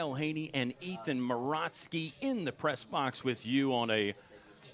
Kyle Haney and Ethan Marotsky in the press box with you on a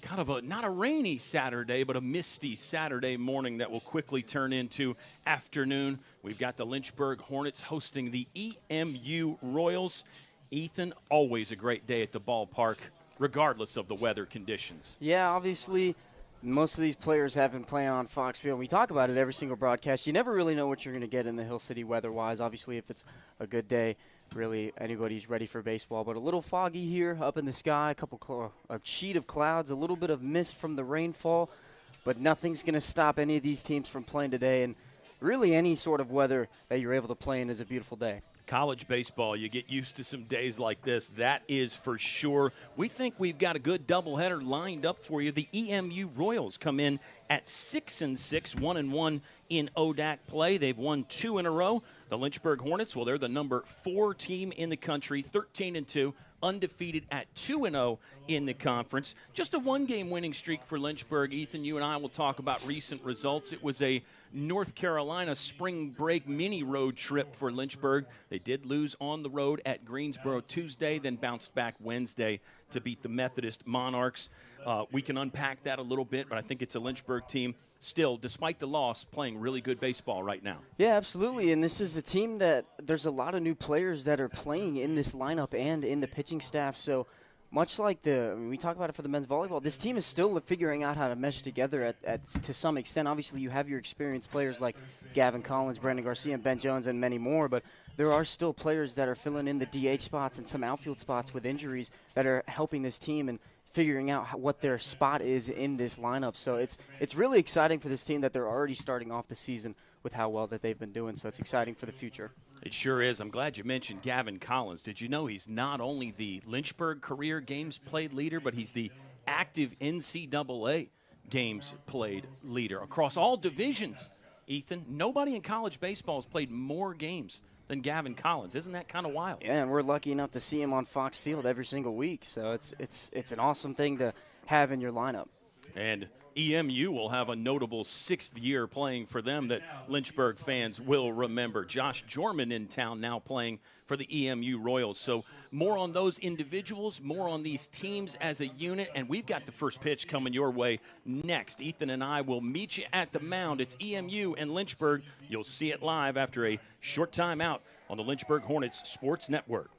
kind of not a rainy Saturday, but a misty Saturday morning that will quickly turn into afternoon. We've got the Lynchburg Hornets hosting the EMU Royals. Ethan, always a great day at the ballpark, regardless of the weather conditions. Yeah, obviously, most of these players have been playing on Fox Field. We talk about it every single broadcast. You never really know what you're going to get in the Hill City weather-wise. Obviously, if it's a good day, really anybody's ready for baseball. But a little foggy here up in the sky, a sheet of clouds, a little bit of mist from the rainfall. But nothing's going to stop any of these teams from playing today. And really any sort of weather that you're able to play in is a beautiful day. College baseball, you get used to some days like this. That is for sure. We think we've got a good doubleheader lined up for you. The EMU Royals come in at 6-6, 1-1 in ODAC play. They've won 2 in a row. The Lynchburg Hornets, well, they're the number 4 team in the country, 13-2, undefeated at 2-0 in the conference. Just a 1-game winning streak for Lynchburg. Ethan, you and I will talk about recent results. It was a North Carolina spring break mini road trip for Lynchburg. They did lose on the road at Greensboro Tuesday, then bounced back Wednesday to beat the Methodist Monarchs. We can unpack that a little bit, but I think it's a Lynchburg team still, despite the loss, playing really good baseball right now. Yeah, absolutely. And this is a team that there's a lot of new players that are playing in this lineup and in the pitching staff. So much like we talk about it for the men's volleyball, this team is still figuring out how to mesh together to some extent. Obviously, you have your experienced players like Gavin Collins, Brandon Garcia, and Ben Jones, and many more, but there are still players that are filling in the DH spots and some outfield spots with injuries that are helping this team and figuring out what their spot is in this lineup. So it's really exciting for this team that they're already starting off the season with how well that they've been doing. So it's exciting for the future. It sure is. I'm glad you mentioned Gavin Collins. Did you know he's not only the Lynchburg career games played leader, but he's the active NCAA games played leader across all divisions? Ethan, nobody in college baseball has played more games than Gavin Collins. Isn't that kind of wild? Yeah, and we're lucky enough to see him on Fox Field every single week. So it's an awesome thing to have in your lineup. And EMU will have a notable 6th year playing for them that Lynchburg fans will remember. Josh Jorman in town now playing for the EMU Royals. So more on those individuals, more on these teams as a unit, and we've got the first pitch coming your way next. Ethan and I will meet you at the mound. It's EMU and Lynchburg. You'll see it live after a short time out on the Lynchburg Hornets Sports Network.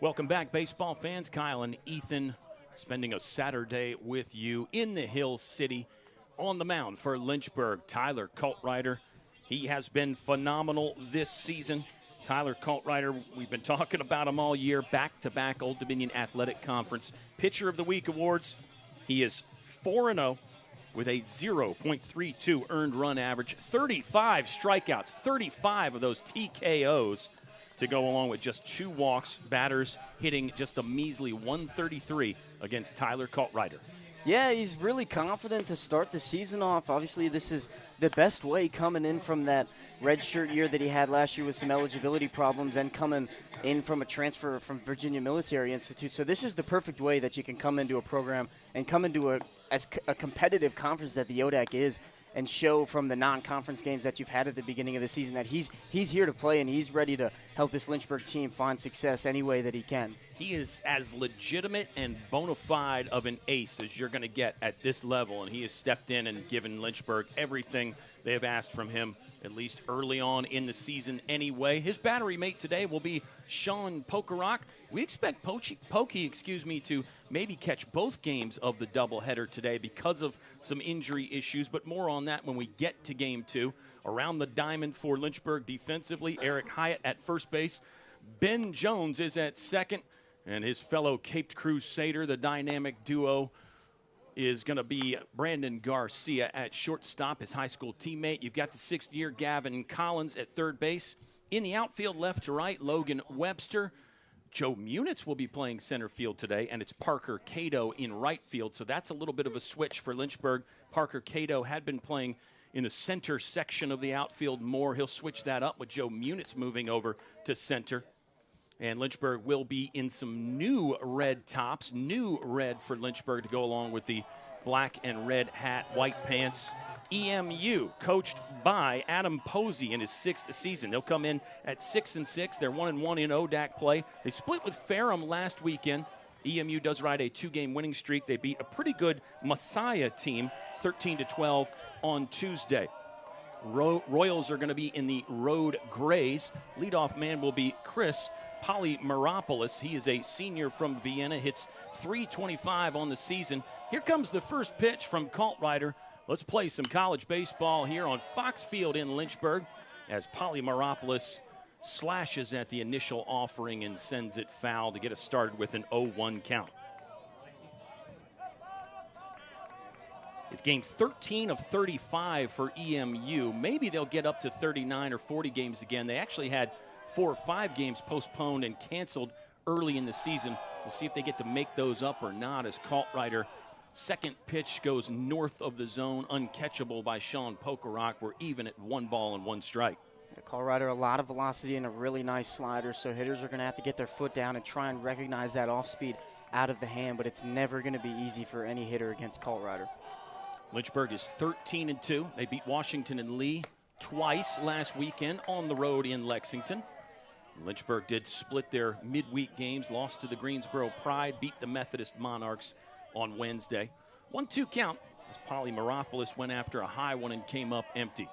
Welcome back, baseball fans. Kyle and Ethan spending a Saturday with you in the Hill City. On the mound for Lynchburg, Tyler Cultrider. He has been phenomenal this season. Tyler Cultrider, we've been talking about him all year, back-to-back Old Dominion Athletic Conference Pitcher of the Week awards. He is 4-0 with a 0.32 earned run average, 35 strikeouts, 35 of those TKOs to go along with just 2 walks. Batters hitting just a measly 133 against Tyler Cultrider. Yeah, he's really confident to start the season off. Obviously, this is the best way coming in from that redshirt year that he had last year with some eligibility problems and coming in from a transfer from Virginia Military Institute. So this is the perfect way that you can come into a program and come into a competitive conference that the ODAC is and show from the non-conference games that you've had at the beginning of the season that he's here to play and he's ready to help this Lynchburg team find success any way that he can. He is as legitimate and bona fide of an ace as you're going to get at this level, and he has stepped in and given Lynchburg everything they have asked from him, at least early on in the season anyway. His battery mate today will be Sean Pokerock. We expect Pokey, to maybe catch both games of the doubleheader today because of some injury issues, but more on that when we get to Game 2. Around the diamond for Lynchburg defensively, Eric Hyatt at first base. Ben Jones is at second, and his fellow Caped Crusader, the dynamic duo, is going to be Brandon Garcia at shortstop, his high school teammate. You've got the 6th-year Gavin Collins at third base. In the outfield, left to right, Logan Webster. Joe Munitz will be playing center field today, and it's Parker Cato in right field. So that's a little bit of a switch for Lynchburg. Parker Cato had been playing in the center section of the outfield more. He'll switch that up with Joe Munitz moving over to center. And Lynchburg will be in some new red tops, new red for Lynchburg to go along with the black and red hat, white pants. EMU, coached by Adam Posey in his 6th season. They'll come in at 6-6. They're 1-1 in ODAC play. They split with Ferrum last weekend. EMU does ride a 2-game winning streak. They beat a pretty good Messiah team, 13-12 on Tuesday. Royals are going to be in the road grays. Leadoff man will be Chris Polymeropoulos. He is a senior from Vienna, hits .325 on the season. Here comes the first pitch from Cultrider. Let's play some college baseball here on Fox Field in Lynchburg as Polymeropoulos slashes at the initial offering and sends it foul to get us started with an 0-1 count. It's game 13 of 35 for EMU. Maybe they'll get up to 39 or 40 games again. They actually had 4 or 5 games postponed and canceled early in the season. We'll see if they get to make those up or not as Cultrider. Second pitch goes north of the zone, uncatchable by Sean Pokerock. We're even at 1 ball and 1 strike. Yeah, Cultrider, a lot of velocity and a really nice slider, so hitters are going to have to get their foot down and try and recognize that off-speed out of the hand, but it's never going to be easy for any hitter against Cultrider. Lynchburg is 13-2. They beat Washington and Lee twice last weekend on the road in Lexington. Lynchburg did split their midweek games, lost to the Greensboro Pride, beat the Methodist Monarchs on Wednesday. 1-2 count as Polymeropoulos went after a high one and came up empty.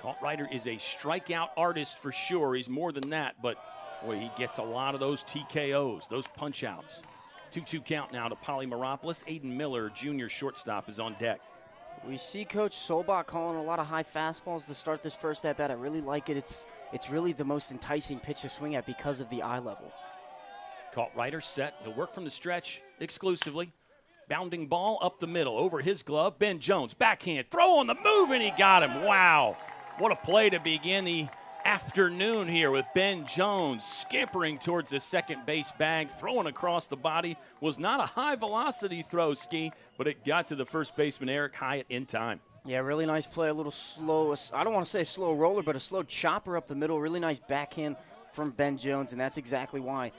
Cultrider is a strikeout artist for sure. He's more than that, but boy, he gets a lot of those TKOs, those punch-outs. 2-2 count now to Polymeropoulos. Aiden Miller, junior shortstop, is on deck. We see Coach Solbach calling a lot of high fastballs to start this first at-bat. I really like it. It's really the most enticing pitch to swing at because of the eye level. Cultrider set. He'll work from the stretch exclusively. Bounding ball up the middle over his glove. Ben Jones, backhand, throw on the move, and he got him. Wow. What a play to begin the afternoon here with Ben Jones scampering towards the second base bag, throwing across the body. Was not a high velocity throw, Ski, but it got to the first baseman Eric Hyatt in time. Yeah, really nice play, a little slow. I don't want to say a slow roller, but a slow chopper up the middle. Really nice backhand from Ben Jones, and that's exactly why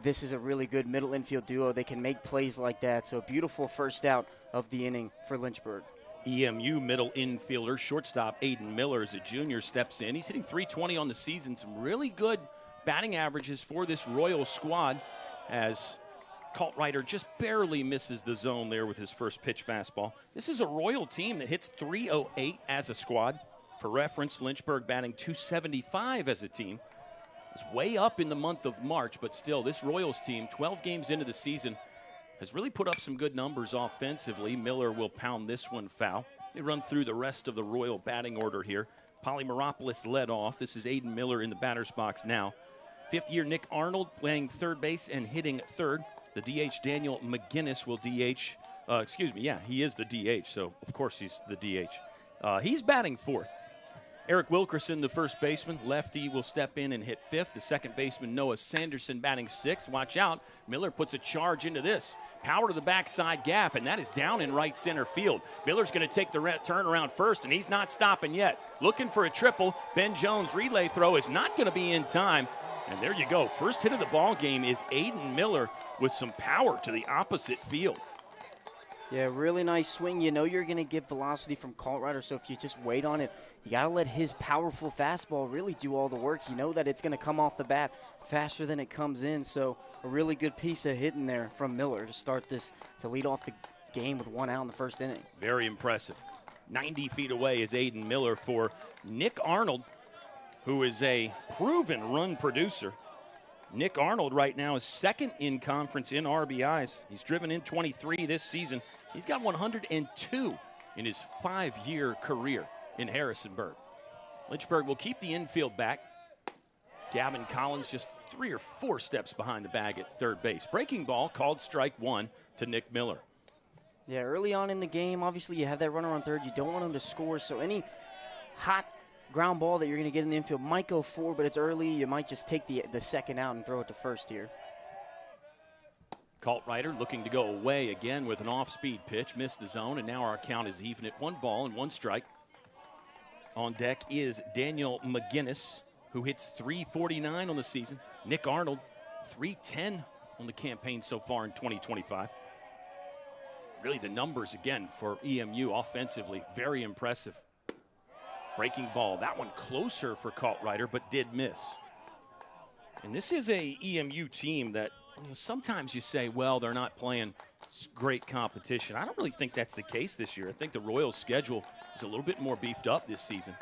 this is a really good middle infield duo. They can make plays like that. So beautiful first out of the inning for Lynchburg. EMU middle infielder, shortstop Aiden Miller as a junior steps in. He's hitting .320 on the season. Some really good batting averages for this Royal squad as Cultrider just barely misses the zone there with his first pitch fastball. This is a Royal team that hits .308 as a squad. For reference, Lynchburg batting .275 as a team. It's way up in the month of March, but still, this Royals team, 12 games into the season, has really put up some good numbers offensively. Miller will pound this one foul. They run through the rest of the Royal batting order here. Polymeropoulos led off. This is Aiden Miller in the batter's box now. Fifth-year Nick Arnold playing third base and hitting third. The DH Daniel McGinnis will DH. He is the DH, so of course he's the DH. He's batting fourth. Eric Wilkerson, the first baseman, lefty, will step in and hit fifth. The second baseman, Noah Sanderson, batting sixth. Watch out. Miller puts a charge into this. Power to the backside gap, and that is down in right center field. Miller's going to take the turn around first, and he's not stopping yet. Looking for a triple. Ben Jones' relay throw is not going to be in time. And there you go. First hit of the ball game is Aiden Miller with some power to the opposite field. Yeah, really nice swing. You know you're going to get velocity from Cartwrighter, so if you just wait on it, you got to let his powerful fastball really do all the work. You know that it's going to come off the bat faster than it comes in, so a really good piece of hitting there from Miller to start this, to lead off the game with 1 out in the first inning. Very impressive. 90 feet away is Aiden Miller for Nick Arnold, who is a proven run producer. Nick Arnold right now is second in conference in RBIs. He's driven in 23 this season. He's got 102 in his 5-year career in Harrisonburg. Lynchburg will keep the infield back. Gavin Collins just 3 or 4 steps behind the bag at third base. Breaking ball called strike 1 to Nick Miller. Yeah, early on in the game, obviously you have that runner on third. You don't want him to score, so any hot ground ball that you're going to get in the infield might go forward, but it's early. You might just take the second out and throw it to first here. Cartwrighter looking to go away again with an off-speed pitch. Missed the zone, and now our count is even at 1 ball and 1 strike. On deck is Daniel McGinnis, who hits .349 on the season. Nick Arnold, .310 on the campaign so far in 2025. Really the numbers, again, for EMU offensively, very impressive. Breaking ball, that one closer for Cartwrighter, but did miss. And this is a EMU team that, sometimes you say, well, they're not playing great competition. I don't really think that's the case this year. I think the Royals' schedule is a little bit more beefed up this season.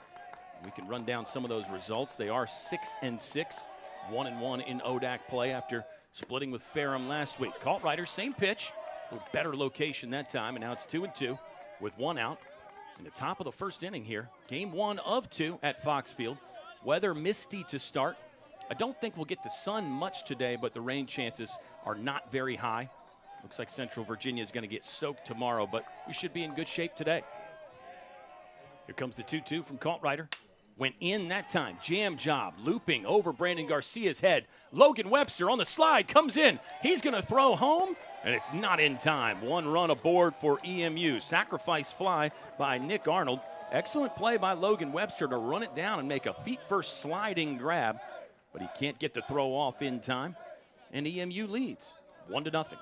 We can run down some of those results. They are 6-6, 1-1 in ODAC play after splitting with Ferrum last week. Cartwrighter, same pitch, a little better location that time, and now it's 2-2 with 1 out. In the top of the first inning here, game 1 of 2 at Fox Field. Weather misty to start. I don't think we'll get the sun much today, but the rain chances are not very high. Looks like Central Virginia is going to get soaked tomorrow, but we should be in good shape today. Here comes the 2-2 from Cartwrighter. Went in that time. Jam job, looping over Brandon Garcia's head. Logan Webster on the slide, comes in. He's going to throw home, and it's not in time. 1 run aboard for EMU. Sacrifice fly by Nick Arnold. Excellent play by Logan Webster to run it down and make a feet-first sliding grab, but he can't get the throw off in time, and EMU leads 1-0.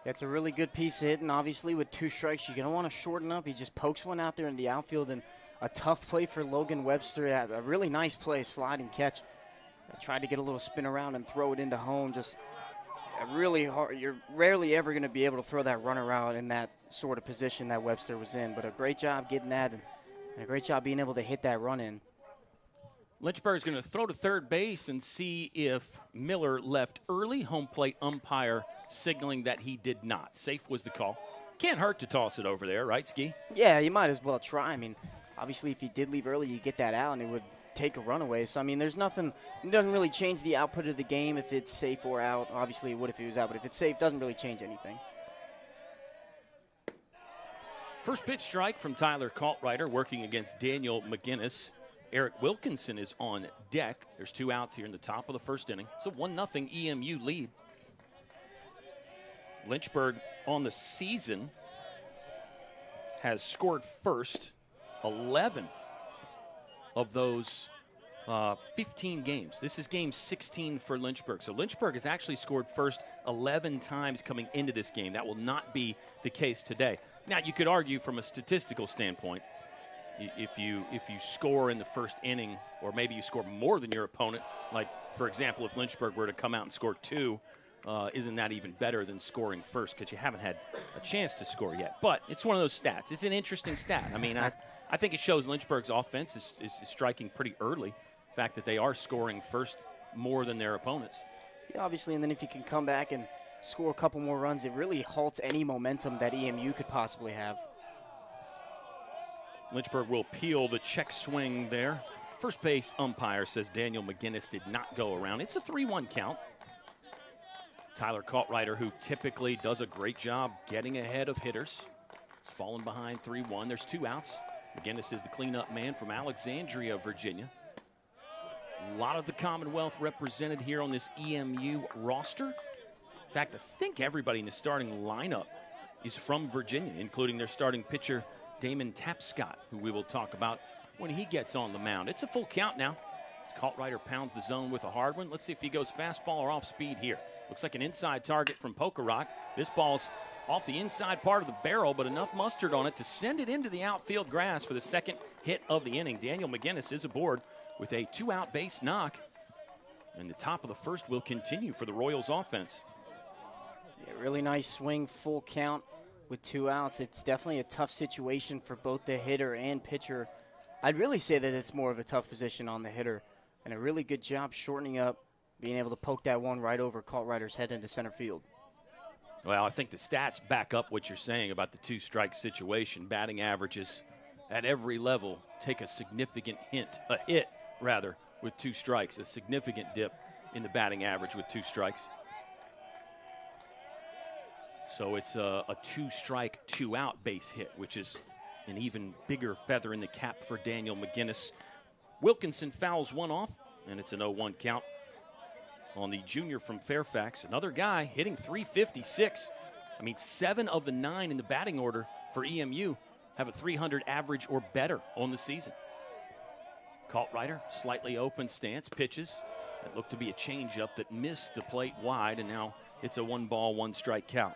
That's a really good piece of hitting. Obviously, with 2 strikes, you're going to want to shorten up. He just pokes one out there in the outfield, and a tough play for Logan Webster. A really nice play, sliding catch. Tried to get a little spin around and throw it into home. Just really hard. You're rarely ever going to be able to throw that runner out in that sort of position that Webster was in. But a great job getting that, and a great job being able to hit that run in. Lynchburg's going to throw to third base and see if Miller left early. Home plate umpire signaling that he did not. Safe was the call. Can't hurt to toss it over there, right, Ski? Yeah, you might as well try. I mean, obviously, if he did leave early, you get that out, and it would take a run away. So, I mean, there's nothing – it doesn't really change the output of the game if it's safe or out. Obviously, it would if he was out, but if it's safe, it doesn't really change anything. First pitch strike from Tyler Cartwrighter working against Daniel McGinnis. Eric Wilkinson is on deck. There's 2 outs here in the top of the first inning. It's a 1-0 EMU lead. Lynchburg on the season has scored first 11 of those 15 games. This is game 16 for Lynchburg. So Lynchburg has actually scored first 11 times coming into this game. That will not be the case today. Now, you could argue from a statistical standpoint, if you score in the first inning, or maybe you score more than your opponent, like, for example, if Lynchburg were to come out and score 2, isn't that even better than scoring first, because you haven't had a chance to score yet? But it's one of those stats. It's an interesting stat. I mean, I think it shows Lynchburg's offense is striking pretty early. The fact that they are scoring first more than their opponents. Yeah, obviously, and then if you can come back and score a couple more runs, it really halts any momentum that EMU could possibly have. Lynchburg will peel the check swing there. First base umpire says Daniel McGinnis did not go around. It's a 3-1 count. Tyler Kaltreiter, who typically does a great job getting ahead of hitters, fallen behind 3-1. There's 2 outs. McGinnis is the cleanup man from Alexandria, Virginia. A lot of the Commonwealth represented here on this EMU roster. In fact, I think everybody in the starting lineup is from Virginia, including their starting pitcher, Damon Tapscott, who we will talk about when he gets on the mound. It's a full count now. As Kaltreiter pounds the zone with a hard one. Let's see if he goes fastball or off speed here. Looks like an inside target from Poker Rock. This ball's off the inside part of the barrel, but enough mustard on it to send it into the outfield grass for the second hit of the inning. Daniel McGinnis is aboard with a 2-out base knock. And the top of the first will continue for the Royals offense. Yeah, really nice swing, full count with 2 outs. It's definitely a tough situation for both the hitter and pitcher. I'd really say that it's more of a tough position on the hitter, and a really good job shortening up, being able to poke that one right over Kaltreiter's head into center field. Well, I think the stats back up what you're saying about the 2-strike situation. Batting averages at every level take a significant hit, with 2 strikes, a significant dip in the batting average with 2 strikes. So it's a 2-strike, 2-out base hit, which is an even bigger feather in the cap for Daniel McGinnis. Wilkinson fouls one off, and it's an 0-1 count on the junior from Fairfax. Another guy hitting .356. I mean, 7 of the 9 in the batting order for EMU have a .300 average or better on the season. Kaltreiter, slightly open stance, pitches. That looked to be a changeup that missed the plate wide, and now it's a 1-ball, 1-strike count.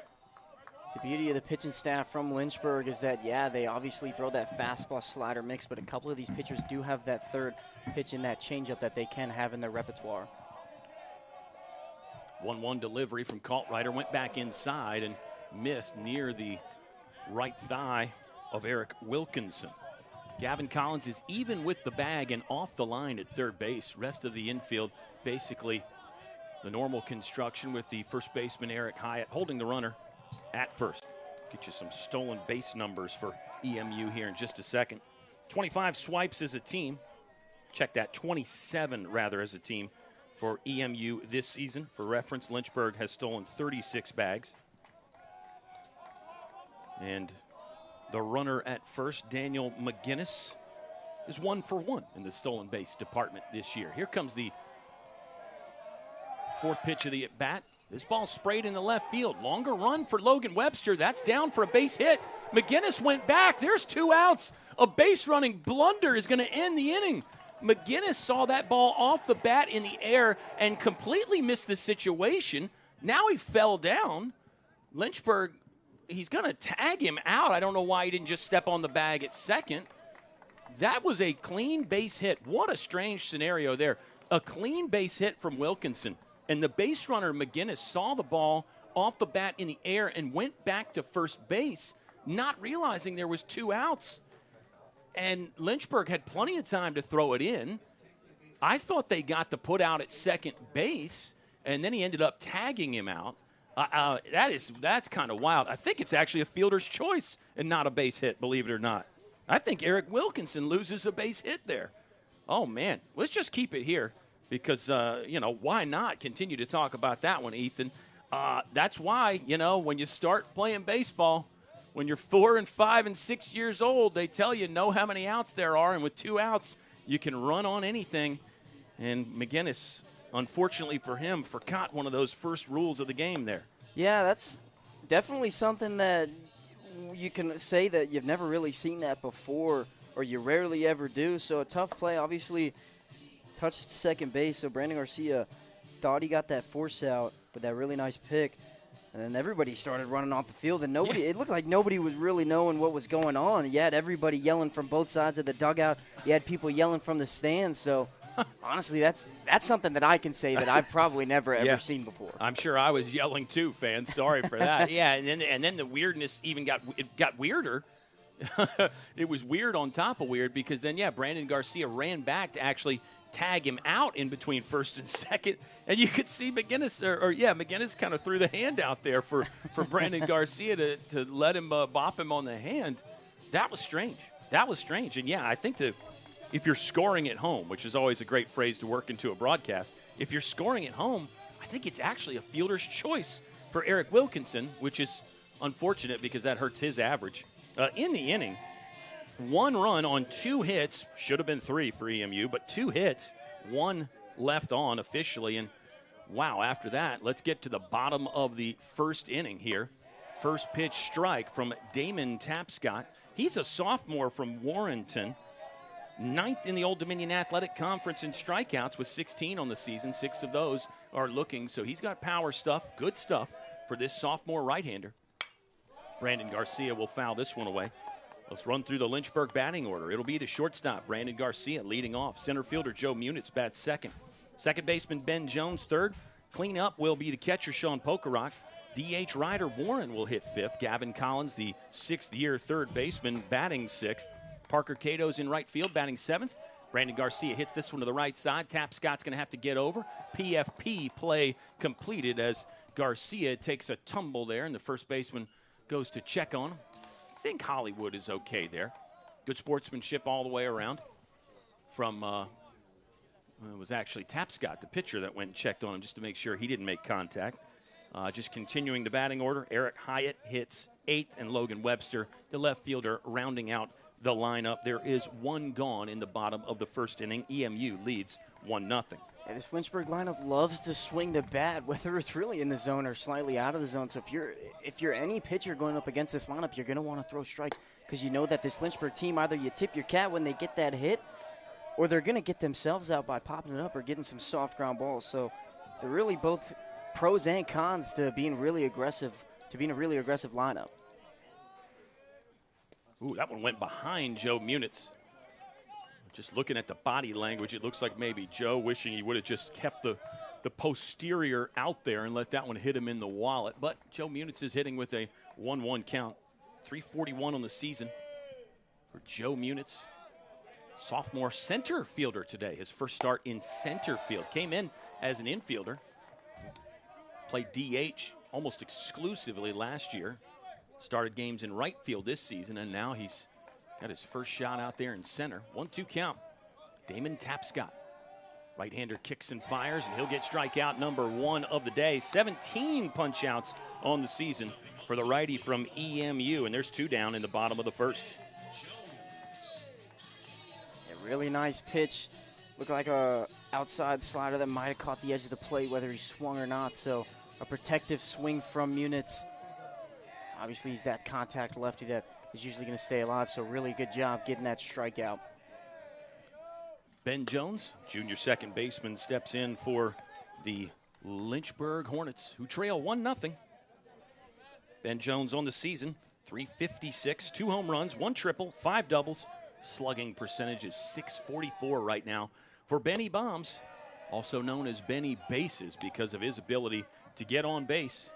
The beauty of the pitching staff from Lynchburg is that, yeah, they obviously throw that fastball slider mix, but a couple of these pitchers do have that third pitch in that changeup that they can have in their repertoire. 1-1 delivery from Kaltreiter, went back inside and missed near the right thigh of Eric Wilkinson. Gavin Collins is even with the bag and off the line at third base. Rest of the infield basically the normal construction with the first baseman Eric Hyatt holding the runner at first. Get you some stolen base numbers for EMU here in just a second. 25 swipes as a team. Check that, 27 rather as a team for EMU this season. For reference, Lynchburg has stolen 36 bags. And the runner at first, Daniel McGinnis, is 1 for 1 in the stolen base department this year. Here comes the 4th pitch of the at-bat. This ball sprayed into left field. Longer run for Logan Webster. That's down for a base hit. McGinnis went back. There's 2 outs. A base running blunder is going to end the inning. McGinnis saw that ball off the bat in the air and completely missed the situation. Now he fell down. Lynchburg, he's going to tag him out. I don't know why he didn't just step on the bag at second. That was a clean base hit. What a strange scenario there. A clean base hit from Wilkinson. And the base runner, McGinnis, saw the ball off the bat in the air and went back to first base, not realizing there was 2 outs. And Lynchburg had plenty of time to throw it in. I thought they got the put out at second base, and then he ended up tagging him out. That's kind of wild. I think it's actually a fielder's choice and not a base hit, believe it or not. I think Eric Wilkinson loses a base hit there. Oh, man. Let's just keep it here. Because, why not continue to talk about that one, Ethan? That's why, when you start playing baseball, when you're 4 and 5 and 6 years old, they tell you know how many outs there are. And with 2 outs, you can run on anything. And McGinnis, unfortunately for him, forgot one of those first rules of the game there. Yeah, that's definitely something that you can say that you've never really seen that before, or you rarely ever do. So a tough play, obviously. Touched second base, so Brandon Garcia thought he got that force out with that really nice pick. And then everybody started running off the field, and it looked like nobody was really knowing what was going on. You had everybody yelling from both sides of the dugout. You had people yelling from the stands. So, honestly, that's something that I can say that I've probably never ever seen before. I'm sure I was yelling too, fans. Sorry for that. And then the weirdness even got weirder. It was weird on top of weird because then, Brandon Garcia ran back to actually tag him out in between first and second, and you could see McGinnis kind of threw the hand out there for Brandon Garcia to let him bop him on the hand. That was strange. And yeah, I think that if you're scoring at home, which is always a great phrase to work into a broadcast, if you're scoring at home, I think it's actually a fielder's choice for Eric Wilkinson, which is unfortunate because that hurts his average. In the inning, 1 run on 2 hits, should have been 3 for EMU, but 2 hits, 1 left on officially. And wow, after that, let's get to the bottom of the first inning here. First pitch strike from Damon Tapscott. He's a sophomore from Warrenton. 9th in the Old Dominion Athletic Conference in strikeouts with 16 on the season. 6 of those are looking, so he's got power stuff, good stuff for this sophomore right-hander. Brandon Garcia will foul this one away. Let's run through the Lynchburg batting order. It'll be the shortstop, Brandon Garcia, leading off. Center fielder Joe Munitz bats second. Second baseman Ben Jones third. Clean up will be the catcher Sean Pokerock. DH Ryder Warren will hit fifth. Gavin Collins, the 6th-year third baseman, batting sixth. Parker Cato's in right field, batting seventh. Brandon Garcia hits this one to the right side. Tapscott's going to have to get over. PFP play completed as Garcia takes a tumble there, and the first baseman goes to check on him. I think Hollywood is okay there. Good sportsmanship all the way around from, it was actually Tapscott, the pitcher, that went and checked on him just to make sure he didn't make contact. Just continuing the batting order, Eric Hyatt hits 8th, and Logan Webster, the left fielder, rounding out the lineup. There is 1 gone in the bottom of the first inning. EMU leads 1-0. Yeah, this Lynchburg lineup loves to swing the bat, whether it's really in the zone or slightly out of the zone. So if you're any pitcher going up against this lineup, you're going to want to throw strikes because you know that this Lynchburg team, either you tip your cap when they get that hit, or they're going to get themselves out by popping it up or getting some soft ground balls. So they're really both pros and cons to being really aggressive, to being a really aggressive lineup. Ooh, that one went behind Joe Munitz. Just looking at the body language, it looks like maybe Joe wishing he would have just kept the posterior out there and let that one hit him in the wallet. But Joe Munitz is hitting with a 1-1 count. 341 on the season for Joe Munitz. Sophomore center fielder today. His first start in center field. Came in as an infielder. Played DH almost exclusively last year. Started games in right field this season, and now he's got his first shot out there in center. 1-2 count. Damon Tapscott. Right-hander kicks and fires, and he'll get strikeout number 1 of the day. 17 punch-outs on the season for the righty from EMU, and there's 2 down in the bottom of the first. A really nice pitch. Looked like a outside slider that might have caught the edge of the plate, whether he swung or not. So a protective swing from Munitz. Obviously, he's that contact lefty that is usually going to stay alive, so really good job getting that strikeout. Ben Jones, junior second baseman, steps in for the Lynchburg Hornets, who trail 1-0. Ben Jones on the season, .356, 2 home runs, 1 triple, 5 doubles. Slugging percentage is .644 right now for Benny Bombs, also known as Benny Bases because of his ability to get on base.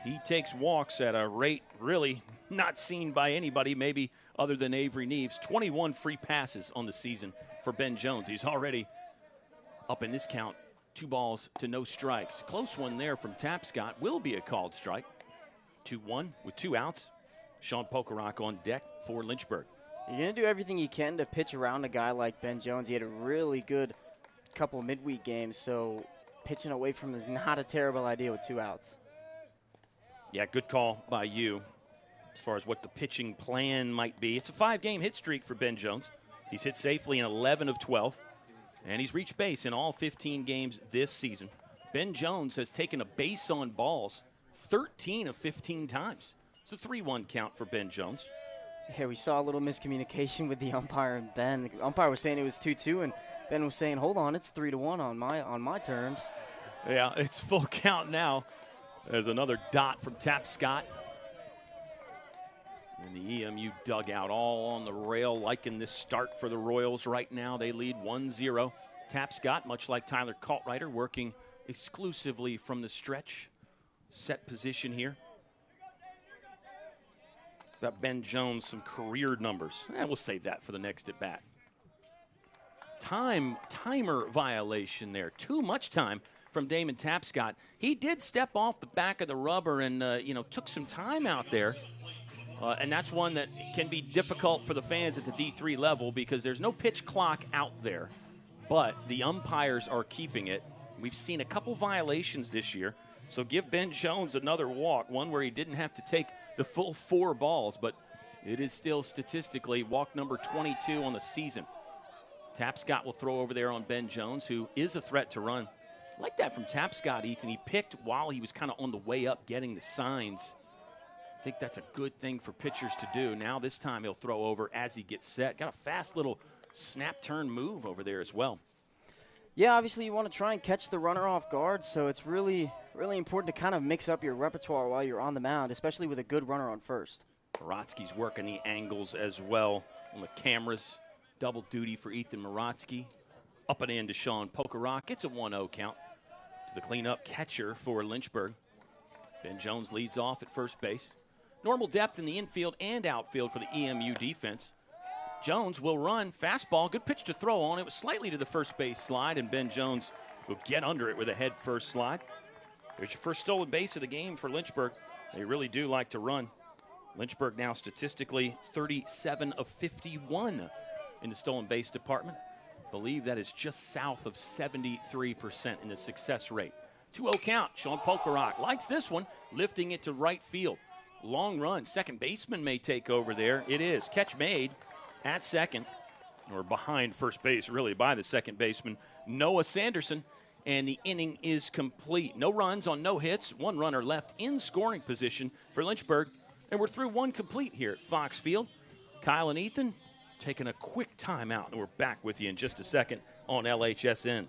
He takes walks at a rate really not seen by anybody, maybe other than Avery Neves. 21 free passes on the season for Ben Jones. He's already up in this count, 2 balls to no strikes. Close one there from Tapscott. Will be a called strike. 2-1 with 2 outs. Sean Pokerock on deck for Lynchburg. You're going to do everything you can to pitch around a guy like Ben Jones. He had a really good couple midweek games, so pitching away from him is not a terrible idea with 2 outs. Yeah, good call by you as far as what the pitching plan might be. It's a 5-game hit streak for Ben Jones. He's hit safely in 11 of 12, and he's reached base in all 15 games this season. Ben Jones has taken a base on balls 13 of 15 times. It's a 3-1 count for Ben Jones. Yeah, we saw a little miscommunication with the umpire and Ben. The umpire was saying it was 2-2, and Ben was saying, hold on, it's 3-1 on my terms. Yeah, it's full count now. There's another dot from Tapscott. And the EMU dugout all on the rail, liking this start for the Royals right now. They lead 1-0. Tapscott, much like Tyler Kaltreiter, working exclusively from the stretch. Set position here. Got Ben Jones some career numbers. We'll save that for the next at bat. timer violation there. Too much time from Damon Tapscott. He did step off the back of the rubber and, took some time out there. And that's one that can be difficult for the fans at the D3 level because there's no pitch clock out there. But the umpires are keeping it. We've seen a couple violations this year. So give Ben Jones another walk, one where he didn't have to take the full 4 balls. But it is still statistically walk number 22 on the season. Tapscott will throw over there on Ben Jones, who is a threat to run. I like that from Tapscott, Ethan. He picked while he was kind of on the way up getting the signs. I think that's a good thing for pitchers to do. Now this time he'll throw over as he gets set. Got a fast little snap turn move over there as well. Yeah, obviously you want to try and catch the runner off guard, so it's really, really important to kind of mix up your repertoire while you're on the mound, especially with a good runner on first. Morotsky's working the angles as well on the cameras. Double duty for Ethan Morotsky. Up and in to Sean Pokerock. It's a 1-0 count to the cleanup catcher for Lynchburg. Ben Jones leads off at first base. Normal depth in the infield and outfield for the EMU defense. Jones will run. Fastball, good pitch to throw on. It was slightly to the first base slide, and Ben Jones will get under it with a head first slide. There's your first stolen base of the game for Lynchburg. They really do like to run. Lynchburg now statistically 37 of 51 in the stolen base department. Believe that is just south of 73% in the success rate. 2-0 count. Sean Pokerock likes this one, lifting it to right field. Long run. Second baseman may take over there. It is. Catch made at second, or behind first base, really, by the second baseman, Noah Sanderson. And the inning is complete. No runs on no hits. One runner left in scoring position for Lynchburg. And we're through one complete here at Fox Field. Kyle and Ethan taking a quick timeout, and we're back with you in just a second on LHSN.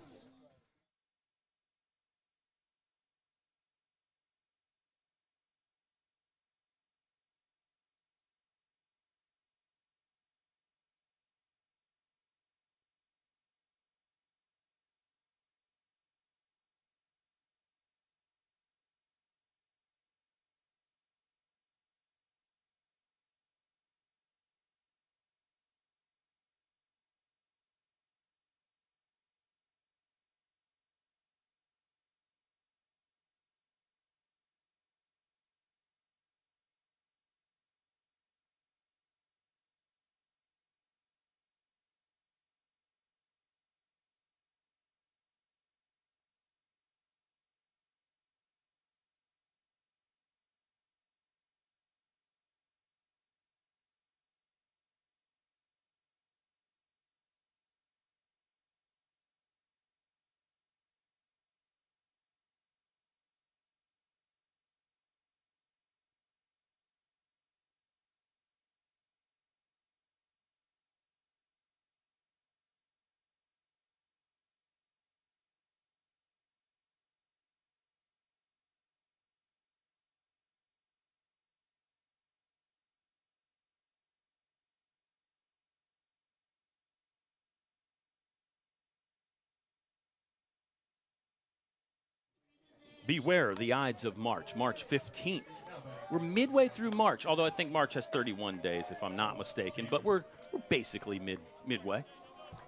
Beware of the Ides of March, March 15th. We're midway through March, although I think March has 31 days, if I'm not mistaken. But we're basically midway.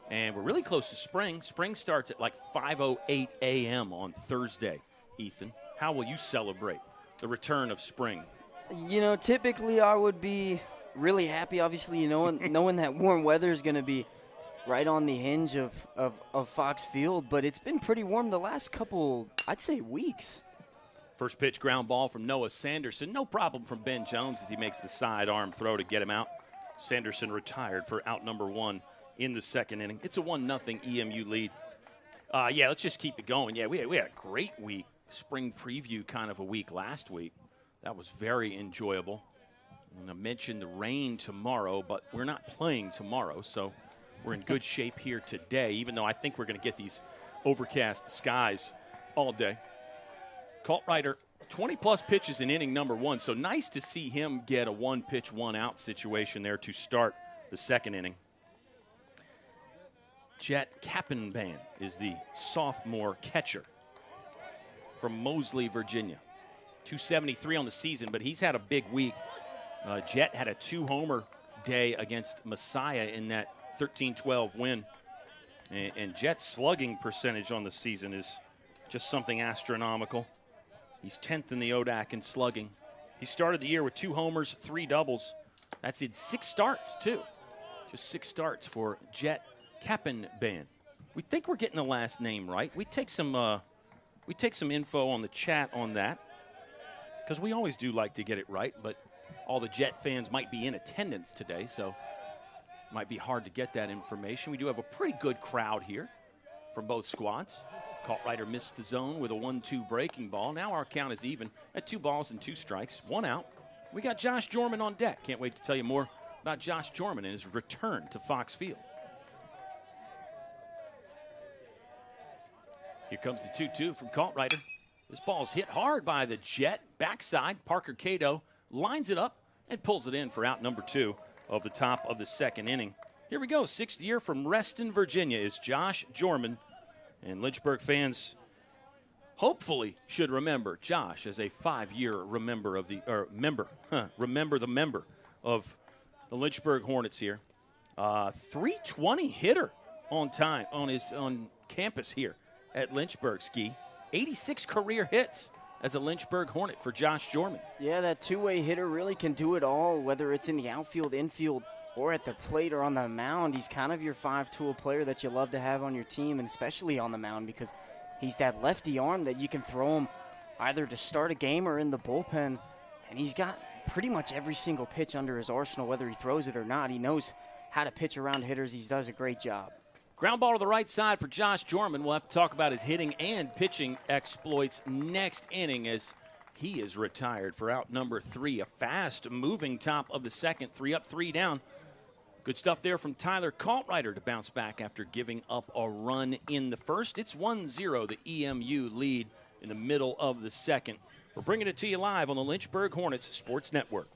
And we're really close to spring. Spring starts at like 5:08 a.m. on Thursday. Ethan, how will you celebrate the return of spring? Typically I would be really happy, obviously, knowing that warm weather is going to be right on the hinge of Fox Field, but it's been pretty warm the last couple, I'd say, weeks. First pitch ground ball from Noah Sanderson. No problem from Ben Jones as he makes the sidearm throw to get him out. Sanderson retired for out number 1 in the second inning. It's a 1-0 EMU lead. Let's just keep it going. Yeah, we had a great week, spring preview kind of a week last week. That was very enjoyable. I'm going to mention the rain tomorrow, but we're not playing tomorrow, so we're in good shape here today, even though I think we're going to get these overcast skies all day. Colt Ryder, 20-plus pitches in inning number 1, so nice to see him get a one-pitch, one-out situation there to start the second inning. Jet Kappenban is the sophomore catcher from Moseley, Virginia. 273 on the season, but he's had a big week. Jet had a 2-homer day against Messiah in that 13-12 win. And Jet's slugging percentage on the season is just something astronomical. He's 10th in the ODAC in slugging. He started the year with 2 homers, 3 doubles. That's in 6 starts, too. Just 6 starts for Jet Kappenband. We think we're getting the last name right. We take some info on the chat on that, because we always do like to get it right, but all the Jet fans might be in attendance today, so it might be hard to get that information. We do have a pretty good crowd here from both squads. Kaltrider missed the zone with a 1-2 breaking ball. Now our count is even at 2 balls and 2 strikes, 1 out. We got Josh Jorman on deck. Can't wait to tell you more about Josh Jorman and his return to Fox Field. Here comes the 2-2 from Kaltrider. This ball's hit hard by the Jet. Backside, Parker Cato lines it up and pulls it in for out number 2 of the top of the 2nd inning. Here we go, 6th year from Reston, Virginia is Josh Jorman. And Lynchburg fans hopefully should remember Josh as a 5-year member of the member of the Lynchburg Hornets here. 320 hitter on campus here at Lynchburg Ski. 86 career hits as a Lynchburg Hornet for Josh Jorman. Yeah, that two-way hitter really can do it all, whether it's in the outfield, infield, or at the plate or on the mound. He's kind of your 5-tool player that you love to have on your team, and especially on the mound, because he's that lefty arm that you can throw him either to start a game or in the bullpen. And he's got pretty much every single pitch under his arsenal, whether he throws it or not. He knows how to pitch around hitters. He does a great job. Ground ball to the right side for Josh Jorman. We'll have to talk about his hitting and pitching exploits next inning, as he is retired for out number 3. A fast-moving top of the 2nd, 3 up, 3 down. Good stuff there from Tyler Kaltrider to bounce back after giving up a run in the 1st. It's 1-0, the EMU lead in the middle of the 2nd. We're bringing it to you live on the Lynchburg Hornets Sports Network.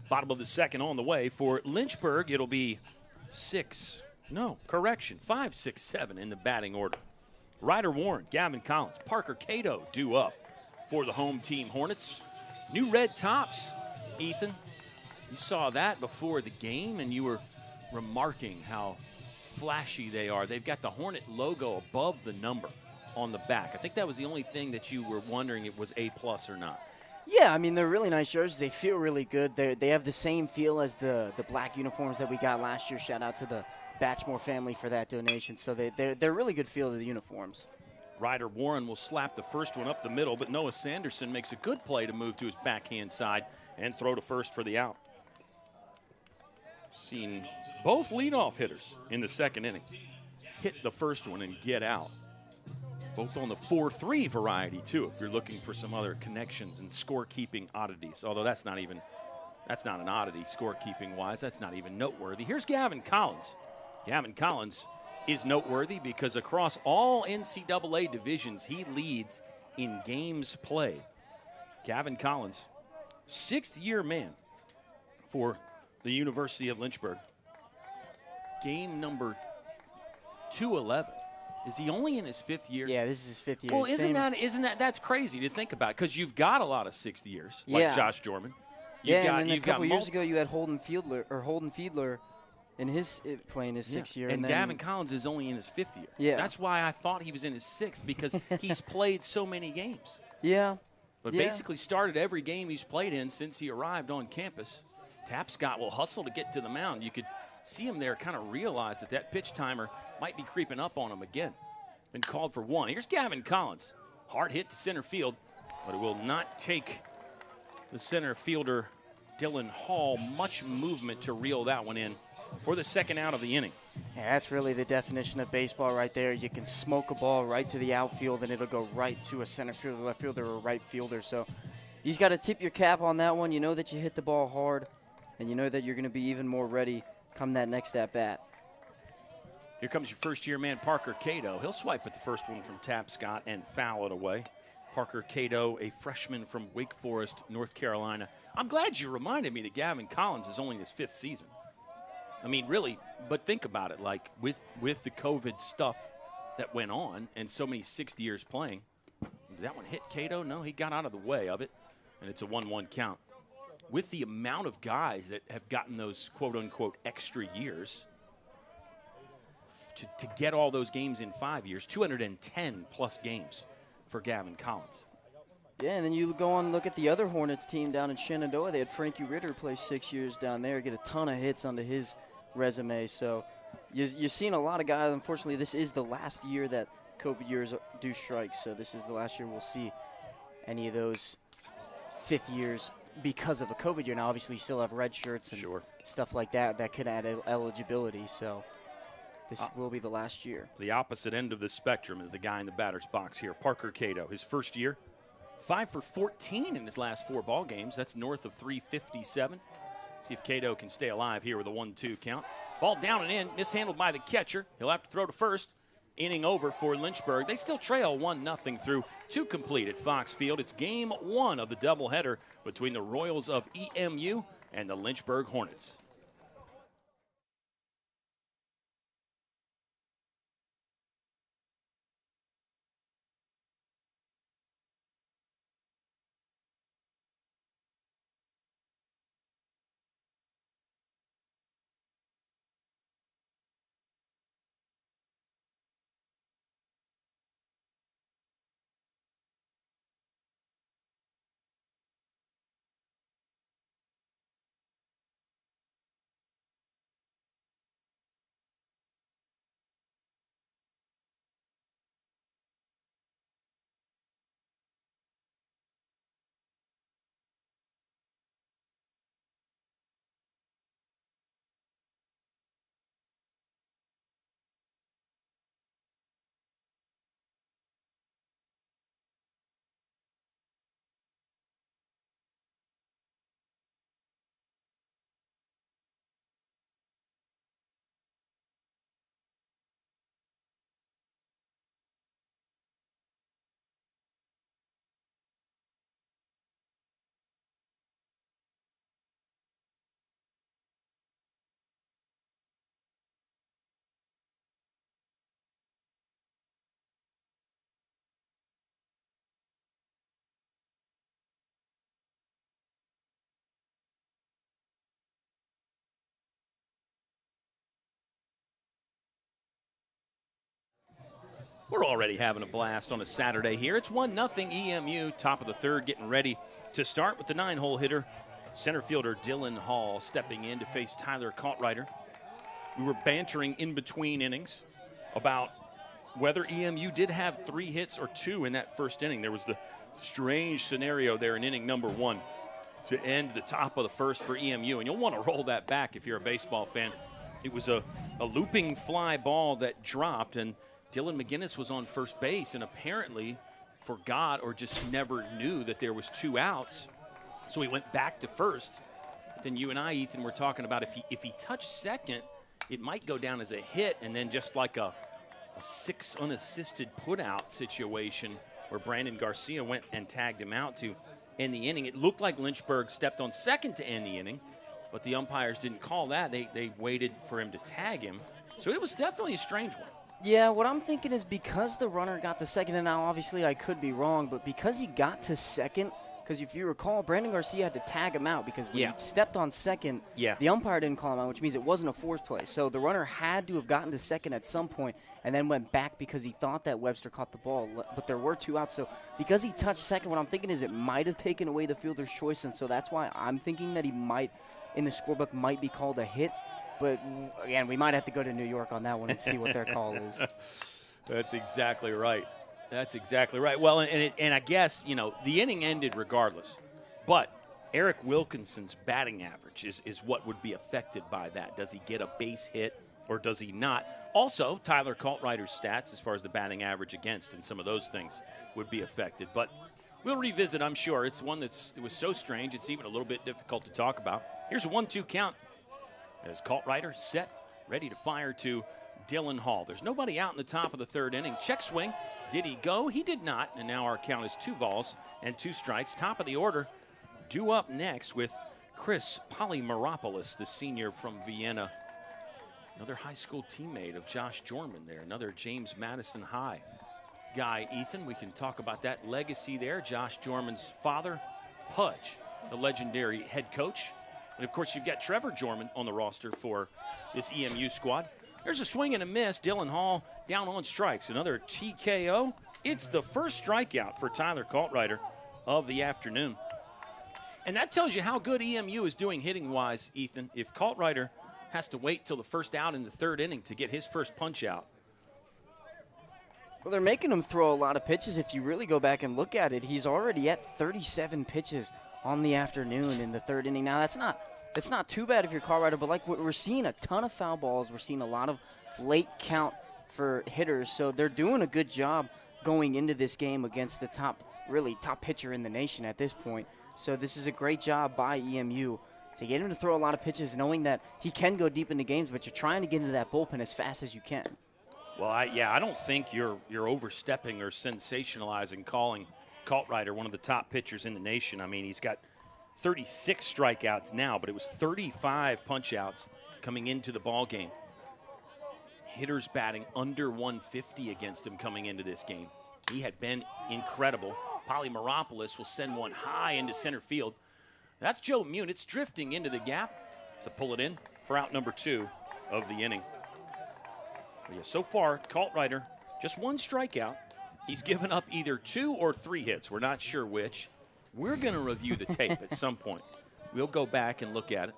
Bottom of the 2nd on the way for Lynchburg. It'll be 5, 6, 7 in the batting order. Ryder Warren, Gavin Collins, Parker Cato due up for the home team Hornets. New red tops, Ethan. You saw that before the game, and you were remarking how flashy they are. They've got the Hornet logo above the number on the back. I think that was the only thing that you were wondering it was A+ or not. Yeah, I mean, they're really nice jerseys. They feel really good. They have the same feel as the black uniforms that we got last year. Shout out to the Batchmore family for that donation. So they're really good feel to the uniforms. Ryder Warren will slap the first one up the middle, but Noah Sanderson makes a good play to move to his backhand side and throw to first for the out. Seen both leadoff hitters in the 2nd inning hit the first one and get out. Both on the 4-3 variety, too, if you're looking for some other connections and scorekeeping oddities. Although that's not an oddity scorekeeping-wise. That's not even noteworthy. Here's Gavin Collins. Gavin Collins is noteworthy because across all NCAA divisions, he leads in games played. Gavin Collins, 6th-year man for the University of Lynchburg. Game number 211. Is he only in his 5th year? Yeah, this is his 5th year. Well, isn't that's crazy to think about, because you've got a lot of 6th years, like Josh Jorman. And then a couple years ago you had Holden Fiedler in his playing his 6th year. And Gavin Collins is only in his 5th year. Yeah. That's why I thought he was in his 6th, because he's played so many games. Yeah. But basically started every game he's played in since he arrived on campus. Tapscott will hustle to get to the mound. You could see him there kind of realize that that pitch timer might be creeping up on him again. Been called for one. Here's Gavin Collins. Hard hit to center field, but it will not take the center fielder, Dylan Hall, much movement to reel that one in for the second out of the inning. Yeah, that's really the definition of baseball right there. You can smoke a ball right to the outfield, and it'll go right to a center fielder, left fielder, or right fielder. So you just got to tip your cap on that one. You know that you hit the ball hard, and you know that you're going to be even more ready come that next at-bat. Here comes your first-year man, Parker Cato. He'll swipe at the first one from Tapscott and foul it away. Parker Cato, a freshman from Wake Forest, North Carolina. I'm glad you reminded me that Gavin Collins is only in his 5th season. I mean, really, but think about it. Like, with the COVID stuff that went on and so many 6 years playing, did that one hit Cato? No, he got out of the way of it, and it's a 1-1 count. With the amount of guys that have gotten those quote-unquote extra years, to get all those games in 5 years, 210-plus games for Gavin Collins. Yeah, and then you go on and look at the other Hornets team down in Shenandoah. They had Frankie Ritter play 6 years down there, get a ton of hits onto his resume. So you're seeing a lot of guys. Unfortunately, this is the last year that COVID years do strike. So this is the last year we'll see any of those 5th years because of a COVID year. Now, obviously, you still have red shirts and stuff like that that could add eligibility. So this will be the last year. The opposite end of the spectrum is the guy in the batter's box here, Parker Cato. His first year, 5 for 14 in his last 4 ball games. That's north of 357. See if Cato can stay alive here with a 1-2 count. Ball down and in, mishandled by the catcher. He'll have to throw to first. Inning over for Lynchburg. They still trail 1-0 through 2 complete at Fox Field. It's game 1 of the doubleheader between the Royals of EMU and the Lynchburg Hornets. We're already having a blast on a Saturday here. It's 1-0 EMU, top of the third, getting ready to start with the 9-hole hitter, center fielder Dylan Hall, stepping in to face Tyler Cartwrighter. We were bantering in between innings about whether EMU did have 3 hits or 2 in that first inning. There was the strange scenario there in inning number 1 to end the top of the first for EMU, and you'll want to roll that back if you're a baseball fan. It was a looping fly ball that dropped, and Dylan McGinnis was on first base and apparently forgot or just never knew that there was 2 outs. So he went back to first. But then you and I, Ethan, were talking about if he touched second, it might go down as a hit, and then just like a 6 unassisted put-out situation where Brandon Garcia went and tagged him out to end the inning. It looked like Lynchburg stepped on second to end the inning, but the umpires didn't call that. They waited for him to tag him. So it was definitely a strange one. Yeah, what I'm thinking is because the runner got to second, and now obviously I could be wrong, but because he got to second, because if you recall, Brandon Garcia had to tag him out because when he stepped on second, the umpire didn't call him out, which means it wasn't a forced play. So the runner had to have gotten to second at some point and then went back because he thought that Webster caught the ball, but there were 2 outs. So because he touched second, what I'm thinking is it might have taken away the fielder's choice, and so that's why I'm thinking that he might, in the scorebook, might be called a hit. But, again, we might have to go to New York on that one and see what their call is. That's exactly right. That's exactly right. Well, and I guess, the inning ended regardless. But Eric Wilkinson's batting average is what would be affected by that. Does he get a base hit or does he not? Also, Tyler Kaltreiter's stats as far as the batting average against and some of those things would be affected. But we'll revisit, I'm sure. It's one it was so strange, it's even a little bit difficult to talk about. Here's a 1-2 count as Kaltreiter set, ready to fire to Dylan Hall. There's nobody out in the top of the third inning. Check swing. Did he go? He did not. And now our count is 2 balls and 2 strikes. Top of the order, due up next with Chris Polymeropoulos, the senior from Vienna. Another high school teammate of Josh Jorman there. Another James Madison High guy, Ethan. We can talk about that legacy there. Josh Jorman's father, Pudge, the legendary head coach. And, of course, you've got Trevor Jorman on the roster for this EMU squad. There's a swing and a miss. Dylan Hall down on strikes. Another TKO. It's the first strikeout for Tyler Kaltreiter of the afternoon. And that tells you how good EMU is doing hitting-wise, Ethan. If Kaltreiter has to wait till the first out in the third inning to get his first punch out. Well, they're making him throw a lot of pitches. If you really go back and look at it, he's already at 37 pitches on the afternoon in the third inning. Now, that's not too bad if you're Kaltreiter, but like we're seeing a ton of foul balls. We're seeing a lot of late count for hitters, so they're doing a good job going into this game against the top pitcher in the nation at this point. So this is a great job by EMU to get him to throw a lot of pitches, knowing that he can go deep into games, but you're trying to get into that bullpen as fast as you can. Well, I don't think you're overstepping or sensationalizing calling Kaltreiter one of the top pitchers in the nation. I mean, he's got 36 strikeouts now, but it was 35 punch-outs coming into the ball game. Hitters batting under 150 against him coming into this game. He had been incredible. Polymeropoulos will send one high into center field. That's Joe Munitz drifting into the gap to pull it in for out number 2 of the inning. But yeah, so far, Kaltreiter, just 1 strikeout. He's given up either 2 or 3 hits. We're not sure which. We're going to review the tape at some point. We'll go back and look at it.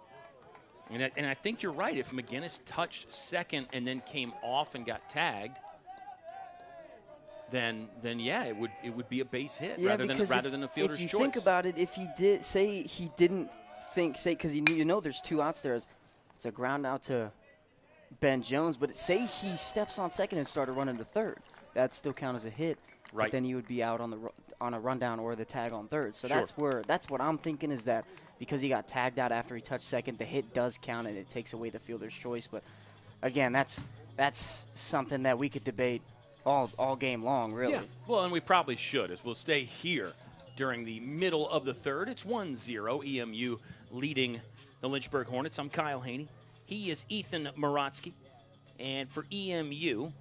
And I think you're right. If McGinnis touched second and then came off and got tagged, then yeah, it would be a base hit rather than a fielder's choice. If you think about it, if he did say he didn't think, because there's 2 outs there. It's a ground out to Ben Jones, but say he steps on second and started running to third, that still count as a hit. Right. But then he would be out on a rundown or the tag on third. So Sure. that's what I'm thinking, is that because he got tagged out after he touched second, the hit does count and it takes away the fielder's choice. But again, that's something that we could debate all game long, really. Yeah. Well, and we probably should, as we'll stay here during the middle of the third. It's 1-0, EMU leading the Lynchburg Hornets. I'm Kyle Haney. He is Ethan Morotsky. And for EMU,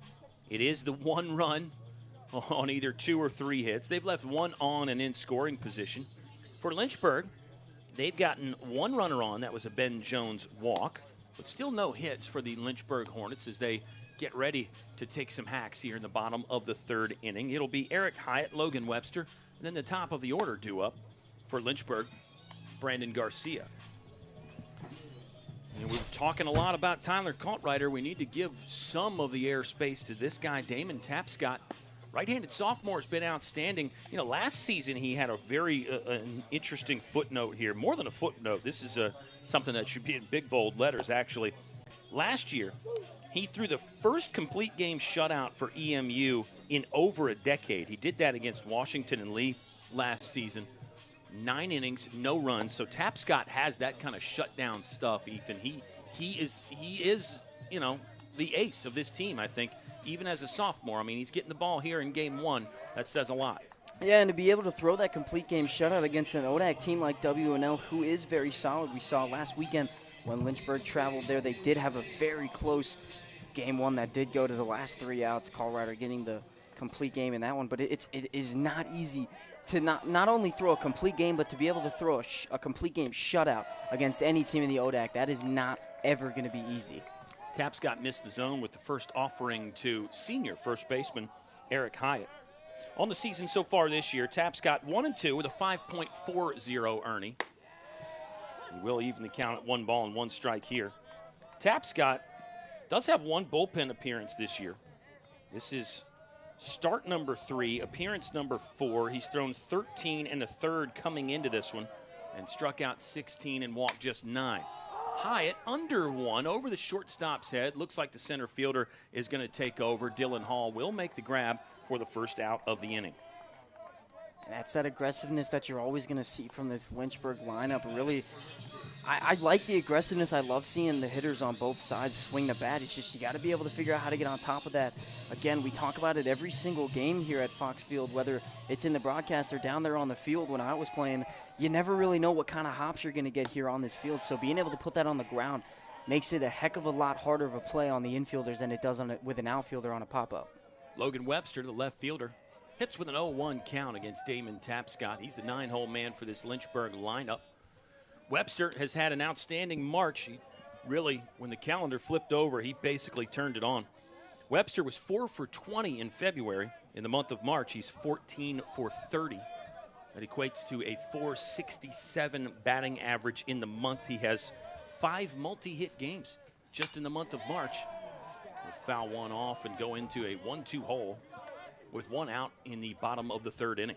it is the 1 run on either 2 or 3 hits. They've left 1 on and in scoring position. For Lynchburg, they've gotten 1 runner on. That was a Ben Jones walk. But still no hits for the Lynchburg Hornets as they get ready to take some hacks here in the bottom of the third inning. It'll be Eric Hyatt, Logan Webster, and then the top of the order due up for Lynchburg, Brandon Garcia. And we're talking a lot about Tyler Kaltreiter. We need to give some of the airspace to this guy, Damon Tapscott. Right-handed sophomore has been outstanding. Last season he had a very an interesting footnote here. More than a footnote. This is something that should be in big, bold letters, actually. Last year, he threw the first complete game shutout for EMU in over a decade. He did that against Washington and Lee last season. 9 innings, no runs. So Tapscott has that kind of shutdown stuff, Ethan. He is the ace of this team, I think, even as a sophomore. I mean, he's getting the ball here in game 1. That says a lot. Yeah, and to be able to throw that complete game shutout against an ODAC team like WNL, who is very solid. We saw last weekend when Lynchburg traveled there, they did have a very close game 1 that did go to the last 3 outs. Kaltreiter getting the complete game in that one. But it is not easy to not only throw a complete game, but to be able to throw a complete game shutout against any team in the ODAC. That is not ever going to be easy. Tapscott missed the zone with the first offering to senior first baseman Eric Hyatt. On the season so far this year, Tapscott 1-2 with a 5.40 Ernie. He will even the count at 1 ball and 1 strike here. Tapscott does have one bullpen appearance this year. This is start number 3, appearance number 4. He's thrown 13 and a third coming into this one and struck out 16 and walked just 9. Hyatt under 1 over the shortstop's head. Looks like the center fielder is going to take over. Dylan Hall will make the grab for the first out of the inning. That's that aggressiveness that you're always going to see from this Lynchburg lineup. Really, I like the aggressiveness. I love seeing the hitters on both sides swing the bat. It's just you got to be able to figure out how to get on top of that. Again, we talk about it every single game here at Fox Field, whether it's in the broadcast or down there on the field when I was playing. You never really know what kind of hops you're going to get here on this field. So being able to put that on the ground makes it a heck of a lot harder of a play on the infielders than it does with an outfielder on a pop-up. Logan Webster, the left fielder, hits with an 0-1 count against Damon Tapscott. He's the 9-hole man for this Lynchburg lineup. Webster has had an outstanding March. He really, when the calendar flipped over, he basically turned it on. Webster was 4 for 20 in February. In the month of March, he's 14 for 30. That equates to a .467 batting average in the month. He has 5 multi-hit games just in the month of March. We'll foul one off and go into a 1-2 hole with 1 out in the bottom of the 3rd inning.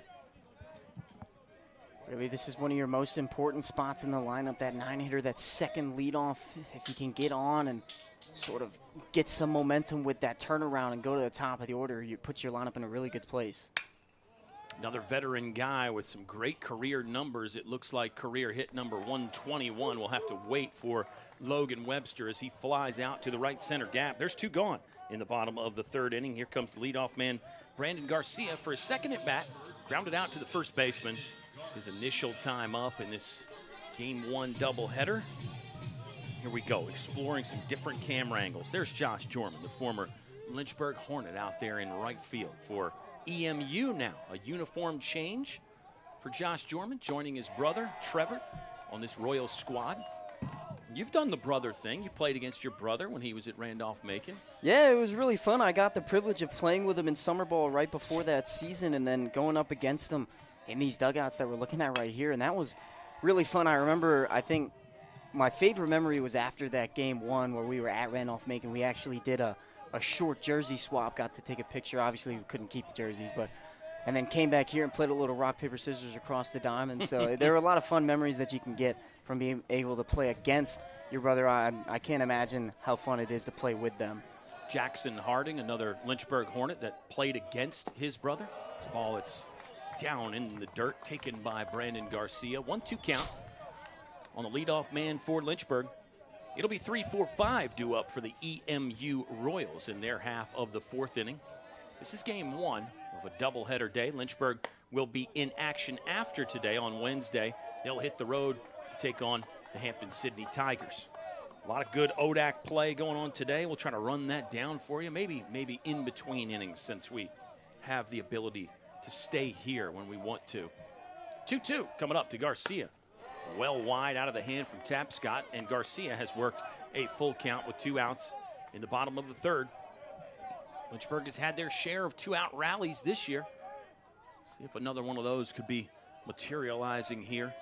Really, this is one of your most important spots in the lineup, that 9-hitter, that second leadoff. If you can get on and sort of get some momentum with that turnaround and go to the top of the order, you put your lineup in a really good place. Another veteran guy with some great career numbers. It looks like career hit number 121. We'll have to wait for Logan Webster as he flies out to the right center gap. There's 2 gone in the bottom of the 3rd inning. Here comes the leadoff man, Brandon Garcia, for his second at bat. Grounded out to the first baseman. His initial time up in this Game 1 doubleheader. Here we go, exploring some different camera angles. There's Josh Jorman, the former Lynchburg Hornet, out there in right field for EMU now. A uniform change for Josh Jorman, joining his brother, Trevor, on this Royals squad. You've done the brother thing. You played against your brother when he was at Randolph-Macon. Yeah, it was really fun. I got the privilege of playing with him in summer ball right before that season and then going up against him in these dugouts that we're looking at right here, and that was really fun. I remember, I think my favorite memory was after that Game 1 where we were at Randolph-Macon. We actually did a short jersey swap, got to take a picture. Obviously, we couldn't keep the jerseys, and then came back here and played a little rock, paper, scissors across the diamond. So there are a lot of fun memories that you can get from being able to play against your brother. I can't imagine how fun it is to play with them. Jackson Harding, another Lynchburg Hornet that played against his brother. This ball that's down in the dirt, taken by Brandon Garcia. 1-2 count on the leadoff man for Lynchburg. It'll be 3-4-5 due up for the EMU Royals in their half of the 4th inning. This is Game 1 of a doubleheader day. Lynchburg will be in action after today on Wednesday. They'll hit the road to take on the Hampton-Sydney Tigers. A lot of good ODAC play going on today. We'll try to run that down for you, maybe in between innings, since we have the ability to stay here when we want to. 2-2 coming up to Garcia. Well wide out of the hand from Tapscott, and Garcia has worked a full count with 2 outs in the bottom of the 3rd. Lynchburg has had their share of 2-out rallies this year. See if another one of those could be materializing here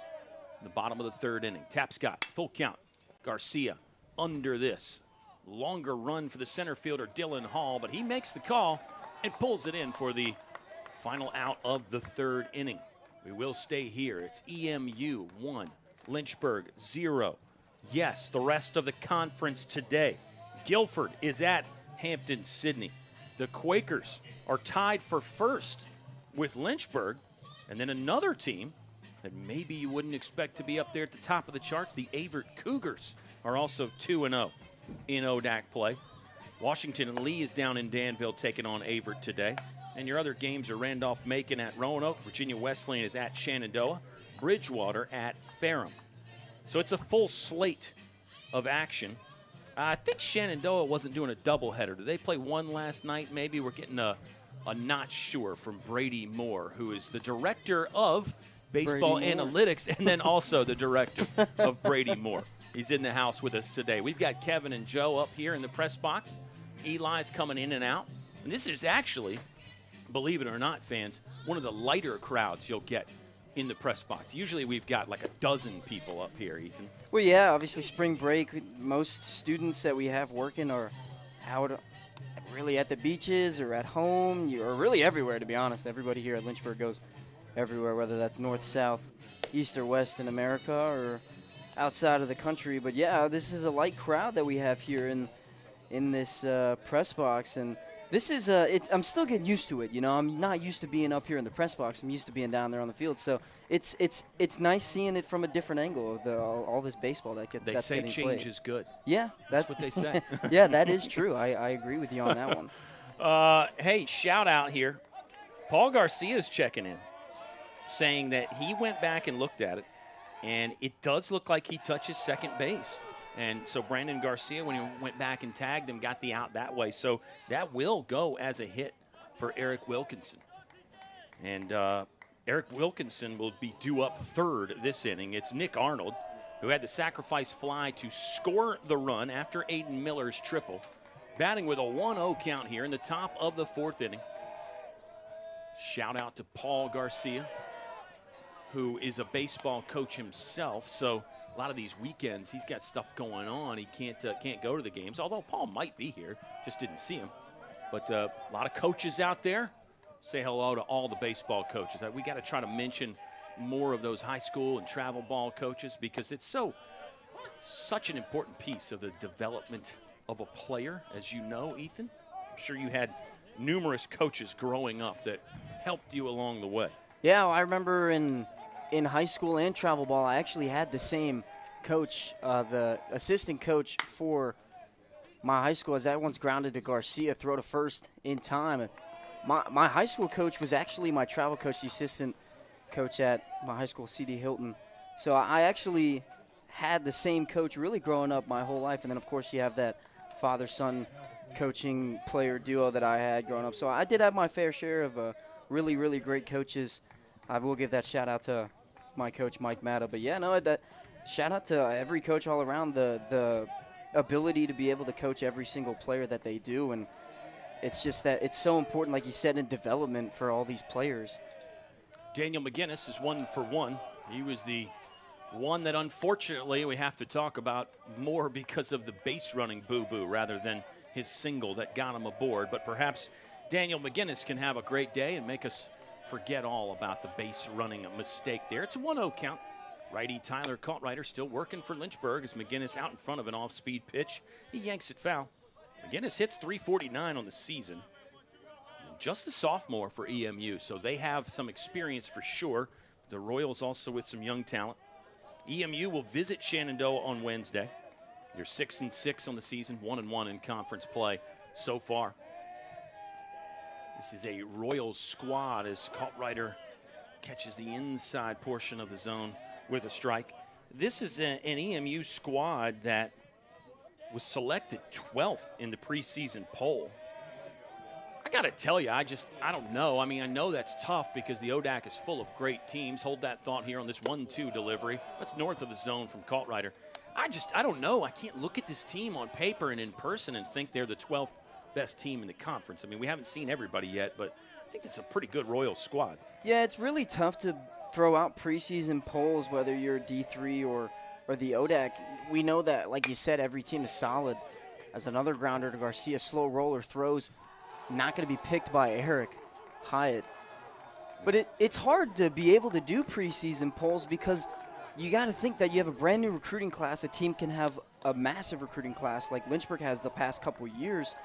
in the bottom of the 3rd inning. Tapscott, full count. Garcia under this. Longer run for the center fielder, Dylan Hall, but he makes the call and pulls it in for the final out of the 3rd inning. We will stay here. It's EMU 1, Lynchburg 0. Yes, the rest of the conference today. Guilford is at Hampton-Sydney. The Quakers are tied for first with Lynchburg. And then another team that maybe you wouldn't expect to be up there at the top of the charts, the Avert Cougars, are also 2-0 in ODAC play. Washington and Lee is down in Danville taking on Avert today. And your other games are Randolph-Macon at Roanoke, Virginia Wesleyan is at Shenandoah, Bridgewater at Ferrum. So it's a full slate of action. I think Shenandoah wasn't doing a doubleheader. Did they play one last night? Maybe we're getting a not sure from Brady Moore, who is the director of baseball analytics and then also the director of Brady Moore. He's in the house with us today. We've got Kevin and Joe up here in the press box. Eli's coming in and out. And this is actually, believe it or not, fans, one of the lighter crowds you'll get in the press box? Usually we've got like a dozen people up here, Ethan. Well, yeah, obviously spring break, most students that we have working are out really at the beaches or at home, or really everywhere, to be honest. Everybody here at Lynchburg goes everywhere, whether that's north, south, east, or west in America or outside of the country. But, yeah, this is a light crowd that we have here in this press box. And this is I'm still getting used to it. You know, I'm not used to being up here in the press box. I'm used to being down there on the field. So it's nice seeing it from a different angle. All this baseball that's they say getting change played. is good. Yeah, that's what they say. Yeah, that is true. I agree with you on that one. Hey, shout out here. Paul Garcia is checking in, saying that he went back and looked at it, and it does look like he touches second base. And so Brandon Garcia, when he went back and tagged him, got the out that way. So that will go as a hit for Eric Wilkinson. And Eric Wilkinson will be due up third this inning. It's Nick Arnold, who had the sacrifice fly to score the run after Aiden Miller's triple. Batting with a 1-0 count here in the top of the fourth inning. Shout out to Paul Garcia, who is a baseball coach himself. So a lot of these weekends, he's got stuff going on. He can't go to the games, although Paul might be here. Just didn't see him. But a lot of coaches out there. Say hello to all the baseball coaches. We got to try to mention more of those high school and travel ball coaches because it's such an important piece of the development of a player, as you know, Ethan. I'm sure you had numerous coaches growing up that helped you along the way. Yeah, well, I remember in high school and travel ball, I actually had the same coach, the assistant coach for my high school, as that once grounded to Garcia, throw to first in time. My high school coach was actually my travel coach, the assistant coach at my high school, C.D. Hilton. So I actually had the same coach really growing up my whole life. And then, of course, you have that father-son coaching player duo that I had growing up. So I did have my fair share of really, really great coaches. I will give that shout-out to my coach, Mike Matta. But, yeah, no, that shout-out to every coach all around, the ability to be able to coach every single player that they do. And it's just that it's so important, like you said, in development for all these players. Daniel McGinnis is 1 for 1. He was the one that, unfortunately, we have to talk about more because of the base running boo-boo rather than his single that got him aboard. But perhaps Daniel McGinnis can have a great day and make us forget all about the base running mistake there. It's a 1-0 count. Righty Tyler Cartwriter still working for Lynchburg as McGinnis out in front of an off-speed pitch. He yanks it foul. McGinnis hits .349 on the season. Just a sophomore for EMU, so they have some experience for sure. The Royals also with some young talent. EMU will visit Shenandoah on Wednesday. They're 6-6 on the season, 1-1 in conference play so far. This is a Royals squad as Cartwriter catches the inside portion of the zone with a strike. This is an EMU squad that was selected 12th in the preseason poll. I got to tell you, I don't know. I mean, I know that's tough because the ODAC is full of great teams. Hold that thought here on this 1-2 delivery. That's north of the zone from Cartwriter. I don't know. I can't look at this team on paper and in person and think they're the 12th best team in the conference. I mean, we haven't seen everybody yet, but I think it's a pretty good Royals squad. Yeah, it's really tough to throw out preseason polls, whether you're D3 or the ODAC. We know that, like you said, every team is solid. As another grounder to Garcia, slow roller throws, not going to be picked by Eric Hyatt. But it's hard to be able to do preseason polls because you got to think that you have a brand new recruiting class. A team can have a massive recruiting class like Lynchburg has the past couple years,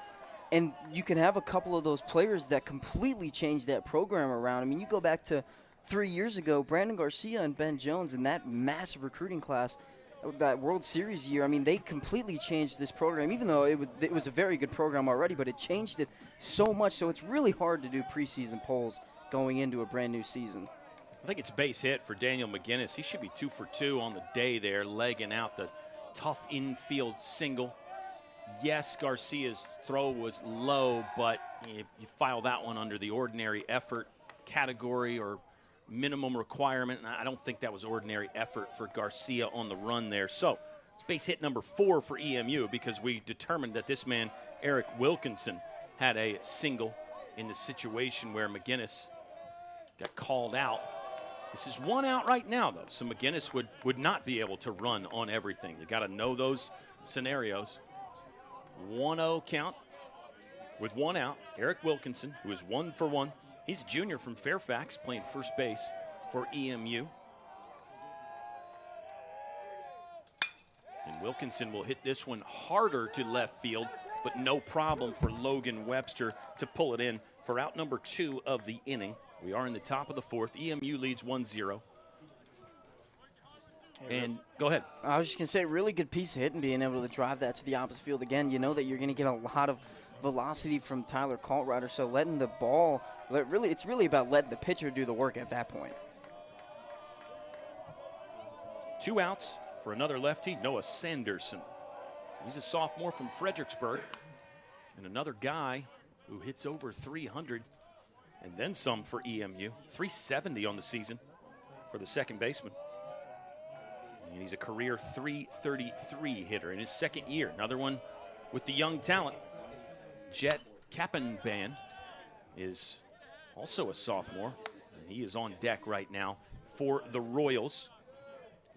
and you can have a couple of those players that completely change that program around. I mean, you go back to 3 years ago, Brandon Garcia and Ben Jones in that massive recruiting class, that World Series year, I mean, they completely changed this program, even though it was a very good program already, but it changed it so much. So it's really hard to do preseason polls going into a brand new season. I think it's base hit for Daniel McGinnis. He should be 2 for 2 on the day there, legging out the tough infield single. Yes, Garcia's throw was low, but you file that one under the ordinary effort category or minimum requirement, and I don't think that was ordinary effort for Garcia on the run there. So it's base hit number 4 for EMU because we determined that this man, Eric Wilkinson, had a single in the situation where McGinnis got called out. This is 1 out right now, though, so McGinnis would not be able to run on everything. You got to know those scenarios. 1-0 count with 1 out. Eric Wilkinson, who is 1 for 1. He's a junior from Fairfax, playing first base for EMU. And Wilkinson will hit this one harder to left field, but no problem for Logan Webster to pull it in for out number 2 of the inning. We are in the top of the 4th. EMU leads 1-0. And go ahead. I was just going to say, really good piece of hitting, being able to drive that to the opposite field again. You know that you're going to get a lot of velocity from Tyler Kaltrider, so letting the ball, it's really about letting the pitcher do the work at that point. 2 outs for another lefty, Noah Sanderson. He's a sophomore from Fredericksburg, and another guy who hits over 300 and then some for EMU. 370 on the season for the second baseman. And he's a career 333 hitter in his second year. Another one with the young talent. Jet Kappenban is also a sophomore, and he is on deck right now for the Royals.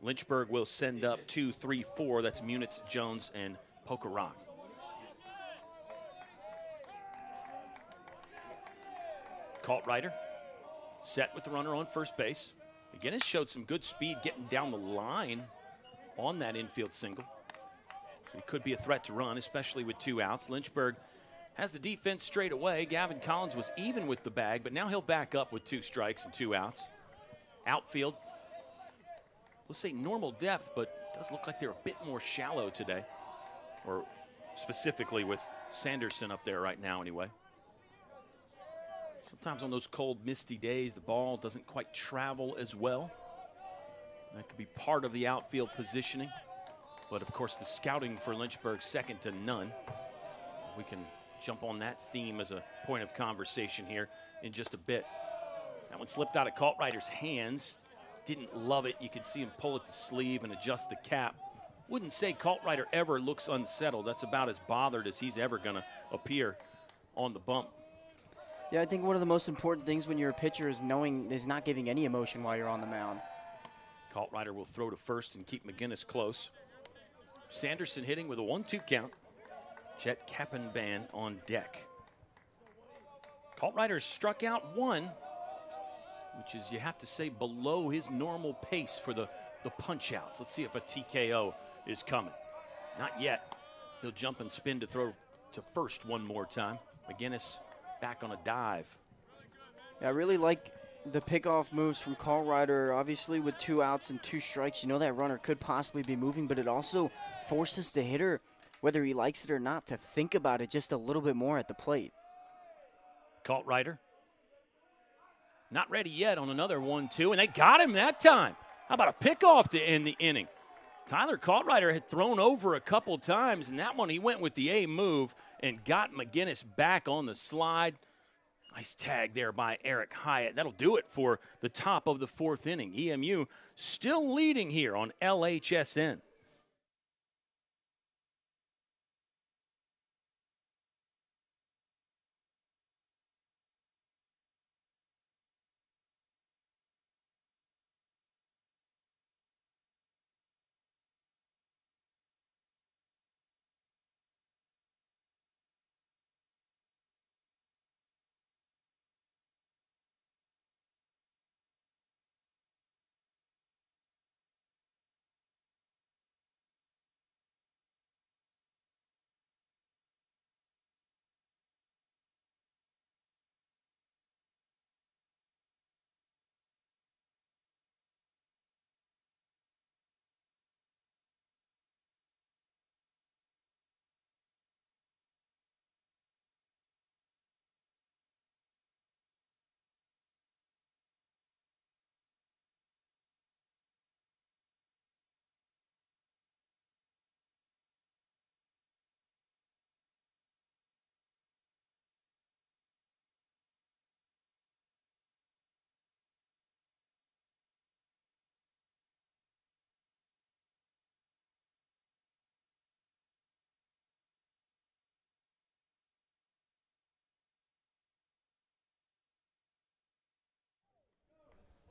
Lynchburg will send up 2, 3, 4. That's Munitz, Jones, and Pokerock. Kaltrider set with the runner on first base. Again, has showed some good speed getting down the line on that infield single. So he could be a threat to run, especially with 2 outs. Lynchburg has the defense straight away. Gavin Collins was even with the bag, but now he'll back up with 2 strikes and 2 outs. Outfield, we'll say normal depth, but it does look like they're a bit more shallow today, or specifically with Sanderson up there right now anyway. Sometimes on those cold, misty days, the ball doesn't quite travel as well. That could be part of the outfield positioning. But, of course, the scouting for Lynchburg, second to none. We can jump on that theme as a point of conversation here in just a bit. That one slipped out of Kaltrider's hands. Didn't love it. You could see him pull at the sleeve and adjust the cap. Wouldn't say Kaltrider ever looks unsettled. That's about as bothered as he's ever going to appear on the bump. Yeah, I think one of the most important things when you're a pitcher is not giving any emotion while you're on the mound. Kaltrider will throw to first and keep McGinnis close. Sanderson hitting with a 1-2 count. Jet Kappenban on deck. Kaltrider struck out 1, which is, you have to say, below his normal pace for the punch outs. Let's see if a TKO is coming. Not yet. He'll jump and spin to throw to first one more time. McGinnis back on a dive. Yeah, I really like the pickoff moves from Kaltrider. Obviously, with 2 outs and 2 strikes, you know that runner could possibly be moving, but it also forces the hitter, whether he likes it or not, to think about it just a little bit more at the plate. Kaltrider not ready yet on another 1-2, and they got him that time. How about a pickoff to end the inning? Tyler Kaltrider had thrown over a couple times, and that one he went with the A move and got McGinnis back on the slide. Nice tag there by Eric Hyatt. That'll do it for the top of the 4th inning. EMU still leading here on LHSN.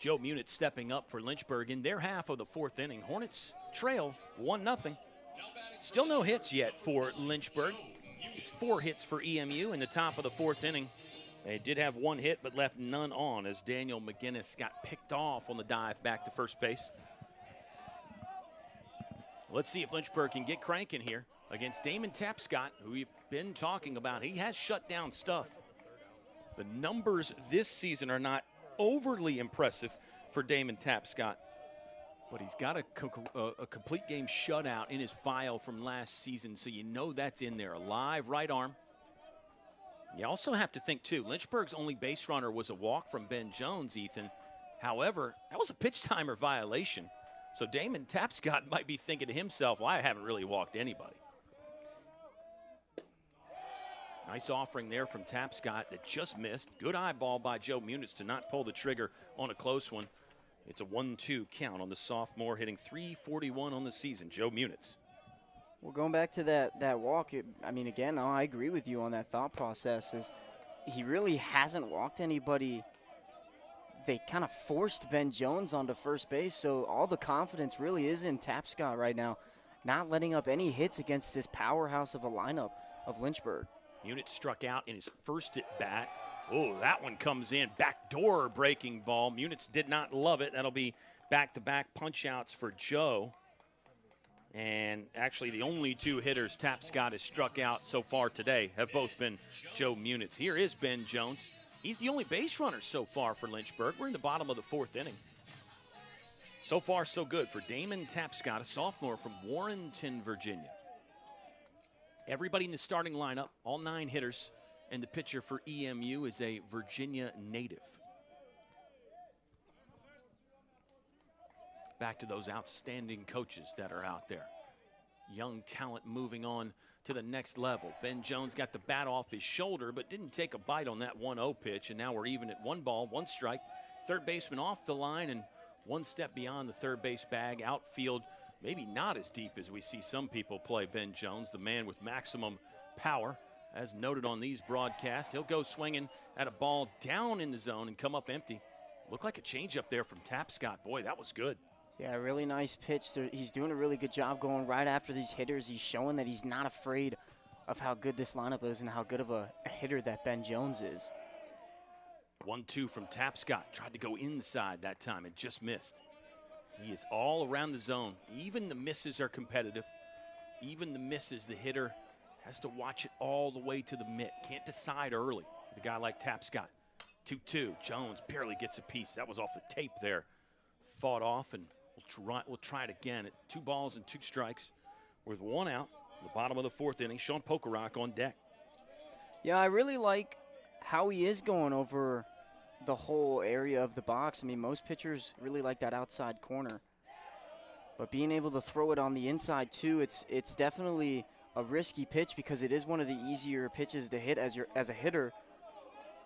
Joe Munich stepping up for Lynchburg in their half of the fourth inning. Hornets trail 1-0. Still no hits yet for Lynchburg. It's 4 hits for EMU in the top of the fourth inning. They did have 1 hit but left none on as Daniel McGinnis got picked off on the dive back to first base. Let's see if Lynchburg can get cranking here against Damon Tapscott, who we've been talking about. He has shut down stuff. The numbers this season are not overly impressive for Damon Tapscott, but he's got a complete game shutout in his file from last season, so you know that's in there. A live right arm. You also have to think, too, Lynchburg's only base runner was a walk from Ben Jones, Ethan. However, that was a pitch timer violation. So Damon Tapscott might be thinking to himself, well, I haven't really walked anybody. Nice offering there from Tapscott that just missed. Good eyeball by Joe Munich to not pull the trigger on a close one. It's a 1-2 count on the sophomore, hitting .341 on the season, Joe Munich. Well, going back to that walk, again, I agree with you on that thought process. Is he really hasn't walked anybody. They kind of forced Ben Jones onto first base, so all the confidence really is in Tapscott right now, not letting up any hits against this powerhouse of a lineup of Lynchburg. Munich struck out in his first at bat. Oh, that one comes in. Backdoor breaking ball. Munich did not love it. That'll be back-to-back punch-outs for Joe. And actually the only 2 hitters Tapscott has struck out so far today have both been Joe Munich. Here is Ben Jones. He's the only base runner so far for Lynchburg. We're in the bottom of the fourth inning. So far, so good for Damon Tapscott, a sophomore from Warrenton, Virginia. Everybody in the starting lineup, all 9 hitters, and the pitcher for EMU is a Virginia native. Back to those outstanding coaches that are out there. Young talent moving on to the next level. Ben Jones got the bat off his shoulder, but didn't take a bite on that 1-0 pitch, and now we're even at 1 ball, 1 strike. Third baseman off the line and 1 step beyond the third base bag. Outfield, maybe not as deep as we see some people play Ben Jones, the man with maximum power. As noted on these broadcasts, he'll go swinging at a ball down in the zone and come up empty. Looked like a changeup there from Tapscott. Boy, that was good. Yeah, really nice pitch. He's doing a really good job going right after these hitters. He's showing that he's not afraid of how good this lineup is and how good of a hitter that Ben Jones is. 1-2 from Tapscott. Tried to go inside that time and just missed. He is all around the zone. Even the misses are competitive. Even the misses, the hitter has to watch it all the way to the mitt. Can't decide early with a guy like Tapscott. 2-2. Jones barely gets a piece. That was off the tape there. Fought off, and we'll try it again at 2 balls and 2 strikes with 1 out. The bottom of the fourth inning. Sean Pokerock on deck. Yeah, I really like how he is going over the whole area of the box. I mean, most pitchers really like that outside corner. But being able to throw it on the inside, too, it's definitely a risky pitch because it is one of the easier pitches to hit as a hitter.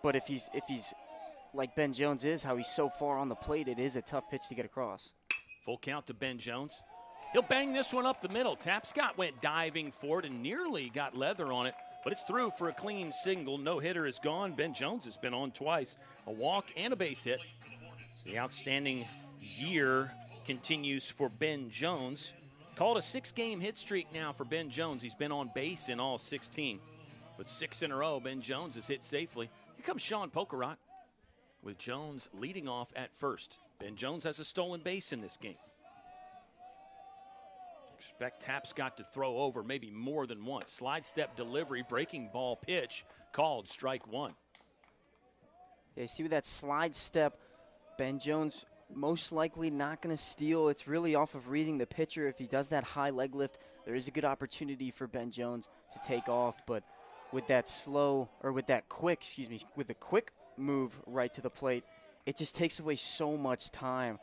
But if he's like Ben Jones is, how he's so far on the plate, it is a tough pitch to get across. Full count to Ben Jones. He'll bang this one up the middle. Tapscott went diving for it and nearly got leather on it, but it's through for a clean single. No hitter is gone. Ben Jones has been on twice, a walk and a base hit. The outstanding year continues for Ben Jones. Called a 6-game hit streak now for Ben Jones. He's been on base in all 16. But 6 in a row, Ben Jones has hit safely. Here comes Sean Pokerock with Jones leading off at first. Ben Jones has a stolen base in this game. Expect Tapscott to throw over maybe more than once. Slide step delivery, breaking ball pitch, called strike 1. Yeah, you see with that slide step, Ben Jones most likely not going to steal. It's really off of reading the pitcher. If he does that high leg lift, there is a good opportunity for Ben Jones to take off. But with that with the quick move right to the plate, it just takes away so much time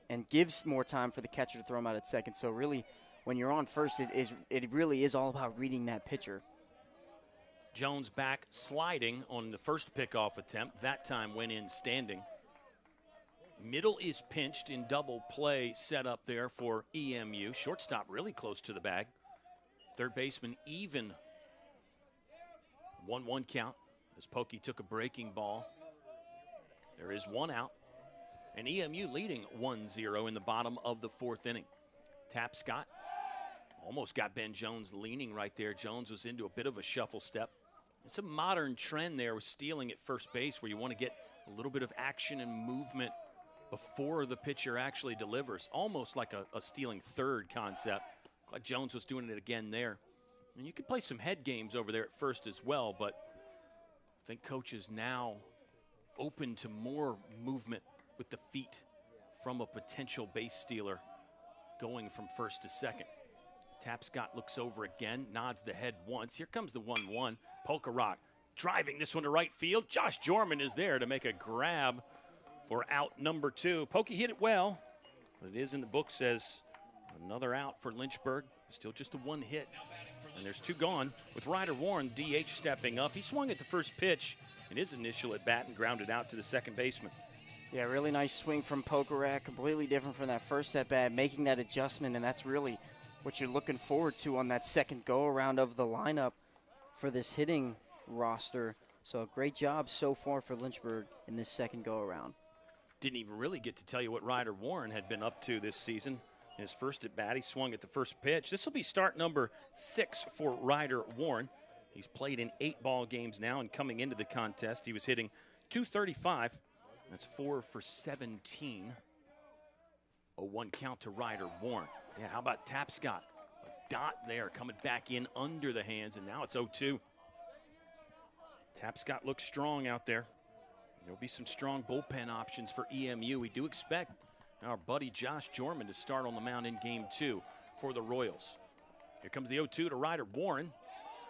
and gives more time for the catcher to throw him out at second. So really, when you're on first, it really is all about reading that pitcher. Jones back sliding on the first pickoff attempt. That time went in standing. Middle is pinched in double play set up there for EMU. Shortstop really close to the bag. Third baseman even. 1-1 count as Pokey took a breaking ball. There is 1 out. And EMU leading 1-0 in the bottom of the fourth inning. Tapscott almost got Ben Jones leaning right there. Jones was into a bit of a shuffle step. It's a modern trend there with stealing at first base where you want to get a little bit of action and movement before the pitcher actually delivers, almost like a stealing third concept. Like Jones was doing it again there. And you could play some head games over there at first as well, but I think coach is now open to more movement with the feet from a potential base stealer going from first to second. Tapscott looks over again, nods the head once. Here comes the 1-1. Polka Rock driving this one to right field. Josh Jorman is there to make a grab for out number 2. Pokey hit it well, but it is in the books as another out for Lynchburg. Still just a 1 hit, and there's 2 gone. With Ryder Warren, DH, stepping up. He swung at the first pitch in his initial at bat and grounded out to the second baseman. Yeah, really nice swing from Pokerak, completely different from that first at bat, making that adjustment, and that's really what you're looking forward to on that second go-around of the lineup for this hitting roster. So great job so far for Lynchburg in this second go-around. Didn't even really get to tell you what Ryder Warren had been up to this season. In his first at bat, he swung at the first pitch. This will be start number 6 for Ryder Warren. He's played in 8 ball games now, and coming into the contest, he was hitting .235. That's 4 for 17. A 1 count to Ryder Warren. Yeah, how about Tapscott? A dot there coming back in under the hands, and now it's 0-2. Tapscott looks strong out there. There'll be some strong bullpen options for EMU. We do expect our buddy Josh Jorman to start on the mound in game 2 for the Royals. Here comes the 0-2 to Ryder Warren.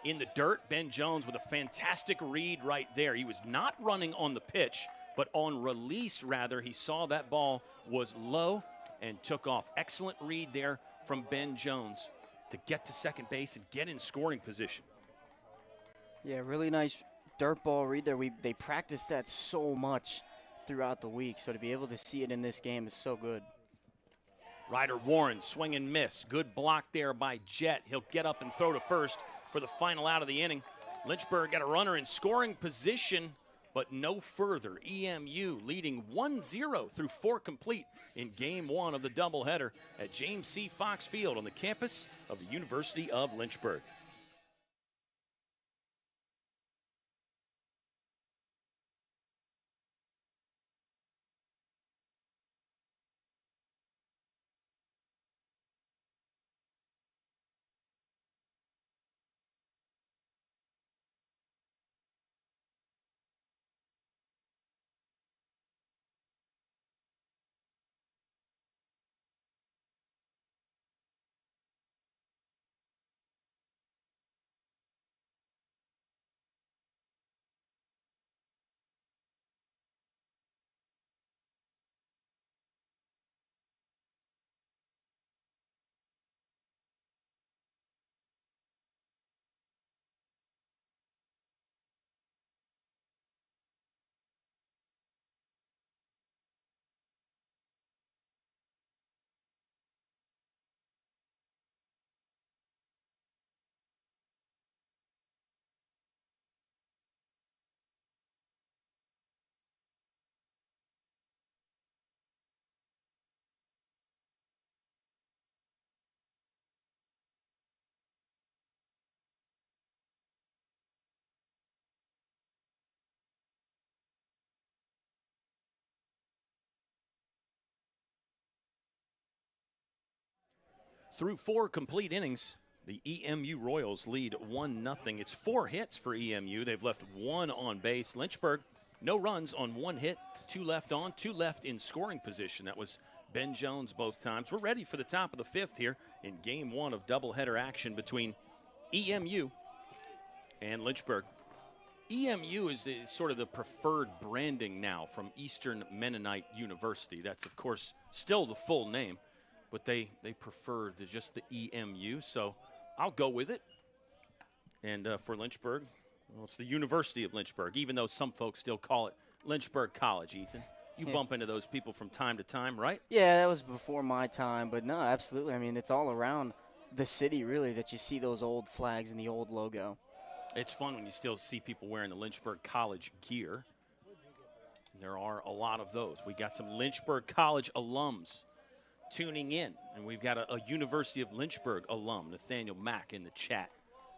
In the dirt, Ben Jones with a fantastic read right there. He was not running on the pitch, but on release, rather, he saw that ball was low and took off. Excellent read there from Ben Jones to get to second base and get in scoring position. Yeah, really nice dirt ball read there. They practiced that so much throughout the week, so to be able to see it in this game is so good. Ryder Warren, swing and miss. Good block there by Jet. He'll get up and throw to first for the final out of the inning. Lynchburg got a runner in scoring position, but no further. EMU leading 1-0 through 4 complete in game 1 of the doubleheader at James C. Fox Field on the campus of the University of Lynchburg. Through 4 complete innings, the EMU Royals lead 1-0. It's 4 hits for EMU. They've left 1 on base. Lynchburg, no runs on 1 hit, 2 left on, 2 left in scoring position. That was Ben Jones both times. We're ready for the top of the 5th here in game 1 of doubleheader action between EMU and Lynchburg. EMU is sort of the preferred branding now from Eastern Mennonite University. That's, of course, still the full name, but they prefer just the EMU, so I'll go with it. And for Lynchburg, well, it's the University of Lynchburg, even though some folks still call it Lynchburg College, Ethan. You bump into those people from time to time, right? Yeah, that was before my time, but no, absolutely. I mean, it's all around the city, really, that you see those old flags and the old logo. It's fun when you still see people wearing the Lynchburg College gear. There are a lot of those. We got some Lynchburg College alums tuning in, and we've got a University of Lynchburg alum, Nathaniel Mack, in the chat,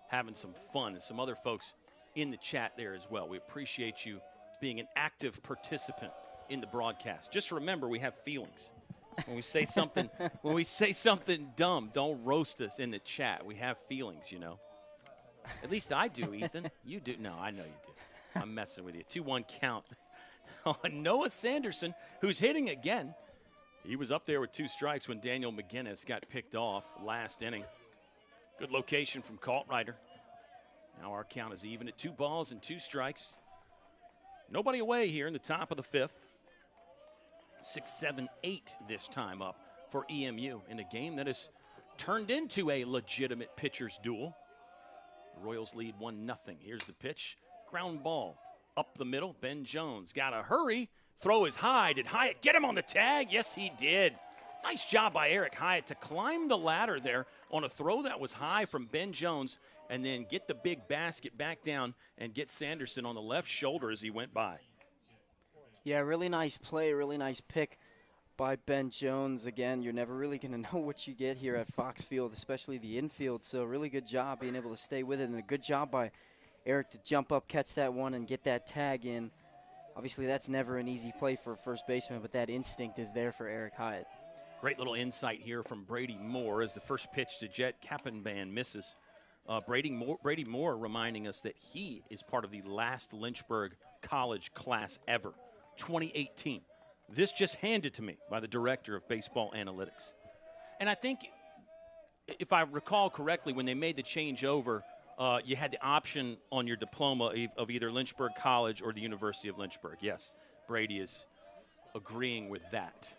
having some fun, and some other folks in the chat there as well. We appreciate you being an active participant in the broadcast. Just remember, we have feelings. When we say something, dumb, don't roast us in the chat. We have feelings, you know. At least I do, Ethan. You do. No, I know you do. I'm messing with you. 2-1 count on Noah Sanderson, who's hitting again. He was up there with 2 strikes when Daniel McGinnis got picked off last inning. Good location from Kaltrider. Now our count is even at 2 balls and 2 strikes. Nobody away here in the top of the 5th. 6-7-8 this time up for EMU in a game that has turned into a legitimate pitcher's duel. The Royals lead 1-0. Here's the pitch. Ground ball up the middle. Ben Jones got to hurry. Throw is high. Did Hyatt get him on the tag? Yes, he did. Nice job by Eric Hyatt to climb the ladder there on a throw that was high from Ben Jones and then get the big basket back down and get Sanderson on the left shoulder as he went by. Yeah, really nice play, really nice pick by Ben Jones. Again, you're never really going to know what you get here at Fox Field, especially the infield. So really good job being able to stay with it, and a good job by Eric to jump up, catch that one, and get that tag in. Obviously, that's never an easy play for a first baseman, but that instinct is there for Eric Hyatt. Great little insight here from Brady Moore as the first pitch to Jet Kappenban misses. Brady Moore reminding us that he is part of the last Lynchburg College class ever, 2018. This just handed to me by the director of baseball analytics. And I think, if I recall correctly, when they made the change over, you had the option on your diploma of either Lynchburg College or the University of Lynchburg. Yes, Brady is agreeing with that.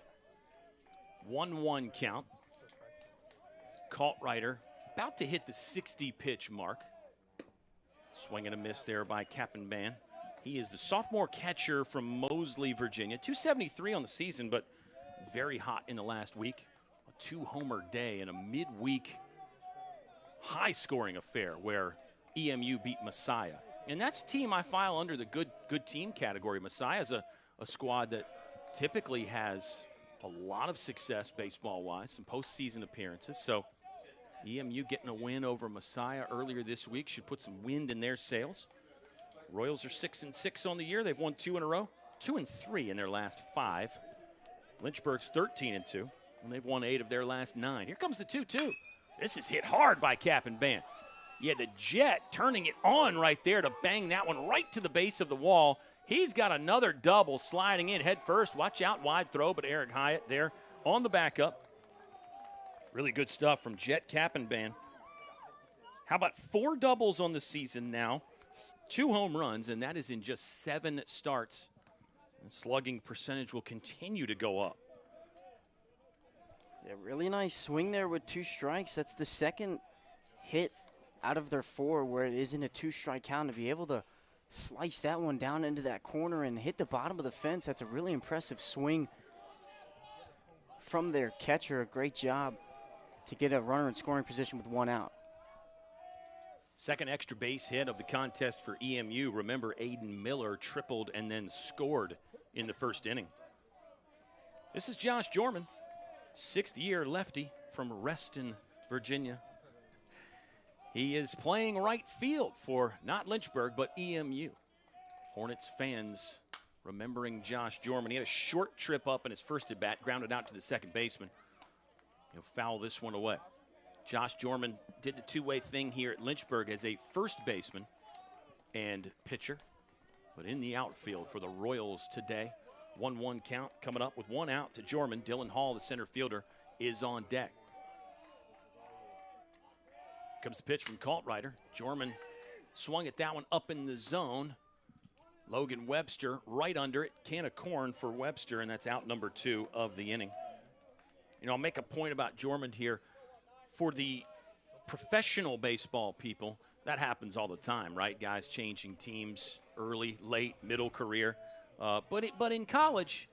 1-1 count. Kaltrider about to hit the 60-pitch mark. Swing and a miss there by Kappenban. He is the sophomore catcher from Moseley, Virginia. 273 on the season, but very hot in the last week. A 2-homer day and a midweek high-scoring affair where EMU beat Messiah. And that's a team I file under the good team category. Messiah is a squad that typically has a lot of success baseball-wise, some postseason appearances. So EMU getting a win over Messiah earlier this week should put some wind in their sails. Royals are 6-6 on the year. They've won 2 in a row, 2-3 in their last 5. Lynchburg's 13-2, and they've won 8 of their last 9. Here comes the 2-2. This is hit hard by Kappenban. Yeah, the Jet turning it on right there to bang that one right to the base of the wall. He's got another double sliding in head first. Watch out, wide throw, but Eric Hyatt there on the backup. Really good stuff from Jet Kappenban. How about 4 doubles on the season now? 2 home runs, and that is in just 7 starts. And slugging percentage will continue to go up. Yeah, really nice swing there with 2 strikes. That's the second hit out of their 4 where it isn't a 2-strike count. To be able to slice that one down into that corner and hit the bottom of the fence, that's a really impressive swing from their catcher. A great job to get a runner in scoring position with 1 out. Second extra base hit of the contest for EMU. Remember, Aiden Miller tripled and then scored in the first inning. This is Josh Jorman, 6th-year lefty from Reston, Virginia. He is playing right field for not Lynchburg, but EMU. Hornets fans remembering Josh Jorman. He had a short trip up in his first at-bat, grounded out to the second baseman. He'll foul this one away. Josh Jorman did the 2-way thing here at Lynchburg as a first baseman and pitcher, but in the outfield for the Royals today. 1-1 count coming up with 1 out to Jorman. Dylan Hall, the center fielder, is on deck. Comes the pitch from Kaltrider. Jorman swung at that one up in the zone. Logan Webster right under it. Can of corn for Webster, and that's out number 2 of the inning. You know, I'll make a point about Jorman here. For the professional baseball people, that happens all the time, right? Guys changing teams early, late, middle career. But in college,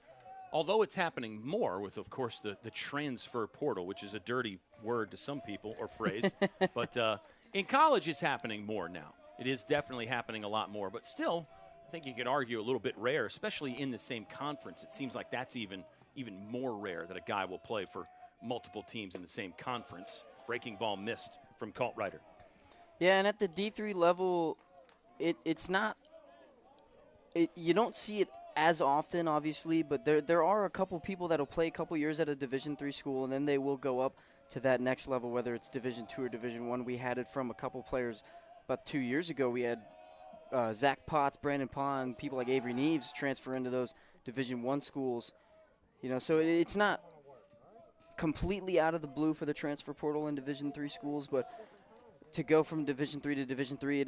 although it's happening more with, of course, the transfer portal, which is a dirty word to some people or phrase, but in college it's happening more now. It is definitely happening a lot more. But still, I think you could argue a little bit rare, especially in the same conference. It seems like that's even more rare that a guy will play for multiple teams in the same conference. Breaking ball missed from Kaltreiter. Yeah, and at the D3 level, it's not – you don't see it as often, obviously, but there are a couple people that will play a couple years at a Division III school, and then they will go up to that next level, whether it's Division II or Division I. We had it from a couple players about 2 years ago. We had Zach Potts, Brandon Pond, people like Avery Neves transfer into those Division I schools. You know, so it's not completely out of the blue for the transfer portal in Division III schools, but to go from Division III to Division III,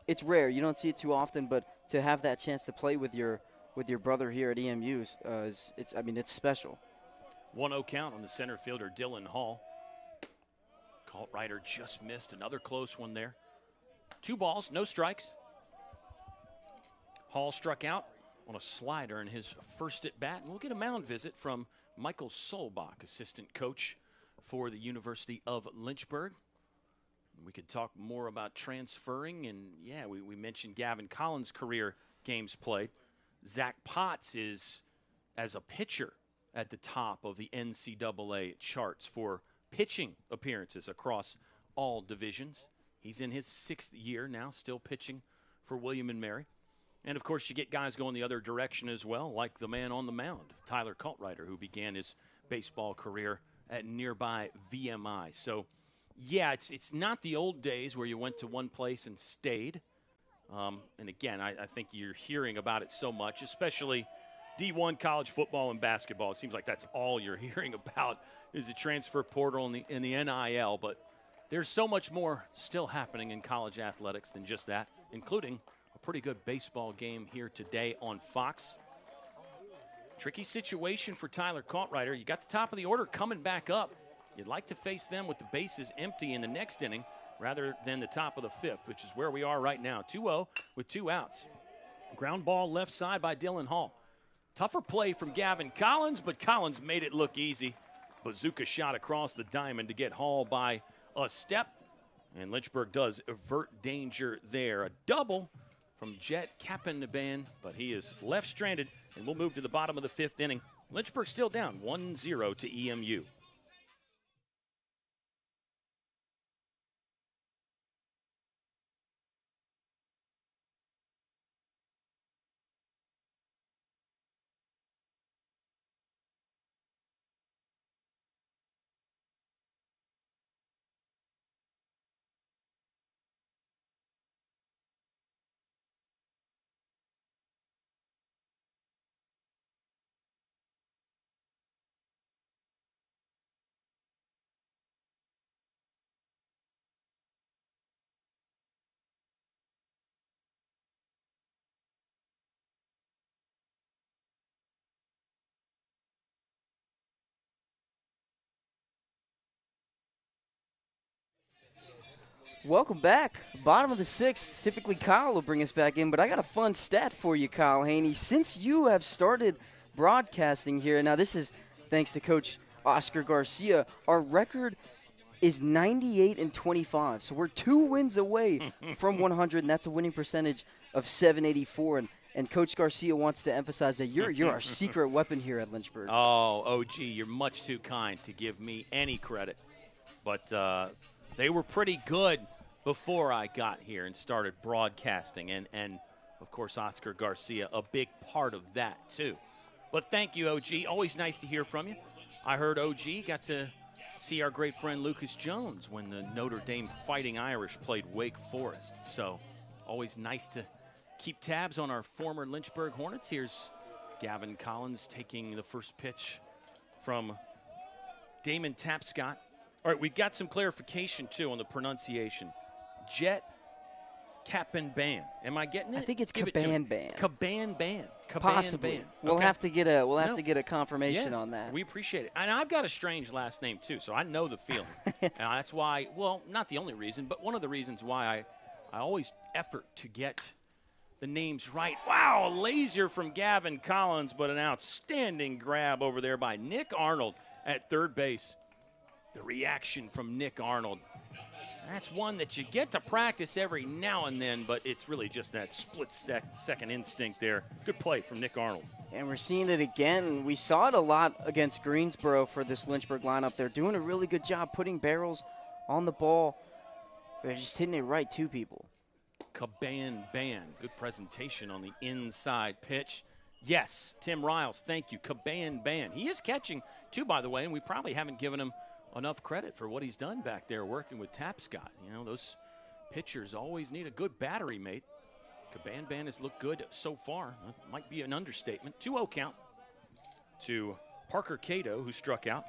it's rare. You don't see it too often, but to have that chance to play with your brother here at EMU it's special. 1-0 count on the center fielder, Dylan Hall. Kaltreiter just missed another close one there. 2 balls, no strikes. Hall struck out on a slider in his first at bat, and we'll get a mound visit from Michael Solbach, assistant coach for the University of Lynchburg. We could talk more about transferring, and yeah, we mentioned Gavin Collins' career games played. Zach Potts is, as a pitcher, at the top of the NCAA charts for pitching appearances across all divisions. He's in his 6th year now, still pitching for William & Mary. And, of course, you get guys going the other direction as well, like the man on the mound, Tyler Kaltreiter, who began his baseball career at nearby VMI. So, yeah, it's not the old days where you went to one place and stayed. And, again, I think you're hearing about it so much, especially D1 college football and basketball. It seems like that's all you're hearing about is the transfer portal and the NIL. But there's so much more still happening in college athletics than just that, including a pretty good baseball game here today on Fox. Tricky situation for Tyler Kaltreiter. You got the top of the order coming back up. You'd like to face them with the bases empty in the next inning rather than the top of the 5th, which is where we are right now. 2-0 with 2 outs. Ground ball left side by Dylan Hall. Tougher play from Gavin Collins, but Collins made it look easy. Bazooka shot across the diamond to get Hall by a step. And Lynchburg does avert danger there. A double from Jet Kappenban, but he is left stranded, and we'll move to the bottom of the 5th inning. Lynchburg still down 1-0 to EMU. Welcome back. Bottom of the 6th. Typically Kyle will bring us back in, but I got a fun stat for you, Kyle Haney. Since you have started broadcasting here, now this is thanks to Coach Oscar Garcia, our record is 98-25. So we're 2 wins away from 100, and that's a winning percentage of 784. And Coach Garcia wants to emphasize that you're our secret weapon here at Lynchburg. Oh, OG, you're much too kind to give me any credit. But they were pretty good before I got here and started broadcasting. And of course, Oscar Garcia, a big part of that, too. But thank you, OG. Always nice to hear from you. I heard OG got to see our great friend Lucas Jones when the Notre Dame Fighting Irish played Wake Forest. So always nice to keep tabs on our former Lynchburg Hornets. Here's Gavin Collins taking the first pitch from Damon Tapscott. All right, we've got some clarification, too, on the pronunciation. Jet Kappenban. Am I getting it? I think it's Kappenban. Possibly. We'll have to get a confirmation on that. We appreciate it. And I've got a strange last name, too, so I know the feeling. And that's why, well, not the only reason, but one of the reasons why I always effort to get the names right. Wow, a laser from Gavin Collins, but an outstanding grab over there by Nick Arnold at third base. The reaction from Nick Arnold That's one that you get to practice every now and then, but it's really just that split-second instinct there. Good play from Nick Arnold. And we're seeing it again. We saw it a lot against Greensboro for this Lynchburg lineup. They're doing a really good job putting barrels on the ball. They're just hitting it right to people. Caban. Good presentation on the inside pitch. Yes, Tim Riles, thank you. Caban. He is catching, too, by the way, and we probably haven't given him enough credit for what he's done back there working with Tapscott. You know, those pitchers always need a good battery mate. Caban has looked good so far. That might be an understatement. 2-0 count to Parker Cato, who struck out.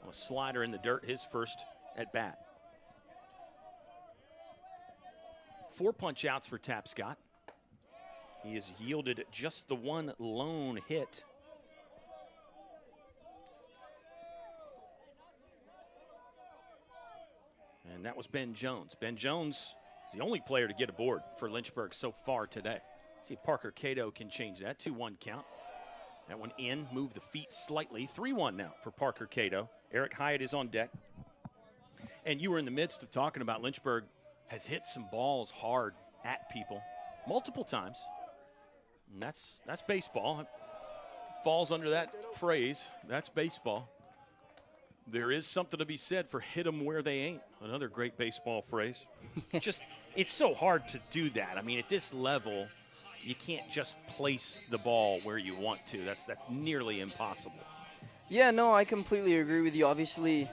A slider in the dirt, his first at bat. 4 punch outs for Tapscott. He has yielded just the one lone hit. And that was Ben Jones. Ben Jones is the only player to get aboard for Lynchburg so far today. See if Parker Cato can change that. 2-1 count. That one in, move the feet slightly. 3-1 now for Parker Cato. Eric Hyatt is on deck. And you were in the midst of talking about Lynchburg has hit some balls hard at people multiple times. And that's baseball. It falls under that phrase. That's baseball. There is something to be said for hit them where they ain't. Another great baseball phrase. It's so hard to do that. I mean, at this level, you can't just place the ball where you want to. That's nearly impossible. Yeah, no, I completely agree with you. Obviously,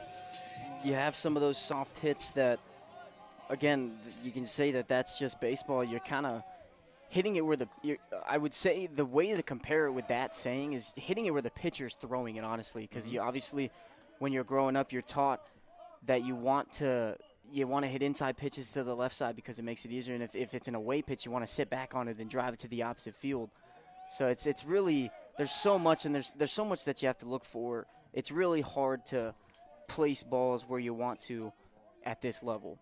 you have some of those soft hits that, again, you can say that that's just baseball. You're kind of hitting it where I would say the way to compare it with that saying is hitting it where the pitcher's throwing it, honestly, because you obviously – when you're growing up, you're taught that you want to hit inside pitches to the left side because it makes it easier. And if it's an away pitch, you want to sit back on it and drive it to the opposite field. So it's really, there's so much, and there's so much that you have to look for. It's really hard to place balls where you want to at this level.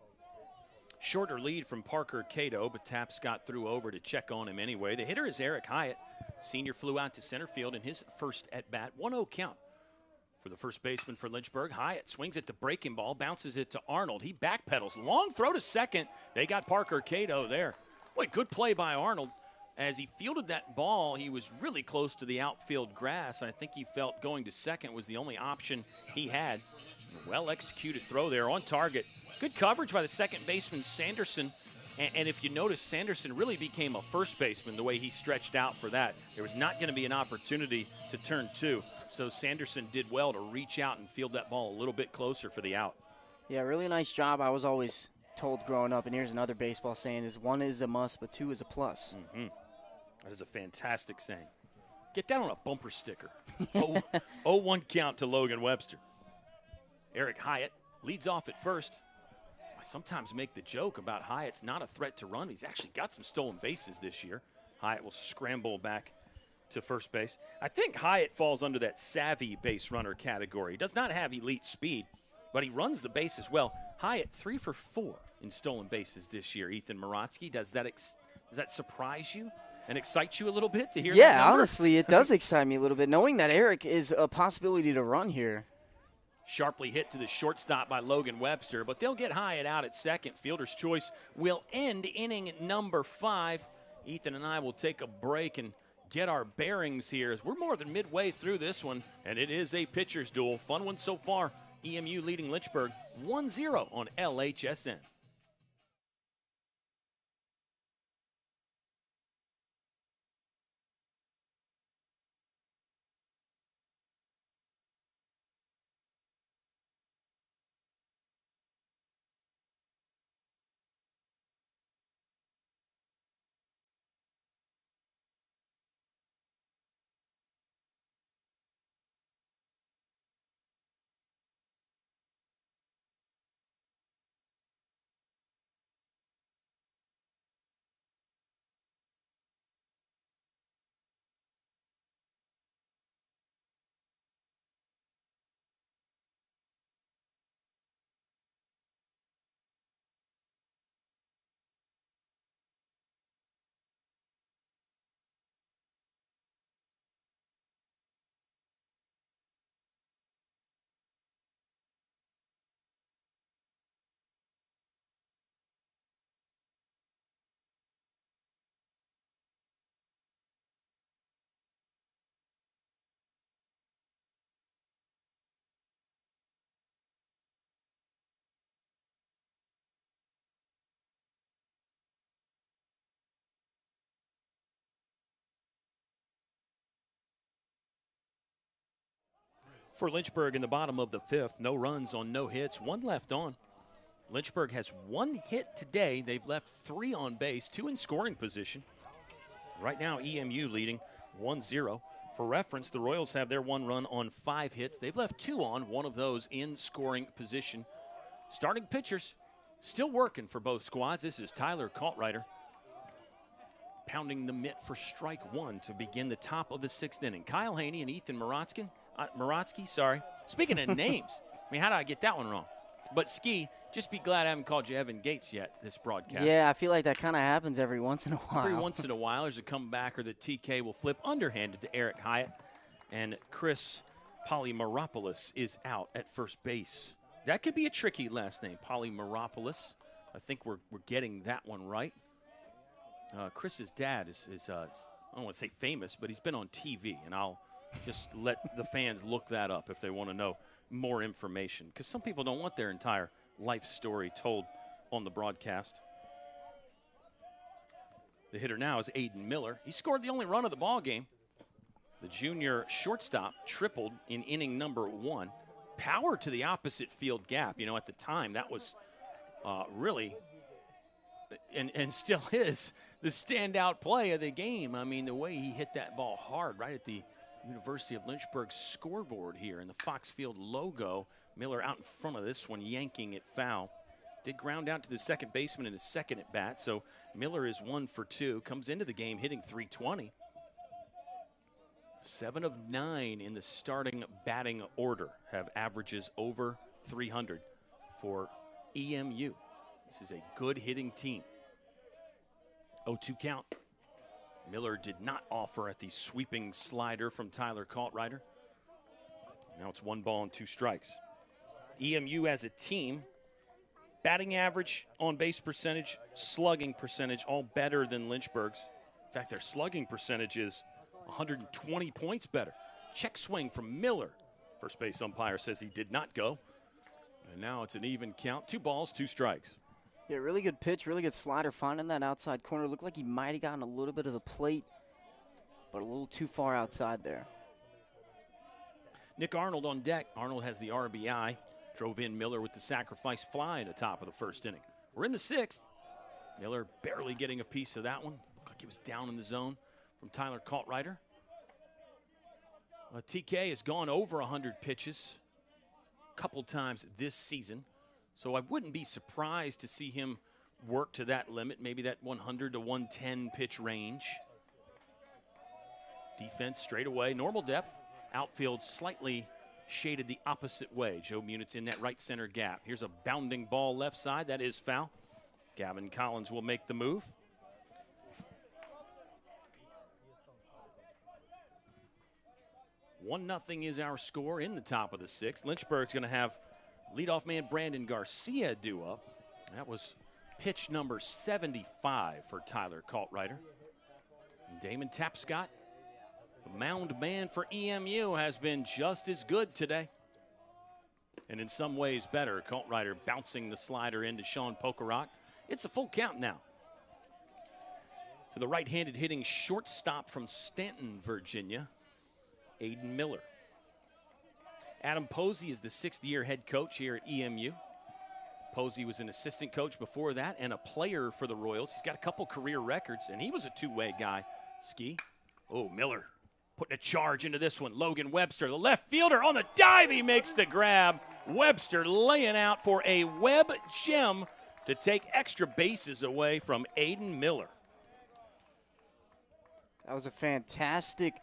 Shorter lead from Parker Cato, but Tapscott threw over to check on him anyway. The hitter is Eric Hyatt. Senior flew out to center field in his first at-bat. 1-0 count. For the first baseman for Lynchburg, Hyatt swings at the breaking ball, bounces it to Arnold. He backpedals. Long throw to second. They got Parker Cato there. Boy, good play by Arnold. As he fielded that ball, he was really close to the outfield grass. I think he felt going to second was the only option he had. Well-executed throw there on target. Good coverage by the second baseman, Sanderson. And if you notice, Sanderson really became a first baseman the way he stretched out for that. There was not going to be an opportunity to turn two. So Sanderson did well to reach out and field that ball a little bit closer for the out. Yeah, really nice job. I was always told growing up, and here's another baseball saying, is 1 is a must, but 2 is a plus. Mm-hmm. That is a fantastic saying. Get that on a bumper sticker. 0-1 count to Logan Webster. Eric Hyatt leads off at first. I sometimes make the joke about Hyatt's not a threat to run. He's actually got some stolen bases this year. Hyatt will scramble back to first base. I think Hyatt falls under that savvy base runner category. He does not have elite speed, but he runs the bases well. Hyatt 3 for 4 in stolen bases this year. Ethan Morotsky, does that surprise you and excite you a little bit to hear that number? Yeah, honestly, it does excite me a little bit, knowing that Eric is a possibility to run here. Sharply hit to the shortstop by Logan Webster, but they'll get Hyatt out at second. Fielder's choice will end inning number 5. Ethan and I will take a break and get our bearings here as we're more than midway through this one, and it is a pitcher's duel. Fun one so far. EMU leading Lynchburg 1-0 on LHSN. For Lynchburg in the bottom of the 5th, no runs on no hits, 1 left on. Lynchburg has 1 hit today. They've left 3 on base, 2 in scoring position. Right now, EMU leading 1-0. For reference, the Royals have their 1 run on 5 hits. They've left 2 on, 1 of those in scoring position. Starting pitchers still working for both squads. This is Tyler Kaltreiter pounding the mitt for strike 1 to begin the top of the 6th inning. Kyle Haney and Ethan Morotsky. Speaking of names, I mean, how did I get that one wrong? But Ski, just be glad I haven't called you Evan Gates yet this broadcast. Yeah, I feel like that kind of happens every once in a while. Every once in a while, there's a comebacker that TK will flip underhanded to Eric Hyatt. And Chris Polymeropoulos is out at first base. That could be a tricky last name, Polymeropoulos. I think we're getting that one right. Chris's dad is I don't want to say famous, but he's been on TV, and I'll just let the fans look that up if they want to know more information, because some people don't want their entire life story told on the broadcast. The hitter now is Aiden Miller. He scored the only run of the ball game. The junior shortstop tripled in inning number 1. Power to the opposite field gap. You know, at the time, that was really, and still is, the standout play of the game. I mean, the way he hit that ball hard right at the University of Lynchburg scoreboard here in the Fox Field logo. Miller out in front of this one, yanking it foul. Did ground out to the second baseman in his second at bat, so Miller is 1 for 2. Comes into the game hitting .320. 7 of 9 in the starting batting order have averages over 300 for EMU. This is a good hitting team. 0-2 count. Miller did not offer at the sweeping slider from Tyler Kaltreiter. Now it's 1 ball and 2 strikes. EMU as a team, batting average, on-base percentage, slugging percentage, all better than Lynchburg's. In fact, their slugging percentage is 120 points better. Check swing from Miller. First base umpire says he did not go. And now it's an even count. 2 balls, 2 strikes. Yeah, really good pitch, really good slider, finding that outside corner. Looked like he might have gotten a little bit of the plate, but a little too far outside there. Nick Arnold on deck. Arnold has the RBI. Drove in Miller with the sacrifice fly in the top of the 1st inning. We're in the 6th. Miller barely getting a piece of that one. Looked like he was down in the zone from Tyler Kaltreiter. TK has gone over 100 pitches a couple times this season. So I wouldn't be surprised to see him work to that limit, maybe that 100 to 110 pitch range. Defense straight away, normal depth. Outfield slightly shaded the opposite way. Joe Munitz in that right center gap. Here's a bounding ball left side. That is foul. Gavin Collins will make the move. One nothing is our score in the top of the 6th. Lynchburg's going to have leadoff man Brandon Garcia due up. That was pitch number 75 for Tyler Kaltreiter. And Damon Tapscott, the mound man for EMU, has been just as good today. And in some ways better. Kaltreiter bouncing the slider into Sean Pokerok. It's a full count now. To the right-handed hitting shortstop from Stanton, Virginia, Aiden Miller. Adam Posey is the 6th-year head coach here at EMU. Posey was an assistant coach before that and a player for the Royals. He's got a couple career records, and he was a two-way guy. Ski. Oh, Miller putting a charge into this one. Logan Webster, the left fielder on the dive. He makes the grab. Webster laying out for a Webb gem to take extra bases away from Aiden Miller. That was a fantastic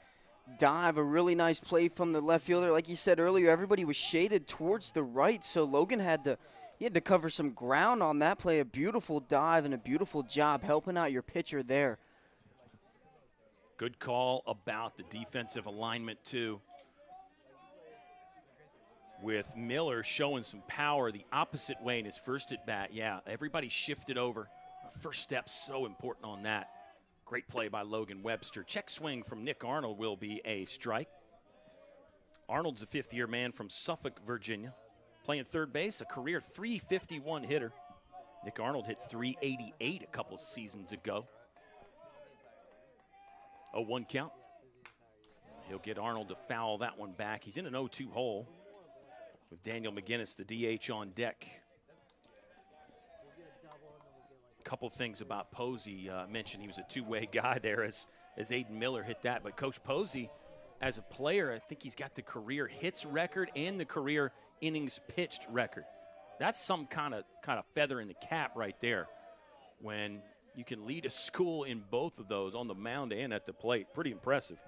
dive, a really nice play from the left fielder. Like you said earlier, everybody was shaded towards the right, so Logan had to cover some ground on that play. A beautiful dive and a beautiful job helping out your pitcher there. Good call about the defensive alignment, too. With Miller showing some power the opposite way in his first at-bat. Yeah, everybody shifted over. First step so important on that. Great play by Logan Webster. Check swing from Nick Arnold will be a strike. Arnold's a 5th-year man from Suffolk, Virginia. Playing third base, a career .351 hitter. Nick Arnold hit .388 a couple seasons ago. 0-1 count. He'll get Arnold to foul that one back. He's in an 0-2 hole with Daniel McGinnis, the DH, on deck. A couple things about Posey. Mentioned he was a two-way guy there as Aiden Miller hit that. But Coach Posey, as a player, I think he's got the career hits record and the career innings pitched record. That's some kind of feather in the cap right there when you can lead a school in both of those, on the mound and at the plate. Pretty impressive.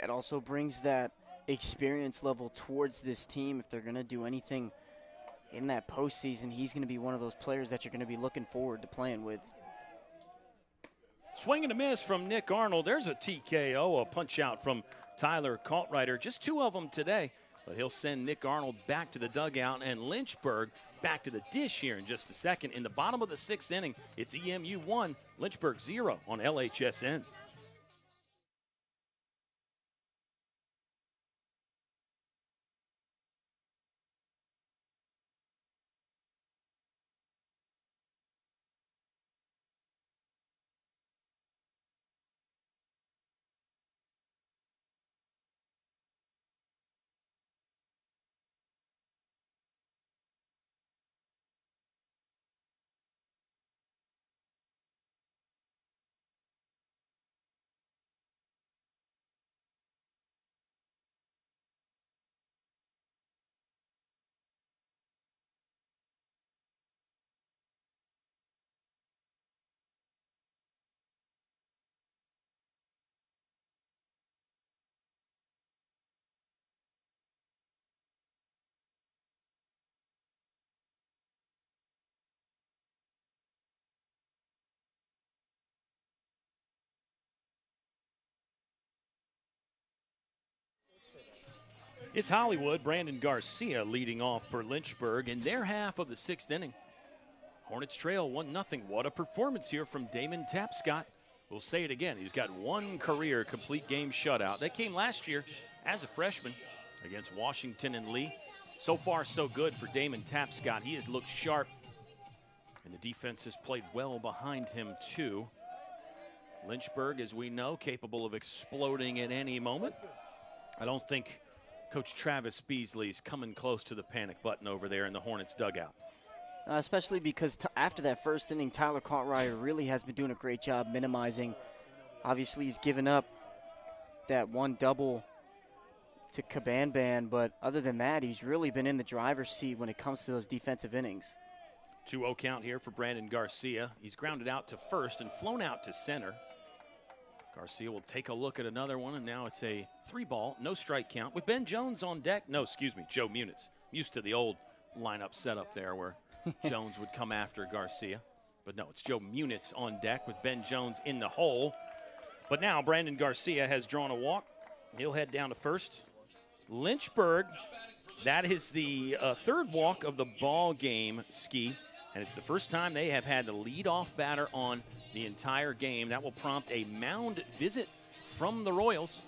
It also brings that experience level towards this team. If they're going to do anything in that postseason, he's going to be one of those players that you're going to be looking forward to playing with. Swing and a miss from Nick Arnold. There's a TKO, a punch out from Tyler Kaltreiter. Just two of them today, but he'll send Nick Arnold back to the dugout and Lynchburg back to the dish here in just a second. In the bottom of the sixth inning, it's EMU 1, Lynchburg 0 on LHSN. It's Hollywood. Brandon Garcia leading off for Lynchburg in their half of the sixth inning. Hornets trail 1-0. What a performance here from Damon Tapscott. We'll say it again. He's got one career complete game shutout. That came last year as a freshman against Washington and Lee. So far, so good for Damon Tapscott. He has looked sharp, and the defense has played well behind him, too. Lynchburg, as we know, capable of exploding at any moment. I don't think Coach Travis Beasley's coming close to the panic button over there in the Hornets dugout. Especially because after that first inning, Tyler Kaltreiter really has been doing a great job minimizing. Obviously, he's given up that one double to Cabanban, but other than that, he's really been in the driver's seat when it comes to those defensive innings. 2-0 count here for Brandon Garcia. He's grounded out to first and flown out to center. Garcia will take a look at another one, and now it's a 3-ball, no strike count with Ben Jones on deck. No, excuse me, Joe Munitz. Used to the old lineup setup there where Jones would come after Garcia. But no, it's Joe Munitz on deck with Ben Jones in the hole. But now Brandon Garcia has drawn a walk. He'll head down to first. Lynchburg, that is the third walk of the ball game, Ski. And it's the first time they have had the leadoff batter on the entire game. That will prompt a mound visit from the Royals.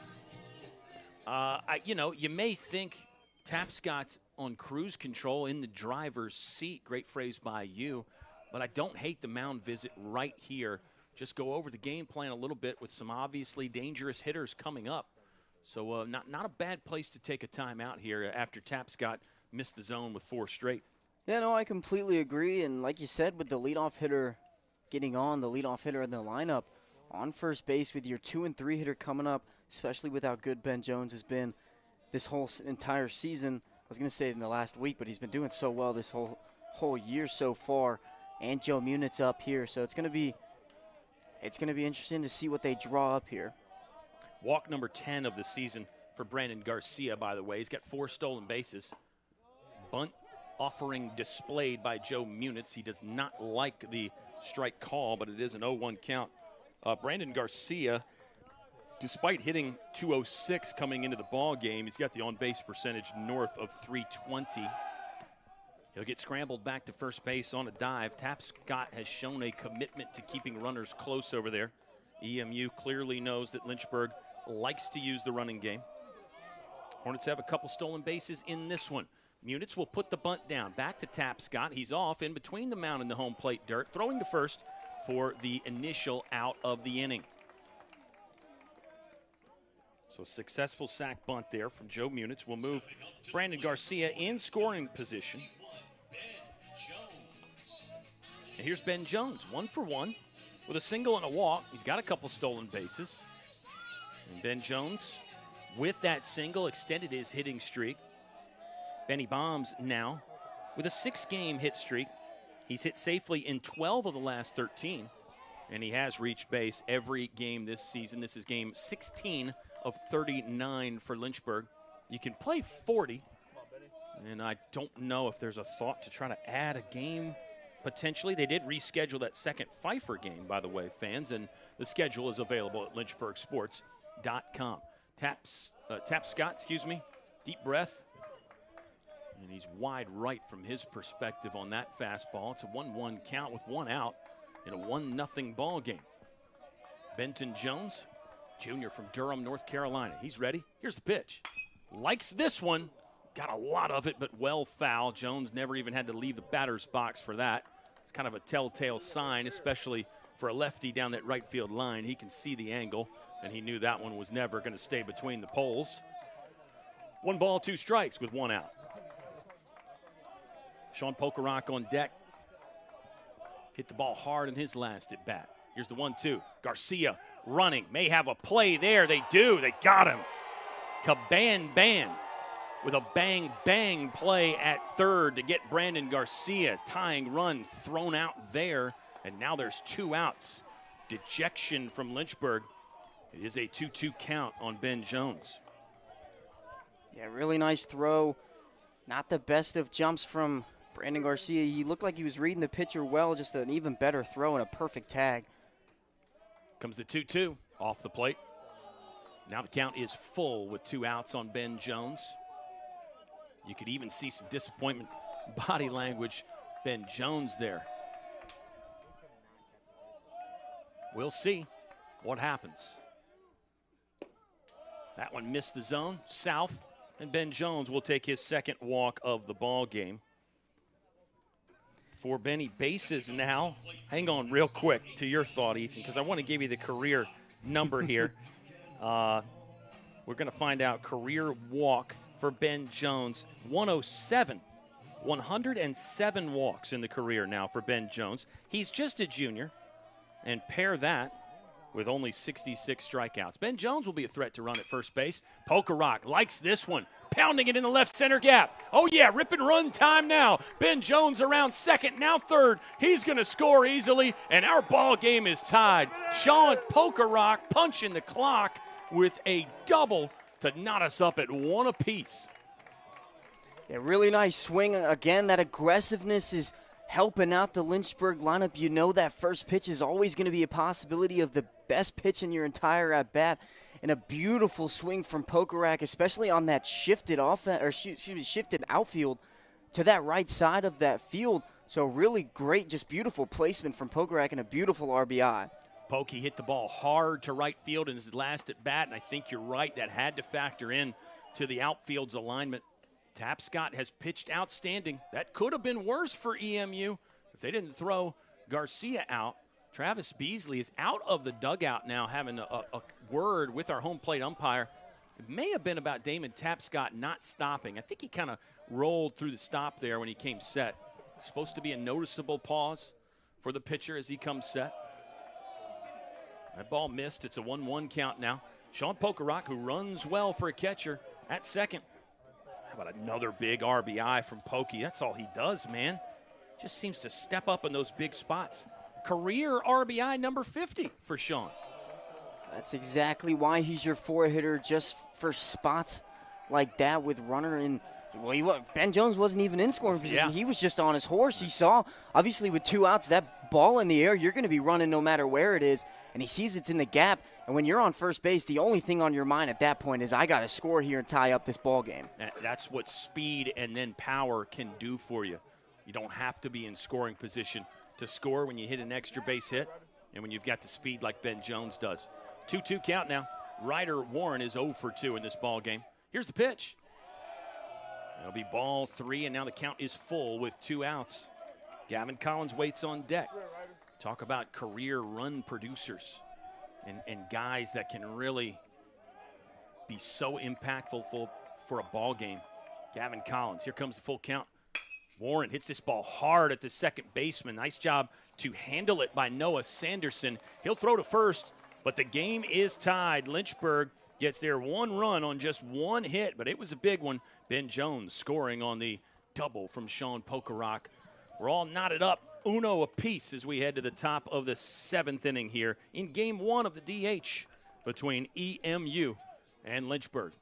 You may think Tapscott's on cruise control in the driver's seat. Great phrase by you. But I don't hate the mound visit right here. Just go over the game plan a little bit with some obviously dangerous hitters coming up. So not a bad place to take a timeout here after Tapscott missed the zone with 4 straight. Yeah, no, I completely agree. And like you said, with the leadoff hitter getting on, the leadoff hitter in the lineup, on first base with your 2 and 3 hitter coming up, especially with how good Ben Jones has been this whole entire season. I was going to say in the last week, but he's been doing so well this whole year so far. And Joe Munitz up here, so it's going to be interesting to see what they draw up here. Walk number 10 of the season for Brandon Garcia, by the way. He's got 4 stolen bases. Bunt offering displayed by Joe Munitz. He does not like the strike call, but it is an 0-1 count. Brandon Garcia, despite hitting .206 coming into the ball game, he's got the on-base percentage north of .320. He'll get scrambled back to first base on a dive. Tapscott has shown a commitment to keeping runners close over there. EMU clearly knows that Lynchburg likes to use the running game. Hornets have a couple stolen bases in this one. Munitz will put the bunt down. Back to Tapscott. He's off in between the mound and the home plate dirt, throwing to first for the initial out of the inning. So a successful sack bunt there from Joe Munitz will move Brandon Garcia in scoring position. And here's Ben Jones, 1 for 1 with a single and a walk. He's got a couple stolen bases. And Ben Jones, with that single, extended his hitting streak. Benny Bombs now with a 6-game hit streak. He's hit safely in 12 of the last 13, and he has reached base every game this season. This is game 16 of 39 for Lynchburg. You can play 40, and I don't know if there's a thought to try to add a game potentially. They did reschedule that second Pfeiffer game, by the way, fans, and the schedule is available at lynchburgsports.com. Tap Scott, deep breath. And he's wide right from his perspective on that fastball. It's a 1-1 count with 1 out in a 1-0 ball game. Benton Jones, junior from Durham, North Carolina. He's ready. Here's the pitch. Likes this one. Got a lot of it, but well foul. Jones never even had to leave the batter's box for that. It's kind of a telltale sign, especially for a lefty down that right field line. He can see the angle, and he knew that one was never going to stay between the poles. 1 ball, 2 strikes with 1 out. Sean Pokerock on deck. Hit the ball hard in his last at bat. Here's the 1-2. Garcia running. May have a play there. They do. They got him. Caban with a bang play at third to get Brandon Garcia. Tying run thrown out there. And now there's 2 outs. Dejection from Lynchburg. It is a 2-2 count on Ben Jones. Yeah, really nice throw. Not the best of jumps from Brandon Garcia. He looked like he was reading the pitcher well, just an even better throw and a perfect tag. Comes the 2-2 off the plate. Now the count is full with 2 outs on Ben Jones. You could even see some disappointment body language. Ben Jones there. We'll see what happens. That one missed the zone, south, and Ben Jones will take his second walk of the ball game. For Benny, bases now. Hang on real quick to your thought, Ethan, because I want to give you the career number here. We're going to find out career walk for Ben Jones, 107. 107 walks in the career now for Ben Jones. He's just a junior, and pair that with only 66 strikeouts. Ben Jones will be a threat to run at first base. Pokerock likes this one, pounding it in the left center gap. Oh yeah, rip and run time now. Ben Jones around second, now third. He's gonna score easily, and our ball game is tied. Sean Pokerock punching the clock with a double to knot us up at 1 apiece. Yeah, really nice swing. Again, that aggressiveness is helping out the Lynchburg lineup. You know that first pitch is always going to be a possibility of the best pitch in your entire at-bat. And a beautiful swing from Pokerock, especially on that shifted shifted outfield to that right side of that field. So really great, just beautiful placement from Pokerock and a beautiful RBI. Pokey hit the ball hard to right field in his last at-bat, and I think you're right. That had to factor in to the outfield's alignment. Tap Scott has pitched outstanding. That could have been worse for EMU if they didn't throw Garcia out. Travis Beasley is out of the dugout now, having a word with our home plate umpire. It may have been about Damon Tap Scott not stopping. I think he kind of rolled through the stop there when he came set. Supposed to be a noticeable pause for the pitcher as he comes set. That ball missed. It's a 1-1 count now. Sean Pokerock, who runs well for a catcher, at second. How about another big RBI from Pokey? That's all he does, man. Just seems to step up in those big spots. Career RBI number 50 for Sean. That's exactly why he's your 4-hitter, just for spots like that with runner in. Well, Ben Jones wasn't even in scoring position. Yeah. He was just on his horse. He saw, obviously, with 2 outs, that ball in the air, you're going to be running no matter where it is. And he sees it's in the gap. And when you're on first base, the only thing on your mind at that point is, I got to score here and tie up this ball game. That's what speed and then power can do for you. You don't have to be in scoring position to score when you hit an extra base hit and when you've got the speed like Ben Jones does. 2-2 count now. Ryder Warren is 0 for 2 in this ball game. Here's the pitch. It'll be ball 3, and now the count is full with 2 outs. Gavin Collins waits on deck. Talk about career run producers and guys that can really be so impactful for a ball game. Gavin Collins, here comes the full count. Warren hits this ball hard at the second baseman. Nice job to handle it by Noah Sanderson. He'll throw to first, but the game is tied. Lynchburg gets their one run on just one hit, but it was a big one. Ben Jones scoring on the double from Sean Pokerock. We're all knotted up, uno apiece, as we head to the top of the 7th inning here in Game 1 of the DH between EMU and Lynchburg.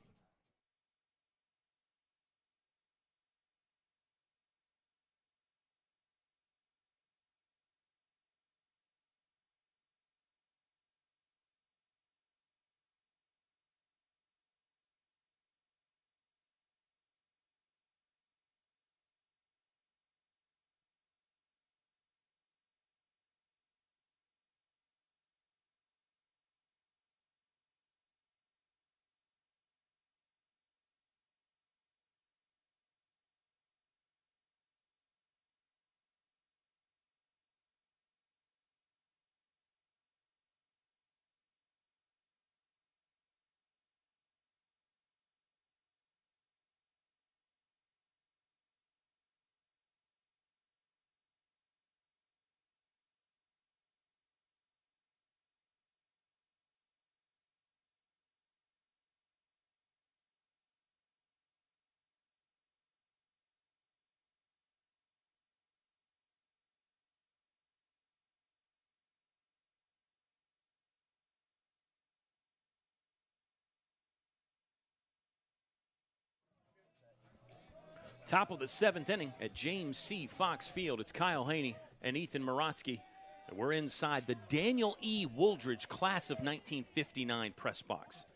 Top of the 7th inning at James C. Fox Field. It's Kyle Haney and Ethan Morotsky. And we're inside the Daniel E. Wooldridge Class of 1959 press box.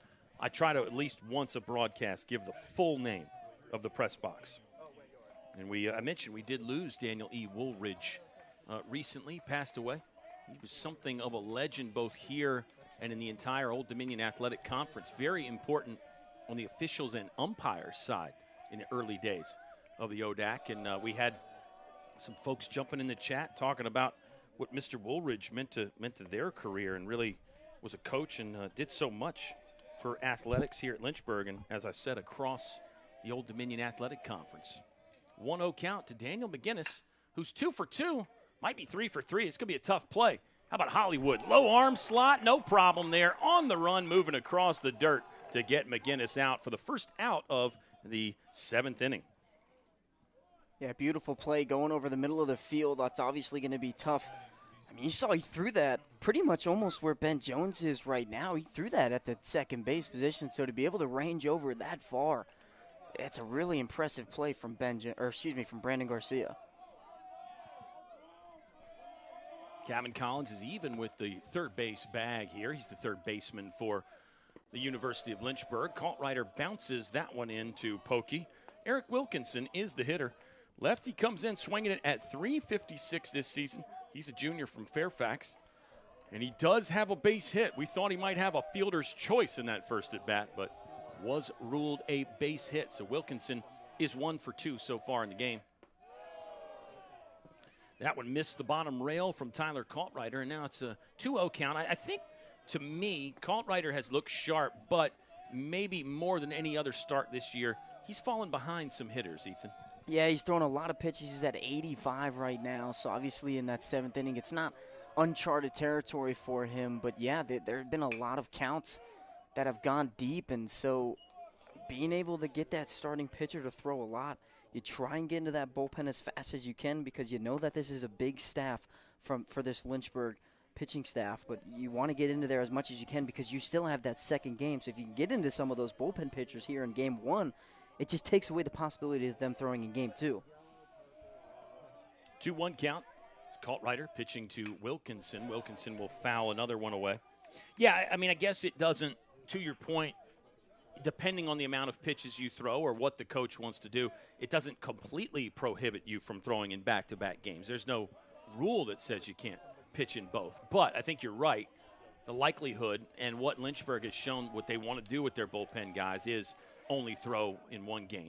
I try to at least once a broadcast give the full name of the press box. And I mentioned we did lose Daniel E. Woolridge recently, passed away. He was something of a legend both here and in the entire Old Dominion Athletic Conference. Very important on the officials and umpires side in the early days of the ODAC. And we had some folks jumping in the chat talking about what Mr. Woolridge meant to their career, and really was a coach and did so much for athletics here at Lynchburg, and as I said, across the Old Dominion Athletic Conference. 1-0 count to Daniel McGinnis, who's 2 for 2, might be 3 for 3. It's going to be a tough play. How about Hollywood? Low arm slot, no problem there. On the run, moving across the dirt to get McGinnis out for the first out of the 7th inning. Yeah, beautiful play going over the middle of the field. That's obviously going to be tough. I mean, you saw he threw that pretty much almost where Ben Jones is right now. He threw that at the second base position, so to be able to range over that far, it's a really impressive play from from Brandon Garcia. Gavin Collins is even with the third base bag here. He's the third baseman for the University of Lynchburg. Kaltreiter bounces that one into Pokey. Eric Wilkinson is the hitter. Lefty comes in swinging it at .356 this season. He's a junior from Fairfax, and he does have a base hit. We thought he might have a fielder's choice in that first at bat, but was ruled a base hit. So Wilkinson is 1 for 2 so far in the game. That one missed the bottom rail from Tyler Kaltreiter, and now it's a 2-0 count. I think, to me, Kaltreiter has looked sharp, but maybe more than any other start this year, he's fallen behind some hitters, Ethan. Yeah, he's throwing a lot of pitches. He's at 85 right now, so obviously in that 7th inning, it's not uncharted territory for him. But, yeah, there have been a lot of counts that have gone deep, and so being able to get that starting pitcher to throw a lot, you try and get into that bullpen as fast as you can because you know that this is a big staff for this Lynchburg pitching staff, but you want to get into there as much as you can because you still have that second game. So if you can get into some of those bullpen pitchers here in Game 1, it just takes away the possibility of them throwing in Game 2. 2-1 count. Kaltreiter pitching to Wilkinson. Wilkinson will foul another one away. Yeah, I mean, I guess it doesn't, to your point, depending on the amount of pitches you throw or what the coach wants to do, it doesn't completely prohibit you from throwing in back-to-back games. There's no rule that says you can't pitch in both. But I think you're right. The likelihood and what Lynchburg has shown what they want to do with their bullpen guys is only throw in one game.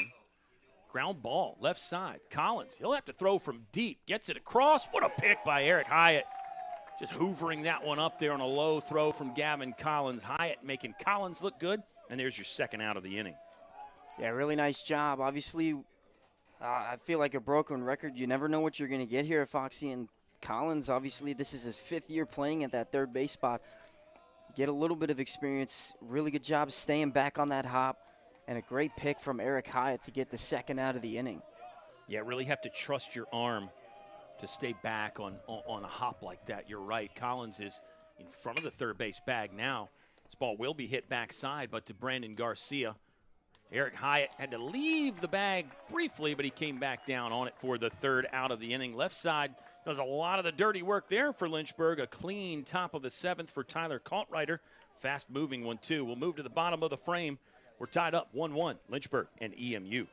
Ground ball, left side. Collins, he'll have to throw from deep. Gets it across. What a pick by Eric Hyatt. Just hoovering that one up there on a low throw from Gavin Collins. Hyatt making Collins look good And there's your second out of the inning. Yeah, really nice job. Obviously, I feel like a broken record. You never know what you're going to get here at Foxy and Collins. Obviously, this is his 5th year playing at that third base spot. Get a little bit of experience. Really good job staying back on that hop. And a great pick from Eric Hyatt to get the second out of the inning. Yeah, really have to trust your arm to stay back on a hop like that. You're right. Collins is in front of the third base bag now. This ball will be hit backside, but to Brandon Garcia. Eric Hyatt had to leave the bag briefly, but he came back down on it for the third out of the inning. Left side does a lot of the dirty work there for Lynchburg. A clean top of the 7th for Tyler Kaltreiter. Fast-moving one, too. We'll move to the bottom of the frame. We're tied up 1-1, Lynchburg and EMU.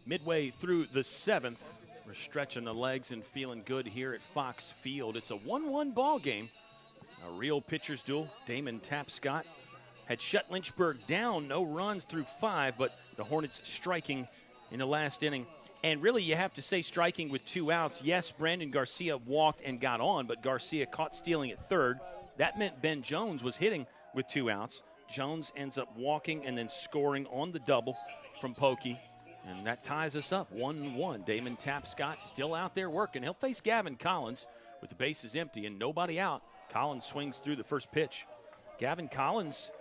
Midway through the 7th, we're stretching the legs and feeling good here at Fox Field. It's a 1-1 ball game. A real pitcher's duel. Damon Tapscott had shut Lynchburg down, no runs through 5, but the Hornets striking in the last inning. And really, you have to say striking with 2 outs. Yes, Brandon Garcia walked and got on, but Garcia caught stealing at third. That meant Ben Jones was hitting with 2 outs. Jones ends up walking and then scoring on the double from Pokey. And that ties us up 1-1. Damon Tapscott still out there working. He'll face Gavin Collins with the bases empty and nobody out. Collins swings through the first pitch. Gavin Collins,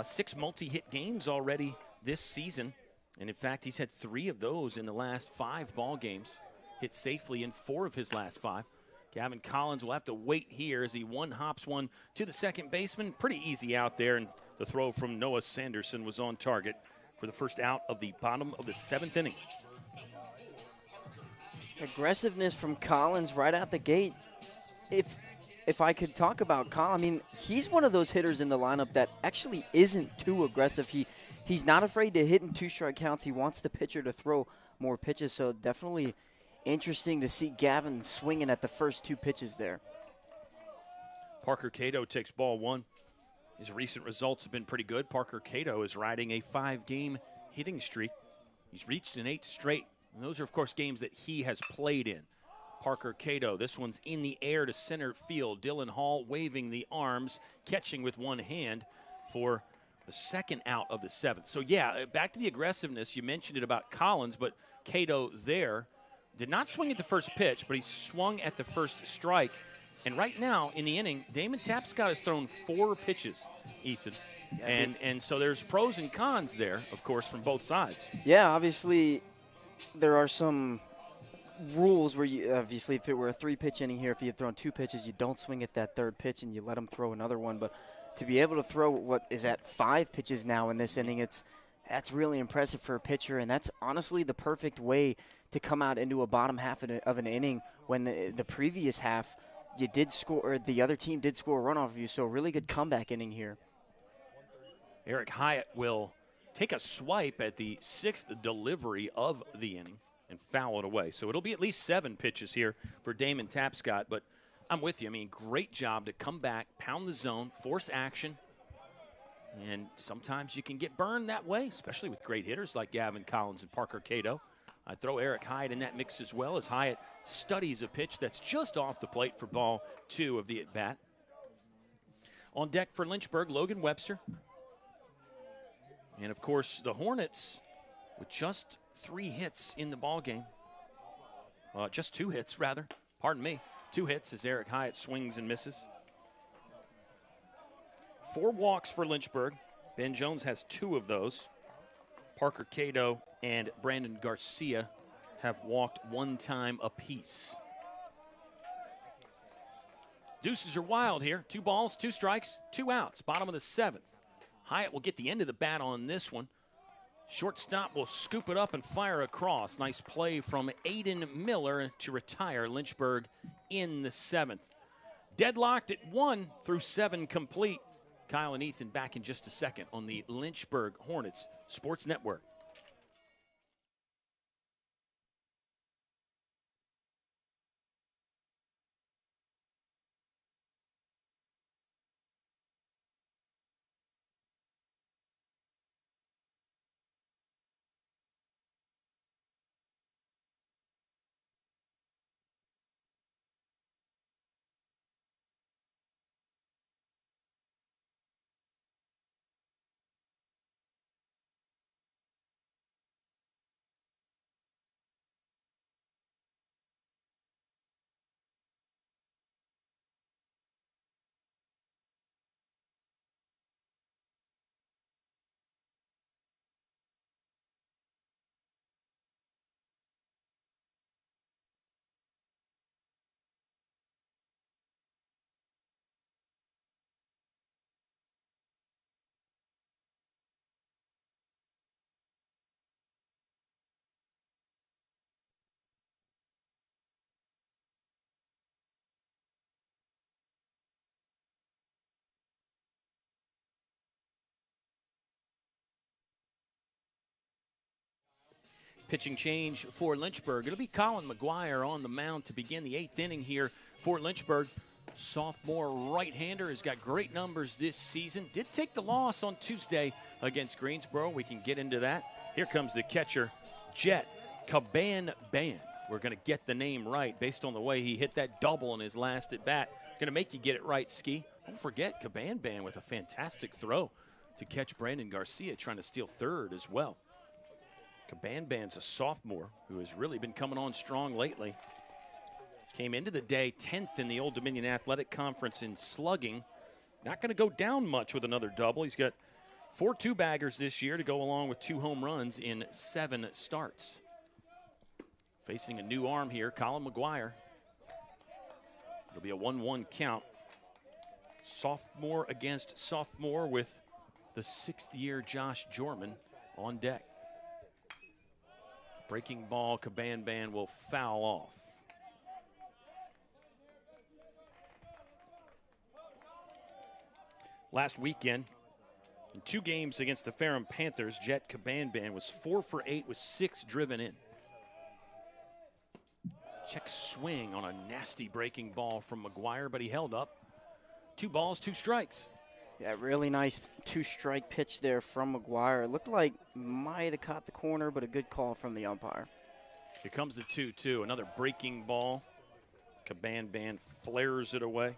6 multi-hit games already this season. And in fact, he's had 3 of those in the last 5 ball games. Hit safely in 4 of his last 5. Gavin Collins will have to wait here as he hops one to the second baseman. Pretty easy out there, and the throw from Noah Sanderson was on target for the first out of the bottom of the 7th inning. Aggressiveness from Collins right out the gate. If I could talk about Collins, I mean, he's one of those hitters in the lineup that actually isn't too aggressive. He's not afraid to hit in 2-strike counts. He wants the pitcher to throw more pitches, so definitely interesting to see Gavin swinging at the first 2 pitches there. Parker Cato takes ball 1. His recent results have been pretty good. Parker Cato is riding a 5-game hitting streak. He's reached an 8 straight. And those are, of course, games that he has played in. Parker Cato, this one's in the air to center field. Dylan Hall waving the arms, catching with one hand for the second out of the 7th. So, yeah, back to the aggressiveness. You mentioned it about Collins, but Cato there did not swing at the first pitch, but he swung at the first strike. And right now, in the inning, Damon Tapscott has thrown 4 pitches, Ethan. Yeah, and so there's pros and cons there, of course, from both sides. Yeah, obviously there are some rules where you, obviously, if it were a 3-pitch inning here, if you had thrown 2 pitches, you don't swing at that third pitch and you let him throw another one. But to be able to throw what is at 5 pitches now in this inning, that's really impressive for a pitcher, and that's honestly the perfect way to come out into a bottom half of an inning when the previous half you did score, or the other team did score a run off of you. So a really good comeback inning here. Eric Hyatt will take a swipe at the 6th delivery of the inning and foul it away. So it'll be at least 7 pitches here for Damon Tapscott. But I'm with you. I mean, great job to come back, pound the zone, force action. And sometimes you can get burned that way, especially with great hitters like Gavin Collins and Parker Cato. I'd throw Eric Hyatt in that mix as well, as Hyatt studies a pitch that's just off the plate for ball 2 of the at-bat. On deck for Lynchburg, Logan Webster. And, of course, the Hornets with just 3 hits in the ballgame. Just 2 hits, rather. Pardon me. 2 hits as Eric Hyatt swings and misses. 4 walks for Lynchburg. Ben Jones has 2 of those. Parker Cato and Brandon Garcia have walked one time apiece. Deuces are wild here. 2 balls, 2 strikes, 2 outs. Bottom of the 7th. Hyatt will get the end of the bat on this one. Shortstop will scoop it up and fire across. Nice play from Aiden Miller to retire Lynchburg in the 7th. Deadlocked at 1 through 7 complete. Kyle and Ethan back in just a second on the Lynchburg Hornets Sports Network. Pitching change for Lynchburg. It'll be Colin McGuire on the mound to begin the 8th inning here for Lynchburg. Sophomore right-hander has got great numbers this season. Did take the loss on Tuesday against Greensboro. We can get into that. Here comes the catcher, Jet Caban-Ban. We're going to get the name right based on the way he hit that double in his last at-bat. Going to make you get it right, Ski. Don't forget Caban-Ban with a fantastic throw to catch Brandon Garcia trying to steal third as well. Caban-Ban's a sophomore who has really been coming on strong lately. Came into the day 10th in the Old Dominion Athletic Conference in slugging. Not going to go down much with another double. He's got 4 two-baggers this year to go along with 2 home runs in 7 starts. Facing a new arm here, Colin McGuire. It'll be a 1-1 count. Sophomore against sophomore with the 6th-year Josh Jorman on deck. Breaking ball, Caban-Ban will foul off. Last weekend, in 2 games against the Ferrum Panthers, Jet Caban-Ban was 4 for 8 with 6 driven in. Check swing on a nasty breaking ball from McGuire, but he held up. 2 balls, 2 strikes. Yeah, really nice 2-strike pitch there from McGuire. It looked like might have caught the corner, but a good call from the umpire. Here comes the 2-2, another breaking ball. Caban-Ban flares it away.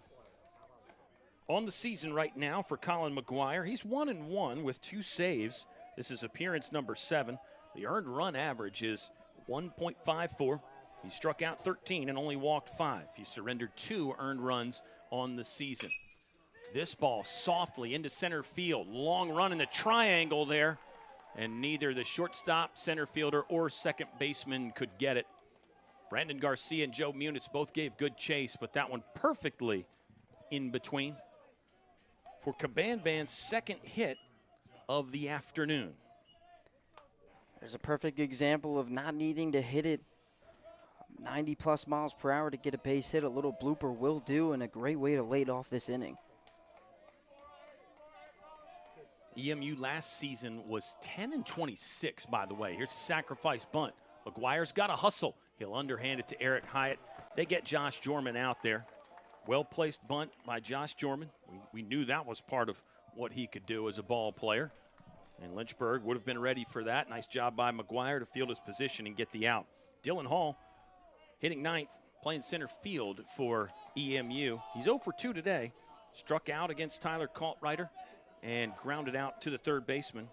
On the season right now for Colin McGuire, he's 1-1 with 2 saves. This is appearance number 7. The earned run average is 1.54. He struck out 13 and only walked 5. He surrendered 2 earned runs on the season. This ball softly into center field. Long run in the triangle there. And neither the shortstop, center fielder, or second baseman could get it. Brandon Garcia and Joe Munitz both gave good chase, but that one perfectly in between for Caban-Ban's 2nd hit of the afternoon. There's a perfect example of not needing to hit it 90-plus miles per hour to get a base hit. A little blooper will do, and a great way to lead off this inning. EMU last season was 10-26, by the way. Here's a sacrifice bunt. McGuire's got to hustle. He'll underhand it to Eric Hyatt. They get Josh Jorman out there. Well-placed bunt by Josh Jorman. We knew that was part of what he could do as a ball player. And Lynchburg would have been ready for that. Nice job by McGuire to field his position and get the out. Dylan Hall hitting 9th, playing center field for EMU. He's 0 for 2 today. Struck out against Tyler Kaltreiter and grounded out to the third baseman.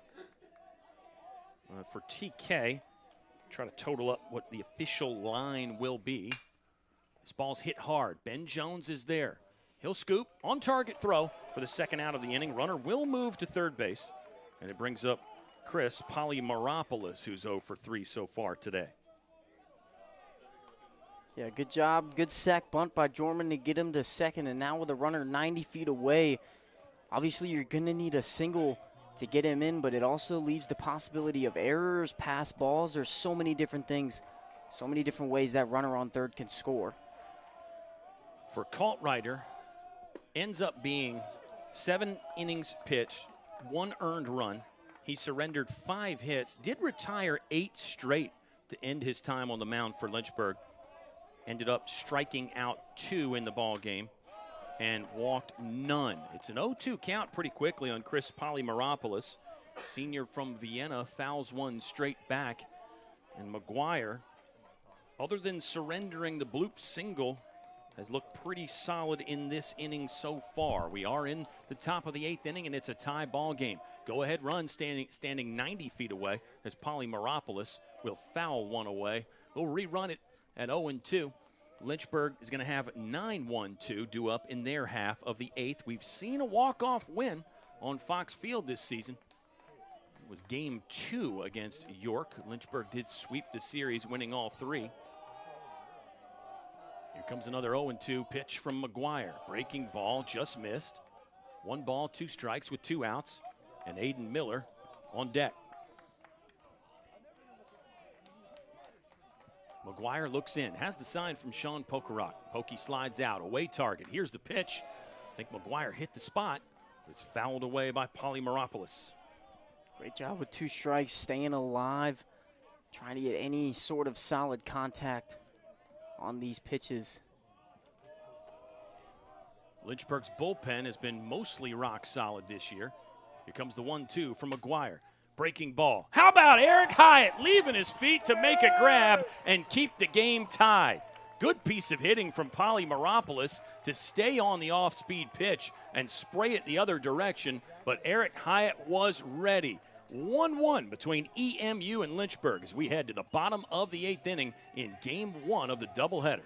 For TK, try to total up what the official line will be. This ball's hit hard. Ben Jones is there. He'll scoop, on target throw for the 2nd out of the inning. Runner will move to third base, and it brings up Chris Polymeropoulos, who's 0 for 3 so far today. Yeah, good job. Good sack bunt by Jorman to get him to second. And now with a runner 90 feet away, obviously you're going to need a single to get him in, but it also leaves the possibility of errors, pass balls. There's so many different things, so many different ways that runner on third can score. For Kaltreiter, ends up being 7 innings pitched, 1 earned run. He surrendered 5 hits, did retire 8 straight to end his time on the mound for Lynchburg. Ended up striking out 2 in the ball game and walked none. It's an 0-2 count pretty quickly on Chris Polymeropoulos. Senior from Vienna fouls 1 straight back. And McGuire, other than surrendering the bloop single, has looked pretty solid in this inning so far. We are in the top of the 8th inning, and it's a tie ball game. Go-ahead run standing 90 feet away as Polymeropoulos will foul 1 away. We'll rerun it at 0-2. Lynchburg is going to have 9-1-2 due up in their half of the 8th. We've seen a walk-off win on Fox Field this season. It was game 2 against York. Lynchburg did sweep the series, winning all 3. Here comes another 0-2 pitch from McGuire. Breaking ball, just missed. 1 ball, 2 strikes with 2 outs. And Aiden Miller on deck. McGuire looks in, has the sign from Sean Pokerot. Pokey slides out, away target. Here's the pitch. I think McGuire hit the spot. It's fouled away by Polymeropoulos. Great job with 2 strikes, staying alive, trying to get any sort of solid contact on these pitches. Lynchburg's bullpen has been mostly rock solid this year. Here comes the 1-2 from McGuire. Breaking ball. How about Eric Hyatt leaving his feet to make a grab and keep the game tied? Good piece of hitting from Polymeropoulos to stay on the off-speed pitch and spray it the other direction, but Eric Hyatt was ready. 1-1 between EMU and Lynchburg as we head to the bottom of the 8th inning in Game 1 of the doubleheader.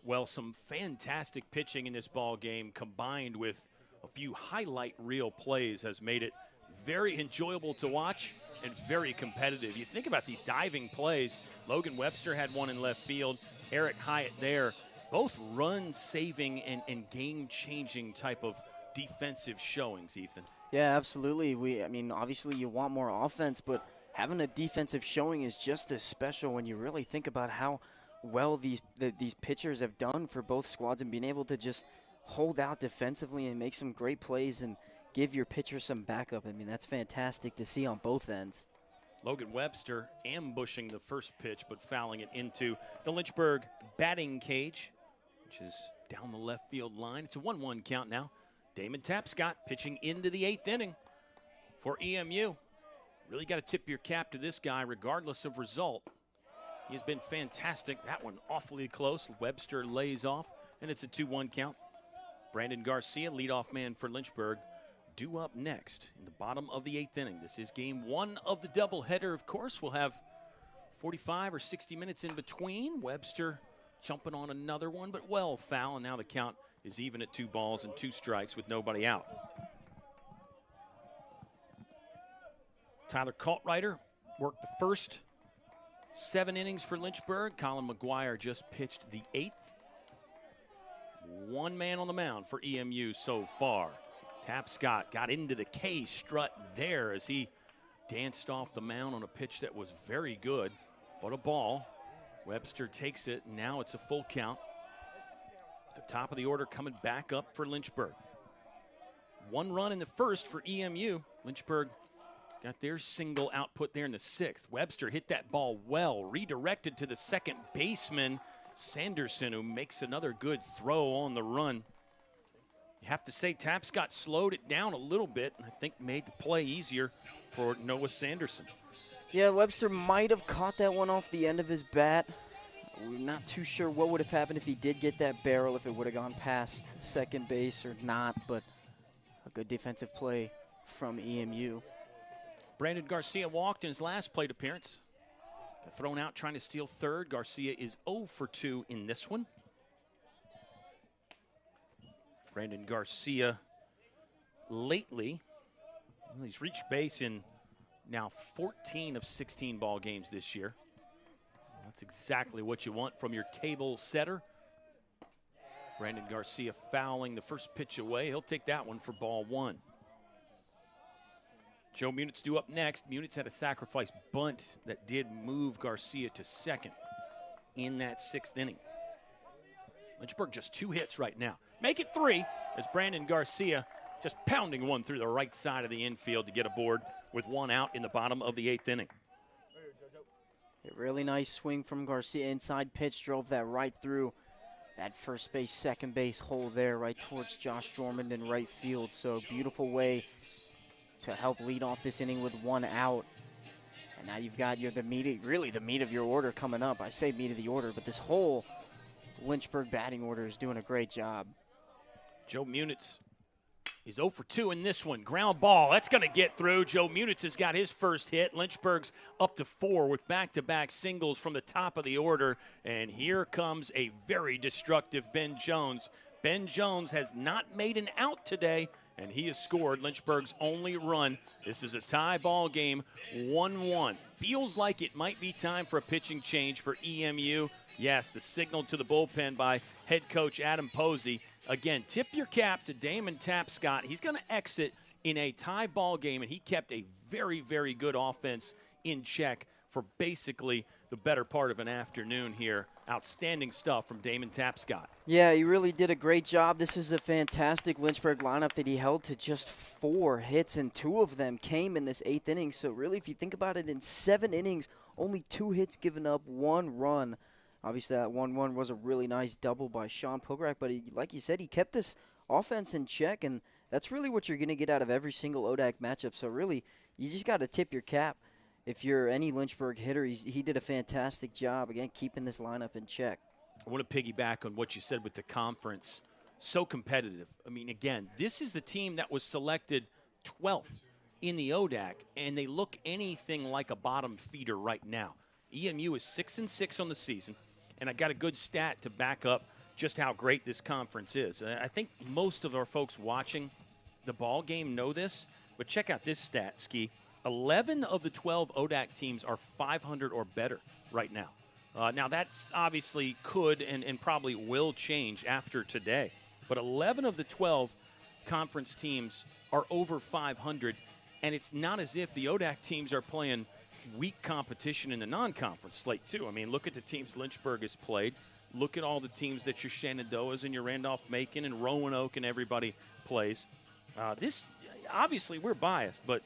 Well, some fantastic pitching in this ball game combined with a few highlight reel plays has made it very enjoyable to watch and very competitive. You think about these diving plays. Logan Webster had one in left field. Eric Hyatt there. Both run-saving and game-changing type of defensive showings, Ethan. Yeah, absolutely. I mean, obviously you want more offense, but having a defensive showing is just as special when you really think about how well these pitchers have done for both squads and being able to just hold out defensively and make some great plays and give your pitcher some backup. I mean, that's fantastic to see on both ends. Logan Webster ambushing the first pitch but fouling it into the Lynchburg batting cage, which is down the left field line. It's a 1-1 count now. Damon Tapscott pitching into the 8th inning for EMU. Really got to tip your cap to this guy regardless of result. He has been fantastic. That one awfully close. Webster lays off, and it's a 2-1 count. Brandon Garcia, leadoff man for Lynchburg, due up next in the bottom of the 8th inning. This is game 1 of the doubleheader. Of course, we'll have 45 or 60 minutes in between. Webster jumping on another one, but well foul, and now the count is even at 2 balls and 2 strikes with nobody out. Tyler Kaltreiter worked the first 7 innings for Lynchburg. Colin McGuire just pitched the 8th. One man on the mound for EMU so far. Tapscott got into the K strut there as he danced off the mound on a pitch that was very good, but a ball. Webster takes it, and now it's a full count. At the top of the order coming back up for Lynchburg. 1 run in the first for EMU. Lynchburg got their single output there in the 6th. Webster hit that ball well, redirected to the second baseman, Sanderson, who makes another good throw on the run. You have to say Tapscott slowed it down a little bit, and I think made the play easier for Noah Sanderson. Yeah, Webster might have caught that one off the end of his bat. We're not too sure what would have happened if he did get that barrel, if it would have gone past second base or not, but a good defensive play from EMU. Brandon Garcia walked in his last plate appearance. Got thrown out trying to steal third. Garcia is 0 for 2 in this one. Brandon Garcia lately, well, he's reached base in now 14 of 16 ball games this year. That's exactly what you want from your table setter. Brandon Garcia fouling the first pitch away. He'll take that one for ball 1. Joe Munitz due up next. Munitz had a sacrifice bunt that did move Garcia to second in that 6th inning. Lynchburg just 2 hits right now. Make it 3 as Brandon Garcia just pounding one through the right side of the infield to get aboard with 1 out in the bottom of the 8th inning. A really nice swing from Garcia. Inside pitch drove that right through that first base, second base hole there right towards Josh Dormand in right field. So beautiful way to help lead off this inning with 1 out. And now you've got the meat of your order coming up. I say meat of the order, but this whole Lynchburg batting order is doing a great job. Joe Munitz is 0 for 2 in this one. Ground ball. That's going to get through. Joe Munitz has got his first hit. Lynchburg's up to 4 with back-to-back singles from the top of the order. And here comes a very destructive Ben Jones. Ben Jones has not made an out today, and he has scored Lynchburg's only run. This is a tie ball game, 1-1. Feels like it might be time for a pitching change for EMU. Yes, the signal to the bullpen by head coach Adam Posey. Again, tip your cap to Damon Tapscott. He's going to exit in a tie ball game, and he kept a very, very good offense in check for basically the better part of an afternoon here. Outstanding stuff from Damon Tapscott. Yeah, he really did a great job. This is a fantastic Lynchburg lineup that he held to just 4 hits, and 2 of them came in this 8th inning. So really, if you think about it, in 7 innings, only 2 hits given up, 1 run. Obviously, that 1-1 was a really nice double by Sean Pograk, but like you said, he kept this offense in check, and that's really what you're going to get out of every single ODAC matchup. So really, you just got to tip your cap. If you're any Lynchburg hitter, he did a fantastic job, again, keeping this lineup in check. I want to piggyback on what you said with the conference. So competitive. I mean, again, this is the team that was selected 12th in the ODAC, and they look anything like a bottom feeder right now. EMU is 6-6 on the season, and I got a good stat to back up just how great this conference is. I think most of our folks watching the ball game know this, but check out this stat, Ski. 11 of the 12 ODAC teams are 500 or better right now. Now, that's obviously could and probably will change after today. But 11 of the 12 conference teams are over 500, and it's not as if the ODAC teams are playing weak competition in the non-conference slate, too. I mean, look at the teams Lynchburg has played. Look at all the teams that your Shenandoahs and your Randolph-Macon and Roanoke and everybody plays. This, obviously, we're biased, but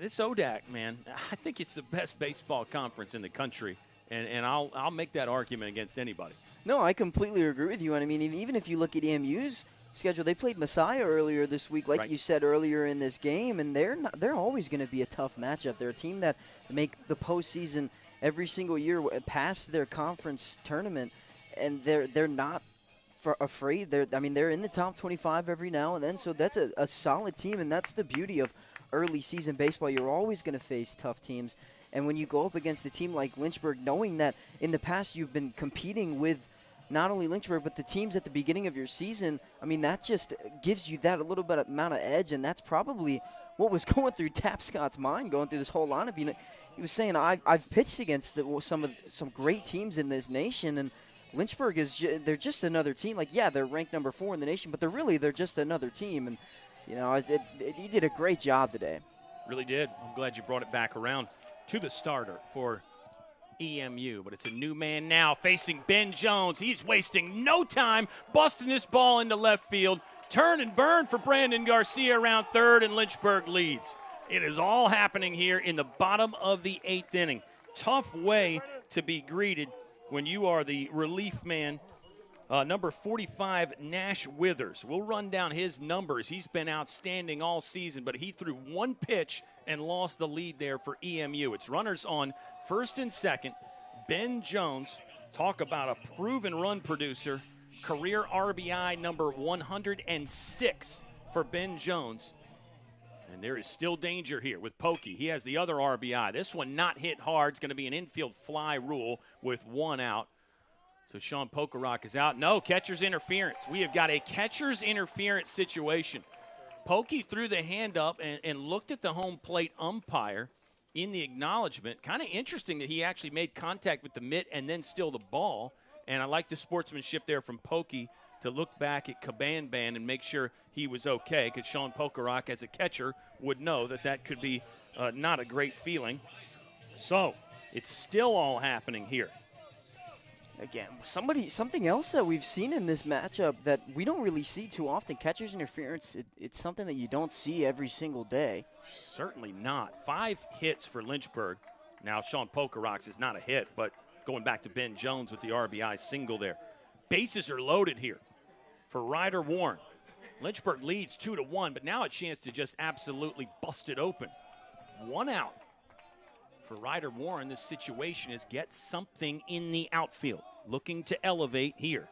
this ODAC, man, I think it's the best baseball conference in the country, and I'll make that argument against anybody. No, I completely agree with you. And I mean, even if you look at EMU's schedule, they played Messiah earlier this week, like you said earlier in this game, and they're always going to be a tough matchup. They're a team that make the postseason every single year past their conference tournament, and they're not afraid. They're in the top 25 every now and then, so that's a solid team, and that's the beauty of early season baseball. You're always going to face tough teams, and when you go up against a team like Lynchburg, knowing that in the past you've been competing with not only Lynchburg, but the teams at the beginning of your season, I mean, that just gives you that a little bit amount of edge, and that's probably what was going through Tapscott's mind going through this whole lineup. You know, he was saying, I've pitched against some great teams in this nation, and Lynchburg they're just another team. Like, yeah, they're ranked number 4 in the nation, but they're just another team. And, you know, he did a great job today. Really did. I'm glad you brought it back around to the starter for EMU, but it's a new man now facing Ben Jones. He's wasting no time, busting this ball into left field. Turn and burn for Brandon Garcia around third, and Lynchburg leads. It is all happening here in the bottom of the 8th inning. Tough way to be greeted when you are the relief man. Number 45, Nash Withers. We'll run down his numbers. He's been outstanding all season, but he threw one pitch and lost the lead there for EMU. It's runners on first and second. Ben Jones, talk about a proven run producer. Career RBI number 106 for Ben Jones. And there is still danger here with Pokey. He has the other RBI. This one not hit hard. It's going to be an infield fly rule with 1 out. So Sean Pokerock is out. No, catcher's interference. We have got a catcher's interference situation. Pokey threw the hand up and looked at the home plate umpire in the acknowledgement. Kind of interesting that he actually made contact with the mitt and then still the ball. And I like the sportsmanship there from Pokey to look back at Cabanban and make sure he was okay, because Sean Pokerock, as a catcher, would know that could be not a great feeling. So it's still all happening here. Again, something else that we've seen in this matchup that we don't really see too often, catcher's interference, it's something that you don't see every single day. Certainly not. 5 hits for Lynchburg. Now, Sean Pokerock's is not a hit, but going back to Ben Jones with the RBI single there. Bases are loaded here for Ryder Warren. Lynchburg leads 2-1, but now a chance to just absolutely bust it open. 1 out. For Ryder Warren, this situation is get something in the outfield. Looking to elevate here.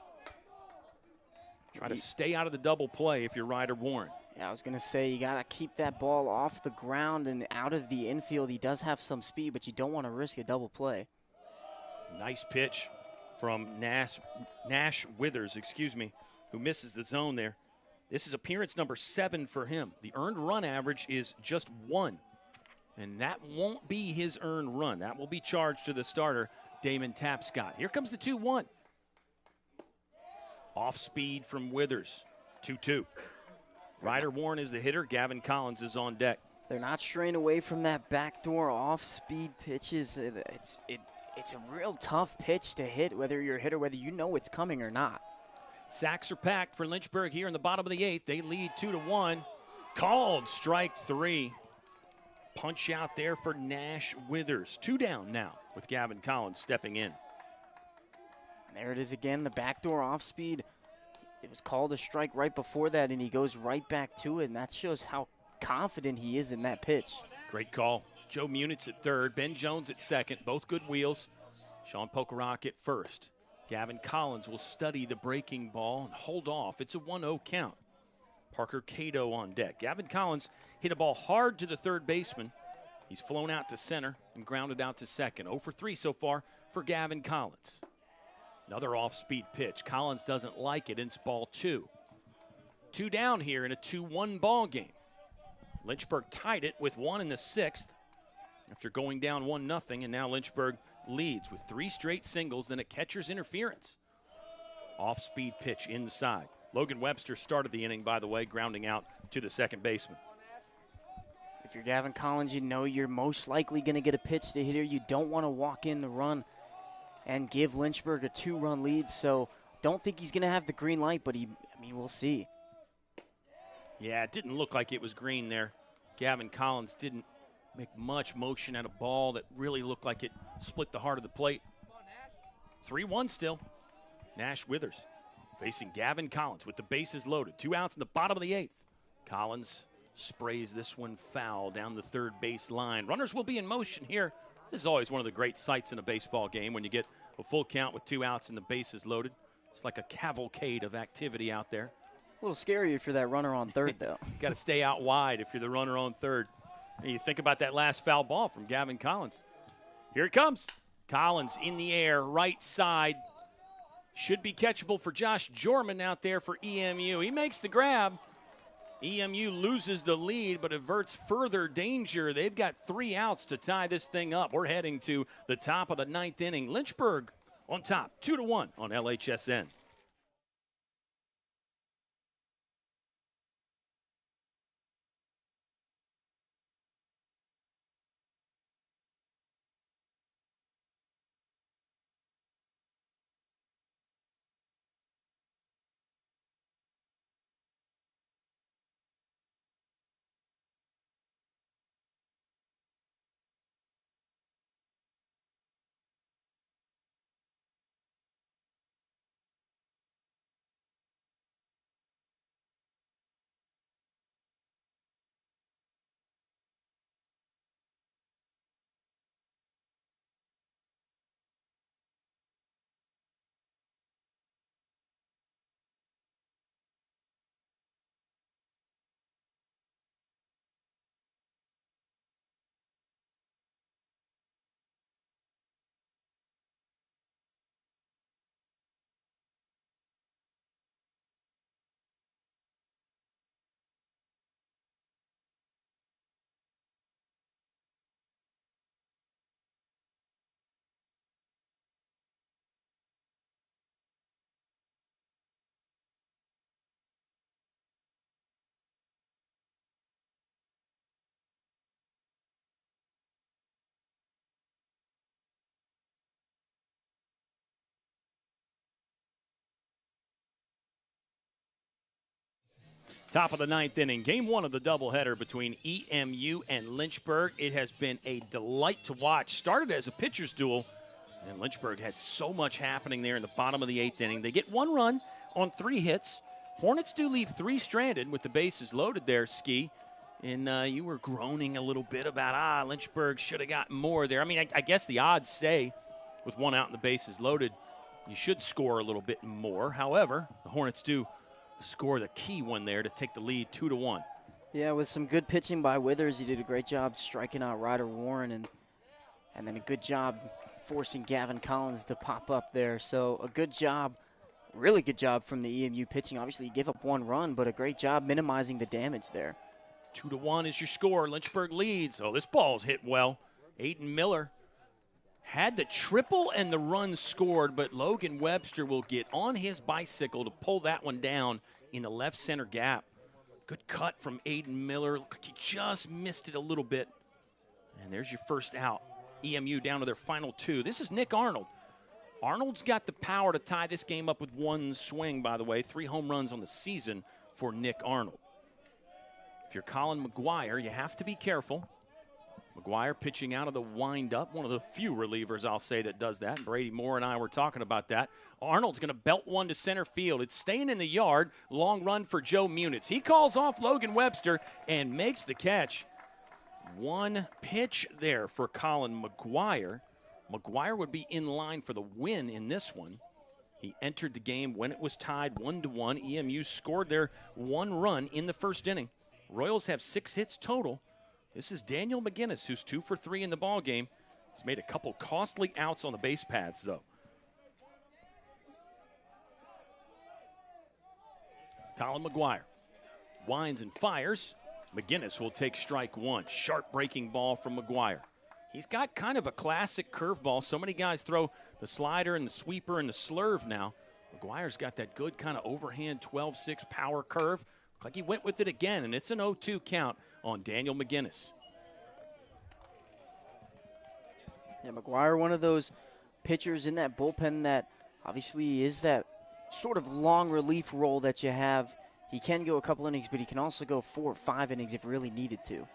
Try to stay out of the double play if you're Ryder Warren. Yeah, I was going to say, you got to keep that ball off the ground and out of the infield. He does have some speed, but you don't want to risk a double play. Nice pitch from Nash Withers, who misses the zone there. This is appearance number 7 for him. The earned run average is just 1. And that won't be his earned run. That will be charged to the starter, Damon Tapscott. Here comes the 2-1. Off speed from Withers. 2-2. Ryder Warren is the hitter. Gavin Collins is on deck. They're not straying away from that backdoor off-speed pitches. It's a real tough pitch to hit, whether you're a hitter, whether you know it's coming or not. Sacks are packed for Lynchburg here in the bottom of the 8th. They lead 2-1. Called strike 3. Punch out there for Nash Withers. 2 down now with Gavin Collins stepping in. There it is again, the backdoor off speed. It was called a strike right before that, and he goes right back to it, and that shows how confident he is in that pitch. Great call. Joe Munitz at third, Ben Jones at second, both good wheels. Sean Pokerock at first. Gavin Collins will study the breaking ball and hold off. It's a 1-0 count. Parker Cato on deck. Gavin Collins hit a ball hard to the third baseman. He's flown out to center and grounded out to second. 0 for 3 so far for Gavin Collins. Another off-speed pitch. Collins doesn't like it, and it's ball 2. 2 down here in a 2-1 ball game. Lynchburg tied it with 1 in the 6th after going down 1-0, and now Lynchburg leads with 3 straight singles, then a catcher's interference. Off-speed pitch inside. Logan Webster started the inning, by the way, grounding out to the second baseman. If you're Gavin Collins, you know you're most likely going to get a pitch to hitter. You don't want to walk in the run and give Lynchburg a 2-run lead, so don't think he's going to have the green light, but we'll see. Yeah, it didn't look like it was green there. Gavin Collins didn't make much motion at a ball that really looked like it split the heart of the plate. 3-1 still. Nash Withers facing Gavin Collins with the bases loaded. 2 outs in the bottom of the 8th. Collins sprays this one foul down the third base line. Runners will be in motion here. This is always one of the great sights in a baseball game when you get a full count with 2 outs and the bases loaded. It's like a cavalcade of activity out there. A little scary if you're that runner on third, though. Got to stay out wide if you're the runner on third. And you think about that last foul ball from Gavin Collins. Here it comes. Collins in the air, right side. Should be catchable for Josh Jorman out there for EMU. He makes the grab, EMU loses the lead but averts further danger. They've got 3 outs to tie this thing up. We're heading to the top of the 9th inning. Lynchburg on top, 2-1 on LHSN. Top of the 9th inning, game 1 of the doubleheader between EMU and Lynchburg. It has been a delight to watch. Started as a pitcher's duel, and Lynchburg had so much happening there in the bottom of the 8th inning. They get 1 run on 3 hits. Hornets do leave 3 stranded with the bases loaded there, Ski. And you were groaning a little bit about, Lynchburg should have gotten more there. I mean, I guess the odds say with 1 out and the bases loaded, you should score a little bit more. However, the Hornets do score the key one there to take the lead 2-1. Yeah, with some good pitching by Withers, he did a great job striking out Ryder Warren, and then a good job forcing Gavin Collins to pop up there. So a good job, really good job from the EMU pitching. Obviously, he gave up 1 run, but a great job minimizing the damage there. 2-1 is your score. Lynchburg leads. Oh, this ball's hit well. Aiden Miller had the triple and the run scored, but Logan Webster will get on his bicycle to pull that one down in the left center gap. Good cut from Aiden Miller. Look like he just missed it a little bit. And there's your first out. EMU down to their final 2. This is Nick Arnold. Arnold's got the power to tie this game up with 1 swing, by the way. 3 home runs on the season for Nick Arnold. If you're Colin McGuire, you have to be careful. McGuire pitching out of the windup, one of the few relievers, I'll say, that does that. Brady Moore and I were talking about that. Arnold's going to belt one to center field. It's staying in the yard. Long run for Joe Munitz. He calls off Logan Webster and makes the catch. 1 pitch there for Colin McGuire. McGuire would be in line for the win in this one. He entered the game when it was tied 1-1. EMU scored their 1 run in the first inning. Royals have 6 hits total. This is Daniel McGinnis, who's 2 for 3 in the ballgame. He's made a couple costly outs on the base paths, though. Colin McGuire winds and fires. McGinnis will take strike 1. Sharp breaking ball from McGuire. He's got kind of a classic curveball. So many guys throw the slider and the sweeper and the slurve now. McGuire's got that good kind of overhand 12-6 power curve. Looks like he went with it again, and it's an 0-2 count on Daniel McGinnis. Yeah, McGuire, one of those pitchers in that bullpen that obviously is that sort of long relief role that you have. He can go a couple innings, but he can also go 4 or 5 innings if really needed to.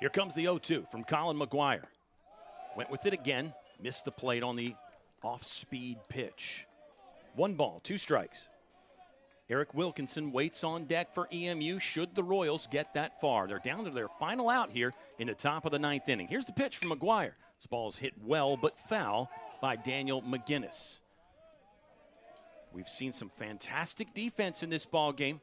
Here comes the 0-2 from Colin McGuire. Went with it again. Missed the plate on the off-speed pitch. 1 ball, 2 strikes. Eric Wilkinson waits on deck for EMU should the Royals get that far. They're down to their final out here in the top of the 9th inning. Here's the pitch from McGuire. This ball's hit well but foul by Daniel McGinnis. We've seen some fantastic defense in this ball game.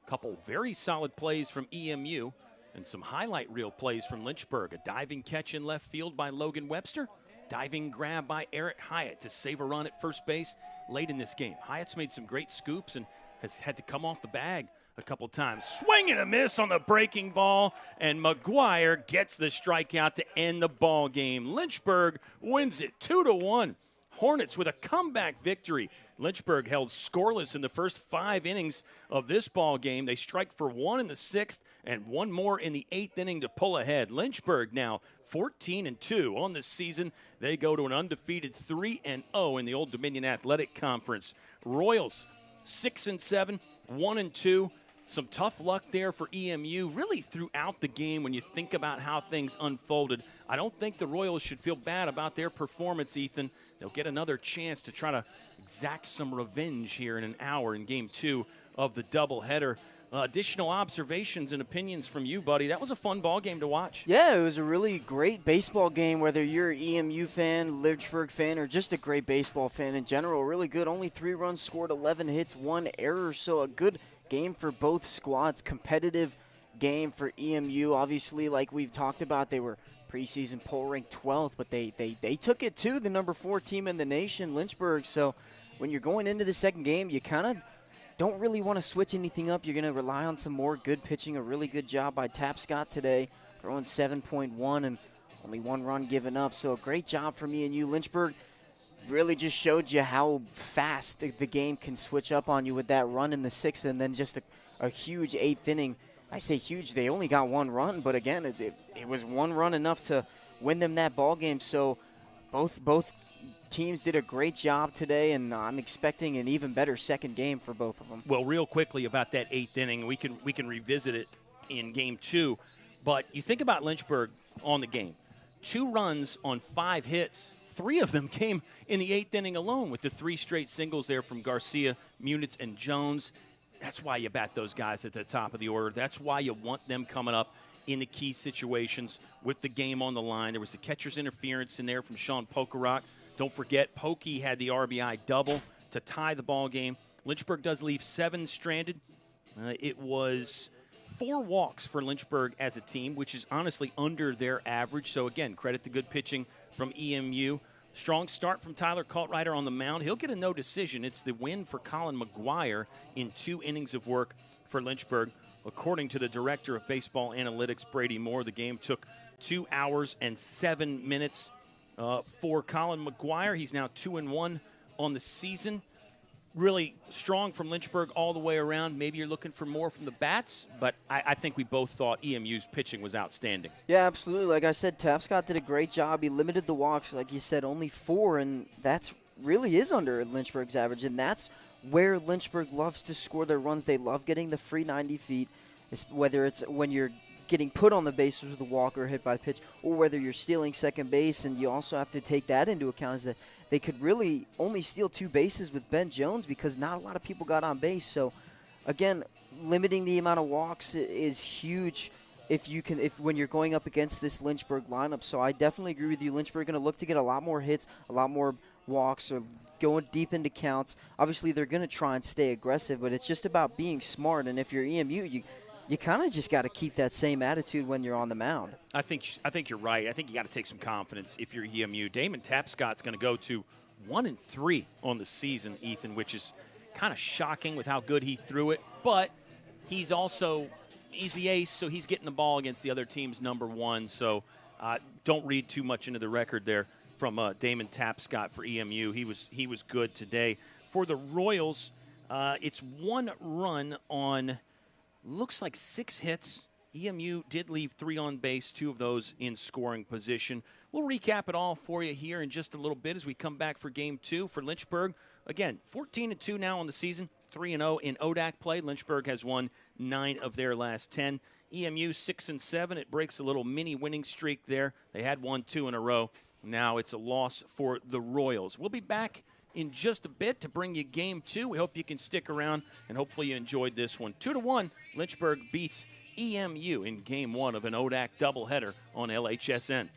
Couple very solid plays from EMU and some highlight reel plays from Lynchburg. A diving catch in left field by Logan Webster. Diving grab by Eric Hyatt to save a run at first base late in this game. Hyatt's made some great scoops and has had to come off the bag a couple times. Swing and a miss on the breaking ball, and McGuire gets the strikeout to end the ball game. Lynchburg wins it 2-1. Hornets with a comeback victory. Lynchburg held scoreless in the first 5 innings of this ball game. They strike for 1 in the 6th and 1 more in the 8th inning to pull ahead. Lynchburg now 14-2 on the season. They go to an undefeated 3-0 in the Old Dominion Athletic Conference. Royals 6-7, 1-2. Some tough luck there for EMU really throughout the game when you think about how things unfolded. I don't think the Royals should feel bad about their performance, Ethan. They'll get another chance to try to exact some revenge here in an hour in Game 2 of the doubleheader. Additional observations and opinions from you, buddy. That was a fun ball game to watch. Yeah, it was a really great baseball game, whether you're an EMU fan, Lynchburg fan, or just a great baseball fan in general. Really good. Only 3 runs scored, 11 hits, 1 error. So a good game for both squads. Competitive game for EMU. Obviously, like we've talked about, they were preseason poll ranked 12th, but they took it to the number 4 team in the nation, Lynchburg. So when you're going into the second game, you kind of don't really want to switch anything up. You're going to rely on some more good pitching. A really good job by Tapscott today, throwing 7.1 and only 1 run given up. So a great job from EMU. Lynchburg really just showed you how fast the game can switch up on you with that run in the 6th and then just a huge 8th inning. I say huge. They only got 1 run, but again, it was 1 run enough to win them that ball game. So both teams did a great job today, and I'm expecting an even better second game for both of them. Well, real quickly about that 8th inning, we can revisit it in Game 2, but you think about Lynchburg on the game. 2 runs on 5 hits. 3 of them came in the 8th inning alone with the 3 straight singles there from Garcia, Munitz, and Jones. That's why you bat those guys at the top of the order. That's why you want them coming up in the key situations with the game on the line. There was the catcher's interference in there from Sean Pokerock. Don't forget, Pokey had the RBI double to tie the ball game. Lynchburg does leave 7 stranded. It was 4 walks for Lynchburg as a team, which is honestly under their average. So, again, credit the good pitching from EMU. Strong start from Tyler Kaltrider on the mound. He'll get a no decision. It's the win for Colin McGuire in 2 innings of work for Lynchburg. According to the director of baseball analytics, Brady Moore, the game took 2 hours and 7 minutes for Colin McGuire. He's now 2-1 on the season. Really strong from Lynchburg all the way around. Maybe you're looking for more from the bats, but I think we both thought EMU's pitching was outstanding. Yeah, absolutely. Like I said, Tapscott did a great job. He limited the walks, like you said, only 4, and that's really is under Lynchburg's average, and that's where Lynchburg loves to score their runs. They love getting the free 90 feet, whether it's when you're getting put on the bases with a walk or hit by pitch, or whether you're stealing second base, and you also have to take that into account, is that they could really only steal 2 bases with Ben Jones because not a lot of people got on base. So, again, limiting the amount of walks is huge if when you're going up against this Lynchburg lineup. So I definitely agree with you. Lynchburg going to look to get a lot more hits, a lot more walks, or going deep into counts. Obviously, they're going to try and stay aggressive, but it's just about being smart. And if you're EMU, you kind of just got to keep that same attitude when you're on the mound. I think you're right. I think you got to take some confidence if you're EMU. Damon Tapscott's going to go to 1-3 on the season, Ethan, which is kind of shocking with how good he threw it. But he's the ace, so he's getting the ball against the other team's number 1. So don't read too much into the record there from Damon Tapscott for EMU. He was good today. For the Royals, it's 1 run on looks like 6 hits. EMU did leave 3 on base, 2 of those in scoring position. We'll recap it all for you here in just a little bit as we come back for Game 2 for Lynchburg. Again, 14-2 now on the season, 3-0 in ODAC play. Lynchburg has won 9 of their last 10. EMU 6-7. It breaks a little mini winning streak there. They had won 2 in a row. Now it's a loss for the Royals. We'll be back in just a bit to bring you Game 2. We hope you can stick around, and hopefully you enjoyed this one. 2-1, Lynchburg beats EMU in Game 1 of an ODAC doubleheader on LHSN.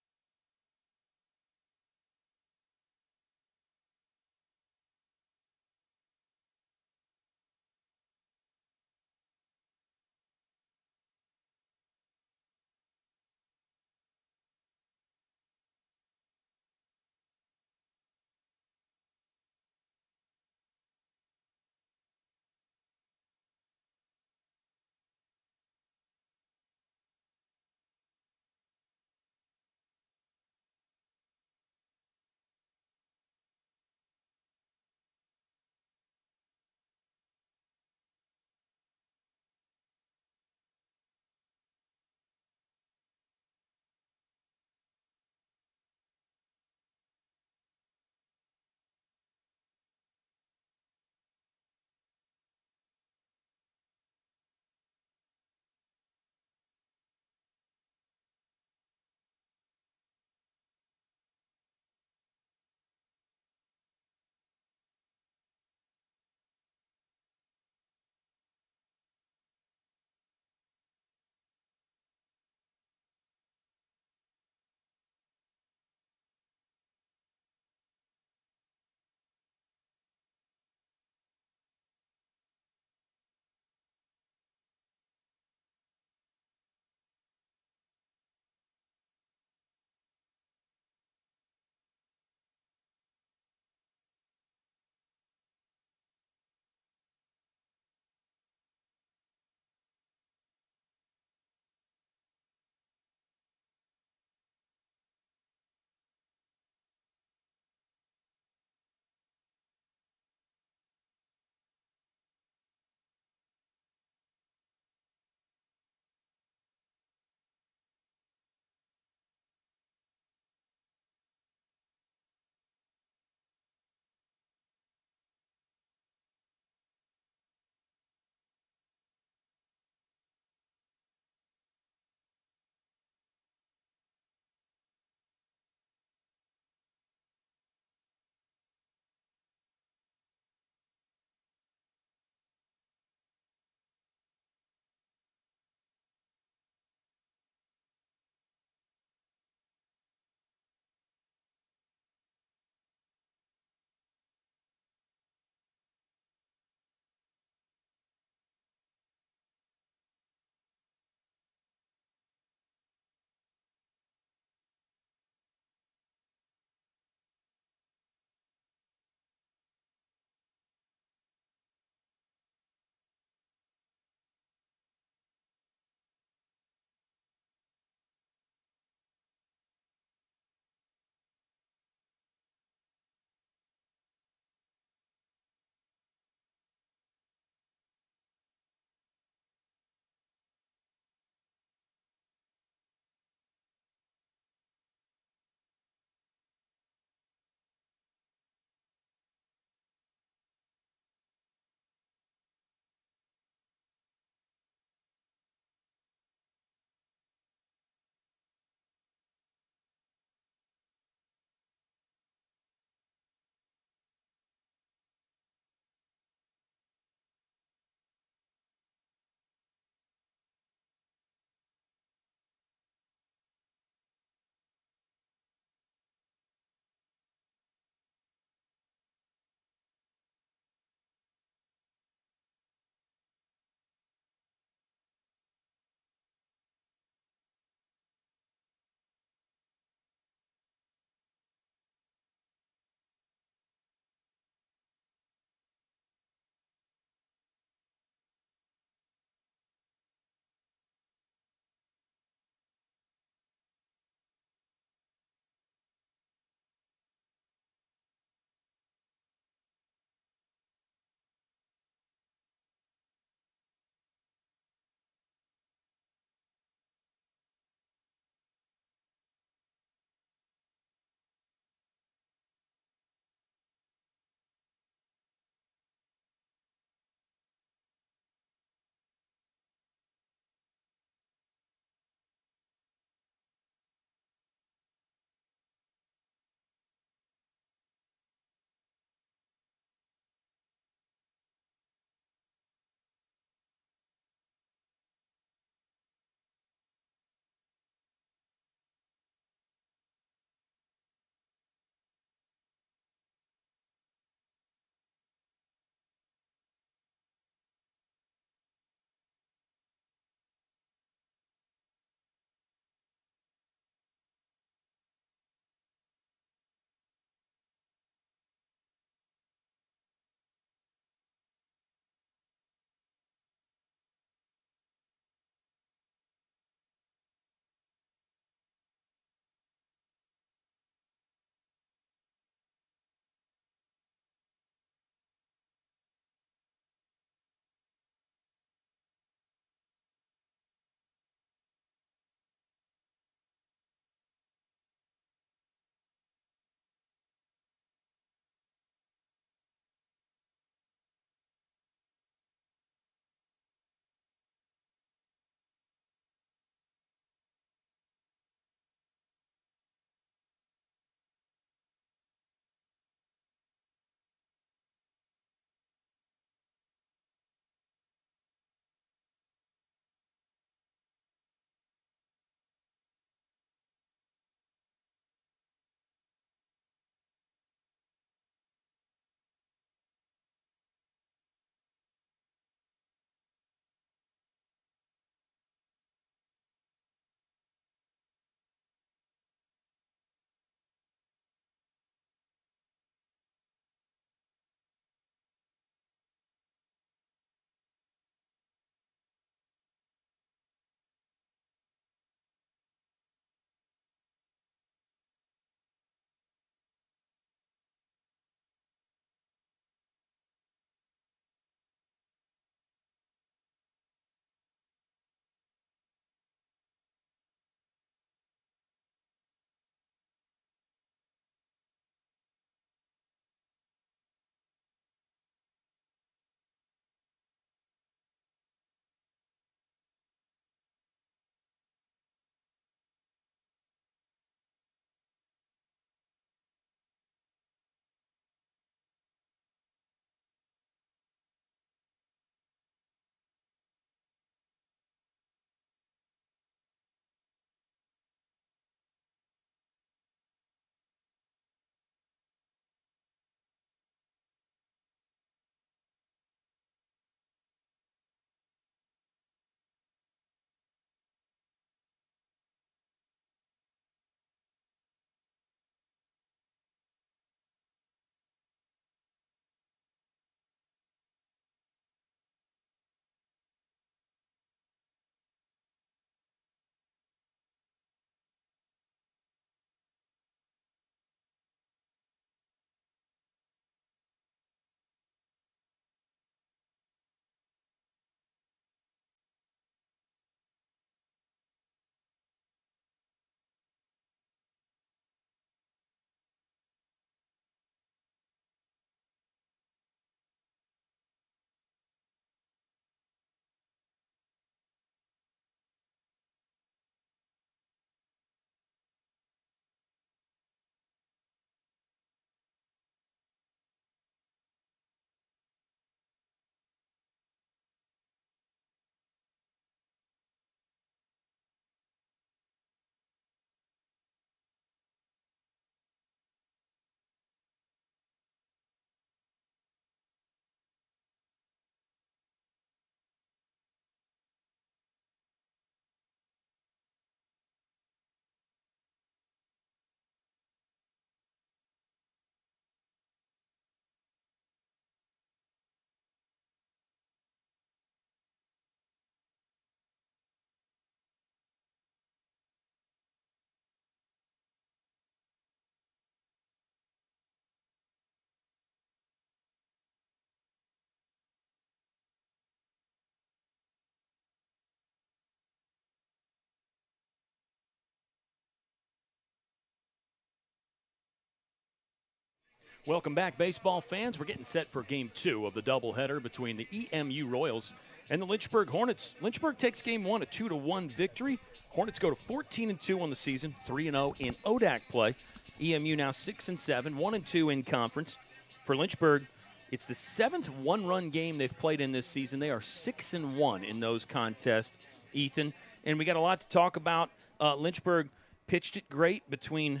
Welcome back, baseball fans. We're getting set for Game 2 of the doubleheader between the EMU Royals and the Lynchburg Hornets. Lynchburg takes Game 1, a 2-1 victory. Hornets go to 14-2 on the season, 3-0 in ODAC play. EMU now 6-7, 1-2 in conference. For Lynchburg, it's the 7th one-run game they've played in this season. They are 6-1 in those contests, Ethan. And we got a lot to talk about. Lynchburg pitched it great between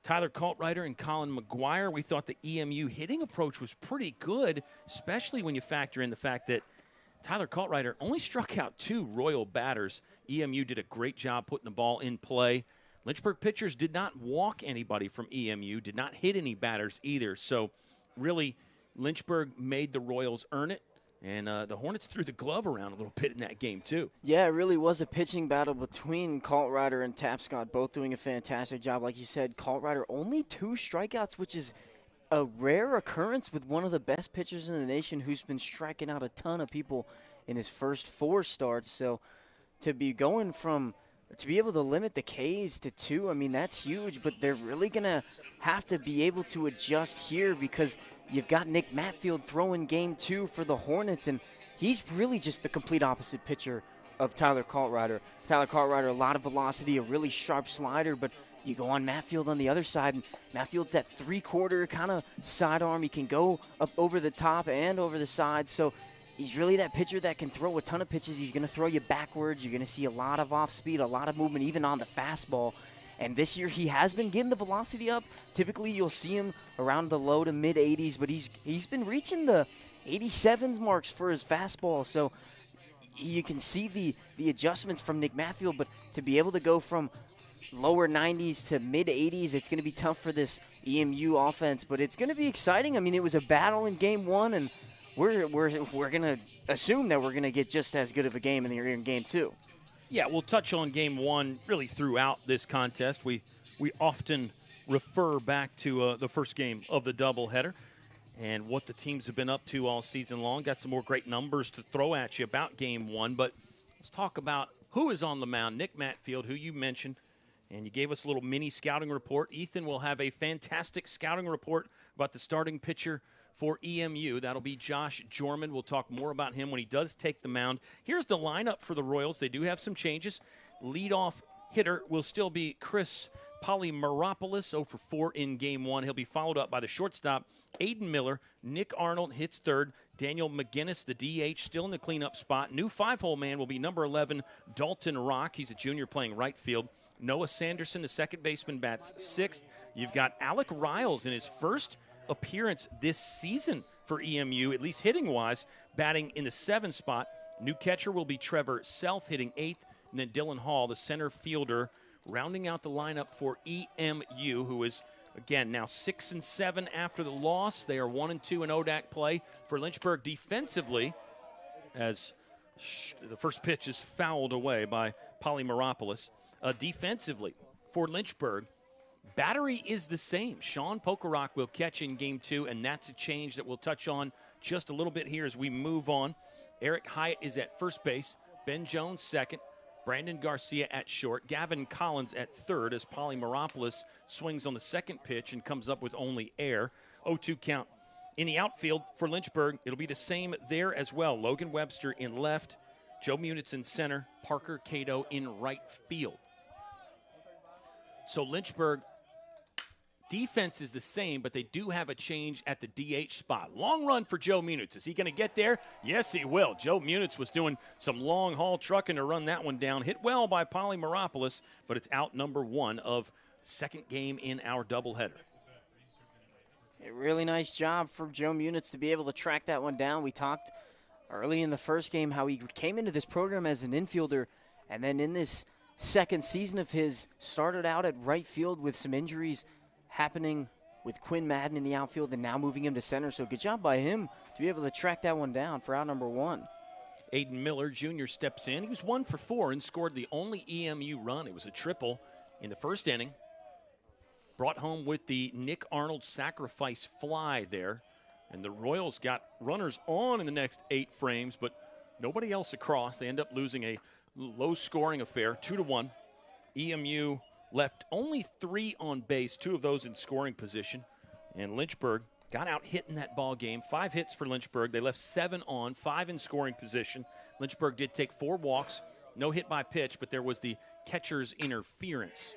Tyler Kaltreiter and Colin McGuire. We thought the EMU hitting approach was pretty good, especially when you factor in the fact that Tyler Kaltreiter only struck out 2 Royal batters. EMU did a great job putting the ball in play. Lynchburg pitchers did not walk anybody from EMU, did not hit any batters either. So really, Lynchburg made the Royals earn it. And the Hornets threw the glove around a little bit in that game, too. Yeah, it really was a pitching battle between Kaltreiter and Tapscott, both doing a fantastic job. Like you said, Kaltreiter only 2 strikeouts, which is a rare occurrence with one of the best pitchers in the nation who's been striking out a ton of people in his first 4 starts. So to be able to limit the Ks to 2, I mean, that's huge. But they're really going to have to be able to adjust here because you've got Nick Matfield throwing Game 2 for the Hornets, and he's really just the complete opposite pitcher of Tyler Kaltreiter. Tyler Kaltreiter, a lot of velocity, a really sharp slider, but you go on Matfield on the other side, and Matfield's that 3-quarter kind of sidearm. He can go up over the top and over the side, so he's really that pitcher that can throw a ton of pitches. He's going to throw you backwards. You're going to see a lot of off-speed, a lot of movement, even on the fastball. And this year he has been getting the velocity up. Typically you'll see him around the low to mid-80s, but he's been reaching the 87s marks for his fastball. So you can see the adjustments from Nick Matfield, but to be able to go from lower 90s to mid-80s, it's going to be tough for this EMU offense, but it's going to be exciting. I mean, it was a battle in Game 1, and we're going to assume that we're going to get just as good of a game in Game 2. Yeah, we'll touch on Game 1 really throughout this contest. We often refer back to the first game of the doubleheader and what the teams have been up to all season long. Got some more great numbers to throw at you about Game 1, but let's talk about who is on the mound. Nick Matfield, who you mentioned, and you gave us a little mini scouting report. Ethan will have a fantastic scouting report about the starting pitcher for EMU. That'll be Josh Jorman. We'll talk more about him when he does take the mound. Here's the lineup for the Royals. They do have some changes. Leadoff hitter will still be Chris Polymeropoulos, 0 for 4 in Game 1. He'll be followed up by the shortstop, Aiden Miller. Nick Arnold hits third. Daniel McGinnis, the DH, still in the cleanup spot. New 5-hole man will be number 11, Dalton Rock. He's a junior playing right field. Noah Sanderson, the second baseman, bats 6th. You've got Alec Riles in his first appearance this season for EMU, at least hitting-wise, batting in the 7th spot. New catcher will be Trevor Self, hitting 8th, and then Dylan Hall, the center fielder, rounding out the lineup for EMU, who is, again, now 6-7 after the loss. They are 1-2 in ODAC play. For Lynchburg defensively, as the first pitch is fouled away by Polymeropoulos. Defensively, for Lynchburg, battery is the same. Sean Pokerock will catch in Game 2, and that's a change that we'll touch on just a little bit here as we move on. Eric Hyatt is at first base. Ben Jones second. Brandon Garcia at short. Gavin Collins at third as Polymeropoulos swings on the second pitch and comes up with only air. 0-2 count. In the outfield for Lynchburg, it'll be the same there as well. Logan Webster in left. Joe Munitz in center. Parker Cato in right field. So Lynchburg defense is the same, but they do have a change at the DH spot. Long run for Joe Munitz. Is he going to get there? Yes, he will. Joe Munitz was doing some long-haul trucking to run that one down. Hit well by Polymeropoulos, but it's out number 1 of second game in our doubleheader. A really nice job for Joe Munitz to be able to track that one down. We talked early in the first game how he came into this program as an infielder, and then in this second season of his, started out at right field with some injuries happening with Quinn Madden in the outfield and now moving him to center. So good job by him to be able to track that one down for out number 1. Aiden Miller Jr. steps in. He was 1 for 4 and scored the only EMU run. It was a triple in the first inning. Brought home with the Nick Arnold sacrifice fly there. And the Royals got runners on in the next 8 frames, but nobody else across. They end up losing a low-scoring affair, 2-1. EMU left only 3 on base, 2 of those in scoring position. And Lynchburg got out hit in that ball game. 5 hits for Lynchburg. They left 7 on, 5 in scoring position. Lynchburg did take 4 walks, no hit by pitch, but there was the catcher's interference.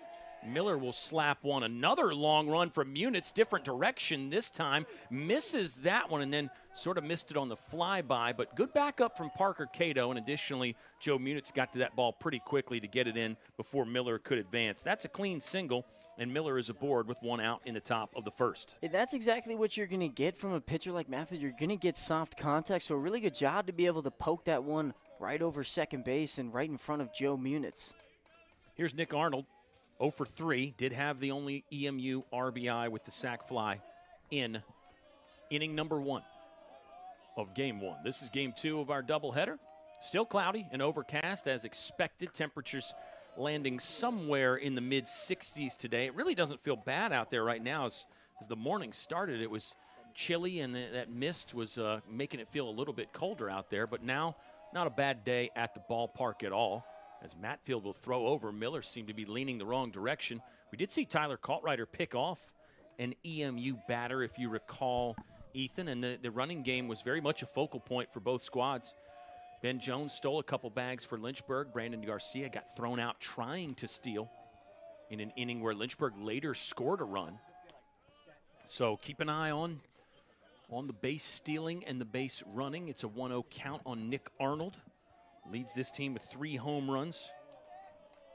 Miller will slap one. Another long run from Munitz, different direction this time. Misses that one and then sort of missed it on the flyby, but good backup from Parker Cato, and additionally, Joe Munitz got to that ball pretty quickly to get it in before Miller could advance. That's a clean single, and Miller is aboard with 1 out in the top of the first. That's exactly what you're going to get from a pitcher like Matfield. You're going to get soft contact, so a really good job to be able to poke that one right over second base and right in front of Joe Munitz. Here's Nick Arnold. 0 for 3, did have the only EMU RBI with the sac fly in inning number 1 of game 1. This is game 2 of our doubleheader. Still cloudy and overcast as expected. Temperatures landing somewhere in the mid-60s today. It really doesn't feel bad out there right now. As the morning started, it was chilly and that mist was making it feel a little bit colder out there. But now, not a bad day at the ballpark at all. As Matfield will throw over, Miller seemed to be leaning the wrong direction. We did see Tyler Kaltreiter pick off an EMU batter, if you recall, Ethan, and the running game was very much a focal point for both squads. Ben Jones stole a couple bags for Lynchburg. Brandon Garcia got thrown out trying to steal in an inning where Lynchburg later scored a run. So keep an eye on the base stealing and the base running. It's a 1-0 count on Nick Arnold. Leads this team with 3 home runs,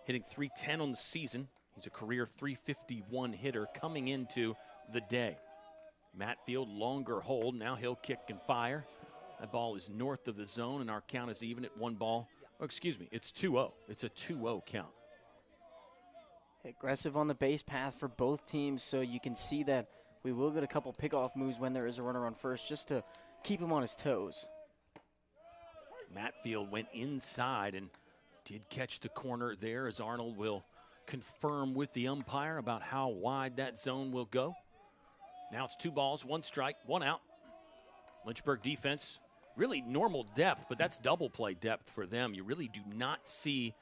hitting .310 on the season. He's a career .351 hitter coming into the day. Matfield, longer hold. Now he'll kick and fire. That ball is north of the zone, and our count is even at 1 ball. Oh, excuse me, it's 2-0. It's a 2-0 count. Aggressive on the base path for both teams, so you can see that we will get a couple pickoff moves when there is a runner on first, just to keep him on his toes. Matfield went inside and did catch the corner there, as Arnold will confirm with the umpire about how wide that zone will go. Now it's 2 balls, 1 strike, 1 out. Lynchburg defense, really normal depth, but that's double play depth for them. You really do not see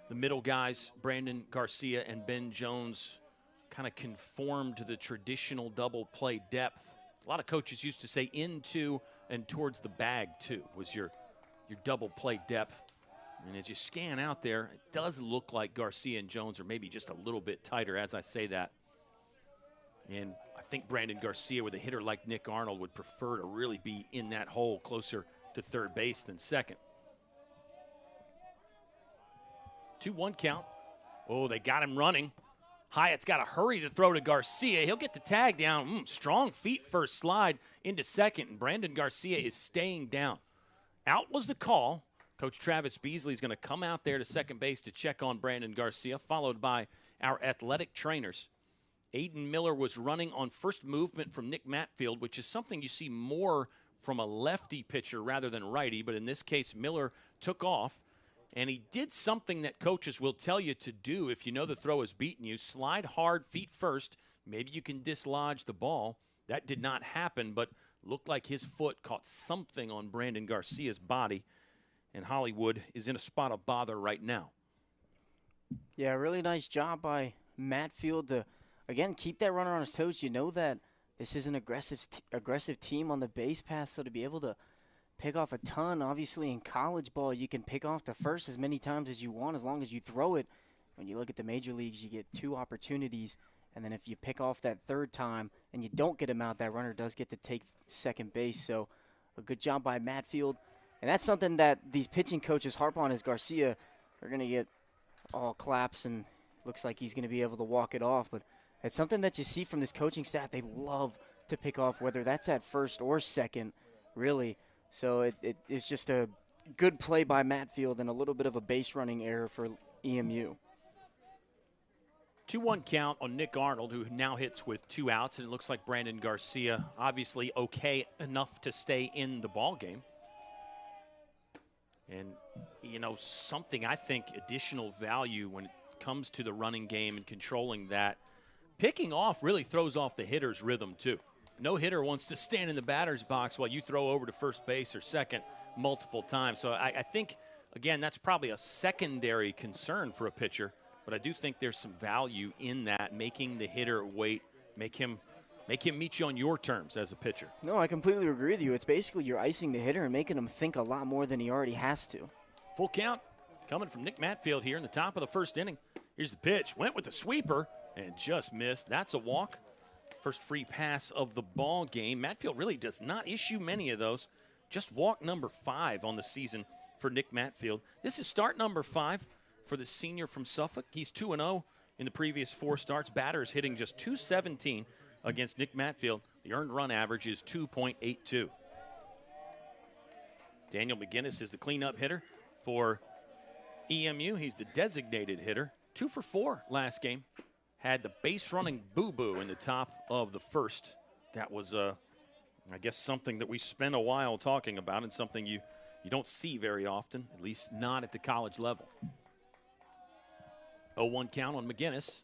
the middle guys, Brandon Garcia and Ben Jones, kind of conform to the traditional double play depth. A lot of coaches used to say into and towards the bag, too, was your double play depth. And as you scan out there, it does look like Garcia and Jones are maybe just a little bit tighter as I say that. And I think Brandon Garcia, with a hitter like Nick Arnold, would prefer to really be in that hole closer to third base than second. 2-1 count. Oh, they got him running. Hyatt's got to hurry to throw to Garcia. He'll get the tag down. Strong feet first slide into second, and Brandon Garcia is staying down. Out was the call. Coach Travis Beasley is going to come out there to second base to check on Brandon Garcia, followed by our athletic trainers. Aiden Miller was running on first movement from Nick Matfield, which is something you see more from a lefty pitcher rather than righty, but in this case, Miller took off, and he did something that coaches will tell you to do if you know the throw has beaten you. Slide hard, feet first. Maybe you can dislodge the ball. That did not happen, but looked like his foot caught something on Brandon Garcia's body, and Hollywood is in a spot of bother right now. Yeah, really nice job by Matfield to, again, keep that runner on his toes. You know that this is an aggressive team on the base path, so to be able to pick off a ton, obviously in college ball, you can pick off the first as many times as you want as long as you throw it. When you look at the major leagues, you get 2 opportunities. And then if you pick off that third time and you don't get him out, that runner does get to take second base. So a good job by Matfield. And that's something that these pitching coaches harp on, is Garcia are going to get all claps and looks like he's going to be able to walk it off. But it's something that you see from this coaching staff. They love to pick off, whether that's at first or second, really. So it's just a good play by Matfield and a little bit of a base running error for EMU. 2-1 count on Nick Arnold, who now hits with 2 outs, and it looks like Brandon Garcia obviously okay enough to stay in the ball game. And, you know, something I think additional value when it comes to the running game and controlling that. Picking off really throws off the hitter's rhythm, too. No hitter wants to stand in the batter's box while you throw over to first base or second multiple times. So I think, again, that's probably a secondary concern for a pitcher. But I do think there's some value in that, making the hitter wait, make him Make him meet you on your terms as a pitcher. No, I completely agree with you. It's basically you're icing the hitter and making him think a lot more than he already has to. Full count coming from Nick Matfield here in the top of the first inning. Here's the pitch. Went with the sweeper and just missed. That's a walk. First free pass of the ball game. Matfield really does not issue many of those. Just walk number 5 on the season for Nick Matfield. This is start number 5 for the senior from Suffolk. He's 2-0 in the previous 4 starts. Batter is hitting just .217 against Nick Matfield. The earned run average is 2.82. Daniel McGinnis is the cleanup hitter for EMU. He's the designated hitter. 2 for 4 last game. Had the base running boo-boo in the top of the first. That was, I guess, something that we spent a while talking about and something you don't see very often, at least not at the college level. 0-1 count on McGinnis.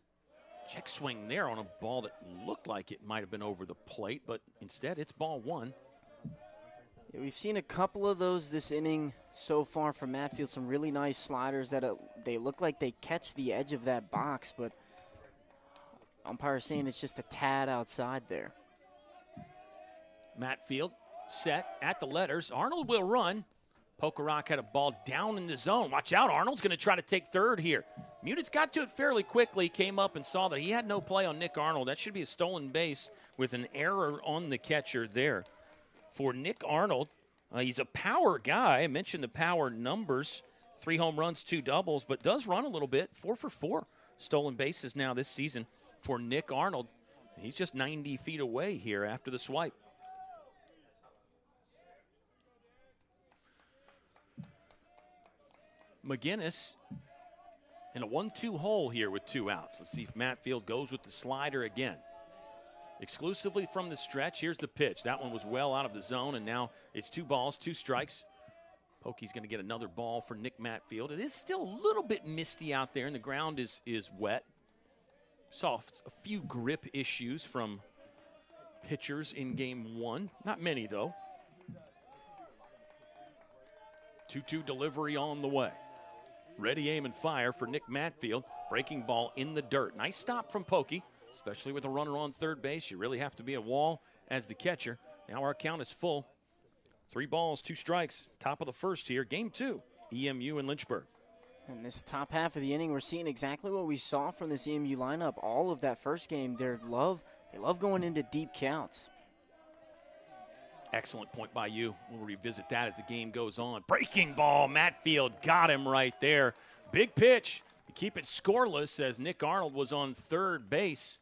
Check swing there on a ball that looked like it might have been over the plate, but instead it's ball 1. Yeah, we've seen a couple of those this inning so far from Matfield. Some really nice sliders that they look like they catch the edge of that box, but umpire saying it's just a tad outside there. Matfield set at the letters. Arnold will run. Pokerock had a ball down in the zone. Watch out, Arnold's going to try to take third here. Munitz got to it fairly quickly, came up and saw that he had no play on Nick Arnold. That should be a stolen base with an error on the catcher there. For Nick Arnold, he's a power guy. I mentioned the power numbers. 3 home runs, 2 doubles, but does run a little bit. 4 for 4 stolen bases now this season for Nick Arnold. He's just 90 feet away here after the swipe. McGinnis in a 1-2 hole here with 2 outs. Let's see if Matfield goes with the slider again. Exclusively from the stretch, here's the pitch. That one was well out of the zone, and now it's 2 balls, 2 strikes. Pokey's going to get another ball for Nick Matfield. It is still a little bit misty out there, and the ground is wet. Saw a few grip issues from pitchers in game 1. Not many, though. 2-2 delivery on the way. Ready, aim, and fire for Nick Matfield. Breaking ball in the dirt. Nice stop from Pokey, especially with a runner on third base. You really have to be a wall as the catcher. Now our count is full. 3 balls, 2 strikes. Top of the first here. Game 2, EMU and Lynchburg. In this top half of the inning, we're seeing exactly what we saw from this EMU lineup. All of that first game, they love going into deep counts. Excellent point by you. We'll revisit that as the game goes on. Breaking ball, Matfield got him right there. Big pitch to keep it scoreless as Nick Arnold was on third base.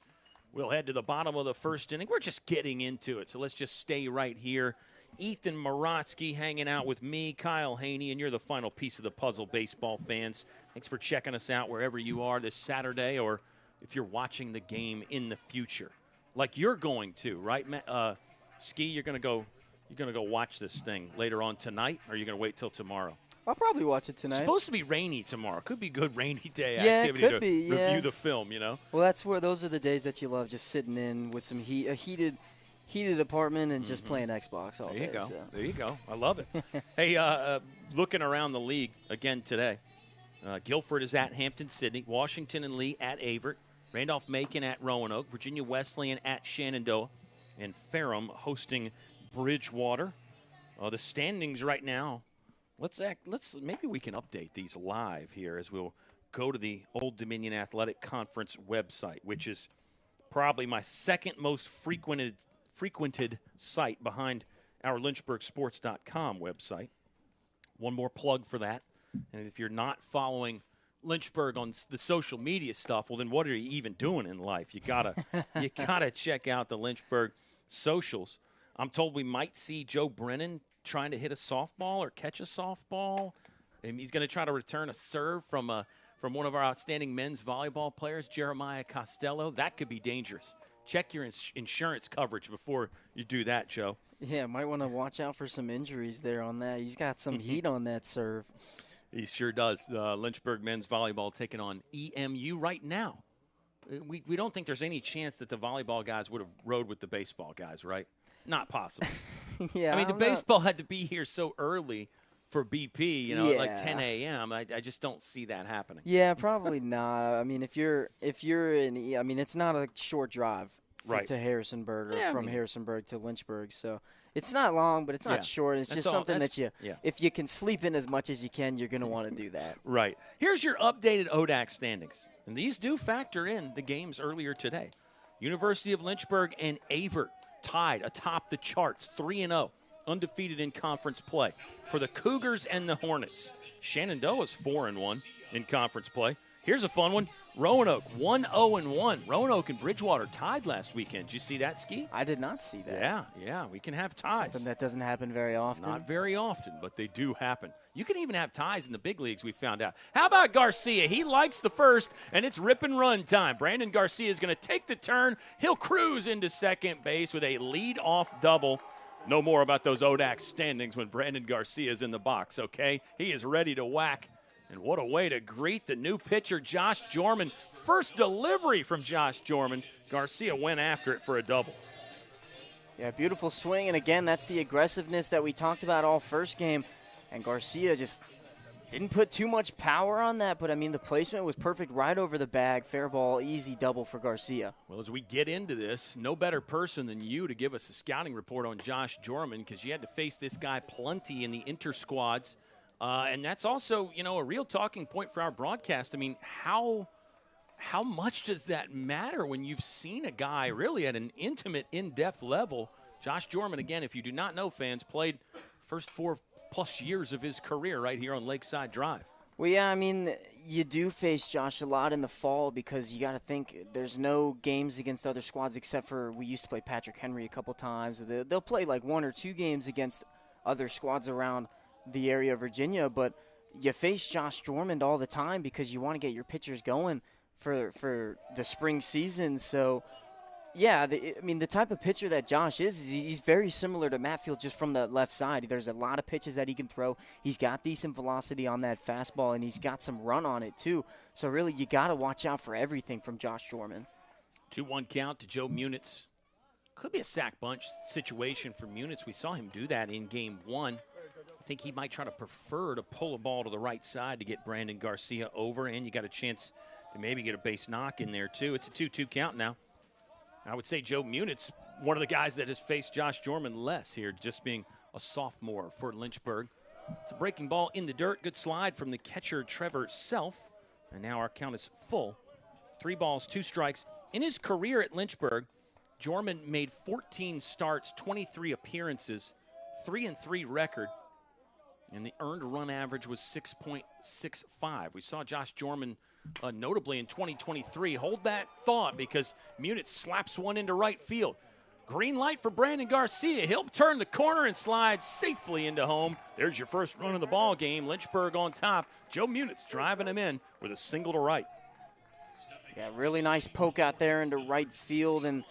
We'll head to the bottom of the first inning. We're just getting into it, so let's just stay right here. Ethan Morotsky hanging out with me, Kyle Haney, and you're the final piece of the puzzle, baseball fans. Thanks for checking us out wherever you are this Saturday, or if you're watching the game in the future, like you're going to, right, Ski? You're going to go watch this thing later on tonight, or are you going to wait till tomorrow? I'll probably watch it tonight. It's supposed to be rainy tomorrow. Could be good rainy day activity to review the film, you know? Well, those are the days that you love, just sitting in with some a heated apartment and just playing Xbox all day. There you go. So. There you go. I love it. Hey, looking around the league again today, Guilford is at Hampton-Sydney, Washington and Lee at Avert, Randolph-Macon at Roanoke, Virginia Wesleyan at Shenandoah, and Ferrum hosting Bridgewater. The standings right now, maybe we can update these live here as we'll go to the Old Dominion Athletic Conference website, which is probably my second most frequented site behind our LynchburgSports.com website. One more plug for that. And if you're not following Lynchburg on the social media stuff, well, then what are you even doing in life? You gotta check out the Lynchburg socials. I'm told we might see Joe Brennan trying to hit a softball or catch a softball. And he's going to try to return a serve from one of our outstanding men's volleyball players, Jeremiah Costello. That could be dangerous. Check your insurance coverage before you do that, Joe. Yeah, might want to watch out for some injuries there on that. He's got some heat on that serve. He sure does. Lynchburg men's volleyball taking on EMU right now. We don't think there's any chance that the volleyball guys would have rode with the baseball guys, right? Not possible. Yeah, I mean, the baseball had to be here so early for BP, like 10 a.m. I just don't see that happening. Yeah, probably not. I mean, if you're in, it's not a short drive to Harrisonburg, or from Harrisonburg to Lynchburg. So it's not long, but it's not short. It's just something that if you can sleep in as much as you can, you're going to want to do that. Right. Here's your updated ODAC standings. And these do factor in the games earlier today. University of Lynchburg and Avert tied atop the charts, 3-0, undefeated in conference play. For the Cougars and the Hornets, Shenandoah's 4-1 in conference play. Here's a fun one. Roanoke, 1-0-1. Roanoke and Bridgewater tied last weekend. Did you see that, Ski? I did not see that. Yeah, we can have ties. Something that doesn't happen very often. Not very often, but they do happen. You can even have ties in the big leagues, we found out. How about Garcia? He likes the first, and it's rip and run time. Brandon Garcia is going to take the turn. He'll cruise into second base with a lead-off double. No more about those ODAC standings when Brandon Garcia is in the box, okay? He is ready to whack. And what a way to greet the new pitcher, Josh Jorman. First delivery from Josh Jorman. Garcia went after it for a double. Yeah, beautiful swing. And, again, that's the aggressiveness that we talked about all first game. And Garcia just didn't put too much power on that. But, I mean, the placement was perfect right over the bag. Fair ball, easy double for Garcia. Well, as we get into this, no better person than you to give us a scouting report on Josh Jorman, because you had to face this guy plenty in the inter-squads. And that's also, a real talking point for our broadcast. I mean, how much does that matter when you've seen a guy really at an intimate, in-depth level? Josh Jorman, again, if you do not know, fans, played first 4+ years of his career right here on Lakeside Drive. Well, yeah, I mean, you do face Josh a lot in the fall because you got to think there's no games against other squads except for we used to play Patrick Henry a couple times. They'll play like 1 or 2 games against other squads around the area of Virginia, but you face Josh Jorman all the time because you want to get your pitchers going for the spring season. So, yeah, the type of pitcher that Josh is he's very similar to Matt Field just from the left side. There's a lot of pitches that he can throw. He's got decent velocity on that fastball, and he's got some run on it too. So, really, you got to watch out for everything from Josh Jorman. 2-1 count to Joe Munitz. Could be a sack bunch situation for Munitz. We saw him do that in Game 1. I think he might try to prefer to pull a ball to the right side to get Brandon Garcia over, and you got a chance to maybe get a base knock in there too. It's a 2-2 count now. I would say Joe Munitz, one of the guys that has faced Josh Jorman less here, just being a sophomore for Lynchburg. It's a breaking ball in the dirt. Good slide from the catcher, Trevor Self. And now our count is full. 3 balls, 2 strikes. In his career at Lynchburg, Jorman made 14 starts, 23 appearances, 3-3 record. And the earned run average was 6.65. We saw Josh Jorman notably in 2023. Hold that thought because Munitz slaps one into right field. Green light for Brandon Garcia. He'll turn the corner and slide safely into home. There's your first run of the ball game. Lynchburg on top. Joe Munitz driving him in with a single to right. Yeah, really nice poke out there into right field. And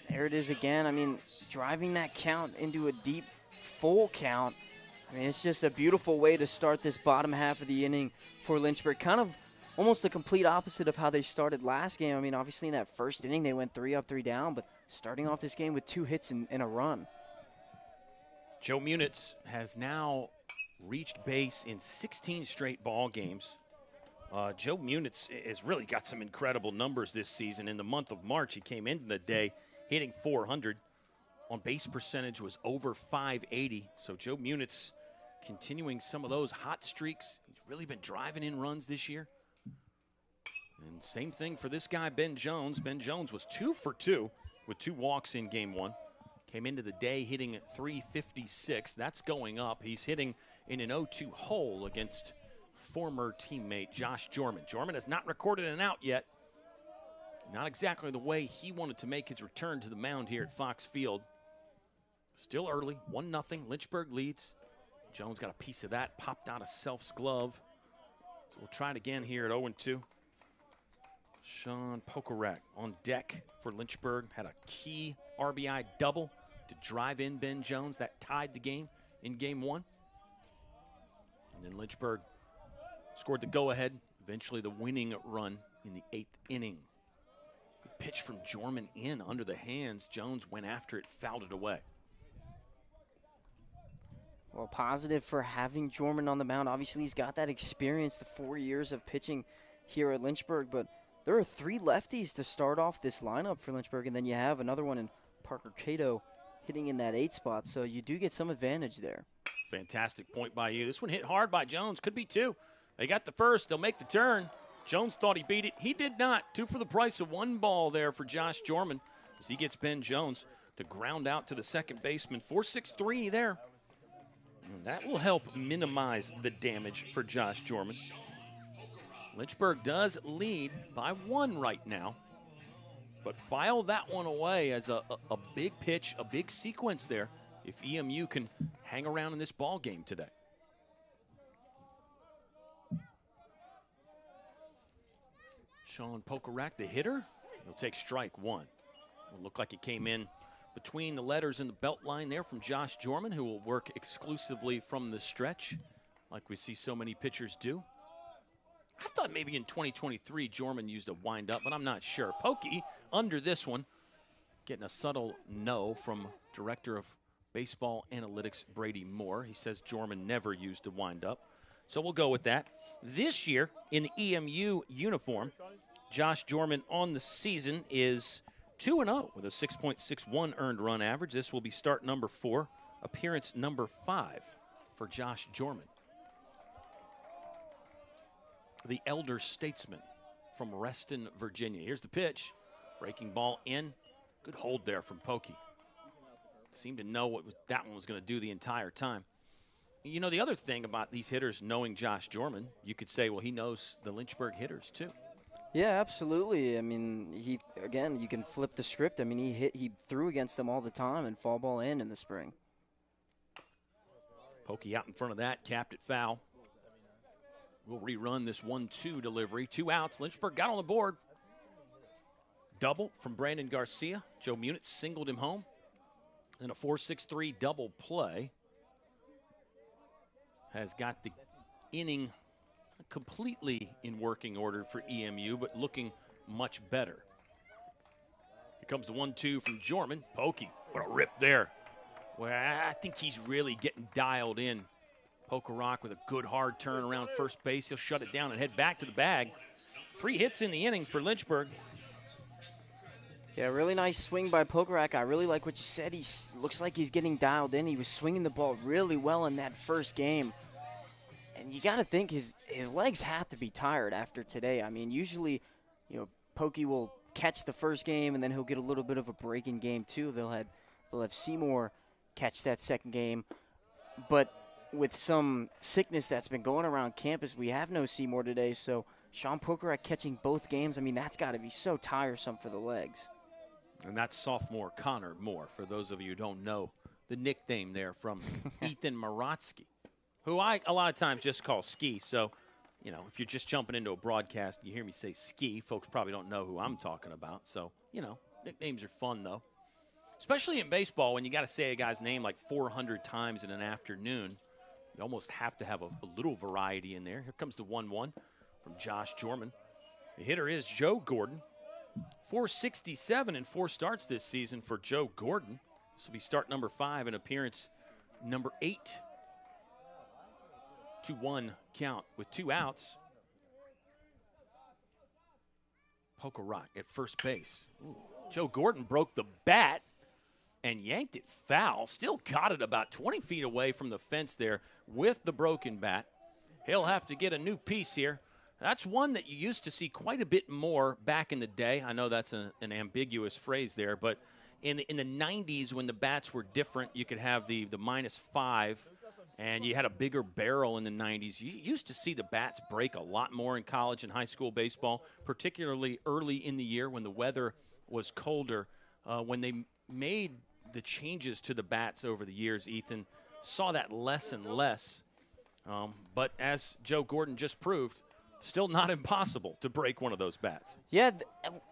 there it is again. I mean, driving that count into a deep full count. I mean, it's just a beautiful way to start this bottom half of the inning for Lynchburg. Kind of almost the complete opposite of how they started last game. I mean, obviously in that first inning they went 3 up, 3 down, but starting off this game with 2 hits and a run. Joe Munitz has now reached base in 16 straight ball games. Joe Munitz has really got some incredible numbers this season. In the month of March, he came into the day hitting .400. On base percentage was over .580. So Joe Munitz continuing some of those hot streaks. He's really been driving in runs this year. And same thing for this guy, Ben Jones. Ben Jones was 2 for 2 with 2 walks in Game 1. Came into the day hitting .356. That's going up. He's hitting in an 0-2 hole against former teammate Josh Jorman. Jorman has not recorded an out yet. Not exactly the way he wanted to make his return to the mound here at Fox Field. Still early, 1-0. Lynchburg leads. Jones got a piece of that, popped out of Self's glove. So we'll try it again here at 0-2. Sean Pokorak on deck for Lynchburg. Had a key RBI double to drive in Ben Jones. That tied the game in Game 1. And then Lynchburg scored the go-ahead, eventually the winning run in the 8th inning. Good pitch from Jorman in under the hands. Jones went after it, fouled it away. Well, positive for having Jorman on the mound. Obviously, he's got that experience, the 4 years of pitching here at Lynchburg, but There are 3 lefties to start off this lineup for Lynchburg, and then you have another one in Parker Cato hitting in that 8 spot, so you do get some advantage there. Fantastic point by you. This one hit hard by Jones. Could be 2. They got the first. They'll make the turn. Jones thought he beat it. He did not. 2 for the price of 1 ball there for Josh Jorman as he gets Ben Jones to ground out to the second baseman. 4-6-3 there. And that will help minimize the damage for Josh Jorman. Lynchburg does lead by 1 right now, but file that one away as a big pitch, a big sequence there if EMU can hang around in this ball game today. Sean Pokarak, the hitter, he'll take strike 1. It'll look like it came in between the letters in the belt line there from Josh Jorman, who will work exclusively from the stretch like we see so many pitchers do. I thought maybe in 2023 Jorman used a windup, but I'm not sure. Pokey under this one, getting a subtle no from Director of Baseball Analytics Brady Moore. He says Jorman never used a windup, so we'll go with that. This year in the EMU uniform, Josh Jorman on the season is 2-0 with a 6.61 earned run average. This will be start number 4, appearance number 5 for Josh Jorman. The elder statesman from Reston, Virginia. Here's the pitch. Breaking ball in. Good hold there from Pokey. Seemed to know what that one was going to do the entire time. You know, the other thing about these hitters knowing Josh Jorman, you could say, well, he knows the Lynchburg hitters too. Yeah, absolutely. I mean, you can flip the script. I mean, he threw against them all the time and fall ball in the spring. Pokey out in front of that, capped it foul. We'll rerun this 1-2 delivery. 2 outs. Lynchburg got on the board. Double from Brandon Garcia. Joe Munitz singled him home. Then a 4-6-3 double play has got the inning completely in working order for EMU, but looking much better. Here comes the 1-2 from Jorman. Pokey, what a rip there. Well, I think he's really getting dialed in. Pokarak with a good hard turn around first base. He'll shut it down and head back to the bag. 3 hits in the inning for Lynchburg. Yeah, really nice swing by Pokarak. I really like what you said. He looks like he's getting dialed in. He was swinging the ball really well in that first game. And you got to think his legs have to be tired after today. I mean, usually, Pokey will catch the first game and then he'll get a little bit of a break in game 2. They'll have Seymour catch that second game. But with some sickness that's been going around campus, we have no Seymour today. So Sean Pokarak catching both games, I mean, that's got to be so tiresome for the legs. And that's sophomore Connor Moore, for those of you who don't know the nickname there from Ethan Maratsky, who I a lot of times just call Ski. So, if you're just jumping into a broadcast and you hear me say Ski, folks probably don't know who I'm talking about. So, nicknames are fun, though. Especially in baseball, when you got to say a guy's name like 400 times in an afternoon. You almost have to have a little variety in there. Here comes the 1-1 from Josh Jorman. The hitter is Joe Gordon. 467 in 4 starts this season for Joe Gordon. This will be start number 5 and appearance number 8. 2-1 count with 2 outs. Pokarak at first base. Ooh. Joe Gordon broke the bat and yanked it foul. Still got it about 20 feet away from the fence there with the broken bat. He'll have to get a new piece here. That's one that you used to see quite a bit more back in the day. I know that's an ambiguous phrase there, but in the 90s when the bats were different, you could have the -5, and you had a bigger barrel in the 90s. You used to see the bats break a lot more in college and high school baseball, particularly early in the year when the weather was colder. When they made the changes to the bats over the years, Ethan, saw that less and less. But as Joe Gordon just proved, still not impossible to break one of those bats. Yeah,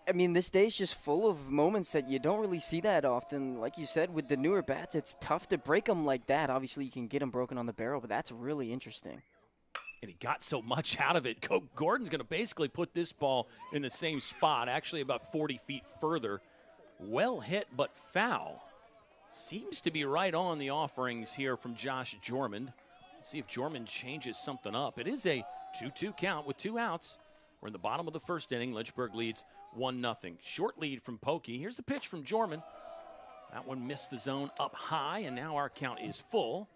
I mean, this day's just full of moments that you don't really see that often. Like you said, with the newer bats, it's tough to break them like that. Obviously, you can get them broken on the barrel, but that's really interesting. And he got so much out of it. Gordon's going to basically put this ball in the same spot, actually about 40 feet further. Well hit, but foul. Seems to be right on the offerings here from Josh Jorman. Let's see if Jorman changes something up. It is a 2-2 count with 2 outs. We're in the bottom of the first inning. Lynchburg leads 1-0. Short lead from Pokey. Here's the pitch from Jorman. That one missed the zone up high, and now our count is full.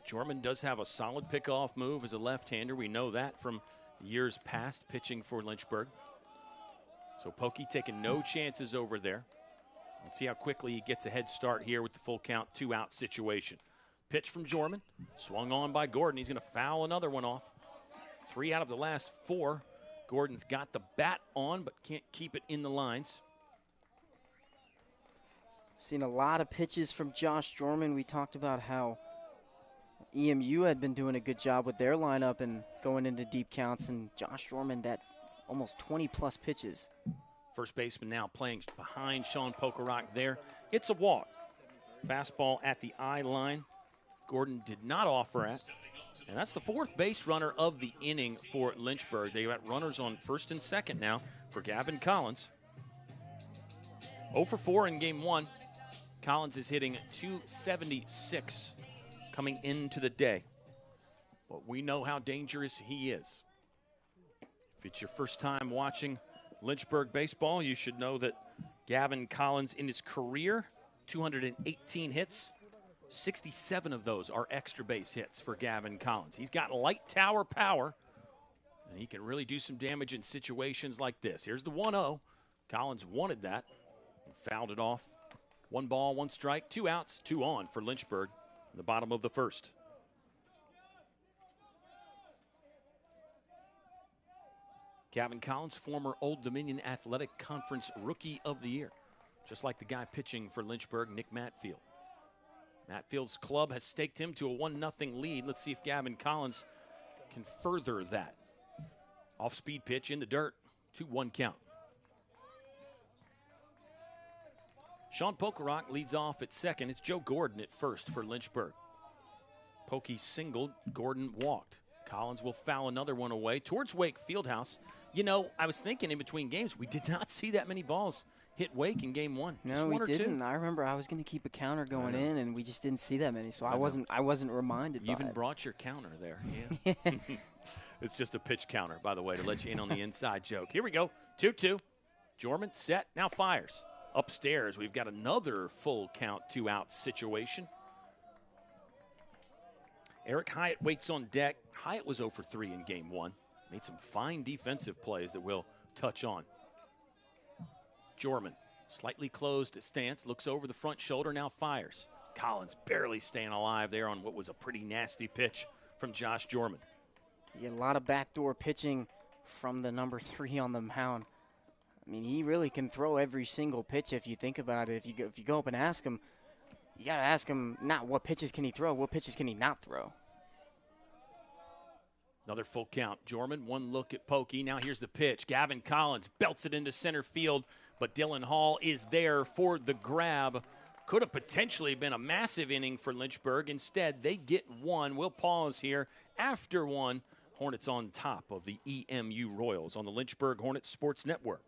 Jorman does have a solid pickoff move as a left-hander. We know that from years past pitching for Lynchburg. So Pokey taking no chances over there. Let's see how quickly he gets a head start here with the full count, 2-out situation. Pitch from Jorman, swung on by Gordon. He's going to foul another one off. 3 out of the last 4. Gordon's got the bat on, but can't keep it in the lines. Seen a lot of pitches from Josh Jorman. We talked about how EMU had been doing a good job with their lineup and going into deep counts, and Josh Jorman, that almost 20-plus pitches. First baseman now playing behind Sean Pokerock there. It's a walk. Fastball at the eye line. Gordon did not offer at. And that's the 4th base runner of the inning for Lynchburg. They got runners on first and second now for Gavin Collins. 0 for 4 in game 1. Collins is hitting .276 coming into the day. But we know how dangerous he is. If it's your first time watching Lynchburg baseball, you should know that Gavin Collins in his career, 218 hits, 67 of those are extra base hits for Gavin Collins. He's got light tower power, and he can really do some damage in situations like this. Here's the 1-0. Collins wanted that and fouled it off. 1 ball, 1 strike, 2 outs, 2 on for Lynchburg in the bottom of the first. Gavin Collins, former Old Dominion Athletic Conference Rookie of the Year, just like the guy pitching for Lynchburg, Nick Matfield. Matfield's club has staked him to a 1-0 lead. Let's see if Gavin Collins can further that. Off-speed pitch in the dirt, 2-1 count. Sean Pokerock leads off at second. It's Joe Gordon at first for Lynchburg. Pokey singled, Gordon walked. Collins will foul another one away towards Wake Fieldhouse. You know, I was thinking in between games, we did not see that many balls hit Wake in game 1. No, just we one or didn't. two. I remember I was going to keep a counter going in, and we just didn't see that many, so I wasn't reminded. You even by it. brought your counter there. Yeah. It's just a pitch counter, by the way, to let you in on the inside joke. Here we go. 2-2. Jorman set, now fires. Upstairs, we've got another full count 2-out situation. Eric Hyatt waits on deck. Hyatt was 0 for 3 in game 1. Made some fine defensive plays that we'll touch on. Jorman, slightly closed stance, looks over the front shoulder, now fires. Collins barely staying alive there on what was a pretty nasty pitch from Josh Jorman. You get a lot of backdoor pitching from the number 3 on the mound. I mean, he really can throw every single pitch if you think about it. If you go up and ask him, you got to ask him not what pitches can he throw, what pitches can he not throw. Another full count. Jorman, one look at Pokey. Now here's the pitch. Gavin Collins belts it into center field, but Dylan Hall is there for the grab. Could have potentially been a massive inning for Lynchburg. Instead, they get 1. We'll pause here. After 1, Hornets on top of the EMU Royals on the Lynchburg Hornets Sports Network.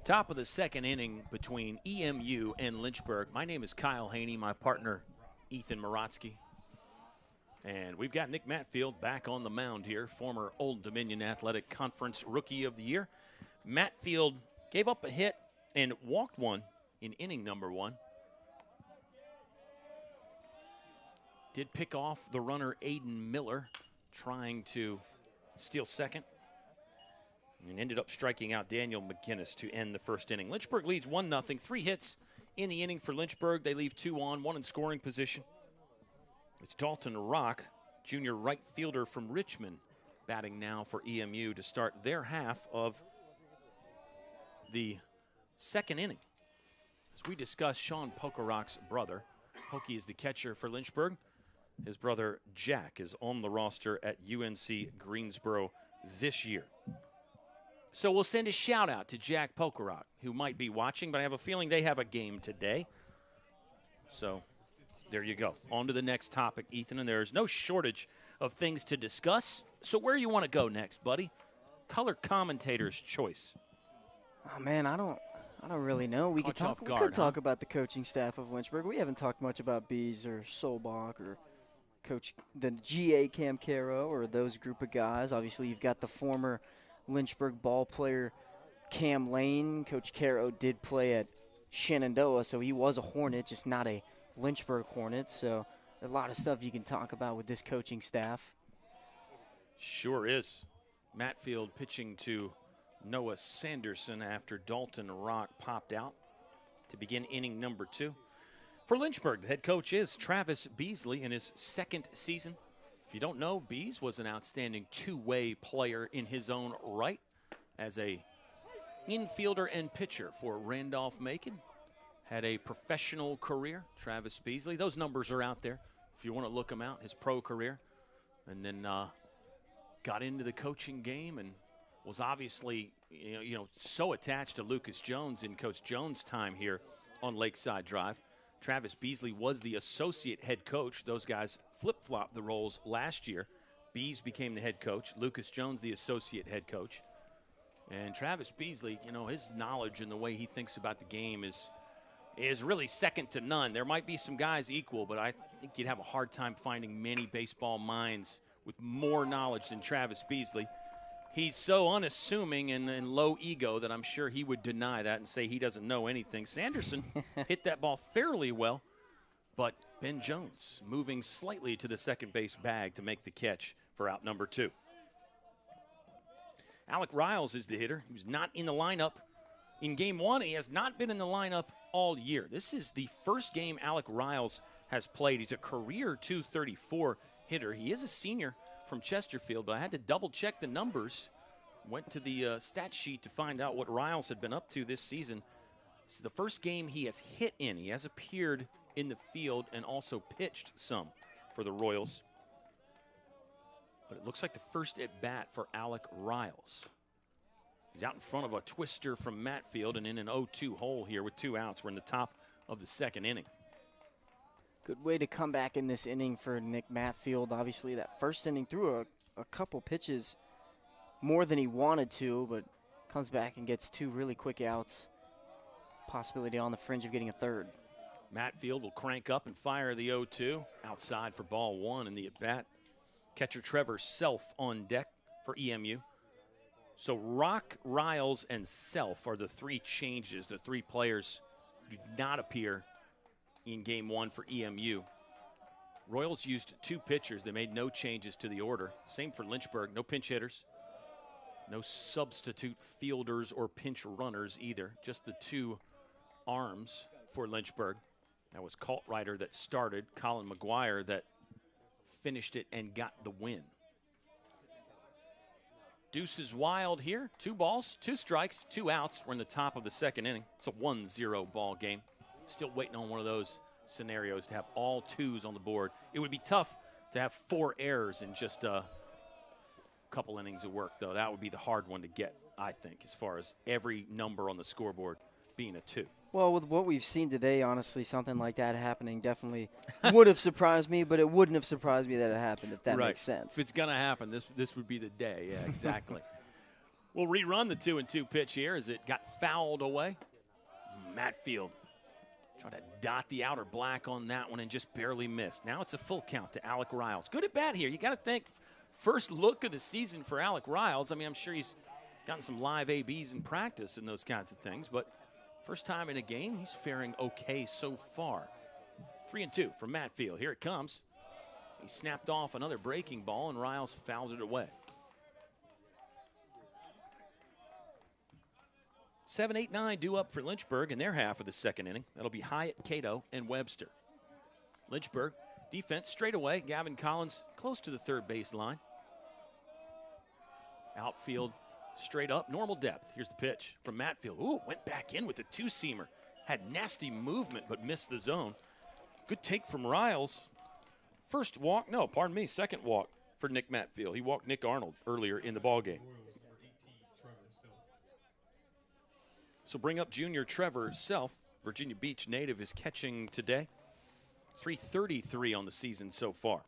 Top of the second inning between EMU and Lynchburg. My name is Kyle Haney, my partner Ethan Morotsky. And we've got Nick Matfield back on the mound here, former Old Dominion Athletic Conference Rookie of the Year. Matfield gave up a hit and walked one in inning number 1. Did pick off the runner Aiden Miller, trying to steal second, and ended up striking out Daniel McGinnis to end the first inning. Lynchburg leads 1-0. 3 hits in the inning for Lynchburg. They leave 2 on, 1 in scoring position. It's Dalton Rock, junior right fielder from Richmond, batting now for EMU to start their half of the second inning. As we discuss, Sean Pokerock's brother. Pokey is the catcher for Lynchburg. His brother Jack is on the roster at UNC Greensboro this year. So we'll send a shout out to Jack Pokerock, who might be watching, but I have a feeling they have a game today. So there you go. On to the next topic, Ethan, and there's no shortage of things to discuss. So where do you want to go next, buddy? Color commentator's choice. Oh man, I don't really know. We could talk about the coaching staff of Lynchburg. We haven't talked much about Bees or Solbach or Coach the GA Cam Caro or those group of guys. Obviously, you've got the former Lynchburg ball player Cam Lane. Coach Caro did play at Shenandoah, so he was a Hornet, just not a Lynchburg Hornet. So a lot of stuff you can talk about with this coaching staff. Sure is. Matfield pitching to Noah Sanderson after Dalton Rock popped out to begin inning number 2. For Lynchburg, the head coach is Travis Beasley in his second season. If you don't know, Bees was an outstanding two-way player in his own right as a infielder and pitcher for Randolph-Macon. Had a professional career, Travis Beasley. Those numbers are out there if you want to look them out, his pro career. And then got into the coaching game and was obviously so attached to Lucas Jones in Coach Jones' time here on Lakeside Drive. Travis Beasley was the associate head coach. Those guys flip-flopped the roles last year. Bees became the head coach. Lucas Jones, the associate head coach. And Travis Beasley, his knowledge and the way he thinks about the game is really second to none. There might be some guys equal, but I think you'd have a hard time finding many baseball minds with more knowledge than Travis Beasley. He's so unassuming and low ego that I'm sure he would deny that and say he doesn't know anything. Sanderson hit that ball fairly well, but Ben Jones moving slightly to the second base bag to make the catch for out number 2. Alec Riles is the hitter. He was not in the lineup in game 1. He has not been in the lineup all year. This is the first game Alec Riles has played. He's a career .234 hitter. He is a senior from Chesterfield, but I had to double-check the numbers. Went to the stat sheet to find out what Riles had been up to this season. This is the first game he has hit in. He has appeared in the field and also pitched some for the Royals. But it looks like the first at-bat for Alec Riles. He's out in front of a twister from Matfield and in an 0-2 hole here with 2 outs. We're in the top of the second inning. Good way to come back in this inning for Nick Matfield. Obviously, that first inning threw a couple pitches more than he wanted to, but comes back and gets 2 really quick outs. Possibility on the fringe of getting a third. Matfield will crank up and fire the 0-2. Outside for ball 1 in the at-bat. Catcher Trevor Self on deck for EMU. So Rock, Riles, and Self are the 3 changes, the 3 players who did not appear in game 1 for EMU. Royals used 2 pitchers. They made no changes to the order. Same for Lynchburg. No pinch hitters. No substitute fielders or pinch runners either. Just the 2 arms for Lynchburg. That was Kaltrider that started. Colin McGuire that finished it and got the win. Deuce is wild here. 2 balls, 2 strikes, 2 outs. We're in the top of the second inning. It's a 1-0 ball game. Still waiting on one of those scenarios to have all 2s on the board. It would be tough to have 4 errors in just a couple innings of work, though. That would be the hard one to get, I think, as far as every number on the scoreboard being a 2. Well, with what we've seen today, honestly, something like that happening definitely would have surprised me, but it wouldn't have surprised me that it happened, if that makes sense. If it's going to happen, this would be the day. Yeah, exactly. We'll rerun the 2-2 pitch here as it got fouled away. Matfield tried to dot the outer black on that one and just barely missed. Now it's a full count to Alec Riles. Good at bat here. You got to think first look of the season for Alec Riles. I mean, I'm sure he's gotten some live ABs in practice and those kinds of things, but first time in a game, he's faring okay so far. 3-2 from Matfield. Here it comes. He snapped off another breaking ball, and Riles fouled it away. 7, 8, 9 due up for Lynchburg in their half of the second inning. That'll be Hyatt, Cato, and Webster. Lynchburg defense straight away. Gavin Collins close to the third base line. Outfield straight up, normal depth. Here's the pitch from Matfield. Ooh, went back in with the two-seamer. Had nasty movement but missed the zone. Good take from Riles. Second walk for Nick Matfield. He walked Nick Arnold earlier in the ballgame. So bring up junior Trevor Self. Virginia Beach native is catching today. .333 on the season so far.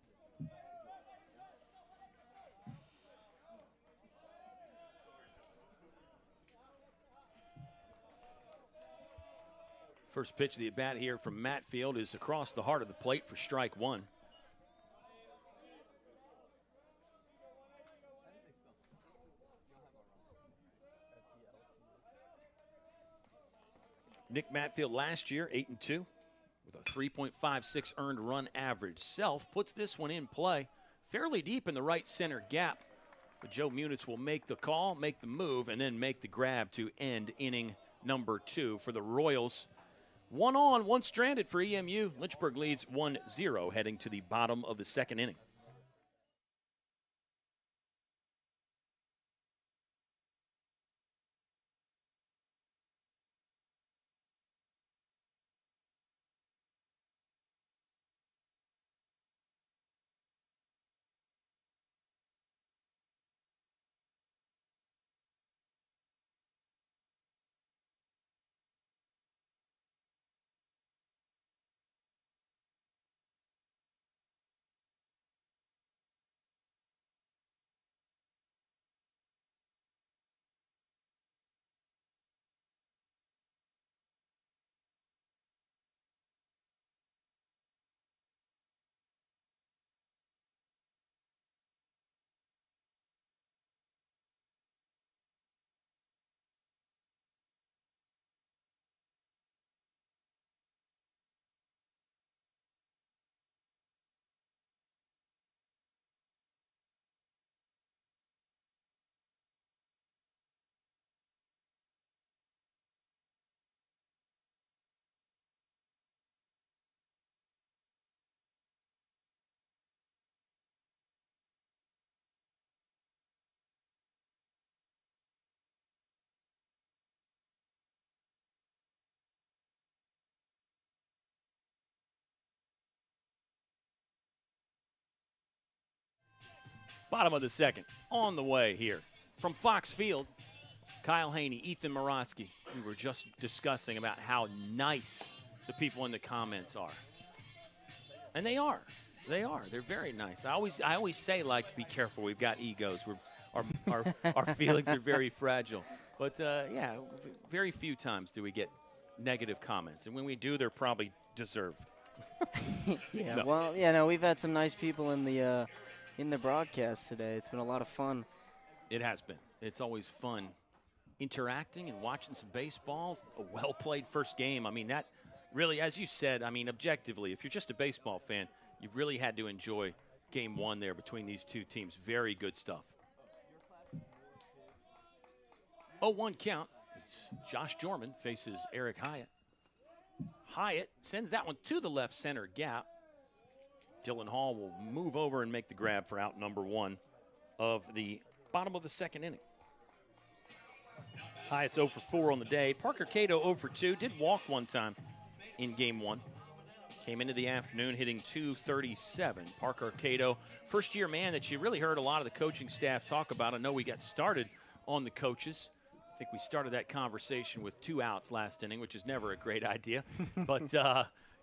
First pitch of the at-bat here from Matfield is across the heart of the plate for strike one. Nick Matfield last year, 8-2, with a 3.56 earned run average. Self puts this one in play, fairly deep in the right center gap. But Joe Munitz will make the call, make the move, and then make the grab to end inning number 2 for the Royals. 1 on, 1 stranded for EMU. Lynchburg leads 1-0 heading to the bottom of the second inning. Bottom of the second, on the way here. From Fox Field, Kyle Haney, Ethan Morotsky. We were just discussing about how nice the people in the comments are. And they are. They are. They're very nice. I always say, like, be careful. We've got egos. Our feelings are very fragile. But, yeah, very few times do we get negative comments. And when we do, they're probably deserved. Yeah, No. well, yeah, no, we've had some nice people in the broadcast today. It's been a lot of fun. It has been. It's always fun interacting and watching some baseball. A well-played first game. I mean, that really, as you said, I mean, objectively, if you're just a baseball fan, you really had to enjoy game one there between these two teams. Very good stuff. 0-1 count. It's Josh Jorman faces Eric Hyatt. Hyatt sends that one to the left center gap. Dylan Hall will move over and make the grab for out number 1 of the bottom of the second inning. Hyatt's 0 for 4 on the day. Parker Cato 0 for 2. Did walk one time in game 1. Came into the afternoon hitting .237. Parker Cato, first-year man that you really heard a lot of the coaching staff talk about. I know we got started on the coaches. I think we started that conversation with 2 outs last inning, which is never a great idea. But,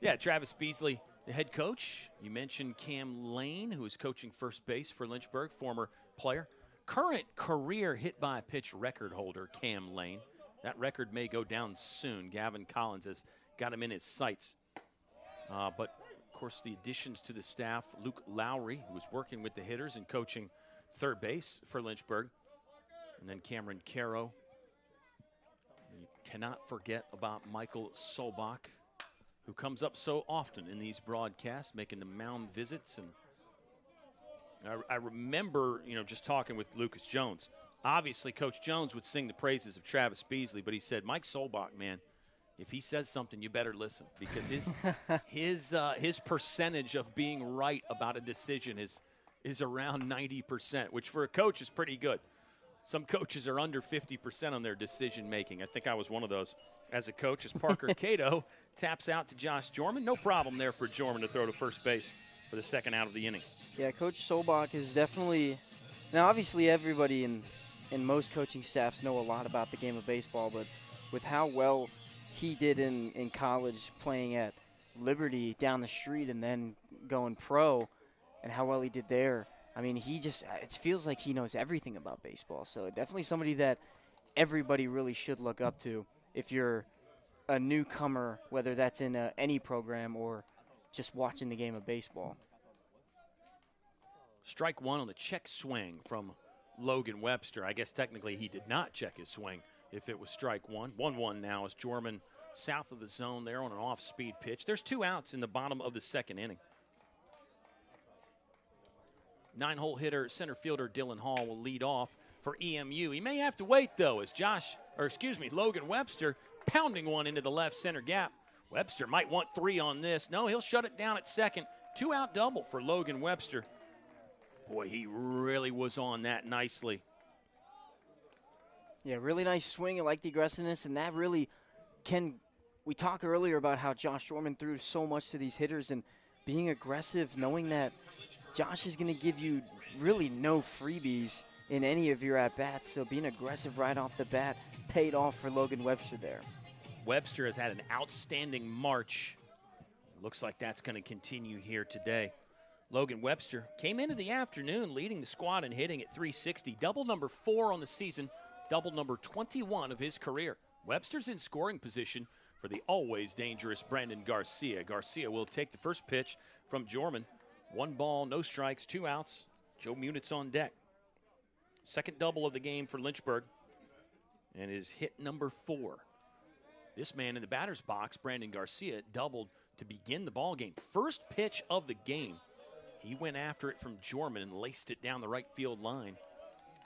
yeah, Travis Beasley, the head coach. You mentioned Cam Lane, who is coaching first base for Lynchburg, former player current career hit by pitch record holder, Cam Lane. That record may go down soon. Gavin Collins has got him in his sights. But, of course, the additions to the staff, Luke Lowry, who was working with the hitters and coaching third base for Lynchburg. And then Cameron Caro. You cannot forget about Michael Solbach, who comes up so often in these broadcasts, making the mound visits. And I remember, just talking with Lucas Jones. Obviously, Coach Jones would sing the praises of Travis Beasley, but he said, Mike Solbach, man, if he says something, you better listen, because his percentage of being right about a decision is around 90%, which for a coach is pretty good. Some coaches are under 50% on their decision making. I think I was one of those as a coach. As Parker Cato taps out to Josh Jorman, no problem there for Jorman to throw to first base for the second out of the inning. Yeah, Coach Solbach is definitely – now, obviously, everybody in most coaching staffs know a lot about the game of baseball, but with how well he did in college playing at Liberty down the street and then going pro and how well he did there, I mean, it feels like he knows everything about baseball. So definitely somebody that everybody really should look up to if you're a newcomer, whether that's in any program or just watching the game of baseball. Strike one on the check swing from Logan Webster. I guess technically he did not check his swing if it was strike one. 1-1 now as Jorman south of the zone there on an off-speed pitch. There's 2 outs in the bottom of the second inning. 9-hole hitter, center fielder Dylan Hall will lead off for EMU. He may have to wait, though, as Logan Webster pounding one into the left center gap. Webster might want 3 on this. No, he'll shut it down at second. 2-out double for Logan Webster. Boy, he really was on that nicely. Yeah, really nice swing. I like the aggressiveness, and that really we talked earlier about how Josh Jorman threw so much to these hitters, and being aggressive, knowing that Josh is going to give you really no freebies in any of your at-bats, so being aggressive right off the bat paid off for Logan Webster there. Webster has had an outstanding March. Looks like that's going to continue here today. Logan Webster came into the afternoon leading the squad in hitting at .360, double number 4 on the season, double number 21 of his career. Webster's in scoring position for the always dangerous Brandon Garcia. Garcia will take the first pitch from Jorman. 1 ball, no strikes, 2 outs. Joe Munitz on deck. Second double of the game for Lynchburg, and is hit number 4. This man in the batter's box, Brandon Garcia, doubled to begin the ball game. First pitch of the game. He went after it from Jorman and laced it down the right field line.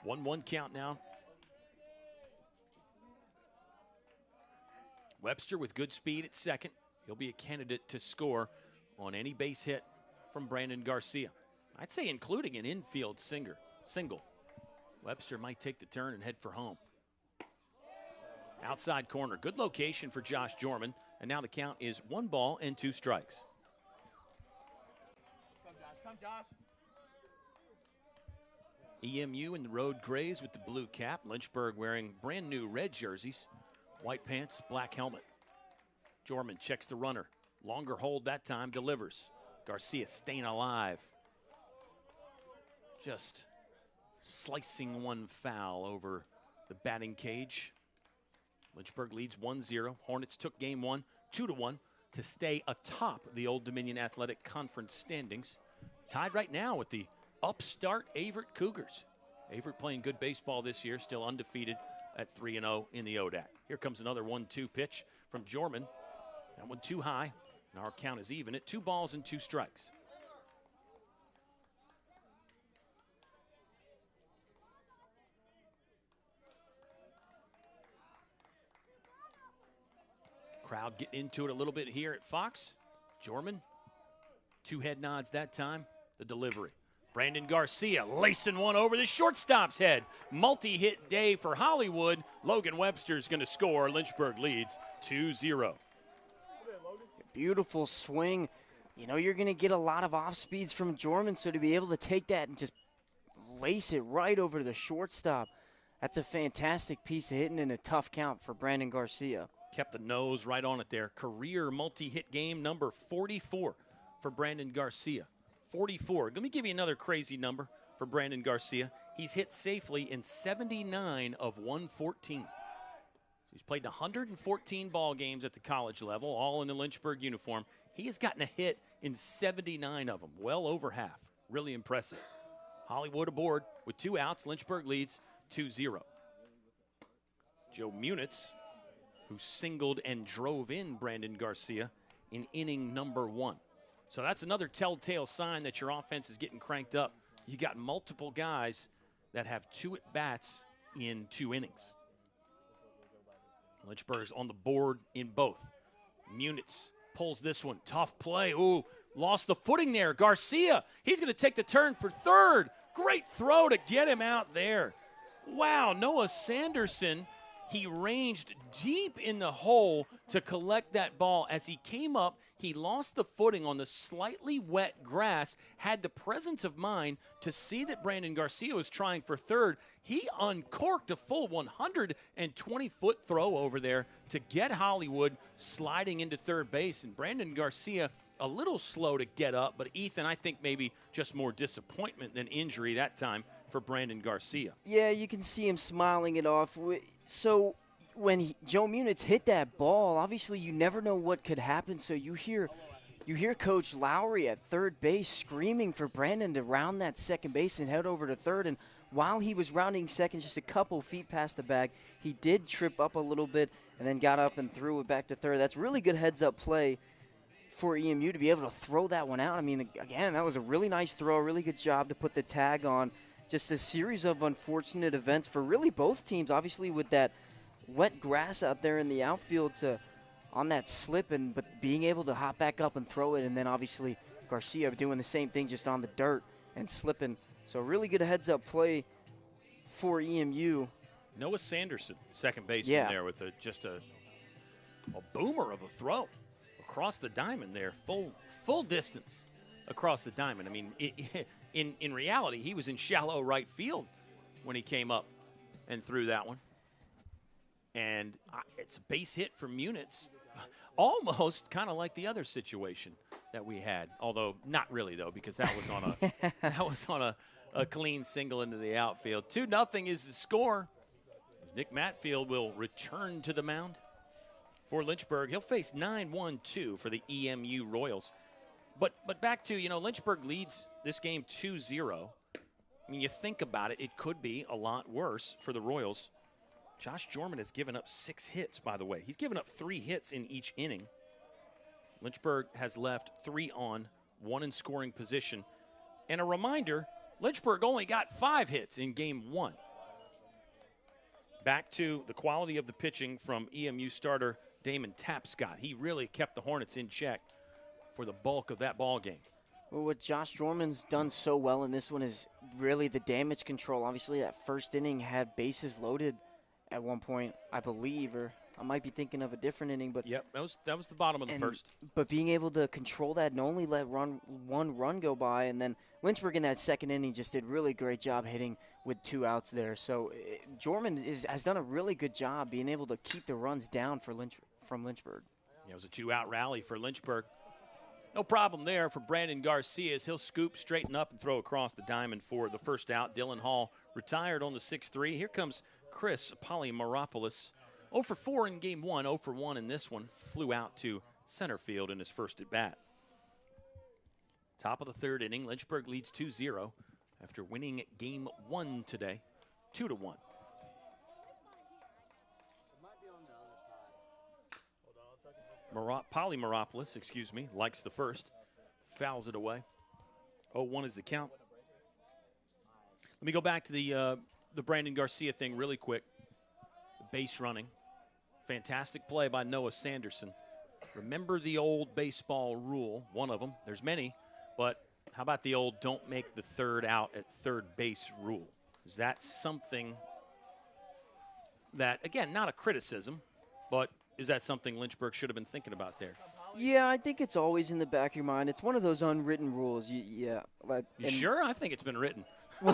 1-1 count now. Webster with good speed at second. He'll be a candidate to score on any base hit from Brandon Garcia. I'd say including an infield single. Webster might take the turn and head for home. Outside corner. Good location for Josh Jorman. And now the count is 1 ball and 2 strikes. Come, Josh. EMU in the road grays with the blue cap. Lynchburg wearing brand new red jerseys. White pants, black helmet. Jorman checks the runner. Longer hold that time, delivers. Garcia staying alive. Just slicing one foul over the batting cage. Lynchburg leads 1-0. Hornets took game 1, 2-1 to stay atop the Old Dominion Athletic Conference standings. Tied right now with the upstart Averitt Cougars. Averitt playing good baseball this year, still undefeated at 3-0 in the ODAC. Here comes another 1-2 pitch from Jorman. That one too high, and our count is even at 2 balls and 2 strikes. Crowd getting into it a little bit here at Fox. Jorman, 2 head nods that time. The delivery. Brandon Garcia lacing one over the shortstop's head. Multi-hit day for Hollywood. Logan Webster's going to score. Lynchburg leads 2-0. Beautiful swing. You know you're going to get a lot of off speeds from Jorman, so to be able to take that and just lace it right over to the shortstop, that's a fantastic piece of hitting in a tough count for Brandon Garcia. Kept the nose right on it there. Career multi-hit game number 44 for Brandon Garcia. 44. Let me give you another crazy number for Brandon Garcia. He's hit safely in 79 of 114. He's played 114 ball games at the college level, all in the Lynchburg uniform. He has gotten a hit in 79 of them, well over half. Really impressive. Hollywood aboard with 2 outs. Lynchburg leads 2-0. Joe Munitz, who singled and drove in Brandon Garcia in inning number 1. So that's another telltale sign that your offense is getting cranked up. You got multiple guys that have 2 at-bats in 2 innings. Lynchburg's on the board in both. Munitz pulls this one. Tough play. Ooh, lost the footing there. Garcia, he's going to take the turn for third. Great throw to get him out there. Wow, Noah Sanderson, he ranged deep in the hole to collect that ball. As he came up, he lost the footing on the slightly wet grass, had the presence of mind to see that Brandon Garcia was trying for third. He uncorked a full 120-foot throw over there to get Hollywood sliding into third base. And Brandon Garcia, a little slow to get up, but Ethan, I think maybe just more disappointment than injury that time for Brandon Garcia. Yeah, you can see him smiling it off. So when Joe Munitz hit that ball, obviously you never know what could happen. So you hear Coach Lowry at third base screaming for Brandon to round that second base and head over to third. And while he was rounding second, just a couple feet past the bag, he did trip up a little bit and then got up and threw it back to third. That's really good heads-up play for EMU to be able to throw that one out. I mean, again, that was a really nice throw, really good job to put the tag on. Just a series of unfortunate events for really both teams, obviously with that wet grass out there in the outfield on that slip, but being able to hop back up and throw it, and then obviously Garcia doing the same thing just on the dirt and slipping. So really good heads-up play for EMU. Noah Sanderson, second baseman there with just a boomer of a throw across the diamond there, full distance across the diamond. I mean, in reality, he was in shallow right field when he came up and threw that one. And it's a base hit for Munitz, almost kind of like the other situation that we had, although not really though, because that was on a clean single into the outfield. 2-0 is the score, as Nick Matfield will return to the mound for Lynchburg. He'll face 9-1-2 for the EMU Royals. But back to, Lynchburg leads this game 2-0. I mean, you think about it, it could be a lot worse for the Royals. Josh Jorman has given up 6 hits, by the way. He's given up 3 hits in each inning. Lynchburg has left 3 on, 1 in scoring position. And a reminder, Lynchburg only got 5 hits in game 1. Back to the quality of the pitching from EMU starter Damon Tapscott. He really kept the Hornets in check for the bulk of that ball game. Well, what Josh Jorman's done so well in this one is really the damage control. Obviously, that first inning had bases loaded at one point, I believe, or I might be thinking of a different inning. But yep, that was the bottom of the first. But being able to control that and only let one run go by, and then Lynchburg in that second inning just did really great job hitting with 2 outs there. So Jorman has done a really good job being able to keep the runs down from Lynchburg. Yeah, it was a 2-out rally for Lynchburg. No problem there for Brandon Garcia as he'll scoop, straighten up, and throw across the diamond for the first out. Dylan Hall retired on the 6-3. Here comes Chris Polymeropoulos. 0 for 4 in game 1, 0 for 1 in this one. Flew out to center field in his first at-bat. Top of the third inning, Lynchburg leads 2-0 after winning game 1 today, 2-1. Polymeropoulos, likes the first. Fouls it away. 0-1 is the count. Let me go back to the Brandon Garcia thing really quick. The base running. Fantastic play by Noah Sanderson. Remember the old baseball rule, one of them. There's many, but how about the old don't make the third out at third base rule? Is that something that, again, not a criticism, but is that something Lynchburg should have been thinking about there? Yeah, I think it's always in the back of your mind. It's one of those unwritten rules. You sure? I think it's been written. I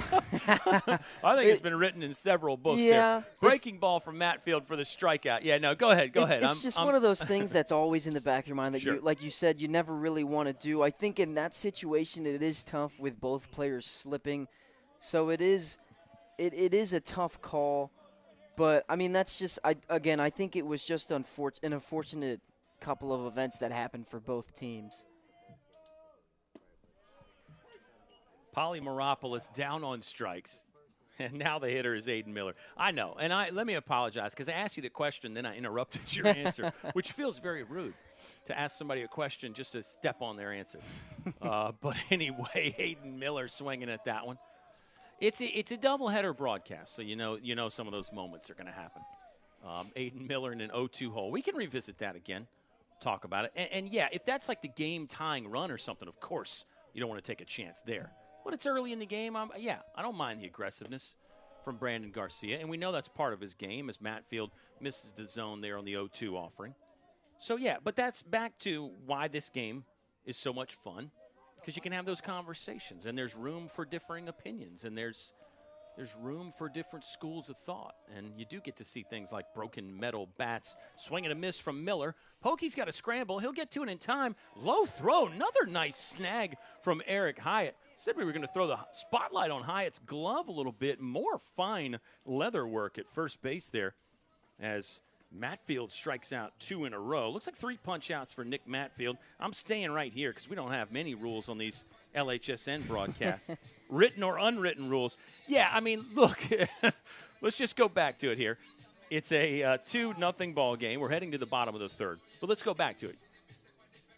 think it's been written in several books. Yeah, there. Breaking ball from Matfield for the strikeout. Yeah, no, go ahead. It's just one of those things that's always in the back of your mind that, sure. Like you said, you never really want to do. I think in that situation it is tough with both players slipping. So it is it is a tough call, but I mean that's just I think it was just an unfortunate couple of events that happened for both teams. Polly Meropoulos down on strikes. And now the hitter is Aiden Miller. I know. And let me apologize because I asked you the question, then I interrupted your answer, which feels very rude to ask somebody a question just to step on their answer. But anyway, Aiden Miller swinging at that one. It's a doubleheader broadcast, so you know some of those moments are going to happen. Aiden Miller in an 0-2 hole. We can revisit that again, talk about it. And yeah, if that's like the game-tying run or something, of course you don't want to take a chance there. But it's early in the game. I don't mind the aggressiveness from Brandon Garcia. And we know that's part of his game as Matfield misses the zone there on the 0-2 offering. So, yeah, but that's back to why this game is so much fun, because you can have those conversations, and there's room for differing opinions, and there's room for different schools of thought. And you do get to see things like broken metal bats, swing and a miss from Miller. Pokey's got a scramble. He'll get to it in time. Low throw. Another nice snag from Eric Hyatt. Said we were going to throw the spotlight on Hyatt's glove a little bit. More fine leather work at first base there as Matfield strikes out 2 in a row. Looks like 3 punch-outs for Nick Matfield. I'm staying right here because we don't have many rules on these LHSN broadcasts. Written or unwritten rules. Yeah, I mean, look, let's just go back to it here. It's a 2-0 ball game. We're heading to the bottom of the third. But let's go back to it.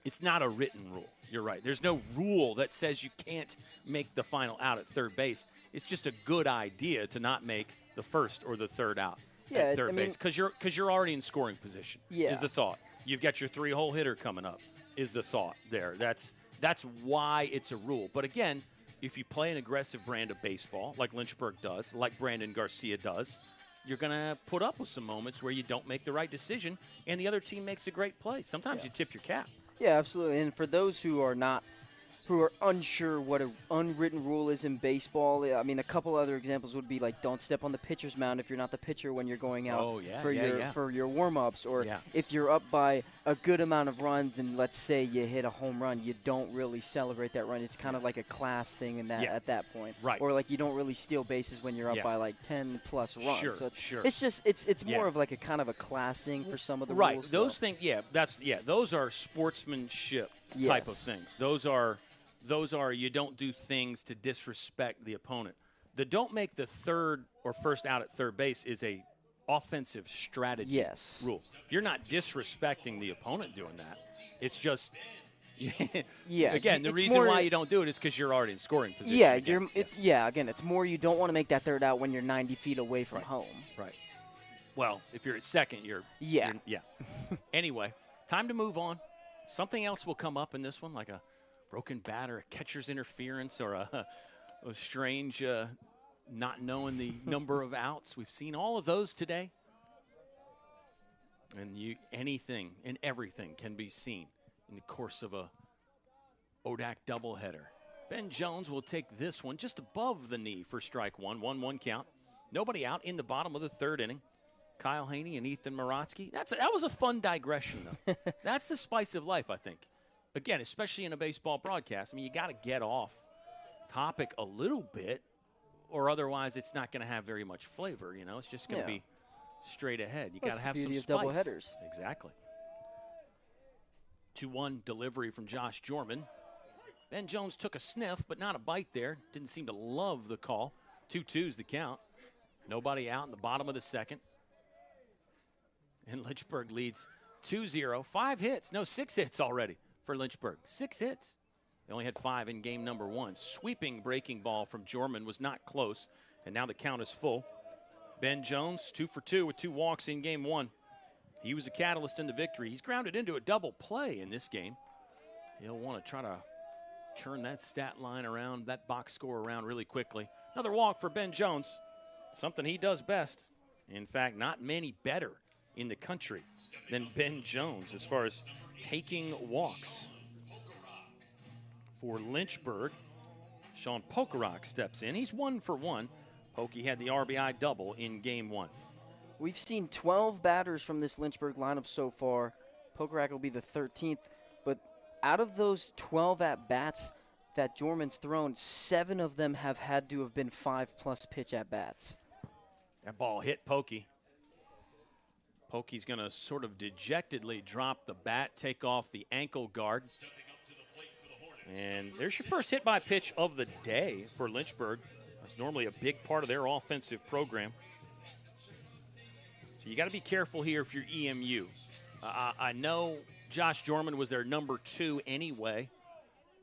It's not a written rule. You're right. There's no rule that says you can't make the final out at third base. It's just a good idea to not make the first or the third out at third base because you're already in scoring position. Yeah. Is the thought. You've got your 3-hole hitter coming up. Is the thought there. That's why it's a rule. But again, if you play an aggressive brand of baseball like Lynchburg does, like Brandon Garcia does, you're going to put up with some moments where you don't make the right decision and the other team makes a great play. Sometimes you tip your cap. Yeah, absolutely. And for those who are unsure what an unwritten rule is in baseball, I mean, a couple other examples would be like don't step on the pitcher's mound if you're not the pitcher when you're going out for your warm-ups, or if you're up by a good amount of runs and let's say you hit a home run, you don't really celebrate that run. It's kind of like a class thing in that at that point. Right. Or like you don't really steal bases when you're up by like 10 plus runs. Sure. It's just it's more of like a kind of a class thing for some of the rules. Right. Those things, those are sportsmanship type of things. Those are you don't do things to disrespect the opponent. The don't make the third or first out at third base is a offensive strategy rule. You're not disrespecting the opponent doing that. It's just again, the reason why you don't do it is because you're already in scoring position. It's more you don't want to make that third out when you're 90 feet away from home. Right. Well, if you're at second, you're Anyway, time to move on. Something else will come up in this one, like a broken bat or a catcher's interference or a strange not knowing the number of outs. We've seen all of those today. And anything and everything can be seen in the course of a ODAC doubleheader. Ben Jones will take this one just above the knee for strike one. 1-1 count. Nobody out in the bottom of the third inning. Kyle Haney and Ethan Morotsky. That was a fun digression, though. That's the spice of life, I think. Again, especially in a baseball broadcast. I mean, you got to get off topic a little bit, or otherwise it's not going to have very much flavor. You know, it's just going to be straight ahead. You got to have some spice. Double headers. Exactly. 2-1 delivery from Josh Jorman. Ben Jones took a sniff, but not a bite there. Didn't seem to love the call. 2-2's the count. Nobody out in the bottom of the second. And Lynchburg leads 2-0. 6 hits already for Lynchburg. 6 hits. They only had 5 in game number 1. Sweeping breaking ball from Jorman was not close, and now the count is full. Ben Jones, 2 for 2 with 2 walks in game 1. He was a catalyst in the victory. He's grounded into a double play in this game. He'll want to try to turn that stat line around, that box score around really quickly. Another walk for Ben Jones, something he does best. In fact, not many better in the country than Ben Jones as far as taking walks. For Lynchburg, Sean Pokerock steps in. He's 1 for 1. Pokey had the RBI double in game 1. We've seen 12 batters from this Lynchburg lineup so far. Pokerock will be the 13th. But out of those 12 at-bats, that Jorman's thrown, 7 of them have had to have been 5-plus pitch at-bats. That ball hit Pokey. Pokey's going to sort of dejectedly drop the bat, take off the ankle guard. And there's your first hit by pitch of the day for Lynchburg. That's normally a big part of their offensive program. So you got to be careful here if you're EMU. I know Josh Jorman was their number 2 anyway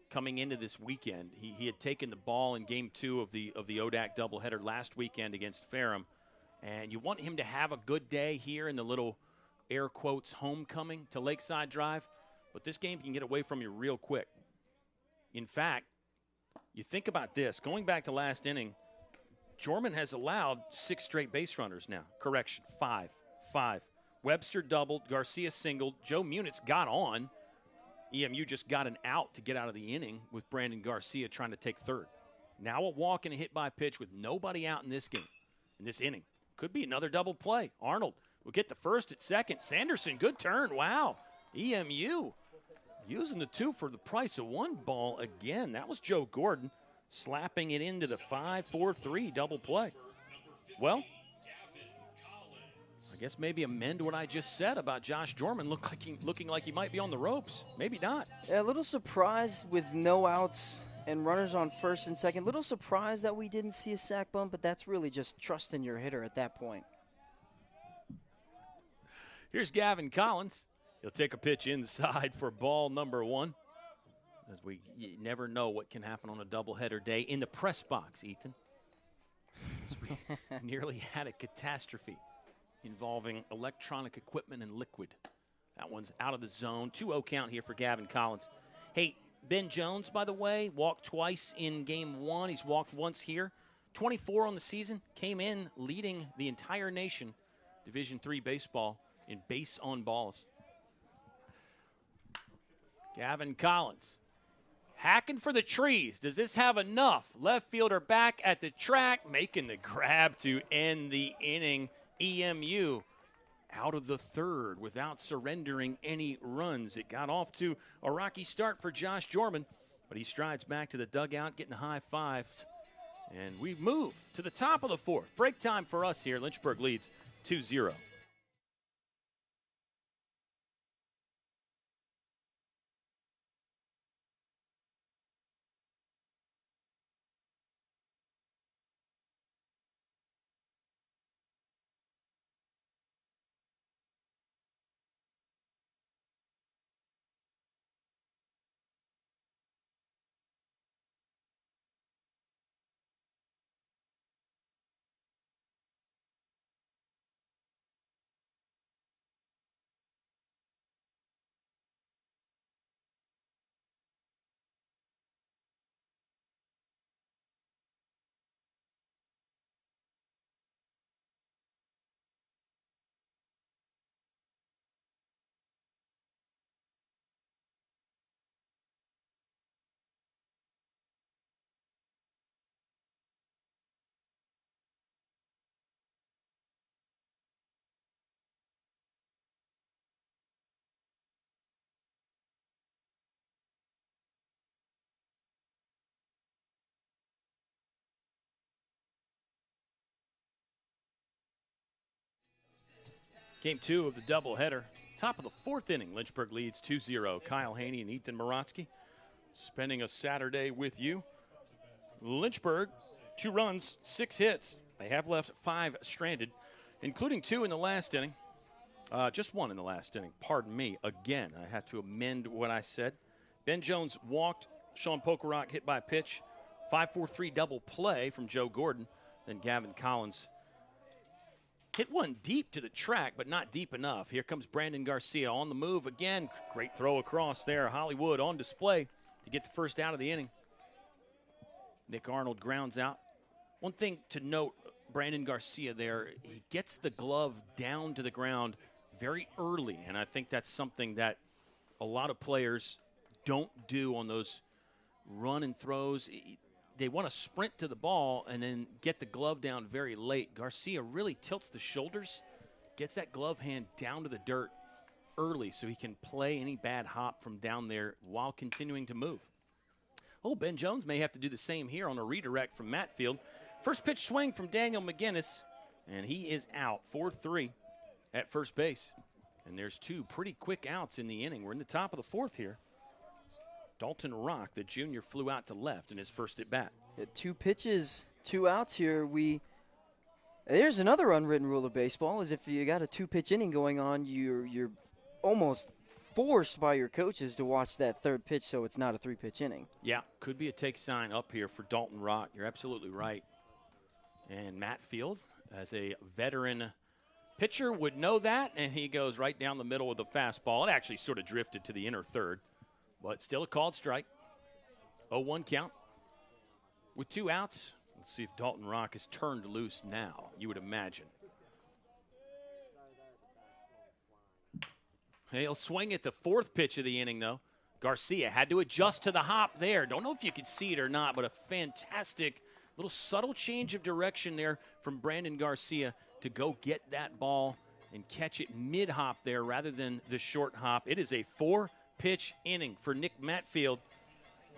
coming into this weekend. He had taken the ball in game 2 of the ODAC doubleheader last weekend against Ferrum. And you want him to have a good day here in the little air quotes homecoming to Lakeside Drive. But this game can get away from you real quick. In fact, you think about this. Going back to last inning, Jorman has allowed 6 straight base runners now. Correction, 5. Webster doubled, Garcia singled, Joe Munitz got on. EMU just got an out to get out of the inning with Brandon Garcia trying to take third. Now a walk and a hit by pitch with nobody out in this game, in this inning. Could be another double play. Arnold will get the first at second. Sanderson, good turn. Wow. EMU using the 2 for the price of 1 ball again. That was Joe Gordon slapping it into the 5-4-3 double play. Well, I guess maybe amend what I just said about Josh Jorman looking like he might be on the ropes. Maybe not. Yeah, a little surprised with no outs and runners on first and second. Little surprised that we didn't see a sack bump, but that's really just trusting your hitter at that point. Here's Gavin Collins. He'll take a pitch inside for ball number 1. As you never know what can happen on a doubleheader day in the press box, Ethan. As we nearly had a catastrophe involving electronic equipment and liquid. That one's out of the zone. 2-0 count here for Gavin Collins. Hey, Ben Jones, by the way, walked twice in game 1. He's walked once here. 24 on the season. Came in leading the entire nation, Division III baseball, in base on balls. Gavin Collins hacking for the trees. Does this have enough? Left fielder back at the track, making the grab to end the inning. EMU out of the third without surrendering any runs. It got off to a rocky start for Josh Jorman, but he strides back to the dugout, getting high fives. And we move to the top of the 4th. Break time for us here. Lynchburg leads 2-0. Game 2 of the doubleheader. Top of the 4th inning, Lynchburg leads 2-0. Kyle Haney and Ethan Moratsky spending a Saturday with you. Lynchburg, 2 runs, 6 hits. They have left 5 stranded, including 2 in the last inning. Just 1 in the last inning. Pardon me. Again, I have to amend what I said. Ben Jones walked. Sean Pokerock hit by a pitch. 5-4-3 double play from Joe Gordon. Then Gavin Collins hit one deep to the track, but not deep enough. Here comes Brandon Garcia on the move again. Great throw across there. Hollywood on display to get the first out of the inning. Nick Arnold grounds out. One thing to note, Brandon Garcia there, he gets the glove down to the ground very early, and I think that's something that a lot of players don't do on those run and throws. They want to sprint to the ball and then get the glove down very late. Garcia really tilts the shoulders, gets that glove hand down to the dirt early so he can play any bad hop from down there while continuing to move. Oh, Ben Jones may have to do the same here on a redirect from Matfield. First pitch swing from Daniel McGinnis, and he is out 4-3 at first base. And there's 2 pretty quick outs in the inning. We're in the top of the 4th here. Dalton Rock, the junior, flew out to left in his first at bat. 2 pitches, 2 outs here. There's another unwritten rule of baseball: is if you got a 2-pitch inning going on, you're almost forced by your coaches to watch that 3rd pitch, so it's not a 3-pitch inning. Yeah, could be a take sign up here for Dalton Rock. You're absolutely right. And Matfield, as a veteran pitcher, would know that, and he goes right down the middle with the fastball. It actually sort of drifted to the inner third, but still a called strike. 0-1 count. With 2 outs, let's see if Dalton Rock is turned loose now, you would imagine. He'll swing at the 4th pitch of the inning, though. Garcia had to adjust to the hop there. Don't know if you could see it or not, but a fantastic little subtle change of direction there from Brandon Garcia to go get that ball and catch it mid-hop there rather than the short hop. It is a 4-pitch inning for Nick Matfield,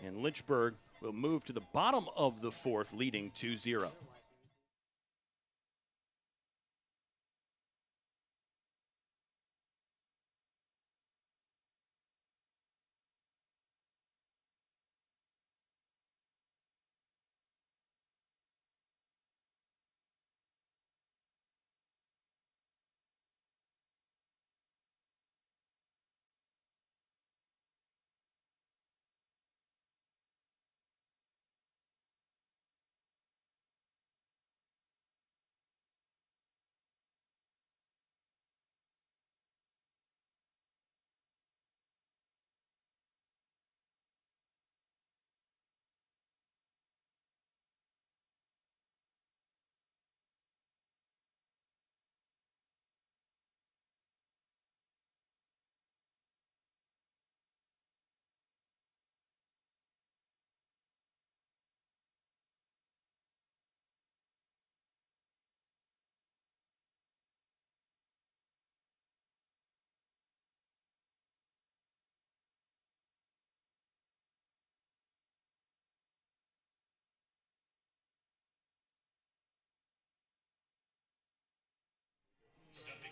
and Lynchburg will move to the bottom of the 4th, leading 2-0.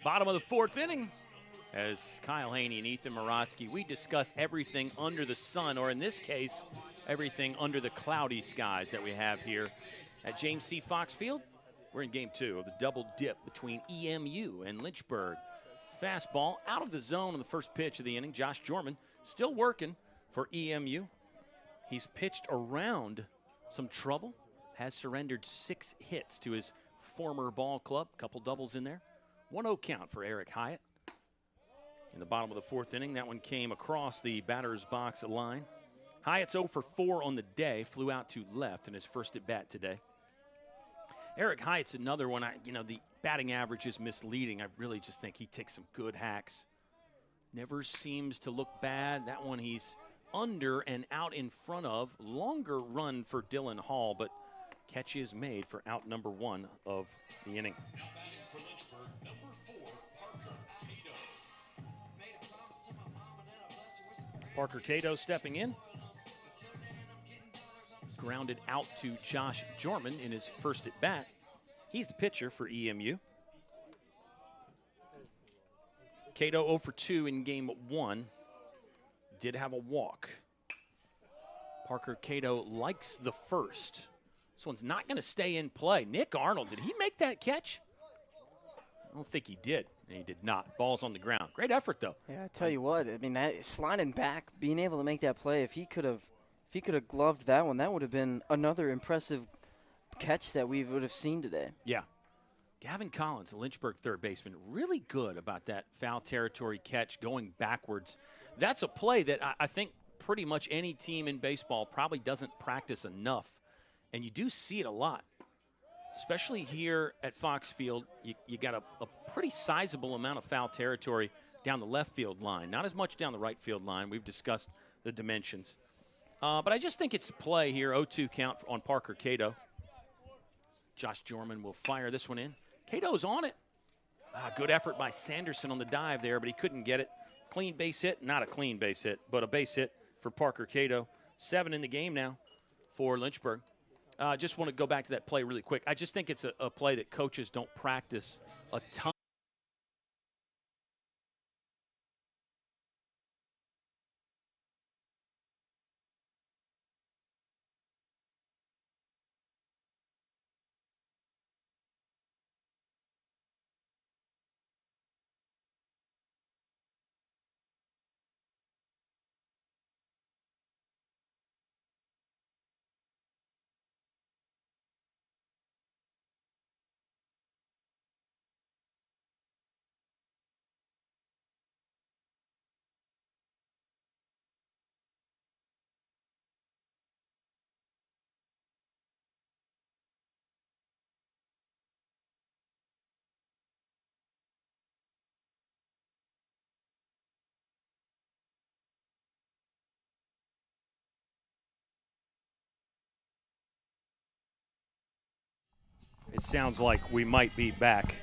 Bottom of the 4th inning. As Kyle Haney and Ethan Morotsky, we discuss everything under the sun, or in this case, everything under the cloudy skies that we have here at James C. Fox Field. We're in game 2 of the double dip between EMU and Lynchburg. Fastball out of the zone on the first pitch of the inning. Josh Jorman still working for EMU. He's pitched around some trouble, has surrendered 6 hits to his former ball club, couple doubles in there. 1-0 count for Eric Hyatt. In the bottom of the 4th inning, that one came across the batter's box line. Hyatt's 0 for 4 on the day, flew out to left in his first at bat today. Eric Hyatt's another one. The batting average is misleading. I really just think he takes some good hacks. Never seems to look bad. That one he's under and out in front of. Longer run for Dylan Hall, but catch is made for out number 1 of the inning. Parker Cato stepping in. Grounded out to Josh Jorman in his first at bat. He's the pitcher for EMU. Cato 0 for 2 in game 1. Did have a walk. Parker Cato likes the first. This one's not going to stay in play. Nick Arnold, did he make that catch? I don't think he did. And he did not. Ball's on the ground. Great effort, though. Yeah, I tell you what. I mean, that sliding back, being able to make that play. If he could have gloved that one, that would have been another impressive catch that we would have seen today. Yeah. Gavin Collins, the Lynchburg third baseman, really good about that foul territory catch going backwards. That's a play that I think pretty much any team in baseball probably doesn't practice enough. And you do see it a lot. Especially here at Fox Field, you got a pretty sizable amount of foul territory down the left field line. Not as much down the right field line. We've discussed the dimensions. But I just think it's a play here, 0-2 count on Parker Cato. Josh Jorman will fire this one in. Cato's on it. Good effort by Sanderson on the dive there, but he couldn't get it. Clean base hit, not a clean base hit, but a base hit for Parker Cato. 7 in the game now for Lynchburg. I just want to go back to that play really quick. I just think it's a play that coaches don't practice a ton. It sounds like we might be back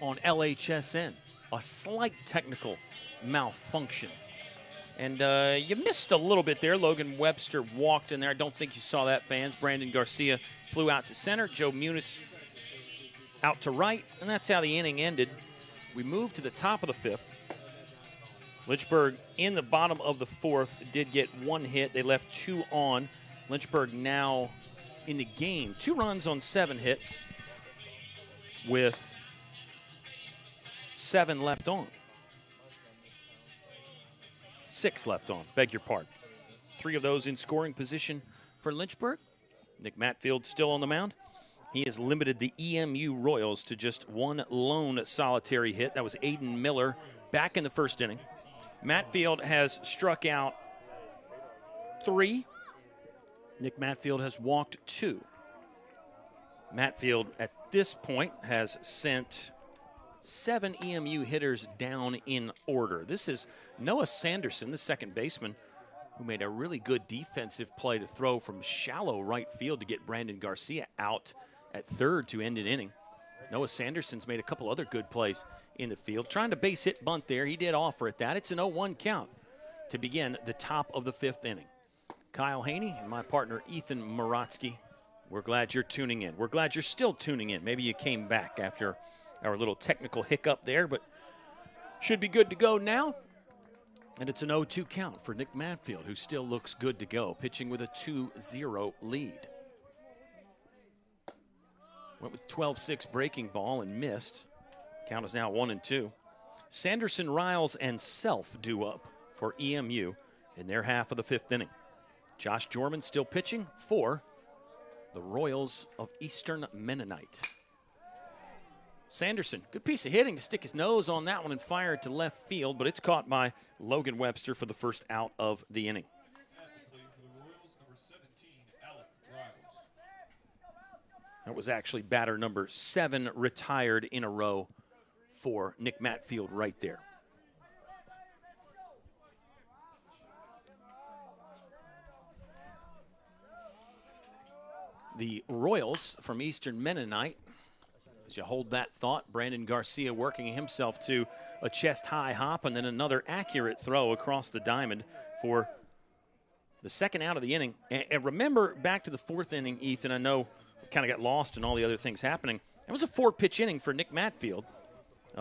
on LHSN. A slight technical malfunction. And you missed a little bit there. Logan Webster walked in there. I don't think you saw that, fans. Brandon Garcia flew out to center. Joe Munitz out to right. And that's how the inning ended. We moved to the top of the fifth. Lynchburg in the bottom of the fourth did get one hit. They left two on. Lynchburg now in the game. 2 runs on 7 hits with 7 left on. 6 left on, beg your pardon. 3 of those in scoring position for Lynchburg. Nick Matfield still on the mound. He has limited the EMU Royals to just 1 lone solitary hit. That was Aiden Miller back in the first inning. Matfield has struck out 3. Nick Matfield has walked 2. Matfield at this point has sent 7 EMU hitters down in order. This is Noah Sanderson, the second baseman, who made a really good defensive play to throw from shallow right field to get Brandon Garcia out at third to end an inning. Noah Sanderson's made a couple other good plays in the field. Trying to base hit bunt there. He did offer at that. It's an 0-1 count to begin the top of the 5th inning. Kyle Haney and my partner Ethan Morotsky, we're glad you're tuning in. We're glad you're still tuning in. Maybe you came back after our little technical hiccup there, but should be good to go now. And it's an 0-2 count for Nick Matfield, who still looks good to go, pitching with a 2-0 lead. Went with 12-6 breaking ball and missed. Count is now 1-2. Sanderson, Riles, and Self due up for EMU in their half of the 5th inning. Josh Jorman still pitching for the Royals of Eastern Mennonite. Sanderson, good piece of hitting to stick his nose on that one and fire it to left field, but it's caught by Logan Webster for the first out of the inning. That was actually batter number 7 retired in a row for Nick Matfield right there. The Royals from Eastern Mennonite, as you hold that thought, Brandon Garcia working himself to a chest-high hop and then another accurate throw across the diamond for the second out of the inning. And remember, back to the 4th inning, Ethan, I know we kind of got lost in all the other things happening. It was a 4-pitch inning for Nick Matfield.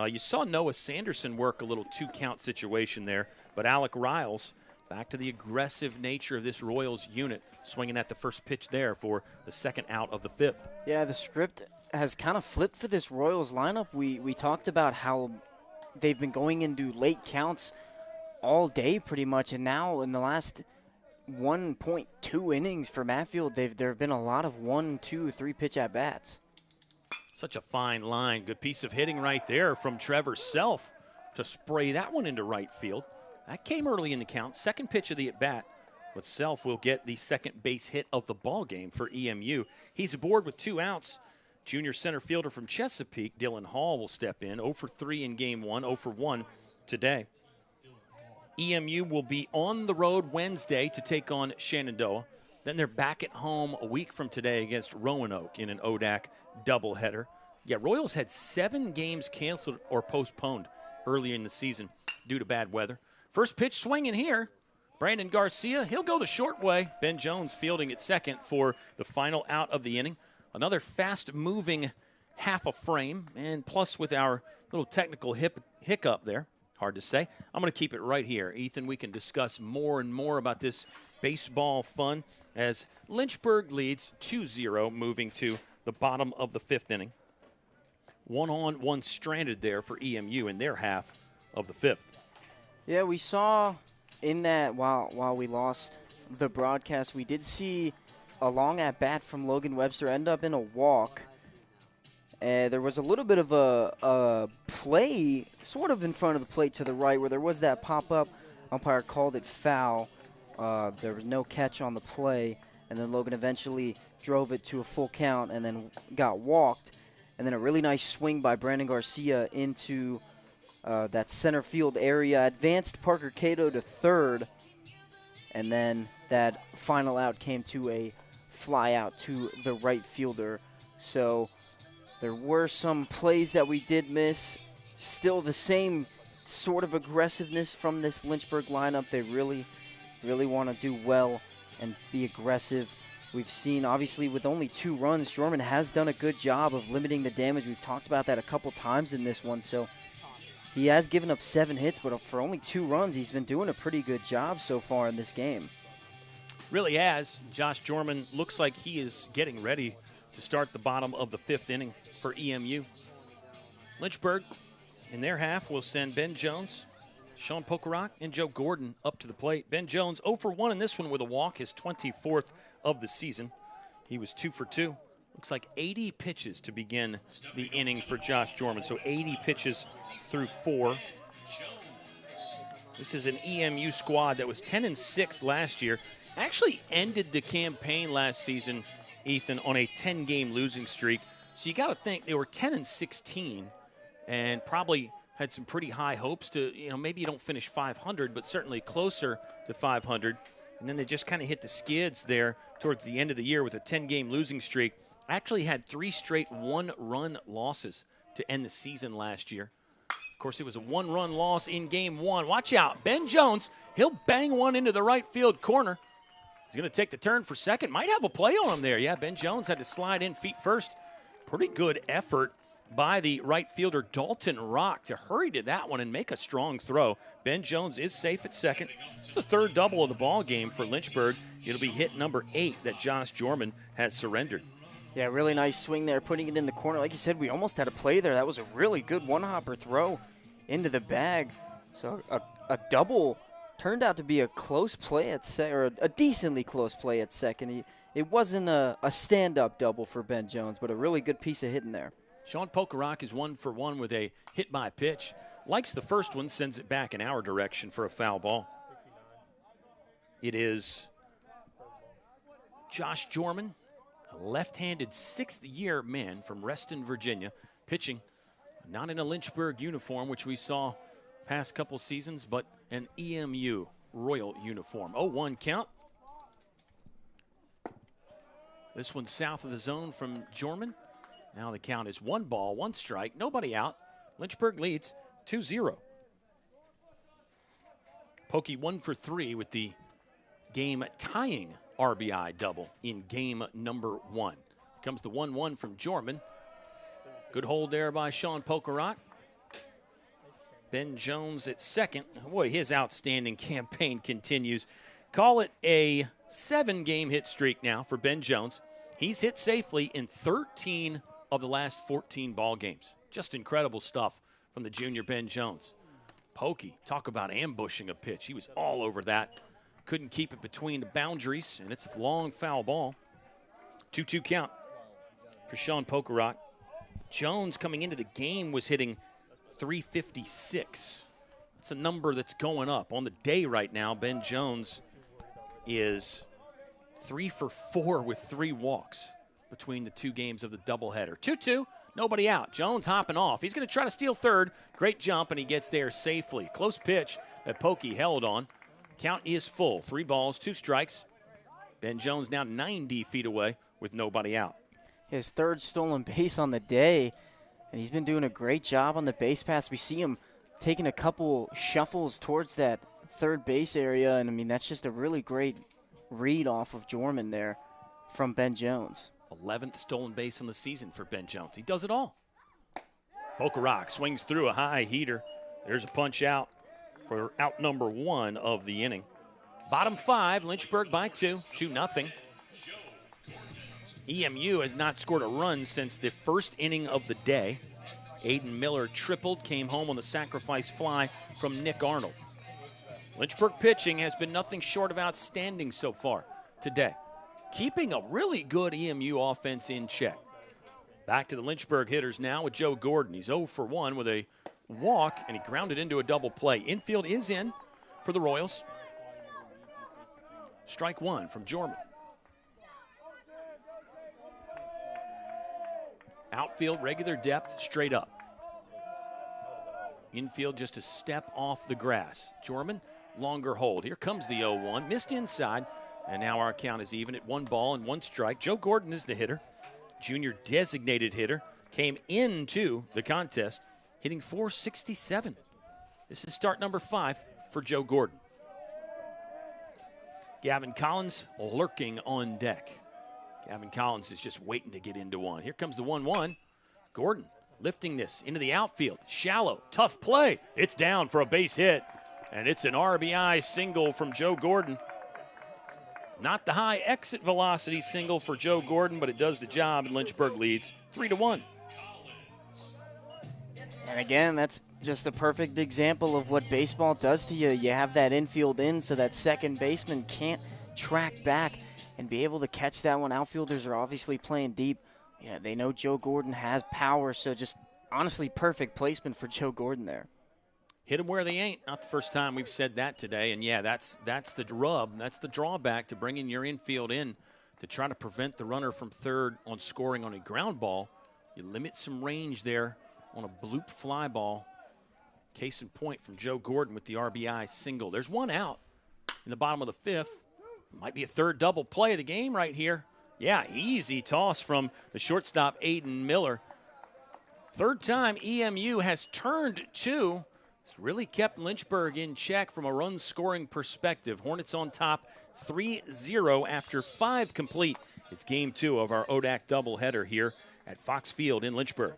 You saw Noah Sanderson work a little 2-count situation there, but Alec Riles, back to the aggressive nature of this Royals unit, swinging at the first pitch there for the second out of the 5th. Yeah, the script has kind of flipped for this Royals lineup. We talked about how they've been going into late counts all day pretty much, and now in the last 1.2 innings for Matfield, there have been a lot of 1, 2, 3 pitch at-bats. Such a fine line. Good piece of hitting right there from Trevor Self to spray that one into right field. That came early in the count, second pitch of the at-bat, but Self will get the second base hit of the ball game for EMU. He's aboard with 2 outs. Junior center fielder from Chesapeake, Dylan Hall, will step in. 0 for 3 in game 1, 0 for 1 today. EMU will be on the road Wednesday to take on Shenandoah. Then they're back at home a week from today against Roanoke in an ODAC doubleheader. Yeah, Royals had 7 games canceled or postponed earlier in the season due to bad weather. First pitch swinging here. Brandon Garcia, he'll go the short way. Ben Jones fielding at second for the final out of the inning. Another fast-moving half a frame, and plus with our little technical hiccup there, hard to say. I'm going to keep it right here. Ethan, we can discuss more and more about this baseball fun as Lynchburg leads 2-0, moving to the bottom of the fifth inning. 1 on, 1 stranded there for EMU in their half of the fifth. Yeah, we saw in that while we lost the broadcast, we did see a long at-bat from Logan Webster end up in a walk. There was a little bit of a play sort of in front of the plate to the right where there was that pop-up. Umpire called it foul. There was no catch on the play, and then Logan eventually drove it to a full count and then got walked. And then a really nice swing by Brandon Garcia into that center field area. Advanced Parker Cato to third. And then that final out came to a fly out to the right fielder. So there were some plays that we did miss. Still the same sort of aggressiveness from this Lynchburg lineup. They really want to do well and be aggressive. We've seen, obviously, with only 2 runs, Jorman has done a good job of limiting the damage. We've talked about that a couple times in this one. So he has given up 7 hits, but for only 2 runs, he's been doing a pretty good job so far in this game. Really has. Josh Jorman looks like he is getting ready to start the bottom of the fifth inning for EMU. Lynchburg, in their half, will send Ben Jones, Sean Pokerock, and Joe Gordon up to the plate. Ben Jones 0 for 1 in this one with a walk, his 24th of the season. He was 2 for 2. Looks like 80 pitches to begin the inning for Josh Jorman. So 80 pitches through 4. This is an EMU squad that was 10-6 last year. Actually ended the campaign last season, Ethan, on a 10-game losing streak. So you got to think they were 10-16 and probably had some pretty high hopes to, maybe you don't finish 500, but certainly closer to 500. And then they just kind of hit the skids there towards the end of the year with a 10-game losing streak. Actually had 3 straight 1-run losses to end the season last year. Of course, it was a 1-run loss in game 1. Watch out. Ben Jones, he'll bang one into the right field corner. He's going to take the turn for second. Might have a play on him there. Yeah, Ben Jones had to slide in feet first. Pretty good effort by the right fielder Dalton Rock to hurry to that one and make a strong throw. Ben Jones is safe at second. It's the 3rd double of the ball game for Lynchburg. It'll be hit number 8 that Josh Jorman has surrendered. Yeah, really nice swing there, putting it in the corner. Like you said, we almost had a play there. That was a really good one-hopper throw into the bag. So a double turned out to be a close play at second, or a decently close play at second. It wasn't a stand-up double for Ben Jones, but a really good piece of hitting there. Sean Pokerock is 1 for 1 with a hit by pitch. Likes the first one, sends it back in our direction for a foul ball. It is Josh Jorman, a left-handed 6th-year man from Reston, Virginia, pitching not in a Lynchburg uniform, which we saw past couple seasons, but an EMU Royal uniform. 0-1 count. This one south of the zone from Jorman. Now the count is 1 ball, 1 strike, nobody out. Lynchburg leads 2-0. Pokey 1 for 3 with the game-tying RBI double in game number 1. Comes the 1-1 from Jorman. Good hold there by Sean Pokerock. Ben Jones at second. Boy, his outstanding campaign continues. Call it a 7-game hit streak now for Ben Jones. He's hit safely in 13 of the last 14 ball games. Just incredible stuff from the junior Ben Jones. Pokey, talk about ambushing a pitch. He was all over that. Couldn't keep it between the boundaries, and it's a long foul ball. 2-2 count for Sean Pokerock. Jones coming into the game was hitting .356. That's a number that's going up. On the day right now, Ben Jones is 3 for 4 with 3 walks between the 2 games of the doubleheader. 2-2, nobody out. Jones hopping off. He's going to try to steal third. Great jump, and he gets there safely. Close pitch that Pokey held on. Count is full. 3 balls, 2 strikes. Ben Jones now 90 feet away with nobody out. His 3rd stolen base on the day, and he's been doing a great job on the base paths. We see him taking a couple shuffles towards that third base area, and I mean, that's just a really great read off of Jorman there from Ben Jones. 11th stolen base on the season for Ben Jones. He does it all. Bocaroc swings through a high heater. There's a punch out for out number 1 of the inning. Bottom 5, Lynchburg by 2-0. EMU has not scored a run since the first inning of the day. Aiden Miller tripled, came home on the sacrifice fly from Nick Arnold. Lynchburg pitching has been nothing short of outstanding so far today, keeping a really good EMU offense in check. Back to the Lynchburg hitters now with Joe Gordon. He's 0 for 1 with a walk, and he grounded into a double play. Infield is in for the Royals. Strike 1 from Jorman. Outfield, regular depth, straight up. Infield just a step off the grass. Jorman, longer hold. Here comes the 0-1. Missed inside, and now our count is even at 1 ball and 1 strike. Joe Gordon is the hitter. Junior designated hitter. Came into the contest, hitting .467. This is start number 5 for Joe Gordon. Gavin Collins lurking on deck. Gavin Collins is just waiting to get into one. Here comes the 1-1. Gordon lifting this into the outfield. Shallow, tough play. It's down for a base hit, and it's an RBI single from Joe Gordon. Not the high exit velocity single for Joe Gordon, but it does the job, and Lynchburg leads 3-1. And again, that's just a perfect example of what baseball does to you. You have that infield in so that second baseman can't track back and be able to catch that one. Outfielders are obviously playing deep. Yeah, they know Joe Gordon has power, so just honestly perfect placement for Joe Gordon there. Hit them where they ain't. Not the first time we've said that today. And, yeah, that's the rub. That's the drawback to bringing your infield in to try to prevent the runner from third on scoring on a ground ball. You limit some range there on a bloop fly ball. Case in point from Joe Gordon with the RBI single. There's one out in the bottom of the 5th. Might be a third double play of the game right here. Yeah, easy toss from the shortstop, Aiden Miller. Third time EMU has turned 2. It's really kept Lynchburg in check from a run-scoring perspective. Hornets on top 3-0 after 5 complete. It's game 2 of our ODAC doubleheader here at Fox Field in Lynchburg.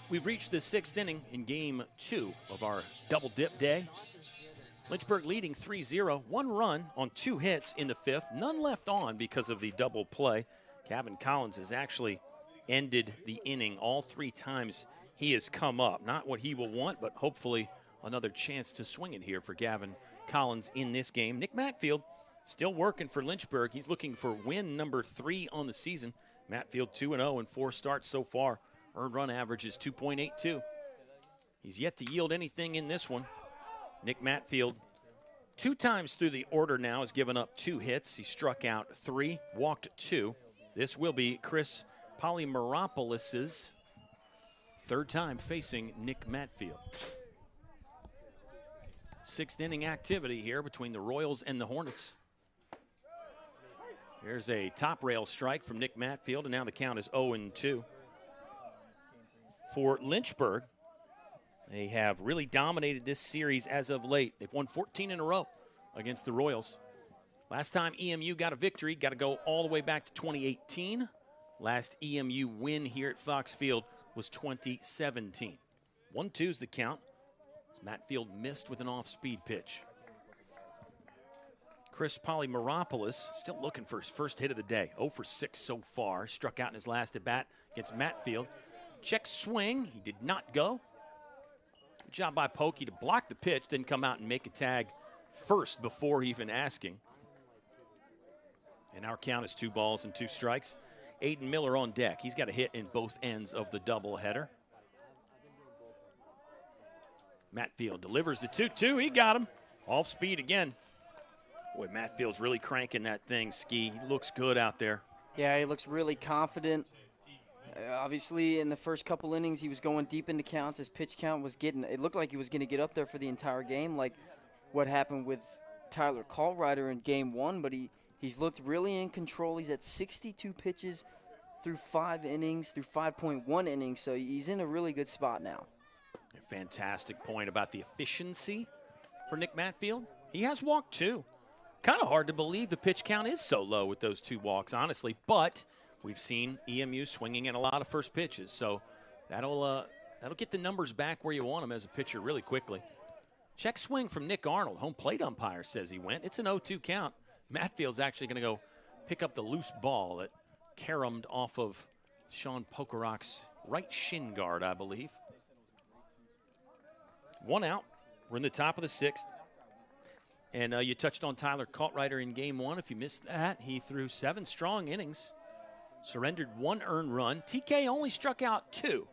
We've reached the 6th inning in game 2 of our double dip day. Lynchburg leading 3-0, 1 run on 2 hits in the 5th, none left on because of the double play. Gavin Collins has actually ended the inning all 3 times he has come up. Not what he will want, but hopefully another chance to swing it here for Gavin Collins in this game. Nick Matfield still working for Lynchburg. He's looking for win number 3 on the season. Matfield 2-0 in 4 starts so far. Earned run average is 2.82. He's yet to yield anything in this one. Nick Matfield, 2 times through the order now, has given up 2 hits. He struck out 3, walked 2. This will be Chris Polymeropoulos' 3rd time facing Nick Matfield. 6th inning activity here between the Royals and the Hornets. Here's a top rail strike from Nick Matfield, and now the count is 0-2. For Lynchburg, they have really dominated this series as of late. They've won 14 in a row against the Royals. Last time EMU got a victory, got to go all the way back to 2018. Last EMU win here at Fox Field was 2017. 1-2's the count. Matt Field missed with an off-speed pitch. Chris Polymeropoulos still looking for his first hit of the day. 0 for 6 so far. Struck out in his last at-bat against Matt Field. Check swing. He did not go. Good job by Pokey to block the pitch. Didn't come out and make a tag first before even asking. And our count is 2 balls and 2 strikes. Aiden Miller on deck. He's got a hit in both ends of the doubleheader. Matt Field delivers the 2-2. He got him. Off speed again. Boy, Matt Field's really cranking that thing, Ski. He looks good out there. Yeah, he looks really confident. Obviously, in the first couple innings, he was going deep into counts. His pitch count was getting – it looked like he was going to get up there for the entire game, like what happened with Tyler Callrider in Game 1. But he's looked really in control. He's at 62 pitches through 5 innings, through 5.1 innings. So he's in a really good spot now. A fantastic point about the efficiency for Nick Matfield. He has walked 2. Kind of hard to believe the pitch count is so low with those 2 walks, honestly. But we've seen EMU swinging in a lot of first pitches, so that'll get the numbers back where you want them as a pitcher really quickly. Check swing from Nick Arnold. Home plate umpire says he went. It's an 0-2 count. Matfield's actually going to go pick up the loose ball that caromed off of Sean Pokerok's right shin guard, I believe. 1 out. We're in the top of the 6th. And you touched on Tyler Callrider in Game 1. If you missed that, he threw 7 strong innings, surrendered 1 earned run. TK only struck out 2.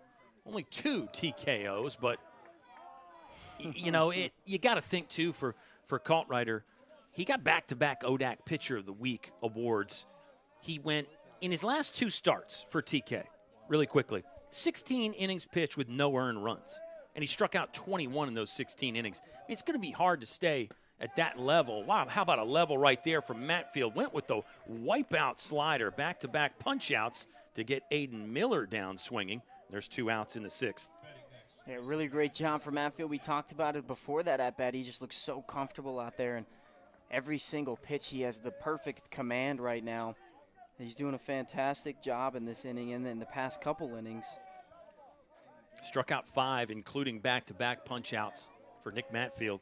Only 2 TKOs, but, you know, you got to think, too, for Callrider. He got back-to-back ODAC Pitcher of the Week awards. He went, in his last 2 starts for TK, really quickly, 16 innings pitched with no earned runs. And he struck out 21 in those 16 innings. I mean, it's going to be hard to stay at that level. Wow, how about a level right there from Matt Field? Went with the wipeout slider, back-to-back punch-outs to get Aiden Miller down swinging. There's 2 outs in the 6th. Yeah, really great job for Matt Field. We talked about it before that at-bat. He just looks so comfortable out there, and every single pitch he has the perfect command right now. He's doing a fantastic job in this inning and in the past couple innings. Struck out 5, including back-to-back punch-outs for Nick Matfield.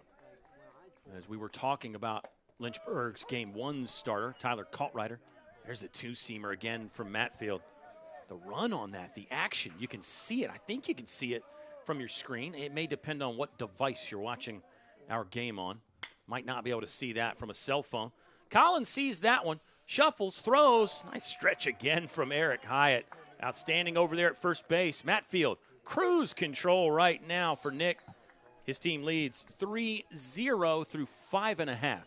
As we were talking about Lynchburg's Game 1 starter, Tyler Callrider. There's a 2-seamer again from Matfield. The run on that, the action, you can see it. I think you can see it from your screen. It may depend on what device you're watching our game on. Might not be able to see that from a cell phone. Collins sees that one, shuffles, throws. Nice stretch again from Eric Hyatt. Outstanding over there at first base. Matfield, cruise control right now for Nick. His team leads 3-0 through 5.5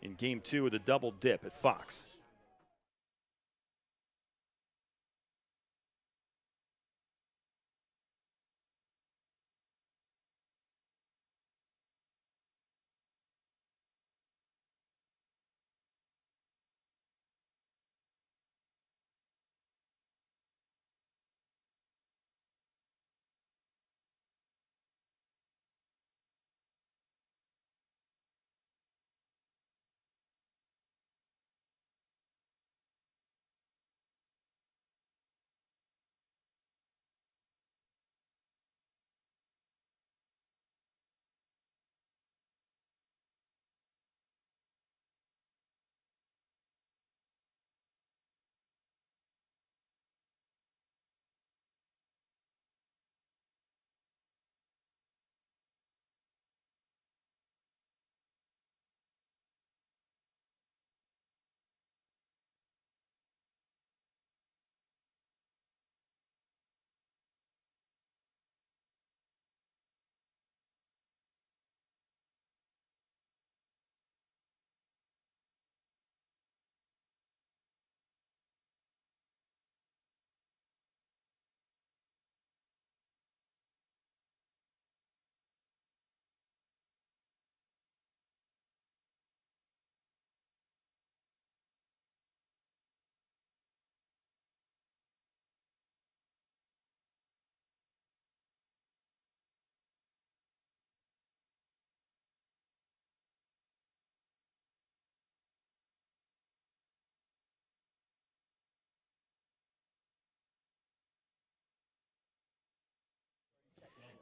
in Game 2 of the double dip at Fox.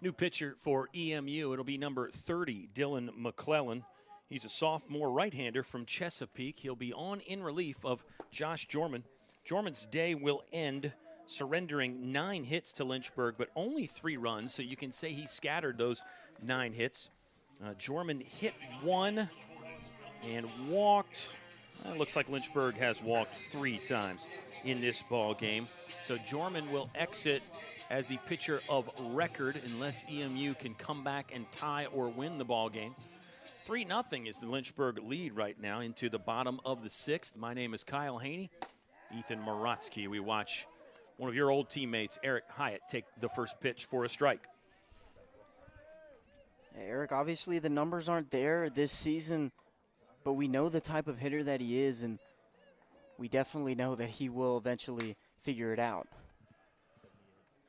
New pitcher for EMU. It'll be number 30, Dylan McClellan. He's a sophomore right-hander from Chesapeake. He'll be on in relief of Josh Jorman. Jorman's day will end surrendering 9 hits to Lynchburg, but only 3 runs, so you can say he scattered those 9 hits. Jorman hit 1 and walked. It looks like Lynchburg has walked 3 times in this ball game. So Jorman will exit as the pitcher of record unless EMU can come back and tie or win the ball game. 3-0 is the Lynchburg lead right now into the bottom of the 6th. My name is Kyle Haney. Ethan Morotsky. We watch one of your old teammates, Eric Hyatt, take the first pitch for a strike. Eric, obviously the numbers aren't there this season, but we know the type of hitter that he is, and we definitely know that he will eventually figure it out.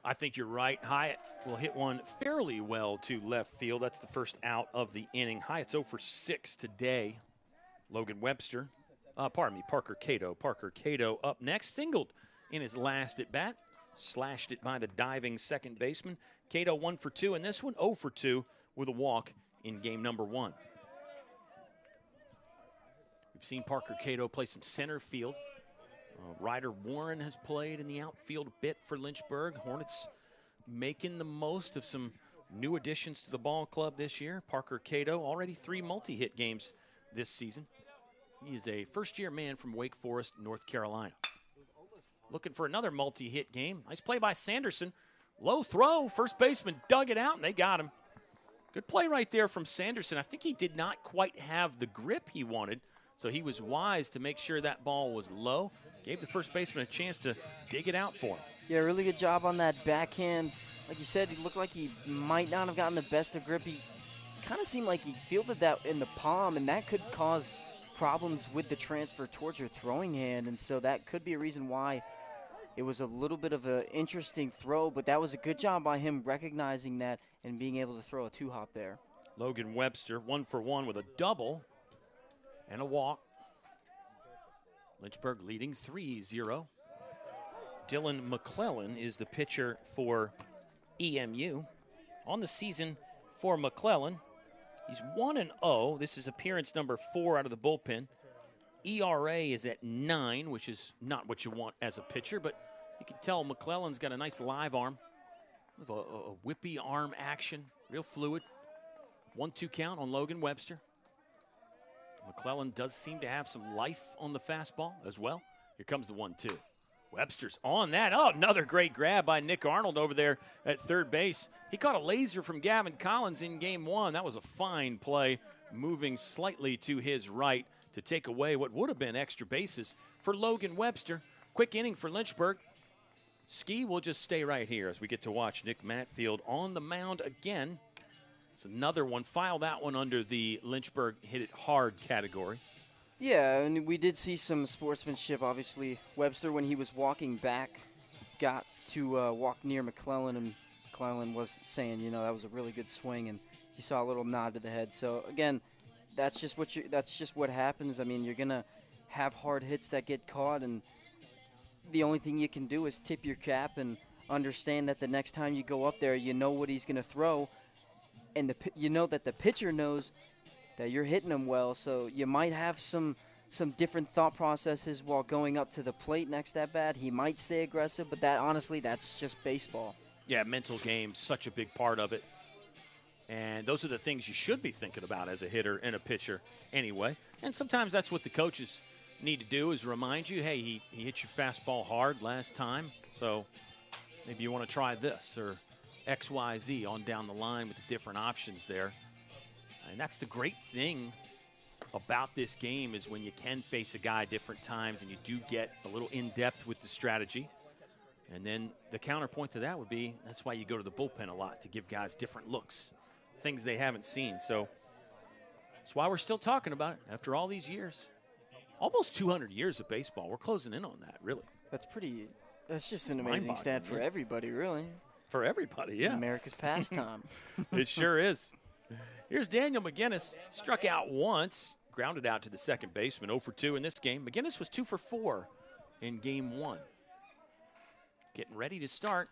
I think you're right. Hyatt will hit one fairly well to left field. That's the first out of the inning. Hyatt's 0 for 6 today. Logan Webster, Parker Cato. Parker Cato up next, singled in his last at bat. Slashed it by the diving second baseman. Cato 1 for 2 in this one, 0 for 2 with a walk in game number 1. We've seen Parker Cato play some center field. Ryder Warren has played in the outfield a bit for Lynchburg. Hornets making the most of some new additions to the ball club this year. Parker Cato, already 3 multi-hit games this season. He is a first-year man from Wake Forest, North Carolina. Looking for another multi-hit game. Nice play by Sanderson. Low throw. First baseman dug it out, and they got him. Good play right there from Sanderson. I think he did not quite have the grip he wanted, so he was wise to make sure that ball was low. Gave the first baseman a chance to dig it out for him. Yeah, really good job on that backhand. Like you said, he looked like he might not have gotten the best of grip. He kind of seemed like he fielded that in the palm, and that could cause problems with the transfer towards your throwing hand, and so that could be a reason why it was a little bit of an interesting throw, but that was a good job by him recognizing that and being able to throw a 2-hop there. Logan Webster, 1 for 1 with a double and a walk. Lynchburg leading 3-0. Dylan McClellan is the pitcher for EMU. On the season for McClellan, he's 1-0. This is appearance number 4 out of the bullpen. ERA is at 9, which is not what you want as a pitcher, but you can tell McClellan's got a nice live arm with a whippy arm action, real fluid. 1-2 count on Logan Webster. McClellan does seem to have some life on the fastball as well. Here comes the 1-2. Webster's on that. Oh, another great grab by Nick Arnold over there at third base. He caught a laser from Gavin Collins in game 1. That was a fine play, moving slightly to his right to take away what would have been extra bases for Logan Webster. Quick inning for Lynchburg. Ski will just stay right here as we get to watch Nick Matfield on the mound again. It's another one. File that one under the Lynchburg hit it hard category. Yeah, and we did see some sportsmanship. Obviously, Webster, when he was walking back, got to walk near McClellan, and McClellan was saying, you know, that was a really good swing, and he saw a little nod to the head. So again, that's just what happens. I mean, you're gonna have hard hits that get caught, and the only thing you can do is tip your cap and understand that the next time you go up there, you know what he's gonna throw. And you know that the pitcher knows that you're hitting him well, so you might have some different thought processes while going up to the plate next at bat. He might stay aggressive, but honestly, that's just baseball. Yeah, mental game, such a big part of it. And those are the things you should be thinking about as a hitter and a pitcher anyway. And sometimes that's what the coaches need to do is remind you, hey, he hit your fastball hard last time, so maybe you want to try this or XYZ on down the line with the different options there. And that's the great thing about this game is when you can face a guy different times and you do get a little in-depth with the strategy. And then the counterpoint to that would be that's why you go to the bullpen a lot, to give guys different looks, things they haven't seen. So that's why we're still talking about it after all these years. Almost 200 years of baseball. We're closing in on that, really. That's just an amazing stat for everybody, really. For everybody, yeah. America's pastime. It sure is. Here's Daniel McGinnis. Struck out once, grounded out to the second baseman, 0 for 2 in this game. McGinnis was 2 for 4 in game 1. Getting ready to start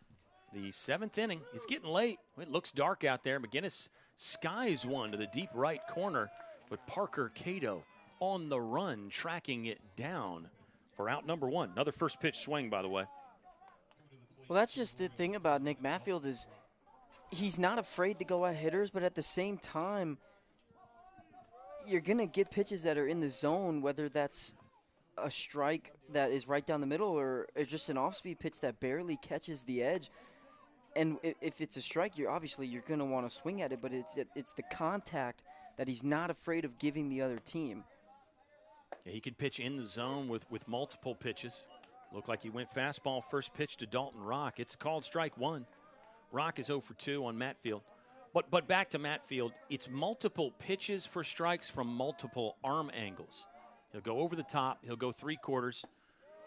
The 7th inning. It's getting late. It looks dark out there. McGinnis skies one to the deep right corner, but Parker Cato on the run, tracking it down for out number 1. Another first pitch swing, by the way. Well, that's just the thing about Nick Matfield is he's not afraid to go at hitters, but at the same time, you're going to get pitches that are in the zone, whether that's a strike that is right down the middle or just an off-speed pitch that barely catches the edge. And if it's a strike, you're going to want to swing at it, but it's the contact that he's not afraid of giving the other team. Yeah, he could pitch in the zone with multiple pitches. Looked like he went fastball first pitch to Dalton Rock. It's called strike 1. Rock is 0 for 2 on Matfield. But back to Matfield, it's multiple pitches for strikes from multiple arm angles. He'll go over the top. He'll go 3/4.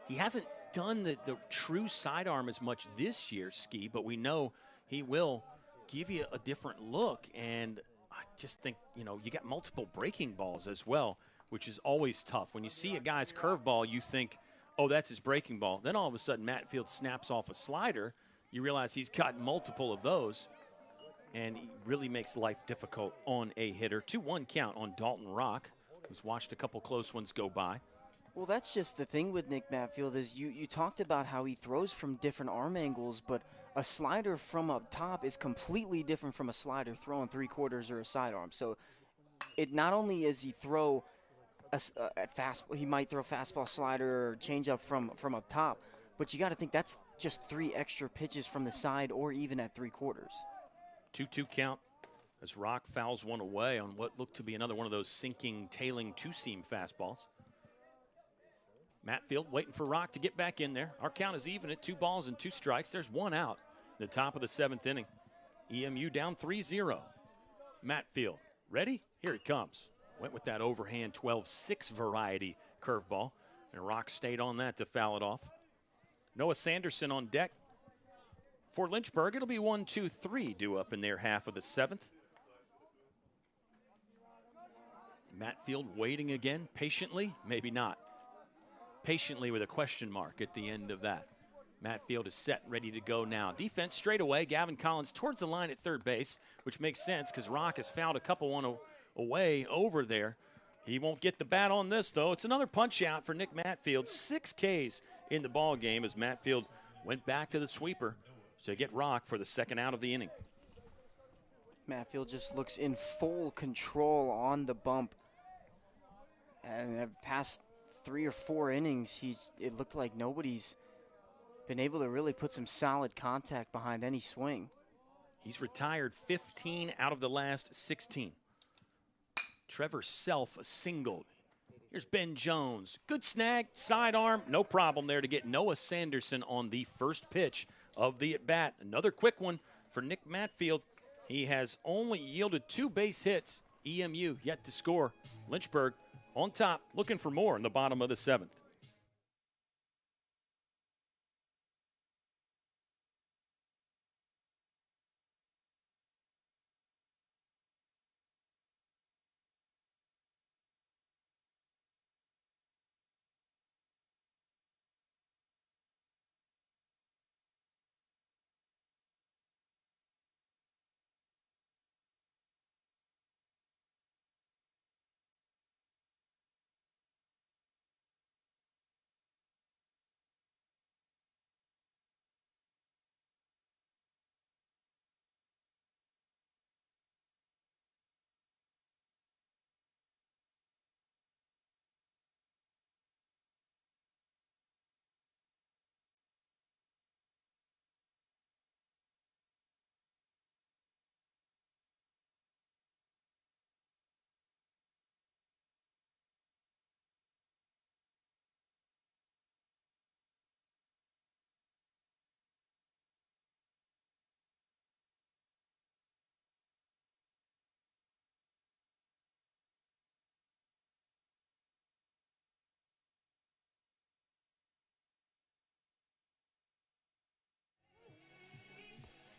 He hasn't done the true sidearm as much this year, Ski, but we know he will give you a different look. And I just think, you got multiple breaking balls as well, which is always tough. When you see a guy's curveball, you think, oh, that's his breaking ball. Then all of a sudden, Matfield snaps off a slider. You realize he's got multiple of those, and he really makes life difficult on a hitter. 2-1 count on Dalton Rock, who's watched a couple close ones go by. Well, that's just the thing with Nick Matfield is you talked about how he throws from different arm angles, but a slider from up top is completely different from a slider throwing 3/4 or a sidearm. So it not only is he throw he might throw fastball, slider, or changeup from up top, but you got to think that's just 3 extra pitches from the side or even at 3/4. 2-2 count as Rock fouls one away on what looked to be another one of those sinking, tailing two-seam fastballs. Matfield waiting for Rock to get back in there. Our count is even at 2 balls and 2 strikes. There's 1 out. The top of the 7th inning. EMU down 3-0. Matfield ready? Here it comes. Went with that overhand 12-6 variety curveball, and Rock stayed on that to foul it off. Noah Sanderson on deck. For Lynchburg, it'll be 1-2-3 due up in their half of the 7th. Matfield waiting again, patiently, maybe not. Patiently with a question mark at the end of that. Matfield is set, ready to go now. Defense straight away. Gavin Collins towards the line at third base, which makes sense because Rock has fouled a couple one away over there. He won't get the bat on this, though. It's another punch out for Nick Matfield. 6 Ks in the ball game as Matfield went back to the sweeper to get Rock for the 2nd out of the inning. Matfield just looks in full control on the bump. And the past 3 or 4 innings, it looked like nobody's been able to really put some solid contact behind any swing. He's retired 15 out of the last 16. Trevor Self singled. Here's Ben Jones. Good snag, sidearm, no problem there to get Noah Sanderson on the first pitch of the at-bat. Another quick one for Nick Matfield. He has only yielded 2 base hits. EMU yet to score. Lynchburg on top, looking for more in the bottom of the 7th.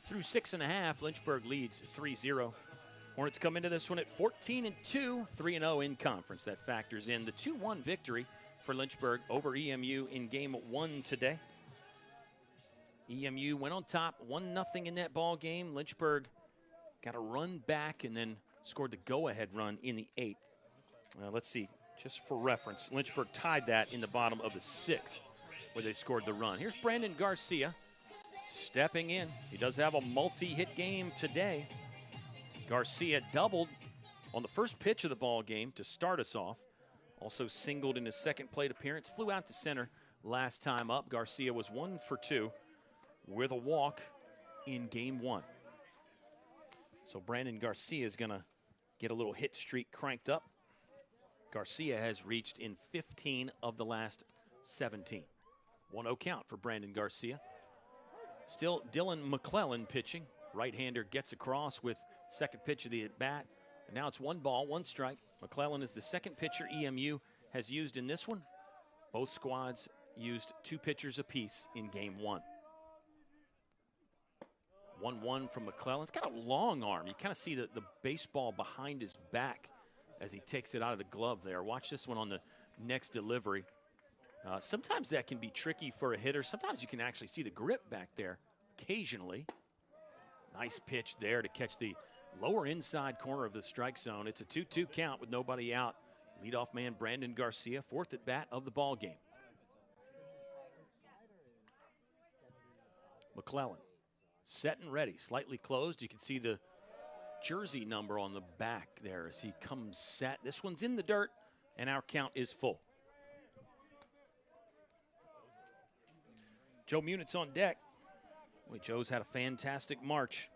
Through 6.5, Lynchburg leads 3-0. Hornets come into this one at 14-2, 3-0 in conference. That factors in the 2-1 victory for Lynchburg over EMU in Game 1 today. EMU went on top, 1-0 in that ball game. Lynchburg got a run back and then scored the go-ahead run in the 8th. Let's see, just for reference, Lynchburg tied that in the bottom of the 6th where they scored the run. Here's Brandon Garcia stepping in. He does have a multi-hit game today. Garcia doubled on the first pitch of the ball game to start us off. Also singled in his second plate appearance. Flew out to center last time up. Garcia was 1 for 2 with a walk in game 1. So Brandon Garcia is going to get a little hit streak cranked up. Garcia has reached in 15 of the last 17. 1-0 count for Brandon Garcia. Still Dylan McClellan pitching. Right-hander gets across with second pitch of the at-bat. And now it's 1 ball, 1 strike. McClellan is the second pitcher EMU has used in this one. Both squads used 2 pitchers apiece in game 1. 1-1 from McClellan. He's got a long arm. You kind of see the baseball behind his back as he takes it out of the glove there. Watch this one on the next delivery. Sometimes that can be tricky for a hitter. Sometimes you can actually see the grip back there occasionally. Nice pitch there to catch the lower inside corner of the strike zone. It's a 2-2 count with nobody out. Leadoff man Brandon Garcia, 4th at bat of the ball game. McClellan set and ready, slightly closed. You can see the jersey number on the back there as he comes set. This one's in the dirt, and our count is full. Joe Munitz on deck. Boy, Joe's had a fantastic March.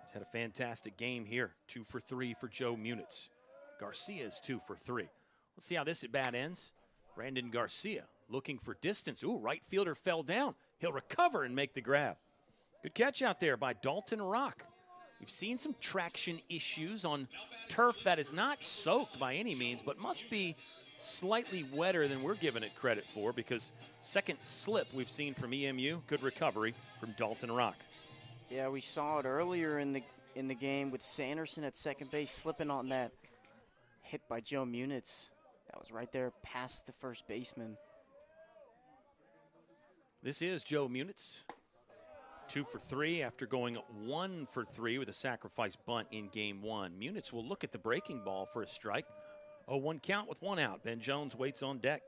He's had a fantastic game here. 2 for 3 for Joe Munitz. Garcia's 2 for 3. Let's see how this at bat ends. Brandon Garcia looking for distance. Ooh, right fielder fell down. He'll recover and make the grab. Good catch out there by Dalton Rock. We've seen some traction issues on turf that is not soaked by any means, but must be slightly wetter than we're giving it credit for, because second slip we've seen from EMU. Good recovery from Dalton Rock. Yeah, we saw it earlier in the game with Sanderson at second base slipping on that hit by Joe Munitz. That was right there past the first baseman. This is Joe Munitz. 2 for 3 after going 1 for 3 with a sacrifice bunt in game 1. Munitz will look at the breaking ball for a strike. 0-1 count with 1 out. Ben Jones waits on deck.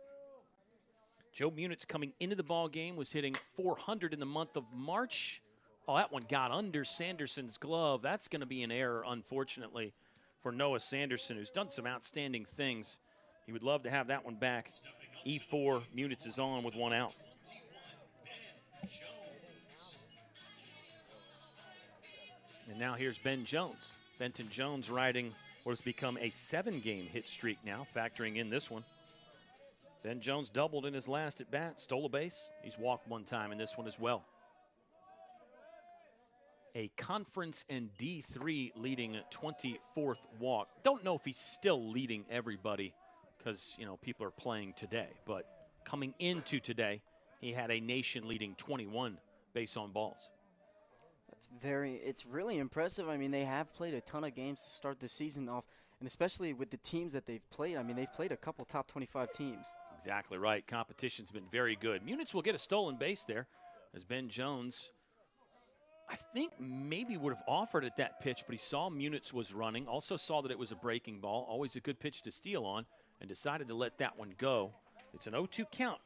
Joe Munitz coming into the ball game was hitting .400 in the month of March. Oh, that one got under Sanderson's glove. That's going to be an error, unfortunately, for Noah Sanderson, who's done some outstanding things. He would love to have that one back. E4, Munitz is on with 1 out. And now here's Ben Jones. Benton Jones riding what has become a 7-game hit streak now, factoring in this one. Ben Jones doubled in his last at bat, stole a base. He's walked 1 time in this one as well. A conference and D3 leading 24th walk. Don't know if he's still leading everybody because, you know, people are playing today. But coming into today, he had a nation-leading 21 base on balls. It's really impressive. I mean, they have played a ton of games to start the season off, and especially with the teams that they've played. I mean, they've played a couple top 25 teams. Exactly right. Competition's been very good. Munitz will get a stolen base there as Ben Jones, I think, maybe would have offered at that pitch, but he saw Munitz was running, also saw that it was a breaking ball, always a good pitch to steal on, and decided to let that one go. It's an 0-2 count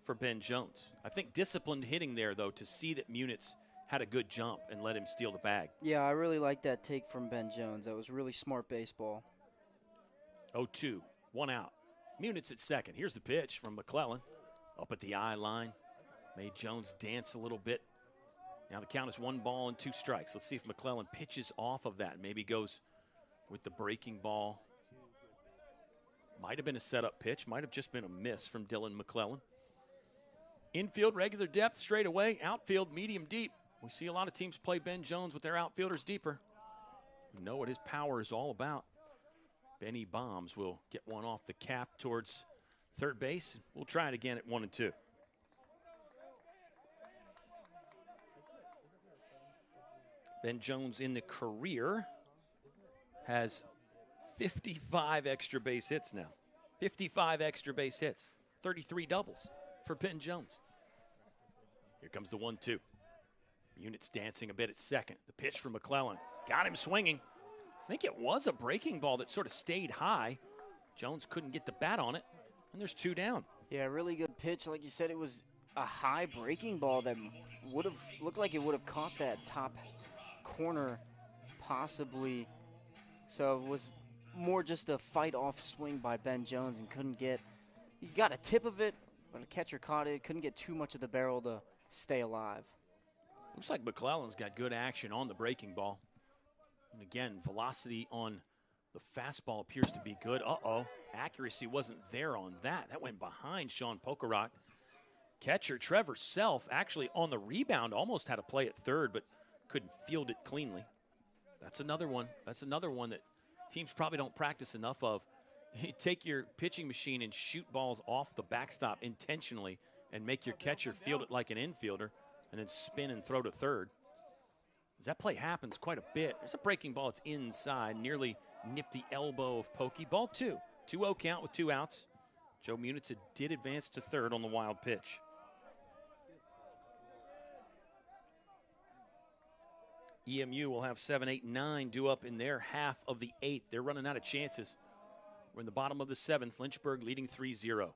for Ben Jones. I think disciplined hitting there, though, to see that Munitz had a good jump and let him steal the bag. Yeah, I really like that take from Ben Jones. That was really smart baseball. 0-2, 1 out. Munitz at second. Here's the pitch from McClellan. Up at the eye line. Made Jones dance a little bit. Now the count is 1 ball and 2 strikes. Let's see if McClellan pitches off of that. Maybe goes with the breaking ball. Might have been a setup pitch. Might have just been a miss from Dylan McClellan. Infield, regular depth, straight away. Outfield, medium deep. We see a lot of teams play Ben Jones with their outfielders deeper. We know what his power is all about. Benny Bombs will get one off the cap towards third base. We'll try it again at 1 and 2. Ben Jones in the career has 55 extra base hits now. 55 extra base hits. 33 doubles for Ben Jones. Here comes the 1-2. Units dancing a bit at second. The pitch from McClellan. Got him swinging. I think it was a breaking ball that sort of stayed high. Jones couldn't get the bat on it, and there's 2 down. Yeah, really good pitch. Like you said, it was a high breaking ball that would have looked like it would have caught that top corner possibly. So it was more just a fight-off swing by Ben Jones and couldn't get – he got a tip of it, but the catcher caught it. Couldn't get too much of the barrel to stay alive. Looks like McClellan's got good action on the breaking ball. And again, velocity on the fastball appears to be good. Accuracy wasn't there on that. That went behind Sean Pokerot. Catcher Trevor Self actually on the rebound almost had a play at third, but couldn't field it cleanly. That's another one. That's another one that teams probably don't practice enough of. You take your pitching machine and shoot balls off the backstop intentionally and make your catcher field it like an infielder and then spin and throw to third. As that play happens quite a bit. There's a breaking ball. It's inside. Nearly nipped the elbow of Pokey. Ball 2. 2-0 count with 2 outs. Joe Munitz did advance to third on the wild pitch. EMU will have 7, 8, 9 due up in their half of the 8th. They're running out of chances. We're in the bottom of the 7th. Lynchburg leading 3-0.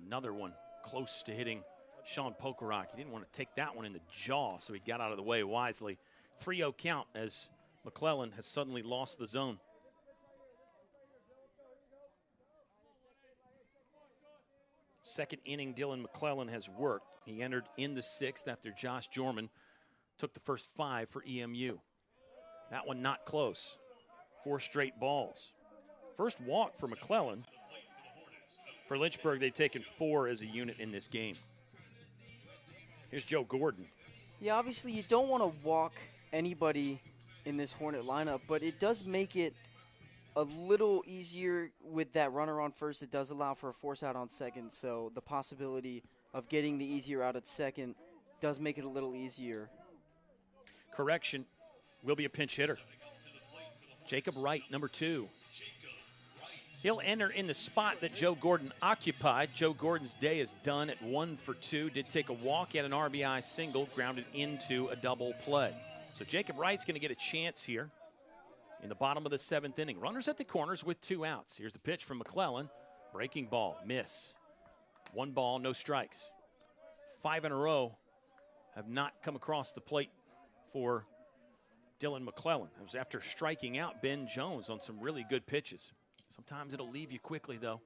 Another one close to hitting Sean Pokerok. He didn't want to take that one in the jaw, so he got out of the way wisely. 3-0 count as McClellan has suddenly lost the zone. Second inning, Dylan McClellan has worked. He entered in the 6th after Josh Jorman took the first 5 for EMU. That one not close. 4 straight balls. First walk for McClellan. For Lynchburg, they've taken 4 as a unit in this game. Here's Joe Gordon. Yeah, obviously you don't want to walk anybody in this Hornet lineup, but it does make it a little easier with that runner on first. It does allow for a force out on second, so the possibility of getting the easier out at second does make it a little easier. Correction, will be a pinch hitter. Jacob Wright, number 2. He'll enter in the spot that Joe Gordon occupied. Joe Gordon's day is done at 1 for 2. Did take a walk at an RBI single, grounded into a double play. So Jacob Wright's going to get a chance here in the bottom of the 7th inning. Runners at the corners with 2 outs. Here's the pitch from McClellan. Breaking ball, miss. 1 ball, no strikes. 5 in a row have not come across the plate for Dylan McClellan. It was after striking out Ben Jones on some really good pitches. Sometimes it'll leave you quickly, though.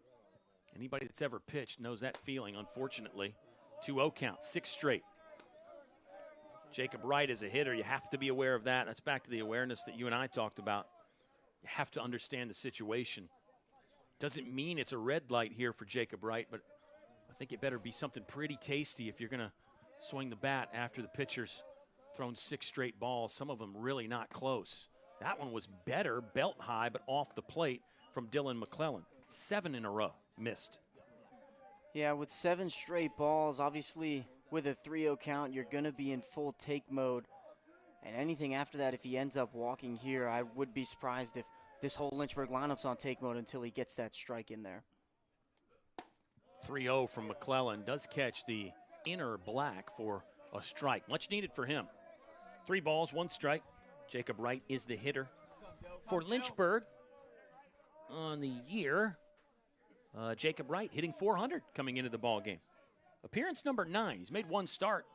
Anybody that's ever pitched knows that feeling, unfortunately. 2-0 count, 6 straight. Jacob Wright is a hitter. You have to be aware of that. That's back to the awareness that you and I talked about. You have to understand the situation. Doesn't mean it's a red light here for Jacob Wright, but I think it better be something pretty tasty if you're going to swing the bat after the pitcher's thrown 6 straight balls, some of them really not close. That one was better, belt high, but off the plate from Dylan McClellan. 7 in a row, missed. Yeah, with 7 straight balls, obviously with a 3-0 count, you're going to be in full take mode. And anything after that, if he ends up walking here, I would be surprised if this whole Lynchburg lineup's on take mode until he gets that strike in there. 3-0 from McClellan. Does catch the inner black for a strike. Much needed for him. 3 balls, 1 strike. Jacob Wright is the hitter. For Lynchburg, on the year, Jacob Wright hitting .400 coming into the ball game. Appearance number 9. He's made 1 start,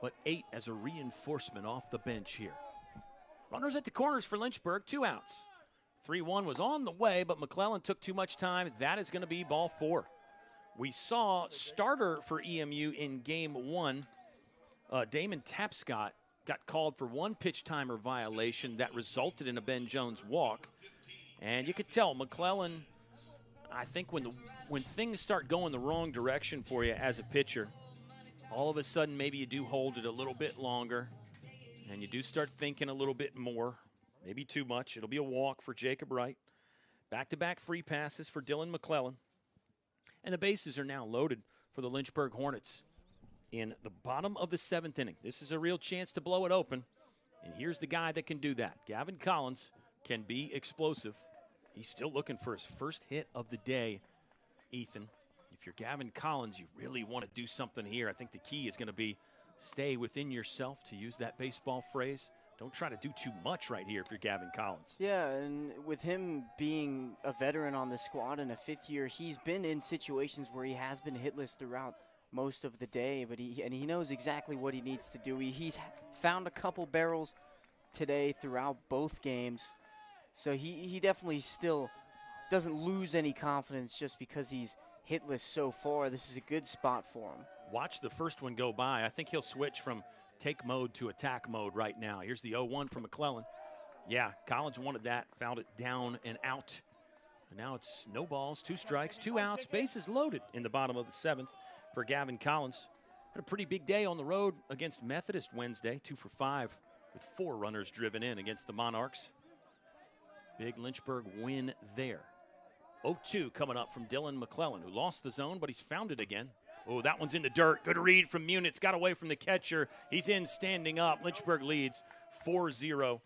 but 8 as a reinforcement off the bench here. Runners at the corners for Lynchburg, 2 outs. 3-1 was on the way, but McClellan took too much time. That is going to be ball 4. We saw starter for EMU in game 1. Damon Tapscott got called for 1 pitch timer violation that resulted in a Ben Jones walk. And you could tell McClellan, I think when things start going the wrong direction for you as a pitcher, all of a sudden maybe you do hold it a little bit longer and you do start thinking a little bit more, maybe too much. It'll be a walk for Jacob Wright. Back-to-back free passes for Dylan McClellan. And the bases are now loaded for the Lynchburg Hornets in the bottom of the 7th inning. This is a real chance to blow it open. And here's the guy that can do that. Gavin Collins can be explosive. He's still looking for his first hit of the day, Ethan. You if you're Gavin Collins, you really want to do something here. I think the key is going to be stay within yourself, to use that baseball phrase. Don't try to do too much right here if you're Gavin Collins. Yeah, and with him being a veteran on the squad in a fifth year, he's been in situations where he has been hitless throughout most of the day, but he knows exactly what he needs to do. He's found a couple barrels today throughout both games, so he definitely still doesn't lose any confidence just because he's hitless so far. This is a good spot for him. Watch the first one go by. I think he'll switch from take mode to attack mode right now. Here's the 0-1 from McClellan. Yeah, Collins wanted that, fouled it down and out. And now it's no balls, 2 strikes, 2 outs, bases loaded in the bottom of the 7th for Gavin Collins. Had a pretty big day on the road against Methodist Wednesday, 2 for 5 with 4 runners driven in against the Monarchs. Big Lynchburg win there. 0-2 coming up from Dylan McClellan, who lost the zone, but he's found it again. Oh, that one's in the dirt. Good read from Munitz. Got away from the catcher. He's in standing up. Lynchburg leads 4-0.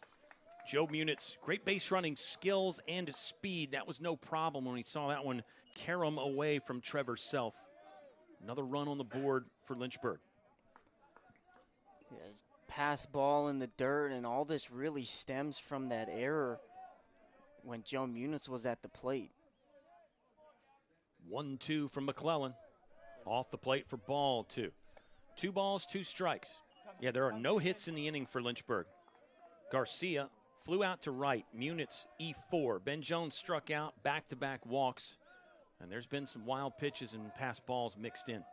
Joe Munitz, great base running skills and speed. That was no problem when he saw that one carom away from Trevor Self. Another run on the board for Lynchburg. Yeah, pass ball in the dirt, and all this really stems from that error when Joe Munitz was at the plate. 1-2 from McClellan. Off the plate for ball 2. 2 balls, 2 strikes. Yeah, there are no hits in the inning for Lynchburg. Garcia flew out to right. Munitz E4. Ben Jones struck out, back-to-back walks. And there's been some wild pitches and pass balls mixed in.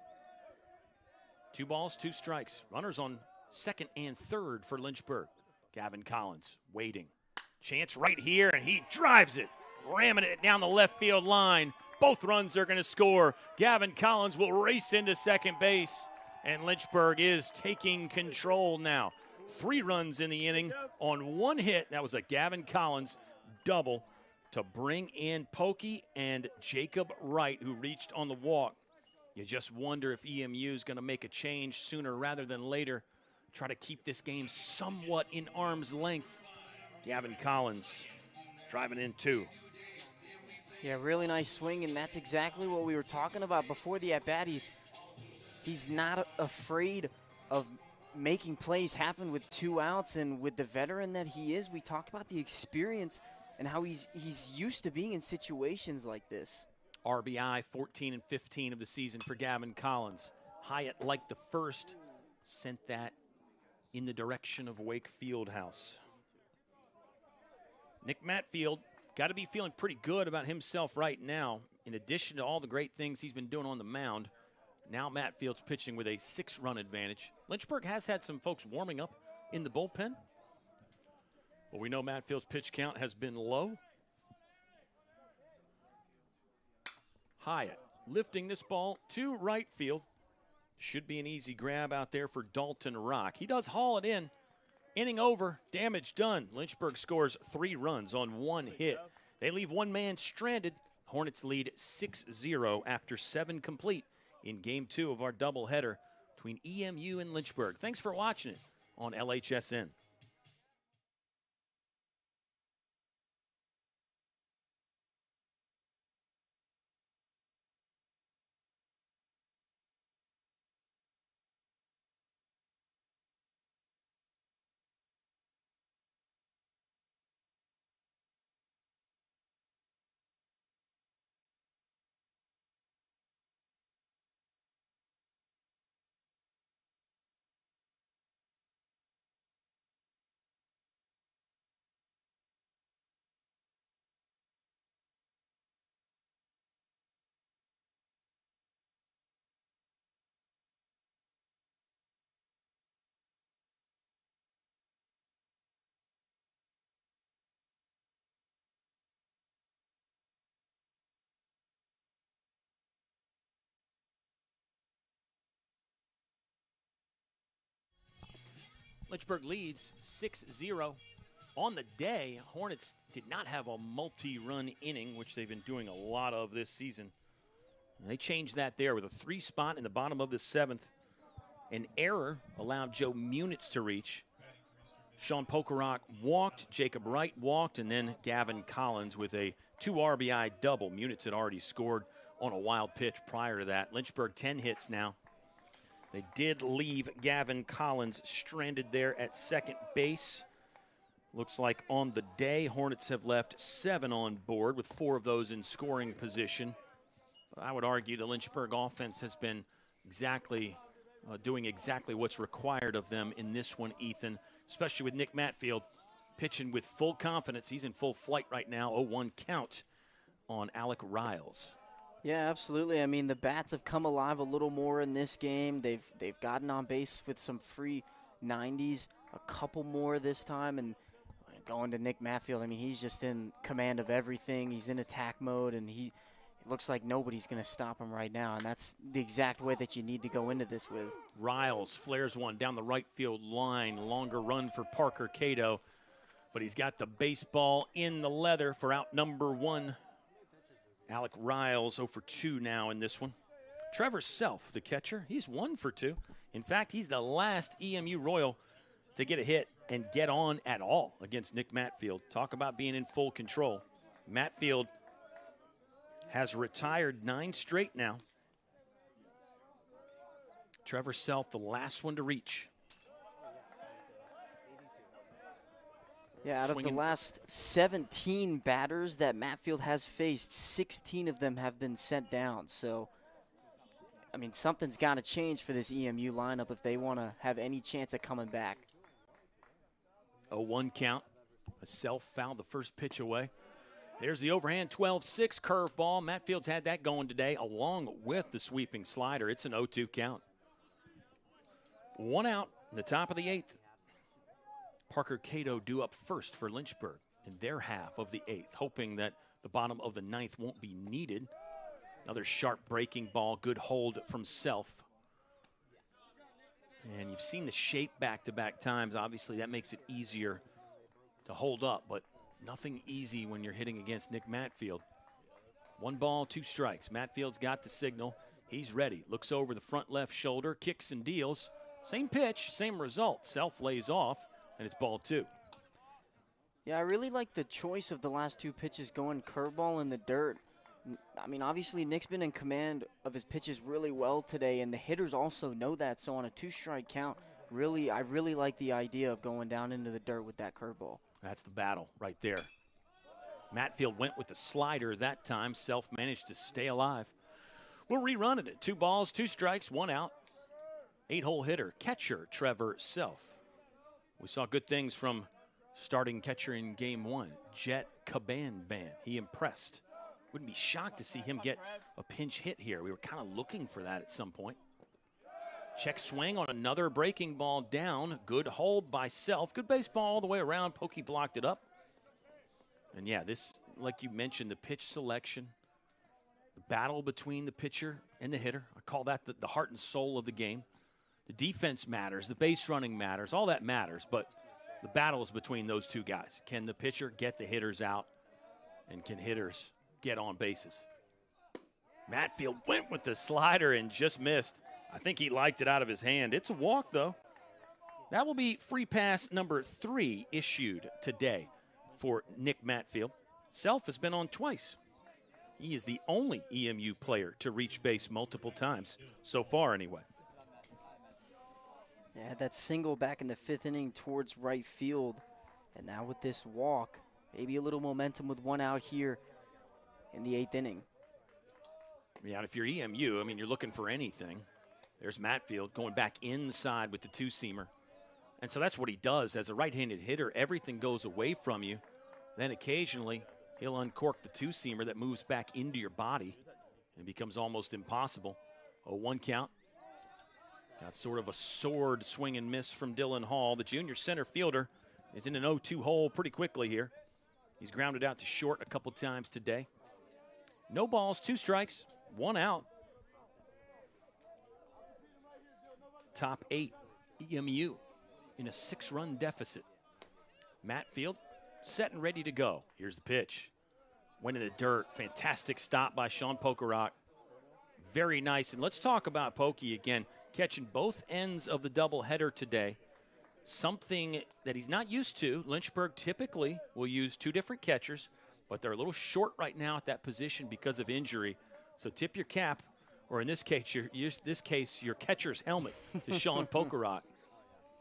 2 balls, 2 strikes. Runners on second and third for Lynchburg. Gavin Collins waiting. Chance right here, and he drives it, ramming it down the left field line. Both runs are going to score. Gavin Collins will race into second base, and Lynchburg is taking control now. 3 runs in the inning on 1 hit. That was a Gavin Collins double to bring in Pokey and Jacob Wright, who reached on the walk. You just wonder if EMU is going to make a change sooner rather than later. Try to keep this game somewhat in arm's length. Gavin Collins driving in 2. Yeah, really nice swing, and that's exactly what we were talking about before the at-bat. He's not afraid of making plays happen with 2 outs, and with the veteran that he is, we talked about the experience and how he's used to being in situations like this. RBI 14 and 15 of the season for Gavin Collins. Hyatt, like the first, sent that in the direction of Wake Fieldhouse. Nick Matfield got to be feeling pretty good about himself right now. In addition to all the great things he's been doing on the mound, now Matfield's pitching with a 6-run advantage. Lynchburg has had some folks warming up in the bullpen. But we know Matfield's pitch count has been low. Hyatt lifting this ball to right field. Should be an easy grab out there for Dalton Rock. He does haul it in. Inning over, damage done. Lynchburg scores 3 runs on 1 hit. They leave 1 man stranded. Hornets lead 6-0 after 7 complete in Game 2 of our doubleheader between EMU and Lynchburg. Thanks for watching it on LHSN. Lynchburg leads 6-0. On the day, Hornets did not have a multi-run inning, which they've been doing a lot of this season. And they changed that there with a 3 spot in the bottom of the 7th. An error allowed Joe Munitz to reach. Sean Pokerock walked, Jacob Wright walked, and then Gavin Collins with a 2 RBI double. Munitz had already scored on a wild pitch prior to that. Lynchburg 10 hits now. They did leave Gavin Collins stranded there at second base. Looks like on the day, Hornets have left 7 on board, with 4 of those in scoring position. But I would argue the Lynchburg offense has been doing exactly what's required of them in this one, Ethan, especially with Nick Matfield pitching with full confidence. He's in full flight right now. 0-1 count on Alec Riles. Yeah, absolutely. I mean, the bats have come alive a little more in this game. They've gotten on base with some free 90s, a couple more this time, and going to Nick Matfield, I mean, he's just in command of everything. He's in attack mode, and it looks like nobody's going to stop him right now, and that's the exact way that you need to go into this with. Riles flares one down the right field line. Longer run for Parker Cato, but he's got the baseball in the leather for out number 1. Alec Riles 0 for 2 now in this one. Trevor Self, the catcher, he's 1 for 2. In fact, he's the last EMU Royal to get a hit and get on at all against Nick Matfield. Talk about being in full control. Matfield has retired 9 straight now. Trevor Self, the last one to reach. Yeah, out of the last 17 batters that Matfield has faced, 16 of them have been sent down. So, I mean, something's got to change for this EMU lineup if they want to have any chance at coming back. 0-1 count. A Self fouled the first pitch away. There's the overhand 12-6 curveball. Matfield's had that going today along with the sweeping slider. It's an 0-2 count. 1 out in the top of the 8th. Parker Cato due up first for Lynchburg in their half of the 8th, hoping that the bottom of the 9th won't be needed. Another sharp breaking ball, good hold from Self. And you've seen the shape back-to-back times. Obviously, that makes it easier to hold up, but nothing easy when you're hitting against Nick Matfield. 1 ball, 2 strikes. Matfield's got the signal. He's ready. Looks over the front left shoulder, kicks and deals. Same pitch, same result. Self lays off, and it's ball 2. Yeah, I really like the choice of the last 2 pitches going curveball in the dirt. I mean, obviously, Nick's been in command of his pitches really well today, and the hitters also know that. So on a 2-strike count, I really like the idea of going down into the dirt with that curveball. That's the battle right there. Matfield went with the slider that time. Self managed to stay alive. We're rerunning it. 2 balls, 2 strikes, 1 out. 8-hole hitter, catcher Trevor Self. We saw good things from starting catcher in game 1, Jet Cabanban. He impressed. Wouldn't be shocked to see him get a pinch hit here. We were kind of looking for that at some point. Check swing on another breaking ball down. Good hold by Self. Good baseball all the way around. Pokey blocked it up. And yeah, this, like you mentioned, the pitch selection, the battle between the pitcher and the hitter. I call that the heart and soul of the game. The defense matters. The base running matters. All that matters. But the battle is between those 2 guys. Can the pitcher get the hitters out? And can hitters get on bases? Matfield went with the slider and just missed. I think he liked it out of his hand. It's a walk, though. That will be free pass number 3 issued today for Nick Matfield. Self has been on twice. He is the only EMU player to reach base multiple times, so far anyway. Yeah, that single back in the 5th inning towards right field. And now with this walk, maybe a little momentum with 1 out here in the 8th inning. Yeah, and if you're EMU, I mean, you're looking for anything. There's Matfield going back inside with the 2-seamer. And so that's what he does. As a right-handed hitter, everything goes away from you. Then occasionally, he'll uncork the 2-seamer that moves back into your body and becomes almost impossible. 0-1 count. Got sort of a sword swing and miss from Dylan Hall. The junior center fielder is in an 0-2 hole pretty quickly here. He's grounded out to short a couple times today. No balls, 2 strikes, 1 out. Top 8, EMU in a 6-run deficit. Matfield set and ready to go. Here's the pitch. Went in the dirt. Fantastic stop by Sean Pokerock. Very nice. And let's talk about Pokey again, catching both ends of the doubleheader today. Something that he's not used to. Lynchburg typically will use 2 different catchers, but they're a little short right now at that position because of injury. So tip your cap, or in this case, your catcher's helmet to Sean Pokerot.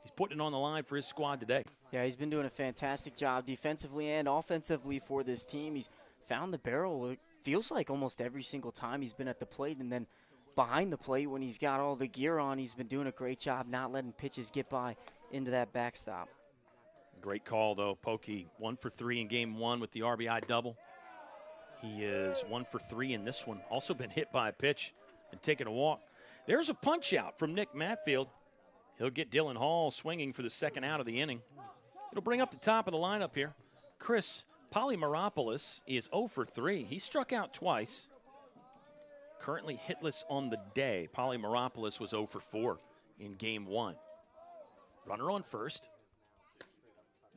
He's putting it on the line for his squad today. Yeah, he's been doing a fantastic job defensively and offensively for this team. He's found the barrel, it feels like almost every single time he's been at the plate, and then behind the plate when he's got all the gear on, he's been doing a great job not letting pitches get by into that backstop. Great call, though. Pokey 1 for 3 in game 1 with the RBI double. He is 1 for 3 in this one. Also been hit by a pitch and taking a walk. There's a punch out from Nick Matfield. He'll get Dylan Hall swinging for the second out of the inning. It'll bring up the top of the lineup here. Chris Polymeropoulos is 0 for 3. He struck out twice. Currently hitless on the day. Polymeropoulos was 0 for 4 in game 1. Runner on first.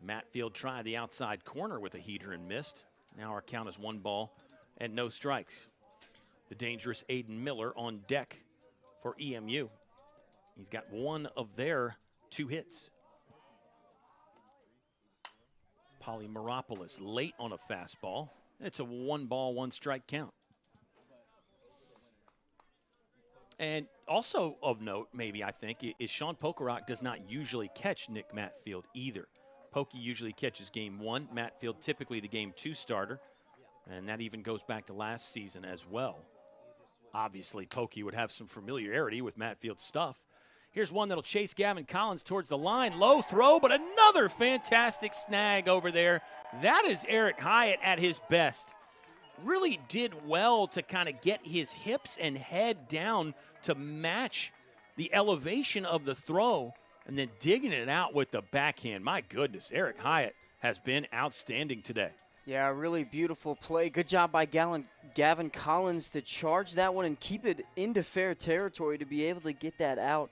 Matfield tried the outside corner with a heater and missed. Now our count is 1 ball and no strikes. The dangerous Aiden Miller on deck for EMU. He's got one of their 2 hits. Polymeropoulos late on a fastball. It's a 1 ball, 1 strike count. And also of note, maybe I think, is Sean Pokerot does not usually catch Nick Matfield either. Pokey usually catches game 1. Matfield typically the game 2 starter. And that even goes back to last season as well. Obviously, Pokey would have some familiarity with Matfield's stuff. Here's one that'll chase Gavin Collins towards the line. Low throw, but another fantastic snag over there. That is Eric Hyatt at his best. Really did well to kind of get his hips and head down to match the elevation of the throw and then digging it out with the backhand. My goodness, Eric Hyatt has been outstanding today. Yeah, really beautiful play. Good job by Gavin Collins to charge that one and keep it into fair territory to be able to get that out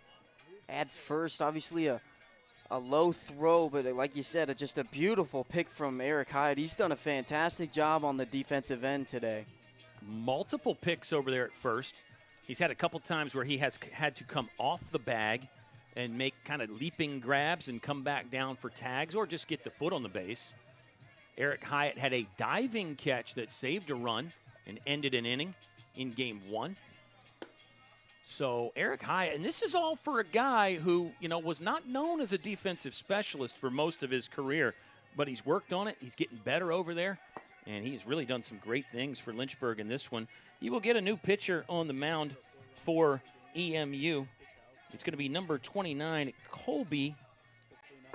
at first. Obviously a low throw, but like you said, just a beautiful pick from Eric Hyatt. He's done a fantastic job on the defensive end today. Multiple picks over there at first. He's had a couple times where he has had to come off the bag and make kind of leaping grabs and come back down for tags or just get the foot on the base. Eric Hyatt had a diving catch that saved a run and ended an inning in game 1. So Eric Hyatt, and this is all for a guy who, was not known as a defensive specialist for most of his career, but he's worked on it. He's getting better over there, and he's really done some great things for Lynchburg in this one. You will get a new pitcher on the mound for EMU. It's going to be number 29, Colby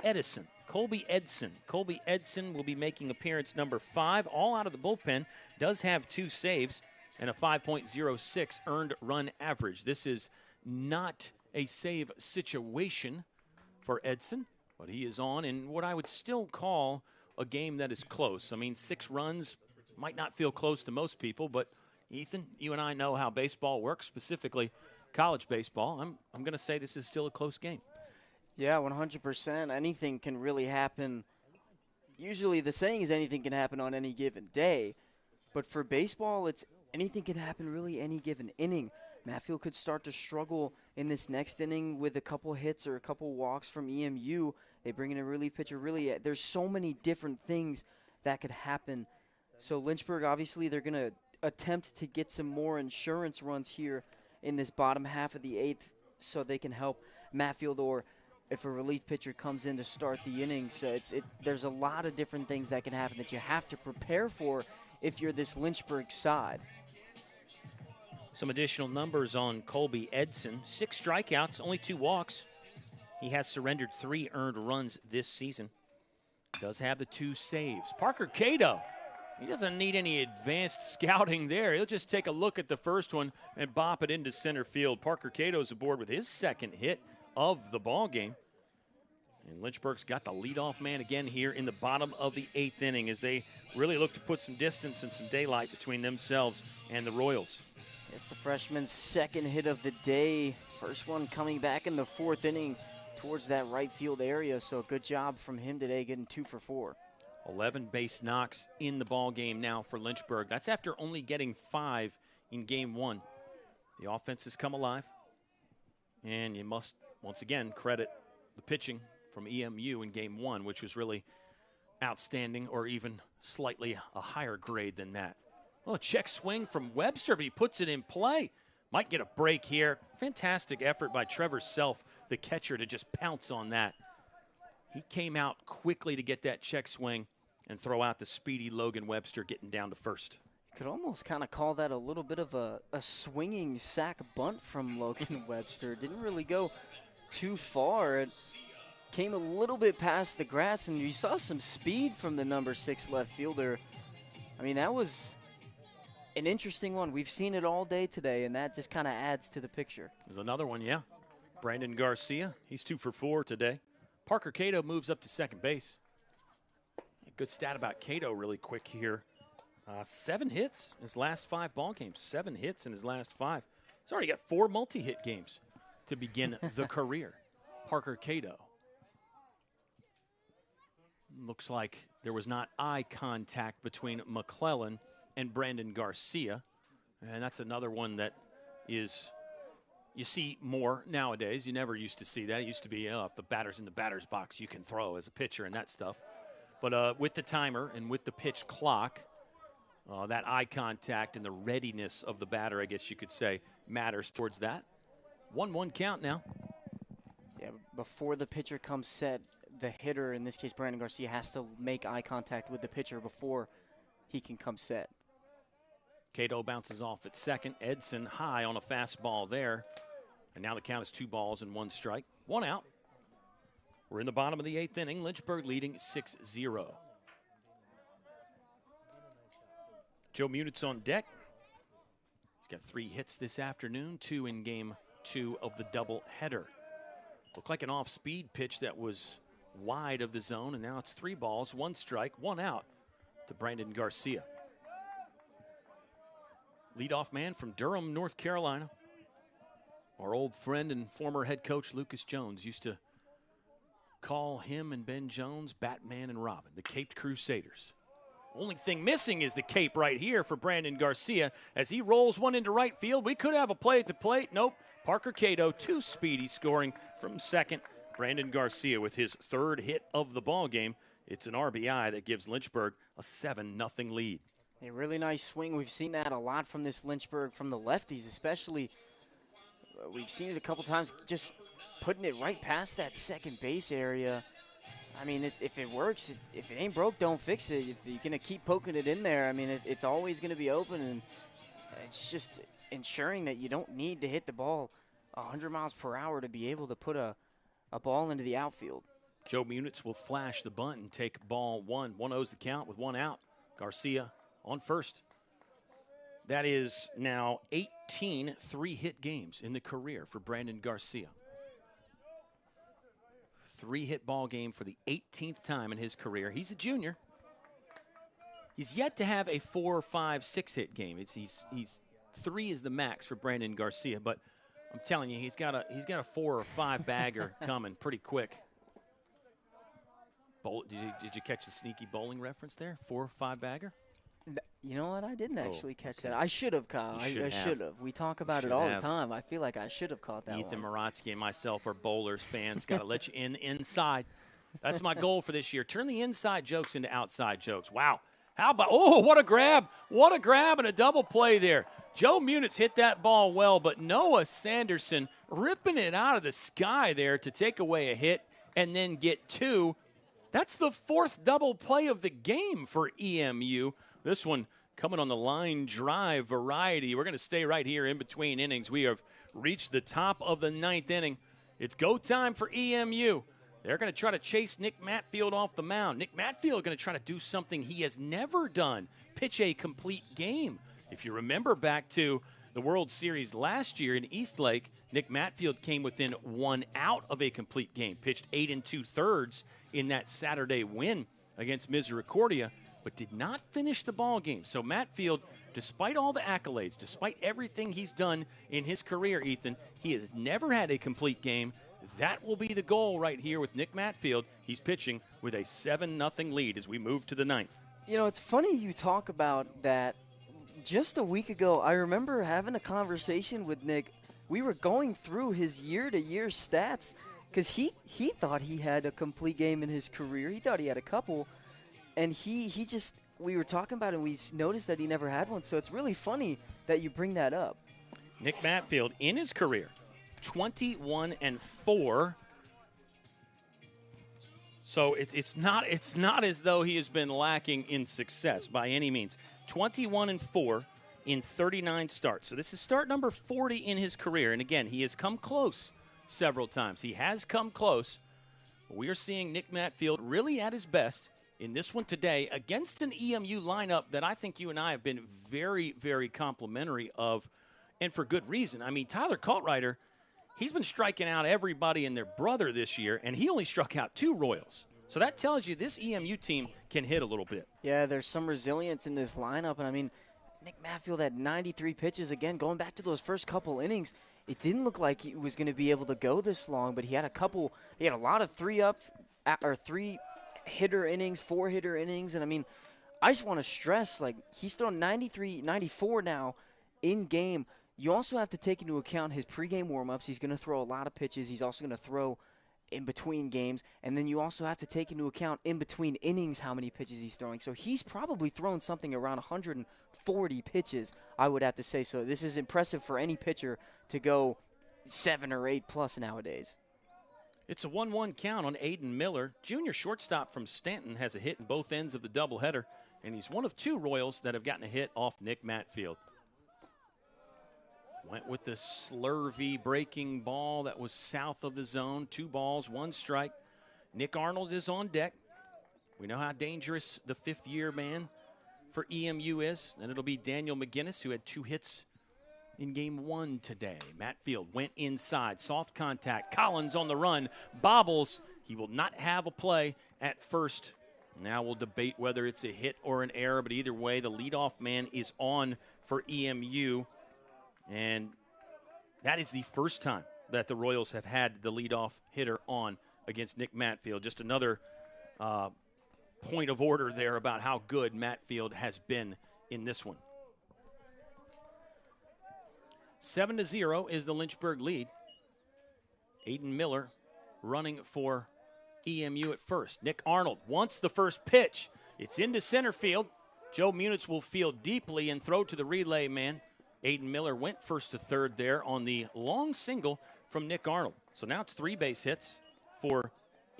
Edson. Colby Edson will be making appearance number 5, all out of the bullpen. Does have 2 saves and a 5.06 earned run average. This is not a save situation for Edson, but he is on in what I would still call a game that is close. I mean, 6 runs might not feel close to most people, but Ethan, you and I know how baseball works, specifically college baseball. I'm going to say this is still a close game. Yeah, 100%. Anything can really happen. Usually the saying is anything can happen on any given day. But for baseball, it's anything can happen really any given inning. Matfield could start to struggle in this next inning with a couple hits or a couple walks from EMU. They bring in a relief pitcher. Really, there's so many different things that could happen. So Lynchburg, obviously, they're going to attempt to get some more insurance runs here in this bottom half of the 8th so they can help Matfield, or if a relief pitcher comes in to start the innings. So there's a lot of different things that can happen that you have to prepare for if you're this Lynchburg side. Some additional numbers on Colby Edson. 6 strikeouts, only 2 walks. He has surrendered 3 earned runs this season. Does have the 2 saves. Parker Cato, he doesn't need any advanced scouting there. He'll just take a look at the first one and bop it into center field. Parker Cato's aboard with his 2nd hit of the ball game. And Lynchburg's got the leadoff man again here in the bottom of the 8th inning as they really look to put some distance and some daylight between themselves and the Royals. It's the freshman's 2nd hit of the day. First one coming back in the 4th inning towards that right field area. So good job from him today, getting 2 for 4. 11 base knocks in the ball game now for Lynchburg. That's after only getting 5 in game 1. The offense has come alive. And you must, once again, credit the pitching from EMU in game 1, which was really outstanding, or even slightly a higher grade than that. Oh, check swing from Webster, but he puts it in play. Might get a break here. Fantastic effort by Trevor Self, the catcher, to just pounce on that. He came out quickly to get that check swing and throw out the speedy Logan Webster getting down to first. Could almost kind of call that a little bit of a swinging sack bunt from Logan Webster. Didn't really go too far. It came a little bit past the grass, and you saw some speed from the number 6 left fielder. I mean, that was an interesting one. We've seen it all day today, and that just kind of adds to the picture. There's another one, yeah. Brandon Garcia, he's 2 for 4 today. Parker Cato moves up to second base. A good stat about Cato really quick here. 7 hits in his last 5 ball games. 7 hits in his last 5. He's already got 4 multi-hit games to begin the career. Parker Cato. Looks like there was not eye contact between McClellan and Brandon Garcia. And that's another one that is, you see more nowadays. You never used to see that. It used to be, if the batter's in the batter's box, you can throw as a pitcher and that stuff. But with the timer and with the pitch clock, that eye contact and the readiness of the batter, I guess you could say, matters towards that. 1-1 count now. Yeah, before the pitcher comes set, the hitter, in this case Brandon Garcia, has to make eye contact with the pitcher before he can come set. Cato bounces off at second. Edson high on a fastball there. And now the count is 2 balls and 1 strike. 1 out. We're in the bottom of the 8th inning. Lynchburg leading 6-0. Joe Munitz on deck. He's got 3 hits this afternoon, 2 in game 2 of the doubleheader. Looked like an off-speed pitch that was wide of the zone, and now it's 3 balls, 1 strike, 1 out to Brandon Garcia. Leadoff man from Durham, North Carolina. Our old friend and former head coach Lucas Jones used to call him and Ben Jones Batman and Robin, the Caped Crusaders. Only thing missing is the cape right here for Brandon Garcia as he rolls one into right field. We could have a play at the plate. Nope. Parker Cato, 2 speedy scoring from second. Brandon Garcia with his 3rd hit of the ball game. It's an RBI that gives Lynchburg a 7-0 lead. A really nice swing. We've seen that a lot from this Lynchburg, from the lefties especially. We've seen it a couple times, just putting it right past that second base area. I mean, if it works, if it ain't broke, don't fix it. If you're going to keep poking it in there, I mean, it's always going to be open, and it's just ensuring that you don't need to hit the ball 100 miles per hour to be able to put a ball into the outfield. Joe Munitz will flash the bunt and take ball 1. 1-0's the count with 1 out. Garcia on first. That is now 18 3-hit games in the career for Brandon Garcia. 3-hit ball game for the 18th time in his career. He's a junior. He's yet to have a 4, 5, 6-hit game. He's 3 is the max for Brandon Garcia, but I'm telling you, he's got a 4 or 5 bagger coming pretty quick. Did you catch the sneaky bowling reference there? 4 or 5 bagger? You know what? I didn't actually catch that. I should have, Kyle. I should have. We talk about it all the time. I feel like I should have caught that one. Ethan Morotsky and myself are bowlers fans. Got to let you in inside. That's my goal for this year. Turn the inside jokes into outside jokes. Wow. How about, what a grab. What a grab and a double play there. Joe Munitz hit that ball well, but Noah Sanderson ripping it out of the sky there to take away a hit and then get 2. That's the 4th double play of the game for EMU. This one coming on the line drive variety. We're going to stay right here in between innings. We have reached the top of the 9th inning. It's go time for EMU. They're going to try to chase Nick Matfield off the mound. Nick Matfield going to try to do something he has never done, pitch a complete game. If you remember back to the World Series last year in Eastlake, Nick Matfield came within 1 out of a complete game, pitched 8 2/3 in that Saturday win against Misericordia, but did not finish the ball game. So Matfield, despite all the accolades, despite everything he's done in his career, Ethan, he has never had a complete game. That will be the goal right here with Nick Matfield. He's pitching with a 7-0 lead as we move to the 9th. You know, it's funny you talk about that. Just a week ago, I remember having a conversation with Nick. We were going through his year-to-year stats because he thought he had a complete game in his career. He thought he had a couple. And he just, we were talking about it, and we noticed that he never had one. So it's really funny that you bring that up. Nick Matfield, in his career, 21-4. So it's not as though he has been lacking in success by any means. 21-4 in 39 starts. So this is start number 40 in his career. And again, he has come close several times. He has come close. We are seeing Nick Matfield really at his best in this one today against an EMU lineup that I think you and I have been very, very complimentary of, and for good reason. I mean, Tyler Kaltreiter, he's been striking out everybody and their brother this year, and he only struck out 2 Royals. So that tells you this EMU team can hit a little bit. Yeah, there's some resilience in this lineup. And, I mean, Nick Matfield had 93 pitches. Again, going back to those first couple innings, it didn't look like he was going to be able to go this long, but he had a lot of 3-hitter innings, 4-hitter innings. And, I mean, I just want to stress, like, he's thrown 93, 94 now in game. You also have to take into account his pregame warm-ups. He's going to throw a lot of pitches. He's also going to throw in between games. And then you also have to take into account in between innings how many pitches he's throwing. So he's probably thrown something around 140 pitches, I would have to say. So this is impressive for any pitcher to go 7 or 8 plus nowadays. It's a 1-1 count on Aiden Miller. Junior shortstop from Stanton has a hit in both ends of the doubleheader, and he's one of 2 Royals that have gotten a hit off Nick Matfield. Went with the slurvy breaking ball that was south of the zone. 2 balls, 1 strike. Nick Arnold is on deck. We know how dangerous the 5th-year man for EMU is. Then it'll be Daniel McGinnis, who had 2 hits in game 1 today. Matfield went inside. Soft contact. Collins on the run. Bobbles. He will not have a play at first. Now we'll debate whether it's a hit or an error, but either way, the leadoff man is on for EMU. And that is the first time that the Royals have had the leadoff hitter on against Nick Matfield. Just another point of order there about how good Matfield has been in this one. 7-0 is the Lynchburg lead. Aiden Miller running for EMU at first. Nick Arnold wants the first pitch. It's into center field. Joe Munitz will field deeply and throw to the relay man. Aiden Miller went first to third there on the long single from Nick Arnold. So now it's 3 base hits for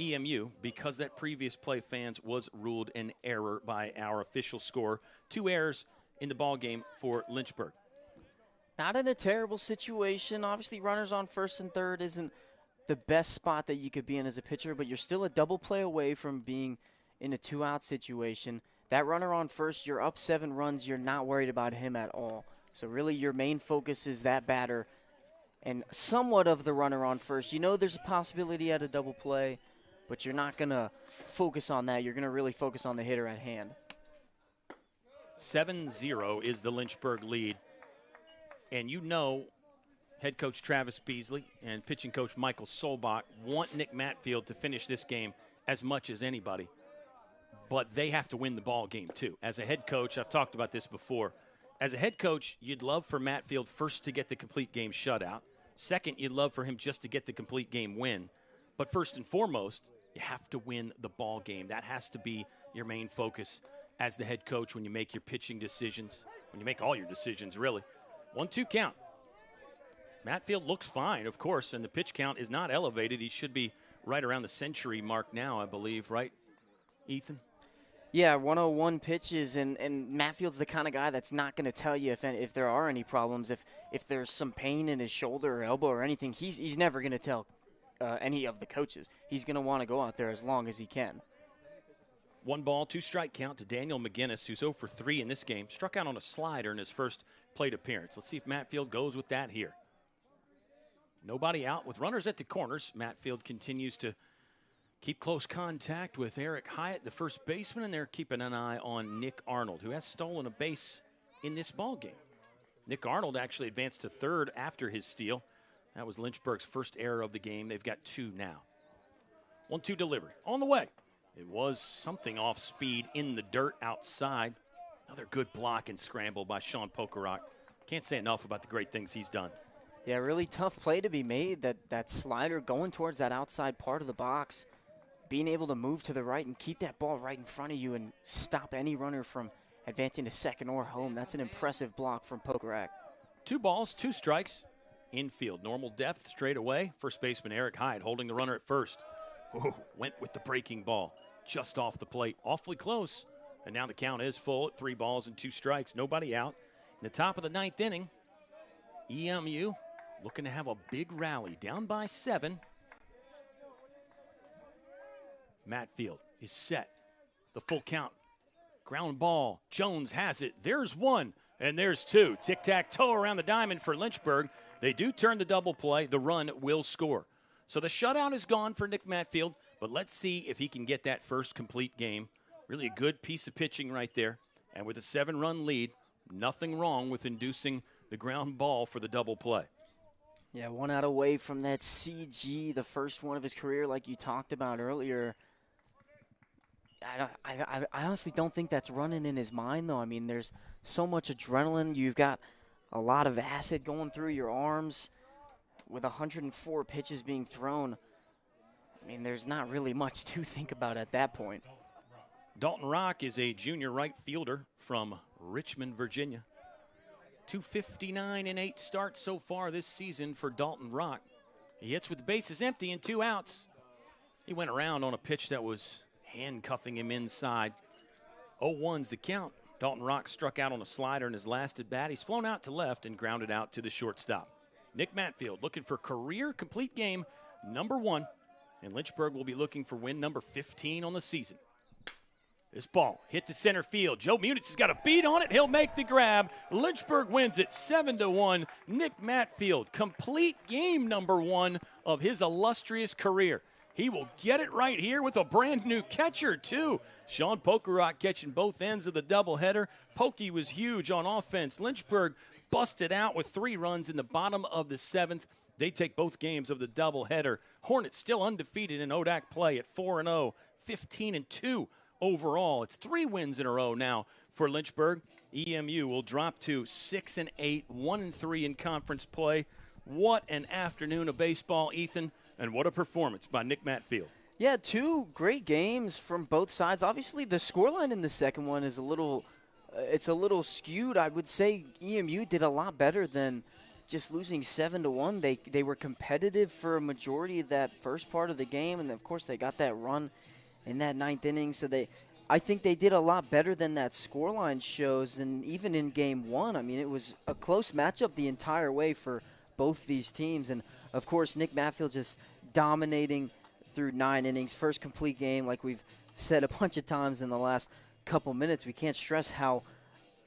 EMU because that previous play, fans, was ruled an error by our official score. 2 errors in the ball game for Lynchburg. Not in a terrible situation. Obviously, runners on first and third isn't the best spot that you could be in as a pitcher, but you're still a double play away from being in a 2-out situation. That runner on first, you're up 7 runs. You're not worried about him at all. So really your main focus is that batter and somewhat of the runner on first. You know there's a possibility at a double play, but you're not going to focus on that. You're going to really focus on the hitter at hand. 7-0 is the Lynchburg lead. And you know head coach Travis Beasley and pitching coach Michael Solbach want Nick Matfield to finish this game as much as anybody. But they have to win the ball game too. As a head coach, I've talked about this before, as a head coach, you'd love for Matfield first to get the complete game shutout. Second, you'd love for him just to get the complete game win. But first and foremost, you have to win the ball game. That has to be your main focus as the head coach when you make your pitching decisions, when you make all your decisions, really. 1-2 count. Matfield looks fine, of course, and the pitch count is not elevated. He should be right around the century mark now, I believe, right, Ethan? Yeah, 101 pitches, and Matfield's the kind of guy that's not going to tell you if there are any problems. If there's some pain in his shoulder or elbow or anything, he's never going to tell any of the coaches. He's going to want to go out there as long as he can. 1 ball, 2 strike count to Daniel McGinnis, who's 0 for 3 in this game. Struck out on a slider in his first plate appearance. Let's see if Matfield goes with that here. Nobody out with runners at the corners. Matfield continues to keep close contact with Eric Hyatt, the first baseman, and they're keeping an eye on Nick Arnold, who has stolen a base in this ballgame. Nick Arnold actually advanced to third after his steal. That was Lynchburg's first error of the game. They've got 2 now. 1-2 delivery. On the way. It was something off speed in the dirt outside. Another good block and scramble by Sean Pokerock. Can't say enough about the great things he's done. Yeah, really tough play to be made. That slider going towards that outside part of the box. being able to move to the right and keep that ball right in front of you and stop any runner from advancing to second or home. That's an impressive block from Pokerak. 2 balls, 2 strikes. Infield, normal depth straight away. First baseman Eric Hyde holding the runner at first. Ooh, went with the breaking ball just off the plate. Awfully close. And now the count is full at 3 balls and 2 strikes. Nobody out. In the top of the 9th inning, EMU looking to have a big rally. Down by 7. Matfield is set. The full count. Ground ball. Jones has it. There's 1, and there's 2. Tic-tac-toe around the diamond for Lynchburg. They do turn the double play. The run will score. So the shutout is gone for Nick Matfield, but let's see if he can get that first complete game. Really a good piece of pitching right there. And with a 7-run lead, nothing wrong with inducing the ground ball for the double play. Yeah, 1 out away from that CG, the first one of his career like you talked about earlier. I honestly don't think that's running in his mind, though. I mean, there's so much adrenaline. You've got a lot of acid going through your arms with 104 pitches being thrown. I mean, there's not really much to think about at that point. Dalton Rock is a junior right fielder from Richmond, Virginia. 259 and 8 starts so far this season for Dalton Rock. He hits with the bases empty and 2 outs. He went around on a pitch that was handcuffing him inside. 0-1's the count. Dalton Rock struck out on a slider in his last at bat. He's flown out to left and grounded out to the shortstop. Nick Matfield looking for career complete game number 1, and Lynchburg will be looking for win number 15 on the season. This ball hit to center field. Joe Munitz has got a beat on it. He'll make the grab. Lynchburg wins it 7-1. Nick Matfield, complete game number 1 of his illustrious career. He will get it right here with a brand new catcher, too. Sean Pokerak catching both ends of the doubleheader. Pokey was huge on offense. Lynchburg busted out with 3 runs in the bottom of the 7th. They take both games of the doubleheader. Hornets still undefeated in ODAC play at 4-0, 15-2 overall. It's 3 wins in a row now for Lynchburg. EMU will drop to 6-8, 1-3 in conference play. What an afternoon of baseball, Ethan. And what a performance by Nick Matfield. Yeah, 2 great games from both sides. Obviously, the scoreline in the second one is a little skewed. I would say EMU did a lot better than just losing 7-1. They were competitive for a majority of that first part of the game, and of course they got that run in that 9th inning. So I think they did a lot better than that scoreline shows. And even in game 1, I mean, it was a close matchup the entire way for both these teams. And of course, Nick Matfield just dominating through 9 innings, first complete game. Like we've said a bunch of times in the last couple minutes, we can't stress how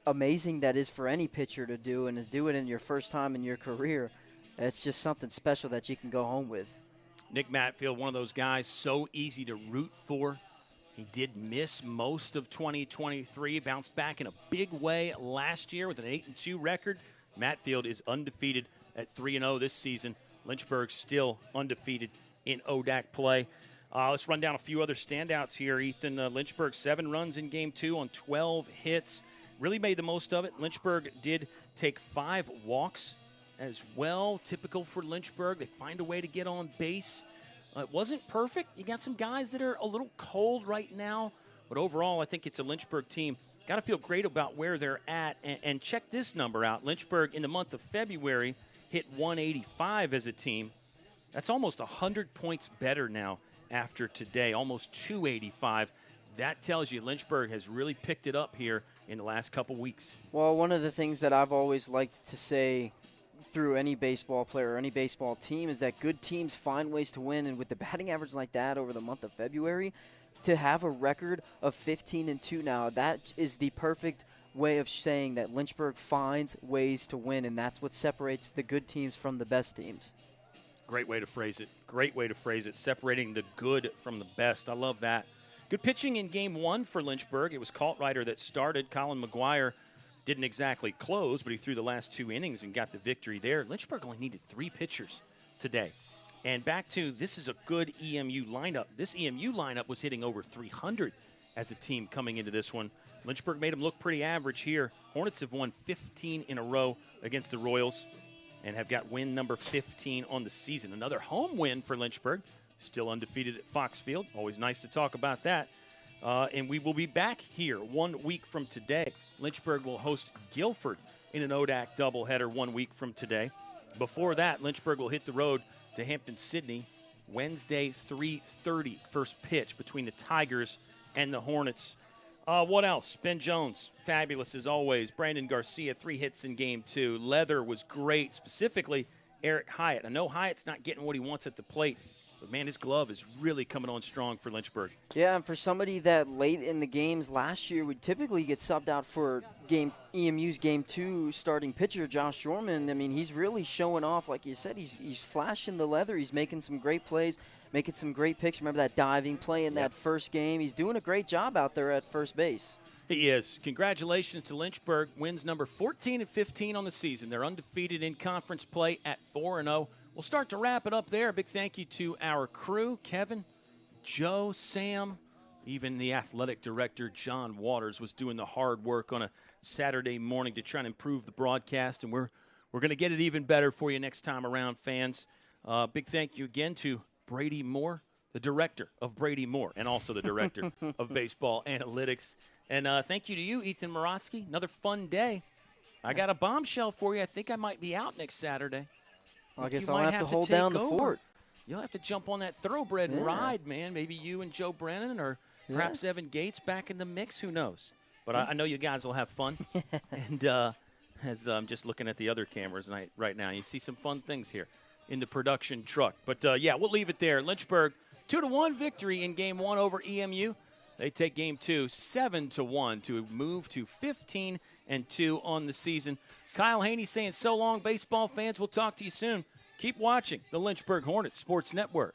amazing that is for any pitcher to do, and to do it in your first time in your career. It's just something special that you can go home with. Nick Matfield, one of those guys so easy to root for. He did miss most of 2023, bounced back in a big way last year with an 8-2 record. Matfield is undefeated at 3-0 this season. Lynchburg still undefeated in ODAC play. Let's run down a few other standouts here, Ethan. Lynchburg, 7 runs in game 2 on 12 hits. Really made the most of it. Lynchburg did take 5 walks as well. Typical for Lynchburg. They find a way to get on base. It wasn't perfect. You got some guys that are a little cold right now. But overall, I think it's a Lynchburg team. Got to feel great about where they're at. And check this number out. Lynchburg, in the month of February, hit 185 as a team. That's almost 100 points better now after today, almost 285. That tells you Lynchburg has really picked it up here in the last couple weeks. Well, one of the things that I've always liked to say through any baseball player or any baseball team is that good teams find ways to win, and with the batting average like that over the month of February, to have a record of 15-2 now, that is the perfect way of saying that Lynchburg finds ways to win, and that's what separates the good teams from the best teams. Great way to phrase it. Great way to phrase it. Separating the good from the best. I love that. Good pitching in game 1 for Lynchburg. It was Kaltreiter that started. Colin McGuire didn't exactly close, but he threw the last 2 innings and got the victory there. Lynchburg only needed 3 pitchers today. And back to, this is a good EMU lineup. This EMU lineup was hitting over 300 as a team coming into this one. Lynchburg made them look pretty average here. Hornets have won 15 in a row against the Royals and have got win number 15 on the season. Another home win for Lynchburg. still undefeated at Fox Field. Always nice to talk about that. And we will be back here 1 week from today. Lynchburg will host Guilford in an ODAC doubleheader 1 week from today. Before that, Lynchburg will hit the road to Hampton-Sydney Wednesday, 3:30, first pitch between the Tigers and the Hornets. What else? Ben Jones, fabulous as always. Brandon Garcia, 3 hits in game 2. Leather was great, specifically Eric Hyatt. I know Hyatt's not getting what he wants at the plate, but, man, his glove is really coming on strong for Lynchburg. Yeah, and for somebody that late in the games last year would typically get subbed out for EMU's Game 2 starting pitcher, Josh Jorman, I mean, he's really showing off. Like you said, he's flashing the leather. He's making some great plays, making some great picks. Remember that diving play in that first game? He's doing a great job out there at first base. He is. Congratulations to Lynchburg. Wins number 14 and 15 on the season. They're undefeated in conference play at 4-0. We'll start to wrap it up there. A big thank you to our crew, Kevin, Joe, Sam, even the athletic director, John Waters, was doing the hard work on a Saturday morning to try and improve the broadcast, and we're going to get it even better for you next time around, fans. Big thank you again to Brady Moore, the director of Brady Moore, and also the director of baseball analytics. And thank you to you, Ethan Morotsky. Another fun day. I got a bombshell for you. I think I might be out next Saturday. Well, I guess I'll have to hold down the fort. You'll have to jump on that thoroughbred and ride, man. Maybe you and Joe Brennan or perhaps Evan Gates back in the mix. Who knows? But I know you guys will have fun. And as I'm just looking at the other cameras right now, you see some fun things here in the production truck. But, yeah, we'll leave it there. Lynchburg, 2-1 victory in Game 1 over EMU. They take Game 2 7-1 to move to 15-2 on the season. Kyle Haney saying so long, baseball fans. We'll talk to you soon. Keep watching the Lynchburg Hornets Sports Network.